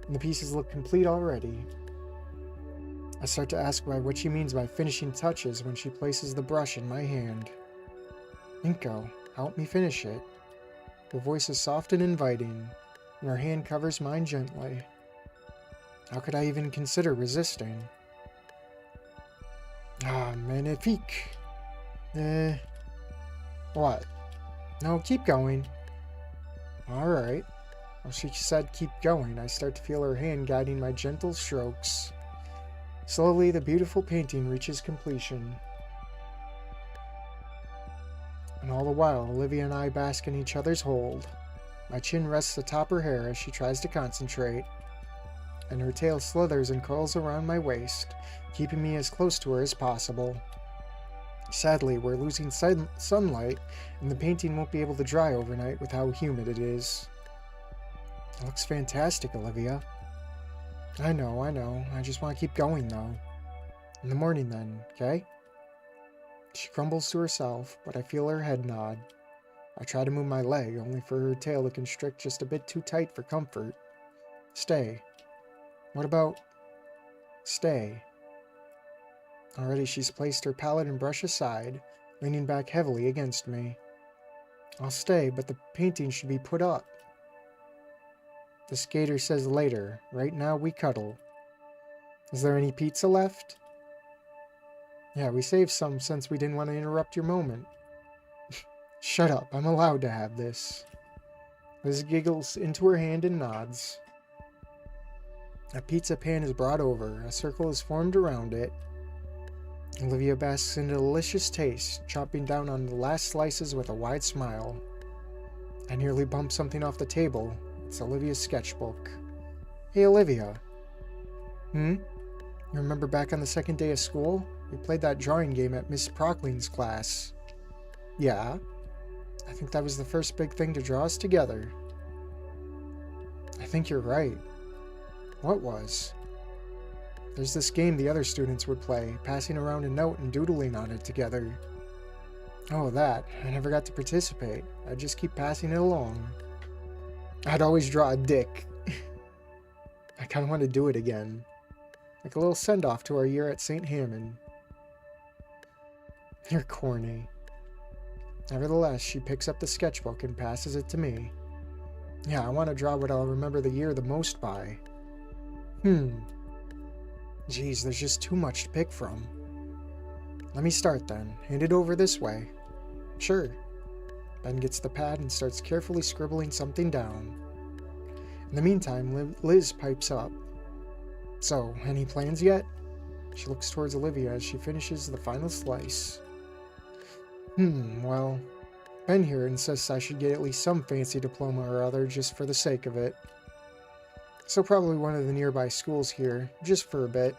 and the pieces look complete already. I start to ask what she means by finishing touches when she places the brush in my hand. Inko, help me finish it. Her voice is soft and inviting, and her hand covers mine gently. How could I even consider resisting? Ah, magnifique. What? No, keep going. Alright. Well, she said keep going. I start to feel her hand guiding my gentle strokes. Slowly, the beautiful painting reaches completion. And all the while, Olivia and I bask in each other's hold. My chin rests atop her hair as she tries to concentrate, and her tail slithers and curls around my waist, keeping me as close to her as possible. Sadly, we're losing sunlight, and the painting won't be able to dry overnight with how humid it is. It looks fantastic, Olivia. I know. I just want to keep going, though. In the morning, then, okay? She crumbles to herself, but I feel her head nod. I try to move my leg, only for her tail to constrict just a bit too tight for comfort. Stay. What about... Stay. Already she's placed her palette and brush aside, leaning back heavily against me. I'll stay, but the painting should be put up. The skater says later. Right now we cuddle. Is there any pizza left? Yeah, we saved some since we didn't want to interrupt your moment. Shut up, I'm allowed to have this. Liz giggles into her hand and nods. A pizza pan is brought over. A circle is formed around it. Olivia basks in a delicious taste, chomping down on the last slices with a wide smile. I nearly bump something off the table. It's Olivia's sketchbook. Hey, Olivia. You remember back on the second day of school? We played that drawing game at Miss Prockling's class. Yeah. I think that was the first big thing to draw us together. I think you're right. What was? There's this game the other students would play, passing around a note and doodling on it together. Oh, that. I never got to participate. I'd just keep passing it along. I'd always draw a dick. I kind of want to do it again. Like a little send-off to our year at St. Hammond. You're corny. Nevertheless, she picks up the sketchbook and passes it to me. Yeah, I want to draw what I'll remember the year the most by. Geez, there's just too much to pick from. Let me start then. Hand it over this way. Sure. Ben gets the pad and starts carefully scribbling something down. In the meantime, Liz pipes up. So, any plans yet? She looks towards Olivia as she finishes the final slice. Well, Ben here insists I should get at least some fancy diploma or other just for the sake of it. So probably one of the nearby schools here, just for a bit.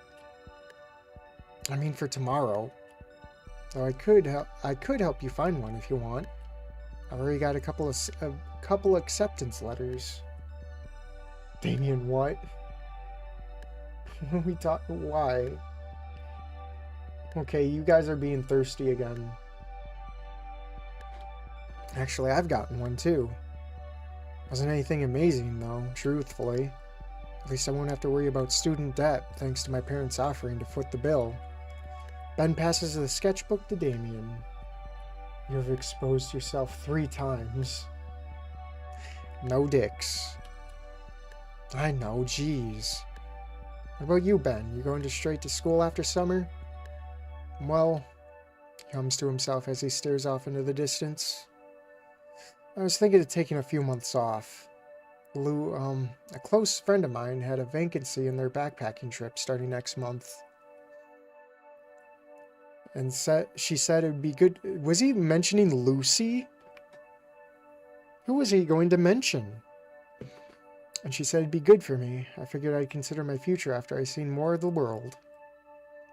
I mean for tomorrow. Though I could help you find one if you want. I've already got a couple acceptance letters. Damien, what? Why? Okay, you guys are being thirsty again. Actually, I've gotten one too. Wasn't anything amazing though, truthfully. At least I won't have to worry about student debt thanks to my parents offering to foot the bill. Ben passes the sketchbook to Damien. You have exposed yourself 3 times. No dicks. I know, jeez. What about you, Ben? You going straight to school after summer? Well, he hums to himself as he stares off into the distance. I was thinking of taking a few months off. A close friend of mine had a vacancy in their backpacking trip starting next month. And she said it would be good. Was he mentioning Lucy? Who was he going to mention? And she said it'd be good for me. I figured I'd consider my future after I'd seen more of the world.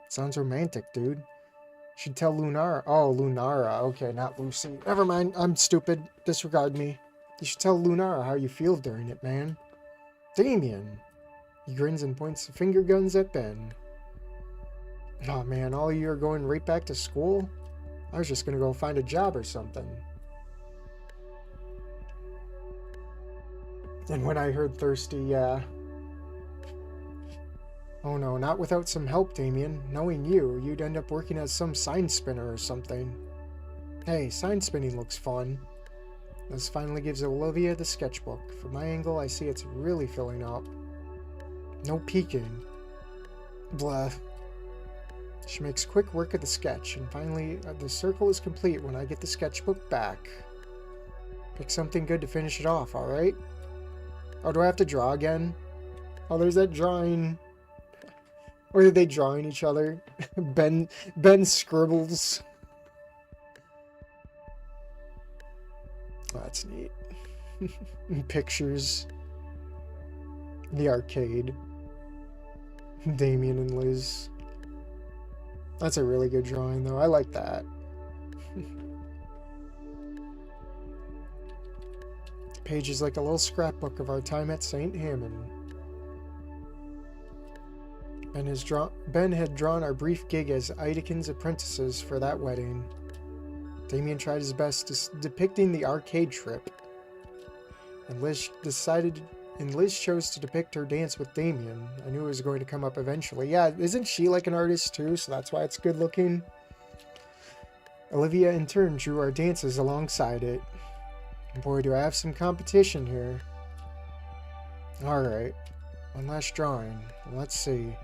Sounds romantic, dude. Should tell Lunara. Oh, Lunara. Okay, not Lucy. Never mind. I'm stupid. Disregard me. You should tell Lunara how you feel during it, man. Damien. He grins and points the finger guns at Ben. Oh man, all of you are going right back to school? I was just gonna go find a job or something. And when I heard thirsty, yeah. Oh no, not without some help, Damien. Knowing you, you'd end up working as some sign spinner or something. Hey, sign spinning looks fun. This finally gives Olivia the sketchbook. From my angle, I see it's really filling up. No peeking. Blah. She makes quick work of the sketch, and finally, the circle is complete when I get the sketchbook back. Pick something good to finish it off, alright? Oh, do I have to draw again? Oh, there's that drawing. Or are they drawing each other? Ben scribbles. Oh, that's neat. Pictures. The arcade. Damien and Liz. That's a really good drawing, though. I like that. The page is like a little scrapbook of our time at St. Hammond. Ben had drawn our brief gig as Idekin's apprentices for that wedding. Damien tried his best depicting the arcade trip. And Liz chose to depict her dance with Damien. I knew it was going to come up eventually. Yeah, isn't she like an artist too? So that's why it's good looking. Olivia in turn drew our dances alongside it. Boy, do I have some competition here. Alright. One last drawing. Let's see.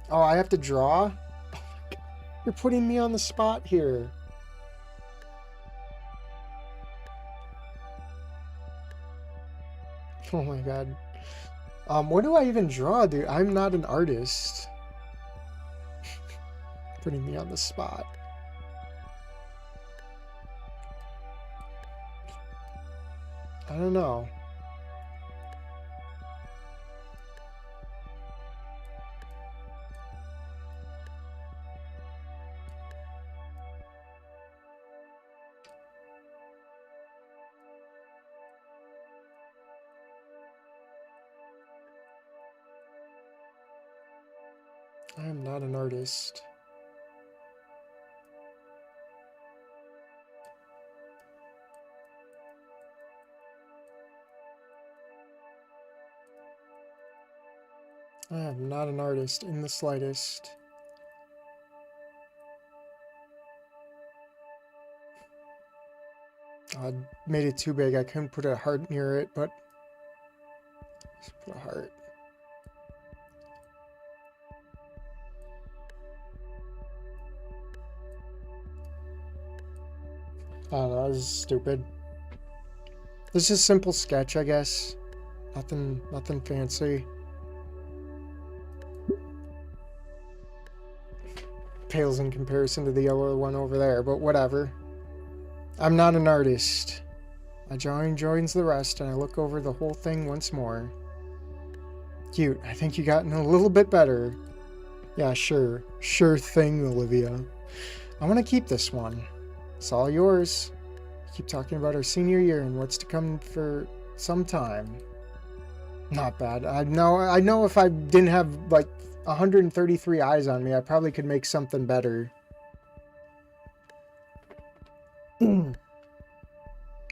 Oh, I have to draw? Oh my God. You're putting me on the spot here. Oh my God. What do I even draw, dude? I'm not an artist. Putting me on the spot. I don't know. I am not an artist. I am not an artist in the slightest. I made it too big. I couldn't put a heart near it, but let's put a heart. I don't know, this is stupid. This is a simple sketch, I guess. Nothing fancy. Pales in comparison to the other one over there, but whatever. I'm not an artist. My drawing joins the rest, and I look over the whole thing once more. Cute. I think you gotten a little bit better. Yeah, sure. Sure thing, Olivia. I want to keep this one. It's all yours. Keep talking about our senior year and what's to come for some time. Not bad. I know if I didn't have like 133 eyes on me, I probably could make something better.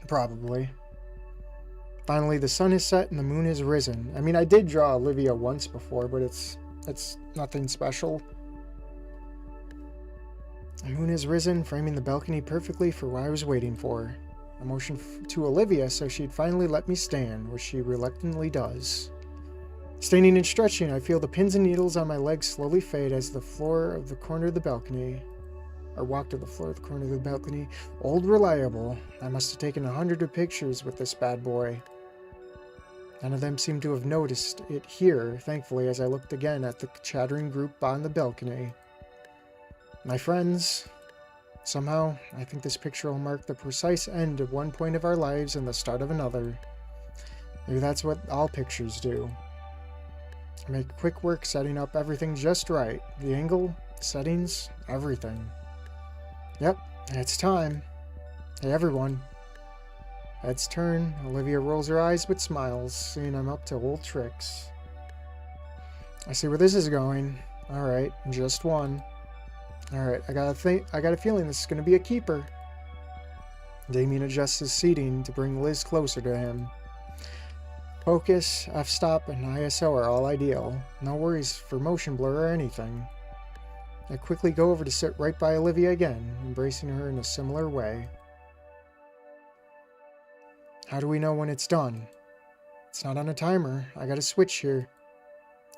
Probably. Finally, the sun has set and the moon has risen. I mean, I did draw Olivia once before, but it's nothing special. The moon has risen, framing the balcony perfectly for what I was waiting for. I motioned to Olivia so she'd finally let me stand, which she reluctantly does. Standing and stretching, I feel the pins and needles on my legs slowly fade as the floor of the corner of the balcony. I walk to the floor of the corner of the balcony. Old reliable. I must have taken 100 pictures with this bad boy. None of them seem to have noticed it here, thankfully, as I looked again at the chattering group on the balcony. My friends, somehow, I think this picture will mark the precise end of one point of our lives and the start of another. Maybe that's what all pictures do. Make quick work setting up everything just right. The angle, settings, everything. Yep, it's time. Hey everyone. Heads turn. Olivia rolls her eyes but smiles, seeing I'm up to old tricks. I see where this is going. Alright, just one. Alright, I got a feeling this is gonna be a keeper. Damien adjusts his seating to bring Liz closer to him. Focus, f-stop, and ISO are all ideal. No worries for motion blur or anything. I quickly go over to sit right by Olivia again, embracing her in a similar way. How do we know when it's done? It's not on a timer. I got a switch here.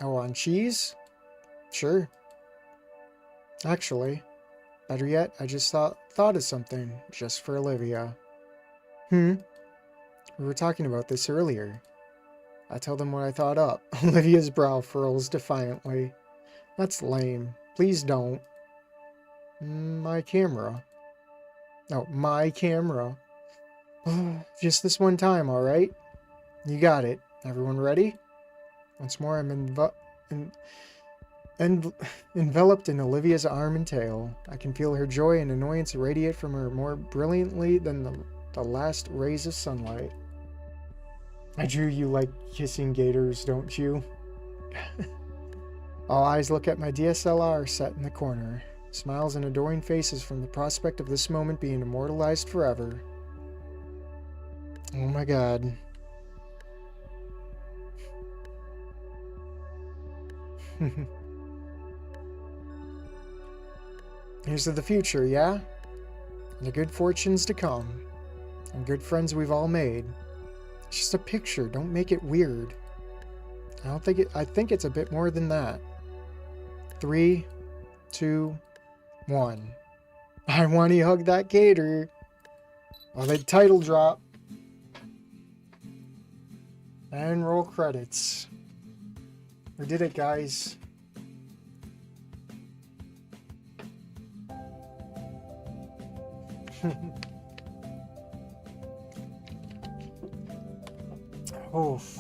Oh, on cheese? Sure. Actually, better yet, I just thought of something, just for Olivia. We were talking about this earlier. I tell them what I thought up. Olivia's brow furrows defiantly. That's lame. Please don't. My camera. Oh, my camera. Just this one time, alright? You got it. Everyone ready? Once more, I'm enveloped in Olivia's arm and tail. I can feel her joy and annoyance radiate from her more brilliantly than the last rays of sunlight. I drew you like kissing gators, don't you? All eyes look at my DSLR set in the corner. Smiles and adoring faces from the prospect of this moment being immortalized forever. Oh my god. Here's to the future, yeah? And the good fortunes to come. And good friends we've all made. It's just a picture, don't make it weird. I think it's a bit more than that. 3, 2, 1. I want to hug that gator. Oh, the title drop. And roll credits. We did it, guys. Oof.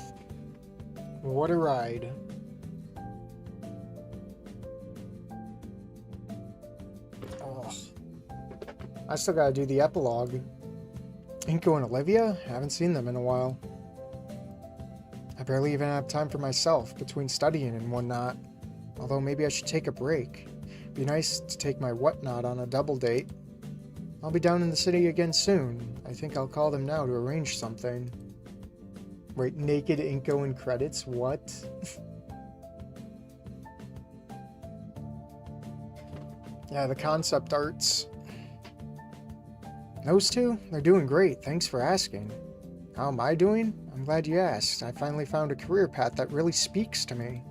What a ride. Oh. I still gotta do the epilogue. Inko and Olivia? Haven't seen them in a while. I barely even have time for myself between studying and whatnot. Although maybe I should take a break. Be nice to take my whatnot on a double date. I'll be down in the city again soon. I think I'll call them now to arrange something. Wait, naked Inko in credits? What? Yeah, the concept arts. Those two? They're doing great. Thanks for asking. How am I doing? I'm glad you asked. I finally found a career path that really speaks to me.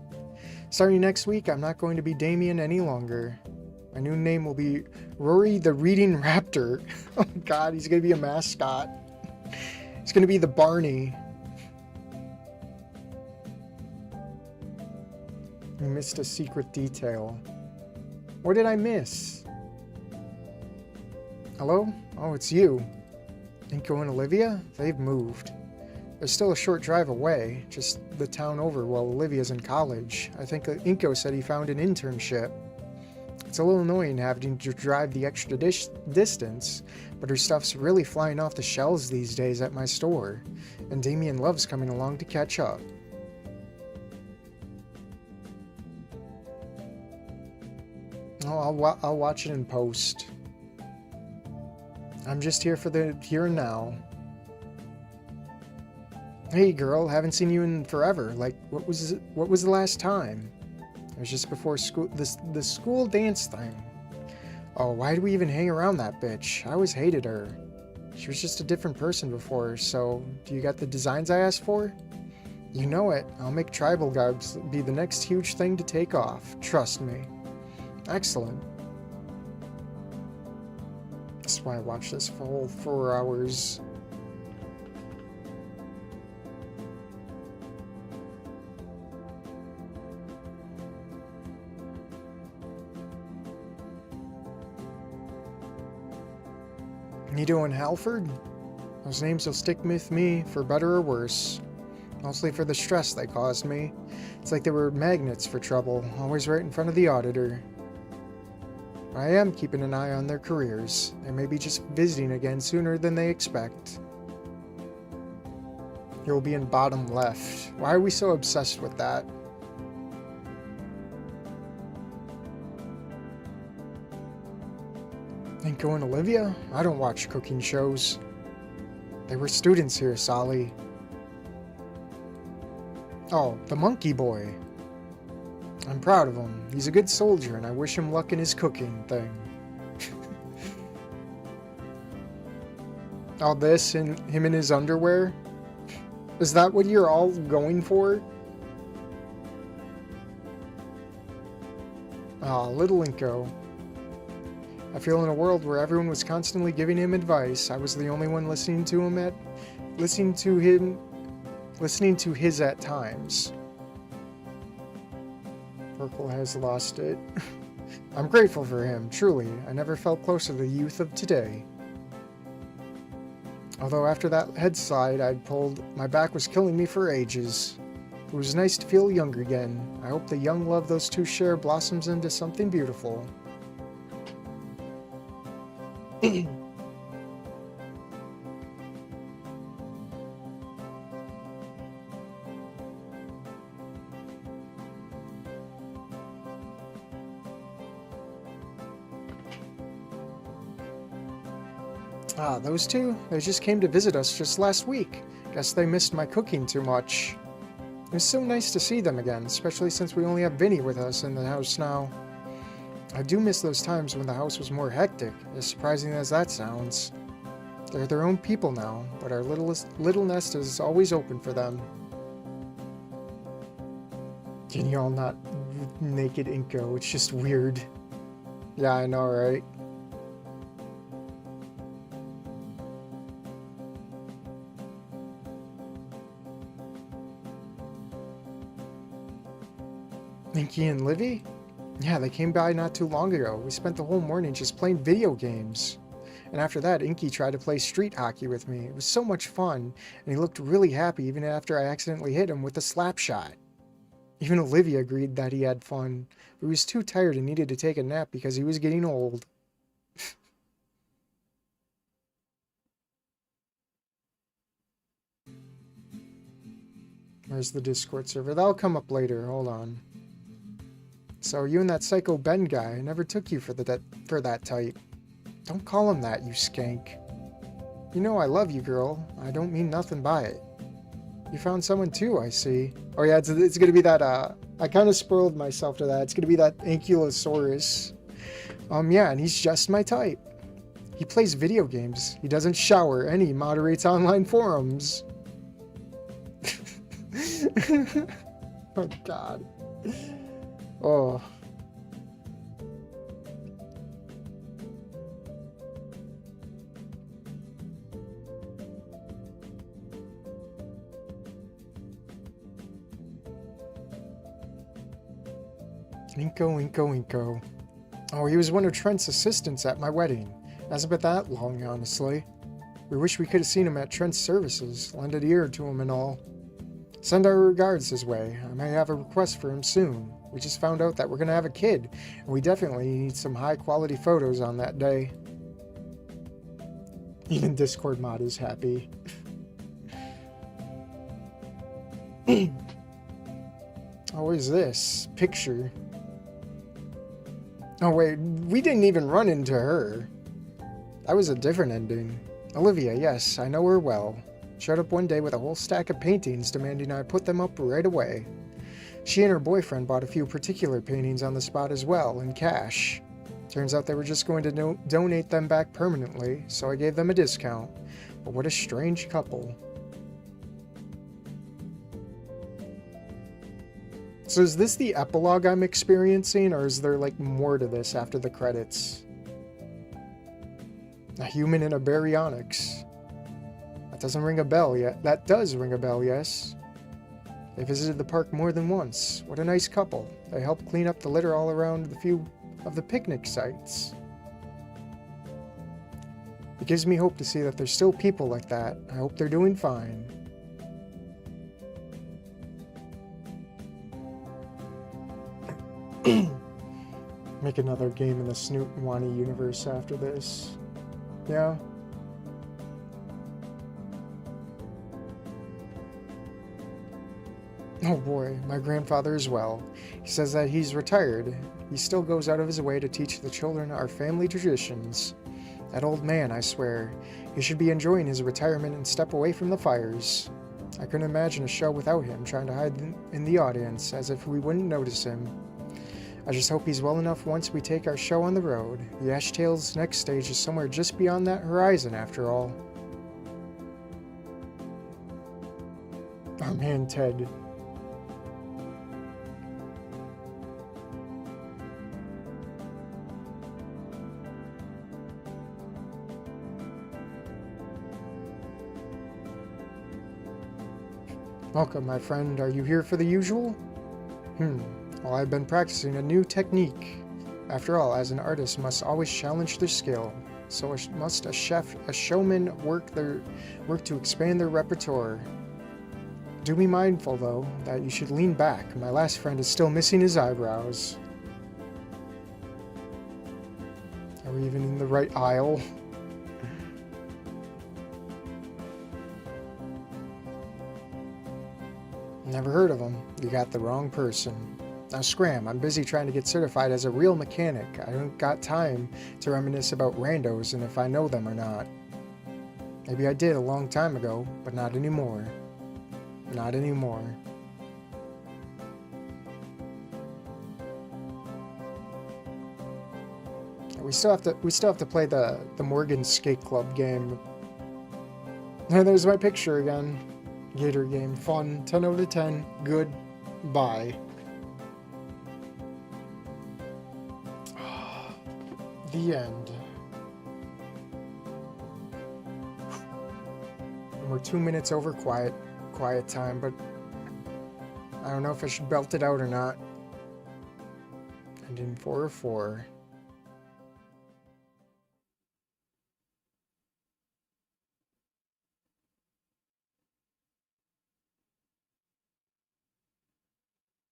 Starting next week, I'm not going to be Damien any longer. My new name will be Rory the Reading Raptor. Oh god, he's going to be a mascot. He's going to be the Barney. You missed a secret detail. What did I miss? Hello? Oh, it's you. Inko and Olivia? They've moved. They're still a short drive away, just the town over while Olivia's in college. I think Inko said he found an internship. It's a little annoying having to drive the extra distance, but her stuff's really flying off the shelves these days at my store, and Damien loves coming along to catch up. Oh, I'll watch it in post. I'm just here for the here and now. Hey girl, haven't seen you in forever. Like, what was the last time? It was just before school, the school dance thing. Oh, why do we even hang around that bitch? I always hated her. She was just a different person before, so do you got the designs I asked for? You know it. I'll make tribal garbs be the next huge thing to take off. Trust me. Excellent. That's why I watched this for a whole 4 hours. You doing, Halford? Those names will stick with me for better or worse. Mostly for the stress they caused me. It's like they were magnets for trouble, always right in front of the auditor. I am keeping an eye on their careers. They may be just visiting again sooner than they expect. You'll be in bottom left. Why are we so obsessed with that? Inko and Olivia? I don't watch cooking shows. They were students here, Sally. Oh, the monkey boy. I'm proud of him. He's a good soldier, and I wish him luck in his cooking thing. All this and him in his underwear? Is that what you're all going for? Ah, little Inko. I feel in a world where everyone was constantly giving him advice, I was the only one listening to his at times. Urkel has lost it. I'm grateful for him, truly. I never felt closer to the youth of today. Although after that head slide I'd pulled, my back was killing me for ages. It was nice to feel young again. I hope the young love those two share blossoms into something beautiful. Ah, those two? They just came to visit us just last week. Guess they missed my cooking too much. It was so nice to see them again, especially since we only have Vinny with us in the house now. I do miss those times when the house was more hectic, as surprising as that sounds. They're their own people now, but our little nest is always open for them. Can y'all not naked Inko? It's just weird. Yeah, I know, right? Inky and Livy? Yeah, they came by not too long ago. We spent the whole morning just playing video games. And after that, Inky tried to play street hockey with me. It was so much fun, and he looked really happy even after I accidentally hit him with a slap shot. Even Olivia agreed that he had fun, but he was too tired and needed to take a nap because he was getting old. Where's the Discord server? That'll come up later. Hold on. So you and that psycho Ben guy, I never took you for that type. Don't call him that, you skank. You know I love you, girl. I don't mean nothing by it. You found someone too, I see. Oh yeah, it's gonna be that, I kind of spoiled myself to that. It's gonna be that Ankylosaurus. Yeah, and he's just my type. He plays video games. He doesn't shower, and he moderates online forums. Oh god. Oh. Inko. Oh, he was one of Trent's assistants at my wedding. Hasn't been that long, honestly. We wish we could have seen him at Trent's services, lend an ear to him and all. Send our regards his way. I may have a request for him soon. We just found out that we're going to have a kid, and we definitely need some high-quality photos on that day. Even Discord mod is happy. Oh, what is this? Picture. Oh wait, we didn't even run into her. That was a different ending. Olivia, yes, I know her well. Showed up one day with a whole stack of paintings demanding I put them up right away. She and her boyfriend bought a few particular paintings on the spot as well, in cash. Turns out they were just going to donate them back permanently, so I gave them a discount. But what a strange couple. So is this the epilogue I'm experiencing, or is there like more to this after the credits? A human in a baryonyx. That doesn't ring a bell yet. That does ring a bell, yes. They visited the park more than once. What a nice couple. They helped clean up the litter all around the few of the picnic sites. It gives me hope to see that there's still people like that. I hope they're doing fine. Make another game in the Snoot and Wani universe after this. Yeah. Oh boy, my grandfather as well. He says that he's retired. He still goes out of his way to teach the children our family traditions. That old man, I swear. He should be enjoying his retirement and step away from the fires. I couldn't imagine a show without him trying to hide in the audience, as if we wouldn't notice him. I just hope he's well enough once we take our show on the road. The Ashtail's next stage is somewhere just beyond that horizon, after all. Our man Ted. Welcome, my friend. Are you here for the usual? Well, I've been practicing a new technique. After all, as an artist must always challenge their skill. So must a chef, a showman work to expand their repertoire. Do be mindful, though, that you should lean back. My last friend is still missing his eyebrows. Are we even in the right aisle? Never heard of him. You got the wrong person. Now scram, I'm busy trying to get certified as a real mechanic. I don't got time to reminisce about randos and if I know them or not. Maybe I did a long time ago, but not anymore. Not anymore. We still have to play the Morgan Skate Club game. And there's my picture again. Gator game, fun, 10 out of 10, good, bye. The end. And we're 2 minutes over quiet time, but I don't know if I should belt it out or not. And in 404.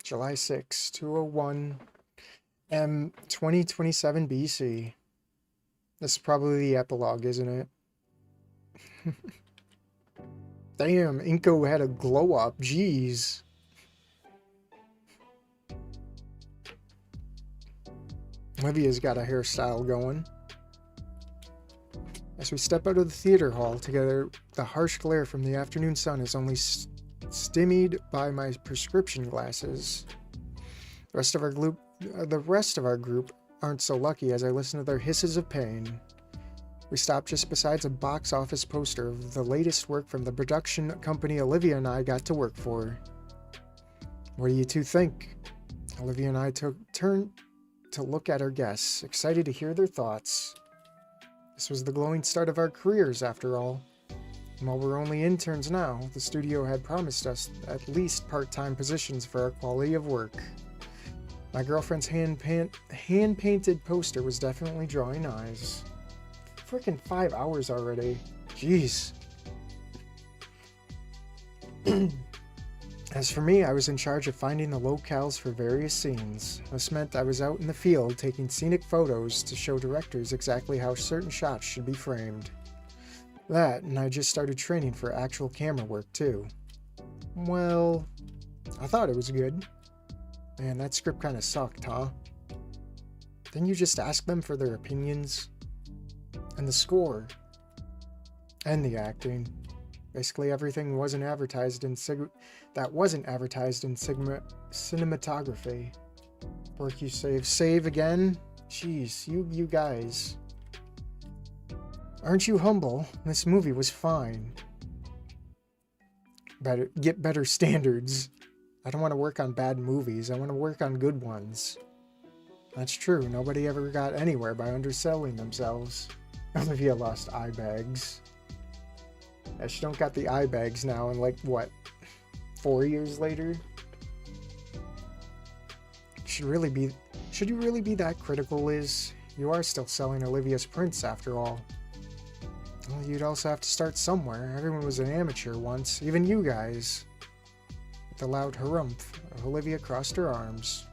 July 6, 201 M 2027 BC. This is probably the epilogue, isn't it? Damn, Inko had a glow up. Jeez. Olivia's got a hairstyle going. As we step out of the theater hall together, the harsh glare from the afternoon sun is only stymied by my prescription glasses. The rest of our group aren't so lucky as I listen to their hisses of pain. We stop just beside a box office poster of the latest work from the production company Olivia and I got to work for. What do you two think? Olivia and I turned to look at our guests, excited to hear their thoughts. This was the glowing start of our careers, after all. And while we're only interns now, the studio had promised us at least part-time positions for our quality of work. My girlfriend's hand-painted poster was definitely drawing eyes. Freaking 5 hours already. Jeez. As for me, I was in charge of finding the locales for various scenes. This meant I was out in the field taking scenic photos to show directors exactly how certain shots should be framed. That, and I just started training for actual camera work too. Well, I thought it was good. Man, that script kinda sucked, huh? Didn't you just ask them for their opinions? And the score. And the acting. Basically everything wasn't advertised in cinematography. Work you save. Save again? Jeez, you guys. Aren't you humble? This movie was fine. Get better standards. I don't want to work on bad movies. I want to work on good ones. That's true. Nobody ever got anywhere by underselling themselves. Olivia lost eye bags. Yeah, she don't got the eye bags now, and like, what, 4 years later? Should you really be that critical, Liz? You are still selling Olivia's prints, after all. Well, you'd also have to start somewhere. Everyone was an amateur once, even you guys. With a loud harumph, Olivia crossed her arms.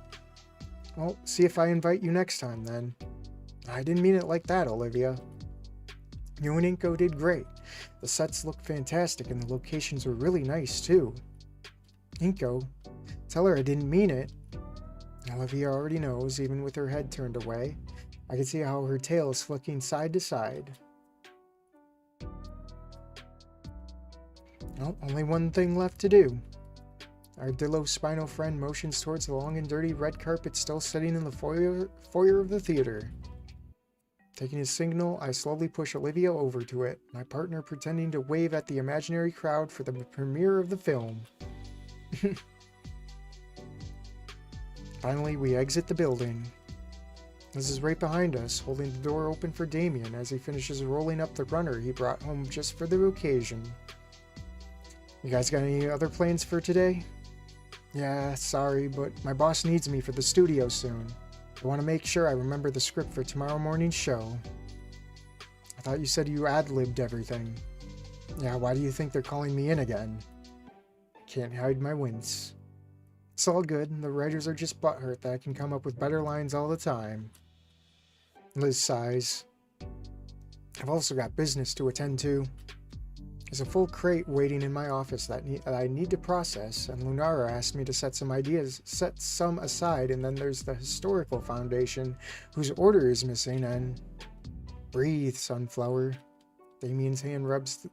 Well, see if I invite you next time, then. I didn't mean it like that, Olivia. You and Inko did great. The sets look fantastic and the locations were really nice, too. Inko, tell her I didn't mean it. Olivia already knows, even with her head turned away. I can see how her tail is flicking side to side. Well, only one thing left to do. Our Dillo-Spino friend motions towards the long and dirty red carpet still sitting in the foyer of the theater. Taking his signal, I slowly push Olivia over to it, my partner pretending to wave at the imaginary crowd for the premiere of the film. Finally, we exit the building. Liz is right behind us, holding the door open for Damien as he finishes rolling up the runner he brought home just for the occasion. You guys got any other plans for today? Yeah, sorry, but my boss needs me for the studio soon. I want to make sure I remember the script for tomorrow morning's show. I thought you said you ad-libbed everything. Yeah, why do you think they're calling me in again? Can't hide my wince. It's all good. The writers are just butthurt that I can come up with better lines all the time. Liz sighs. I've also got business to attend to. There's a full crate waiting in my office that I need to process, and Lunara asked me to set some aside, and then there's the historical foundation, whose order is missing, and... Breathe, Sunflower. Damien's hand rubs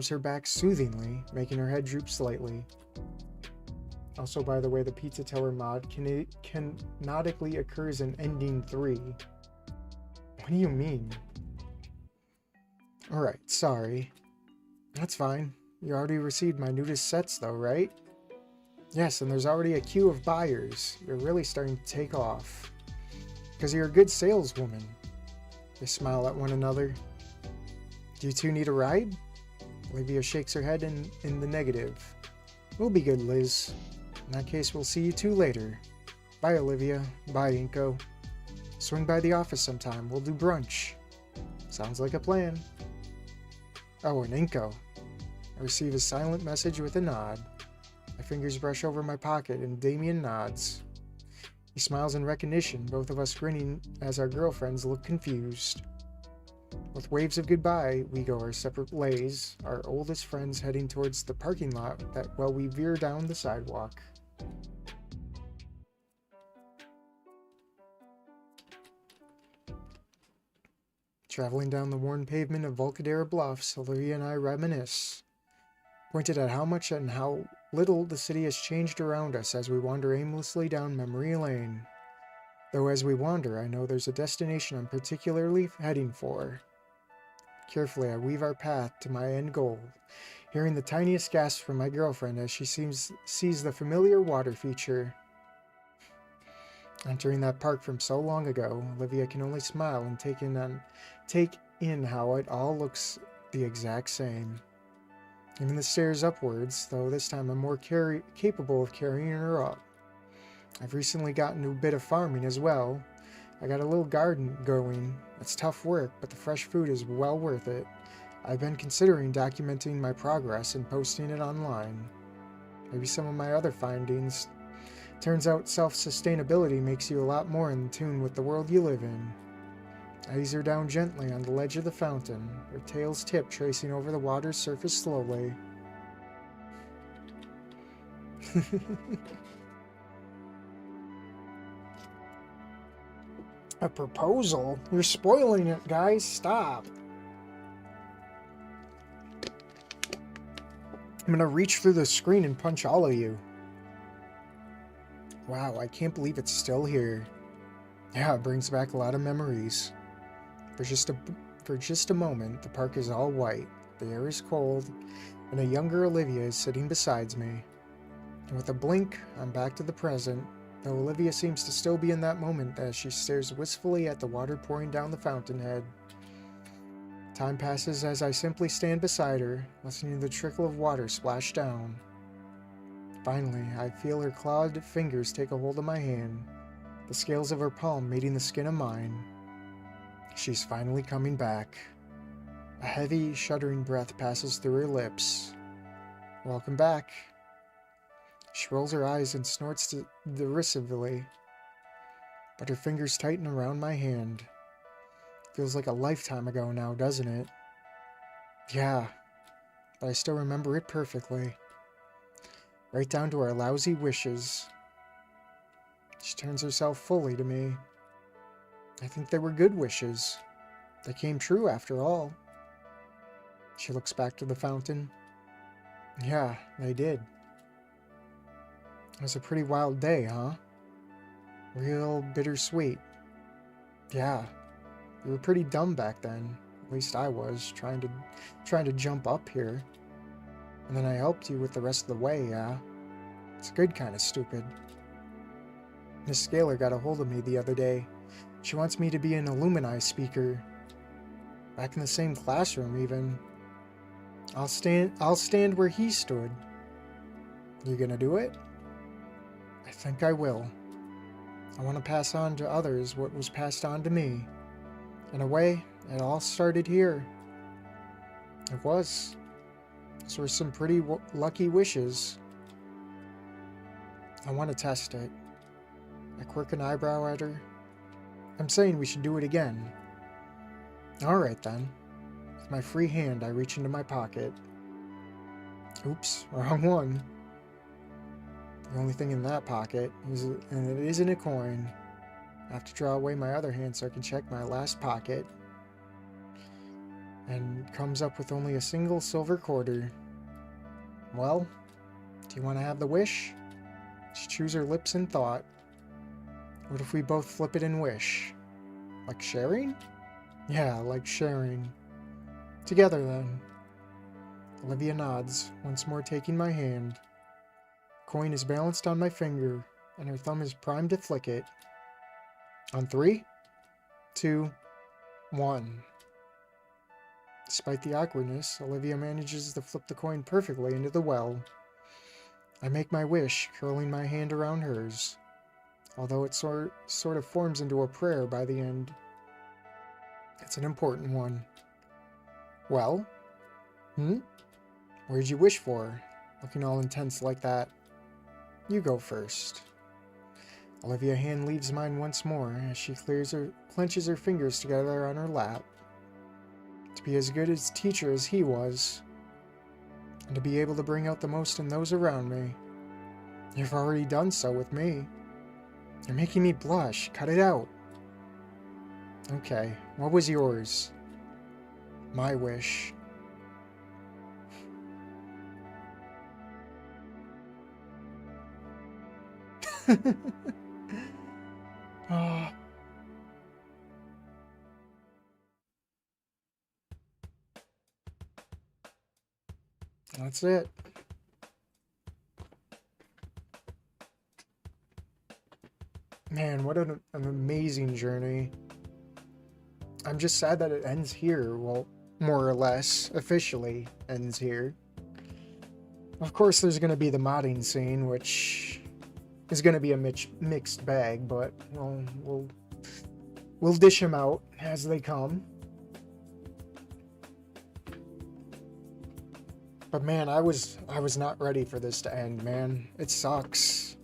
her back soothingly, making her head droop slightly. Also, by the way, the Pizza Tower mod canonically occurs in Ending 3. What do you mean? Alright, sorry. That's fine. You already received my nudist sets though, right? Yes, and there's already a queue of buyers. You're really starting to take off. Because you're a good saleswoman. They smile at one another. Do you two need a ride? Olivia shakes her head in the negative. We'll be good, Liz. In that case, we'll see you two later. Bye, Olivia. Bye, Inko. Swing by the office sometime. We'll do brunch. Sounds like a plan. Oh, and Inko. I receive a silent message with a nod. My fingers brush over my pocket and Damien nods. He smiles in recognition, both of us grinning as our girlfriends look confused. With waves of goodbye, we go our separate ways, our oldest friends heading towards the parking lot while we veer down the sidewalk. Traveling down the worn pavement of Volcadera Bluffs, Olivia and I reminisce, pointed at how much and how little the city has changed around us as we wander aimlessly down memory lane. Though as we wander, I know there's a destination I'm particularly heading for. Carefully, I weave our path to my end goal, hearing the tiniest gasp from my girlfriend as she sees the familiar water feature. Entering that park from so long ago, Olivia can only smile and take in how it all looks the exact same. Even the stairs upwards, though this time I'm more capable of carrying her up. I've recently gotten to a bit of farming as well. I got a little garden going. It's tough work, but the fresh food is well worth it. I've been considering documenting my progress and posting it online. Maybe some of my other findings. Turns out self-sustainability makes you a lot more in tune with the world you live in. I ease her down gently on the ledge of the fountain, her tail's tip tracing over the water's surface slowly. A proposal? You're spoiling it, guys. Stop. I'm gonna reach through the screen and punch all of you. Wow, I can't believe it's still here. Yeah, it brings back a lot of memories. For just a moment, the park is all white, the air is cold, and a younger Olivia is sitting beside me. And with a blink, I'm back to the present, though Olivia seems to still be in that moment as she stares wistfully at the water pouring down the fountainhead. Time passes as I simply stand beside her, listening to the trickle of water splash down. Finally, I feel her clawed fingers take a hold of my hand, the scales of her palm meeting the skin of mine. She's finally coming back. A heavy, shuddering breath passes through her lips. Welcome back. She rolls her eyes and snorts derisively. but her fingers tighten around my hand. Feels like a lifetime ago now, doesn't it? Yeah, but I still remember it perfectly. Right down to our lousy wishes. She turns herself fully to me. I think they were good wishes. They came true after all. She looks back to the fountain. Yeah, they did. It was a pretty wild day, huh? Real bittersweet. Yeah, we were pretty dumb back then. At least I was, trying to jump up here. And then I helped you with the rest of the way, yeah? It's good kind of stupid. Miss Scalar got a hold of me the other day. She wants me to be an Illumini speaker. Back in the same classroom, even. I'll stand where he stood. You gonna do it? I think I will. I want to pass on to others what was passed on to me. In a way, it all started here. It was. Those were some pretty lucky wishes. I want to test it. I quirk an eyebrow at her. I'm saying we should do it again. Alright then. With my free hand, I reach into my pocket. Oops, wrong one. The only thing in that pocket and it isn't a coin. I have to draw away my other hand so I can check my last pocket. And comes up with only a single silver quarter. Well, do you want to have the wish? She chews her lips in thought. What if we both flip it and wish? Like sharing? Yeah, like sharing. Together then. Olivia nods, once more taking my hand. The coin is balanced on my finger, and her thumb is primed to flick it. On 3, 2, 1. Despite the awkwardness, Olivia manages to flip the coin perfectly into the well. I make my wish, curling my hand around hers, although it sort of forms into a prayer by the end. It's an important one. Well? Where'd you wish for? Looking all intense like that. You go first. Olivia's hand leaves mine once more as she clenches her fingers together on her lap. To be as good a teacher as he was, and to be able to bring out the most in those around me. You've already done so with me. You're making me blush. Cut it out. Okay, what was yours? My wish. Oh. That's it. Man, what an amazing journey. I'm just sad that it ends here. Well, more or less, officially ends here. Of course, there's going to be the modding scene, which is going to be a mixed bag, but we'll dish them out as they come. But man, I was not ready for this to end, man. It sucks.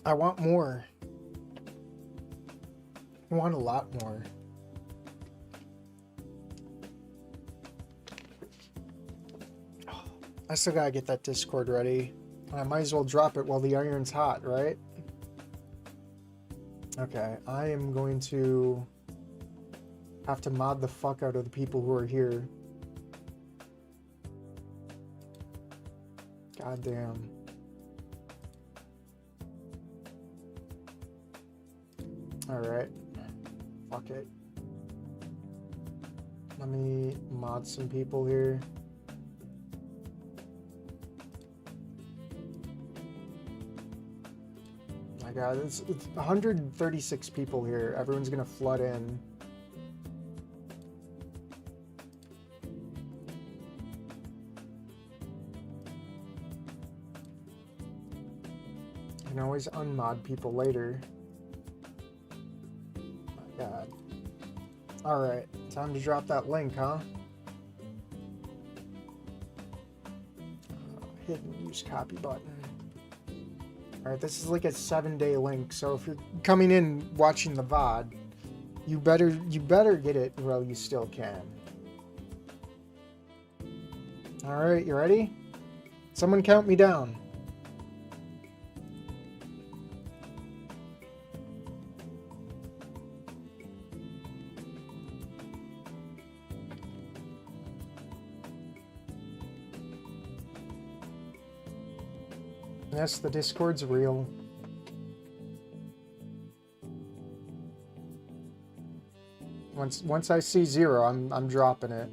I want more. I want a lot more. I still gotta get that Discord ready. I might as well drop it while the iron's hot, right? Okay, I am going to have to mod the fuck out of the people who are here. God damn. Alright. Fuck it. Let me mod some people here. My god, it's 136 people here. Everyone's gonna flood in. You can always unmod people later. My god. Alright, time to drop that link, huh? Hidden use copy button. Alright, this is like a 7-day link, so if you're coming in watching the VOD, you better get it while you still can. Alright, you ready? Someone count me down. Yes, the Discord's real. Once I see 0, I'm dropping it.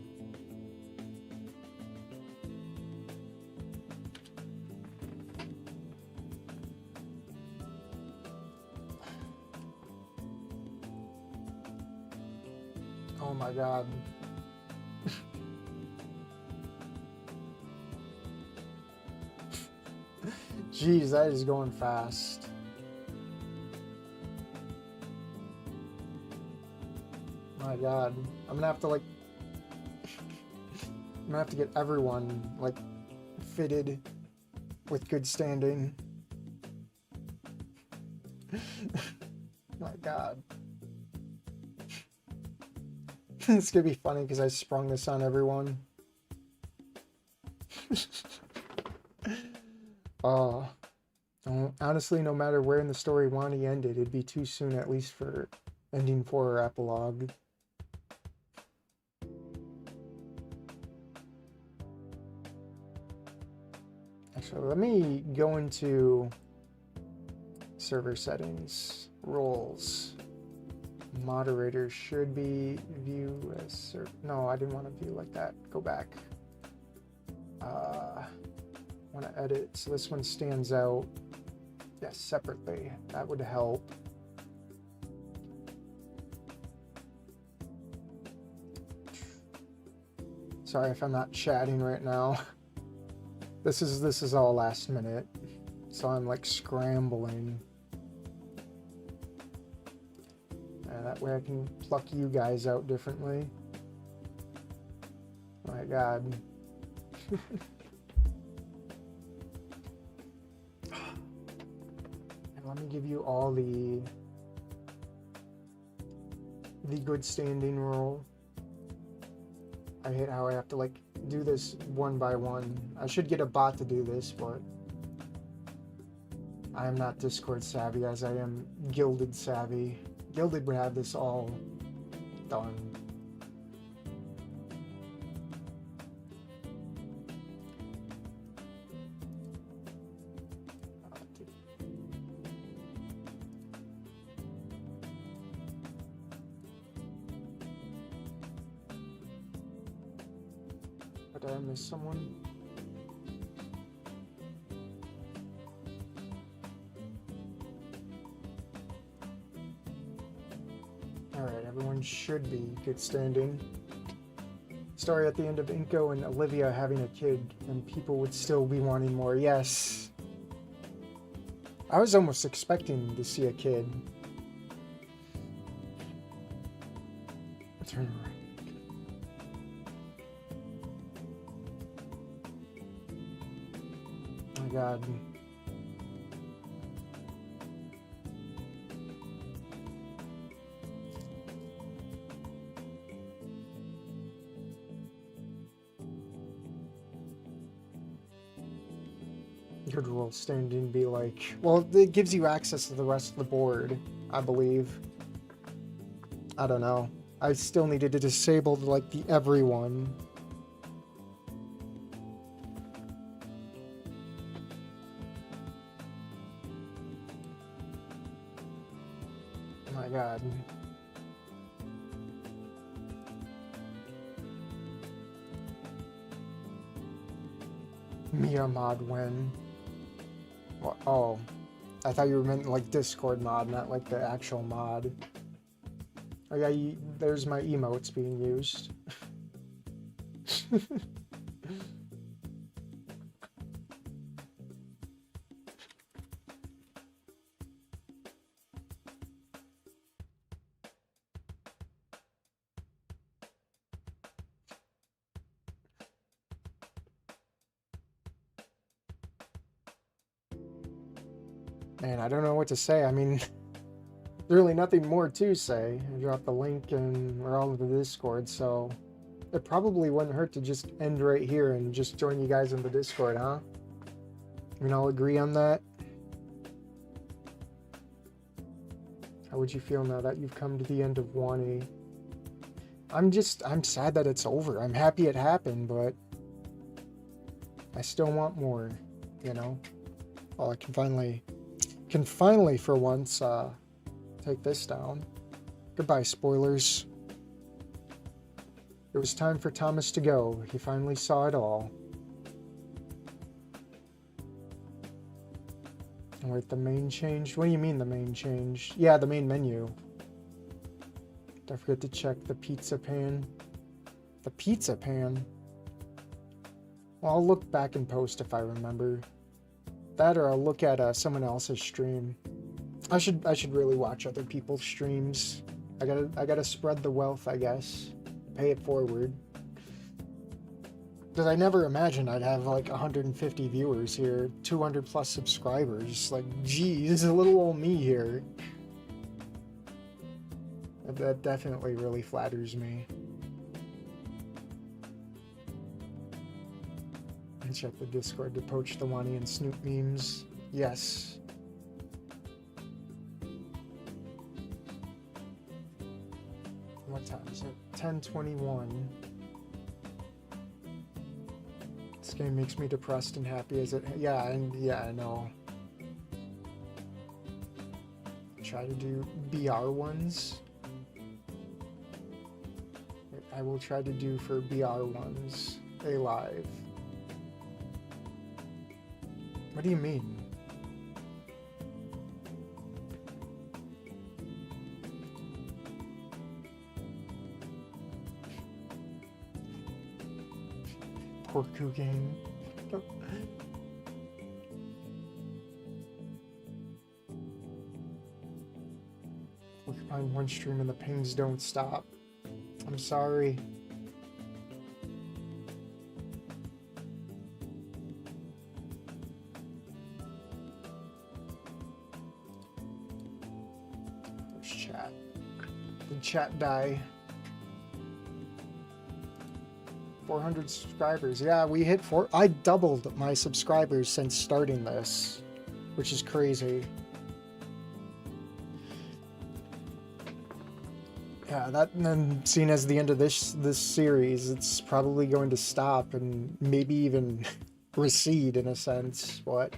Oh my god. Jeez, that is going fast. My god. I'm gonna have to, like... I'm gonna have to get everyone, like, fitted with good standing. My god. It's gonna be funny because I sprung this on everyone. Honestly, no matter where in the story Wani ended, it'd be too soon at least for ending 4 or epilogue. Actually, let me go into server settings, roles. Moderator should be view as server. No, I didn't want to view like that. Go back. Want to edit so this one stands out. Yes, separately. That would help. Sorry if I'm not chatting right now. This is all last minute, so I'm like scrambling. That way I can pluck you guys out differently. My god. And let me give you all the good standing rule. I hate how I have to like do this one by one. I should get a bot to do this, but I am not Discord savvy as I am Gilded savvy. Gilded would have this all done. Did I miss someone? Alright, everyone should be good standing. Story at the end of Inko and Olivia having a kid, and people would still be wanting more. Yes. I was almost expecting to see a kid. Turn around. Oh my god. Good rule standing be like, well, it gives you access to the rest of the board, I believe. I don't know. I still needed to disable like the everyone. Oh my god. Mia mod when? What? Oh, I thought you meant like Discord mod, not like the actual mod. Oh yeah, there's my emotes being used. And I don't know what to say. I mean, really nothing more to say. I dropped the link and we're all in the Discord, so it probably wouldn't hurt to just end right here and just join you guys in the Discord, huh? I mean, all agree on that? How would you feel now that you've come to the end of Wani? I'm sad that it's over. I'm happy it happened, but I still want more, you know? Oh, I can finally for once, take this down. Goodbye, spoilers. It was time for Thomas to go. He finally saw it all. Wait, the main changed? What do you mean the main changed? Yeah, the main menu. Don't forget to check the pizza pan. The pizza pan? Well, I'll look back in post if I remember. That or I'll look at someone else's stream. I should really watch other people's streams. I gotta spread the wealth, I guess. Pay it forward. Because I never imagined I'd have like 150 viewers here, 200 plus subscribers. Like, geez, little old me here. That definitely really flatters me. And check the Discord to poach the Wani and Snoop memes. Yes. What time is it? 10:21. This game makes me depressed and happy as it... Yeah, I know. Try to do BR ones. I will try to do for BR ones a live. What do you mean? Porku game. Occupying one stream and the pings don't stop. I'm sorry. There's chat. Did chat die? 400 subscribers. Yeah, we hit I doubled my subscribers since starting this, which is crazy. Yeah, that, and then seen as the end of this series, it's probably going to stop and maybe even recede in a sense, but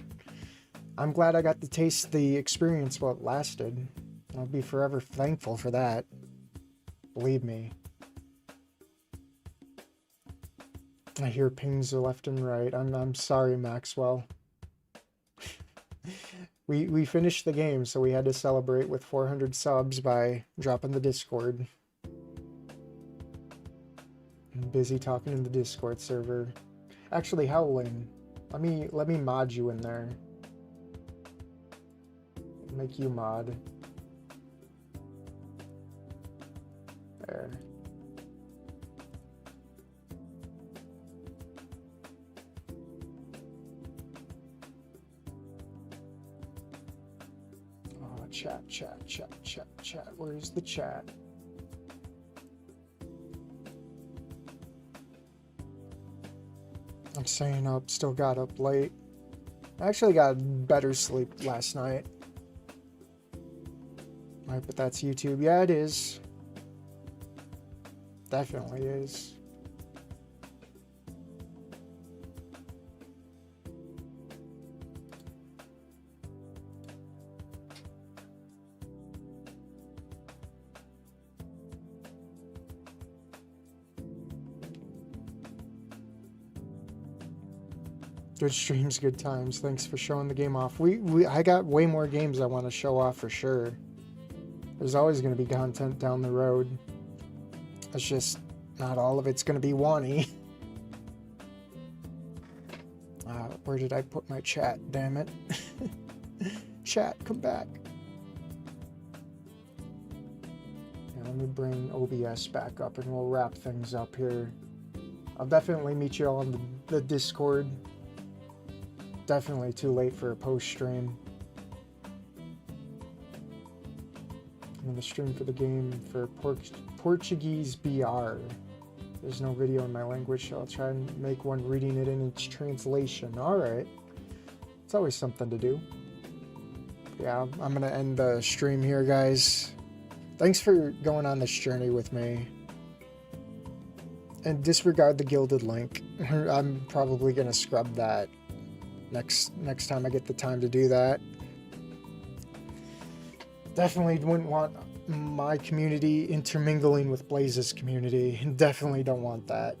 I'm glad I got to taste the experience while it lasted. I'll be forever thankful for that. Believe me. I hear pings left and right. I'm sorry, Maxwell. We finished the game, so we had to celebrate with 400 subs by dropping the Discord. I'm busy talking in the Discord server. Actually, Howling, let me mod you in there. Make you mod. There. Chat. Where's the chat? I'm staying up, still got up late. I actually got better sleep last night. Right, but that's YouTube. Yeah, it is. Definitely is. Good streams, good times. Thanks for showing the game off. I got way more games I want to show off for sure. There's always going to be content down the road. It's just not all of it's going to be Wani. Where did I put my chat? Damn it. Chat, come back. Yeah, let me bring OBS back up and we'll wrap things up here. I'll definitely meet you all on the Discord. Definitely too late for a post stream. gonna stream for the game for Portuguese BR. There's no video in my language, so I'll try and make one reading it in its translation. Alright. It's always something to do. Yeah, I'm gonna end the stream here, guys. Thanks for going on this journey with me. And disregard the gilded link. I'm probably gonna scrub that next time I get the time to do that. Definitely wouldn't want my community intermingling with Blaze's community. Definitely don't want that.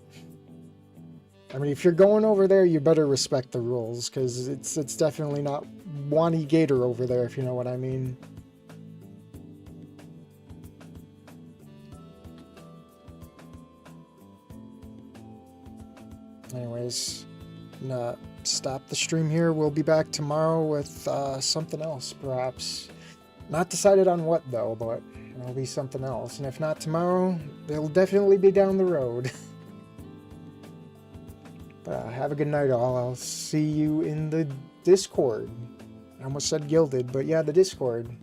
I mean, if you're going over there, you better respect the rules, because it's definitely not Wani Gator over there, if you know what I mean. Anyways, I'm gonna stop the stream here. We'll be back tomorrow with something else, perhaps. Not decided on what, though, but it'll be something else. And if not tomorrow, it'll definitely be down the road. But have a good night, all. I'll see you in the Discord. I almost said Gilded, but yeah, the Discord.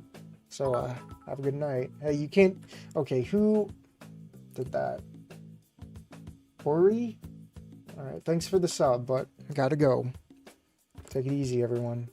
So, have a good night. Hey, you can't... Okay, who did that? Ori? Alright, thanks for the sub, but gotta go. Take it easy, everyone.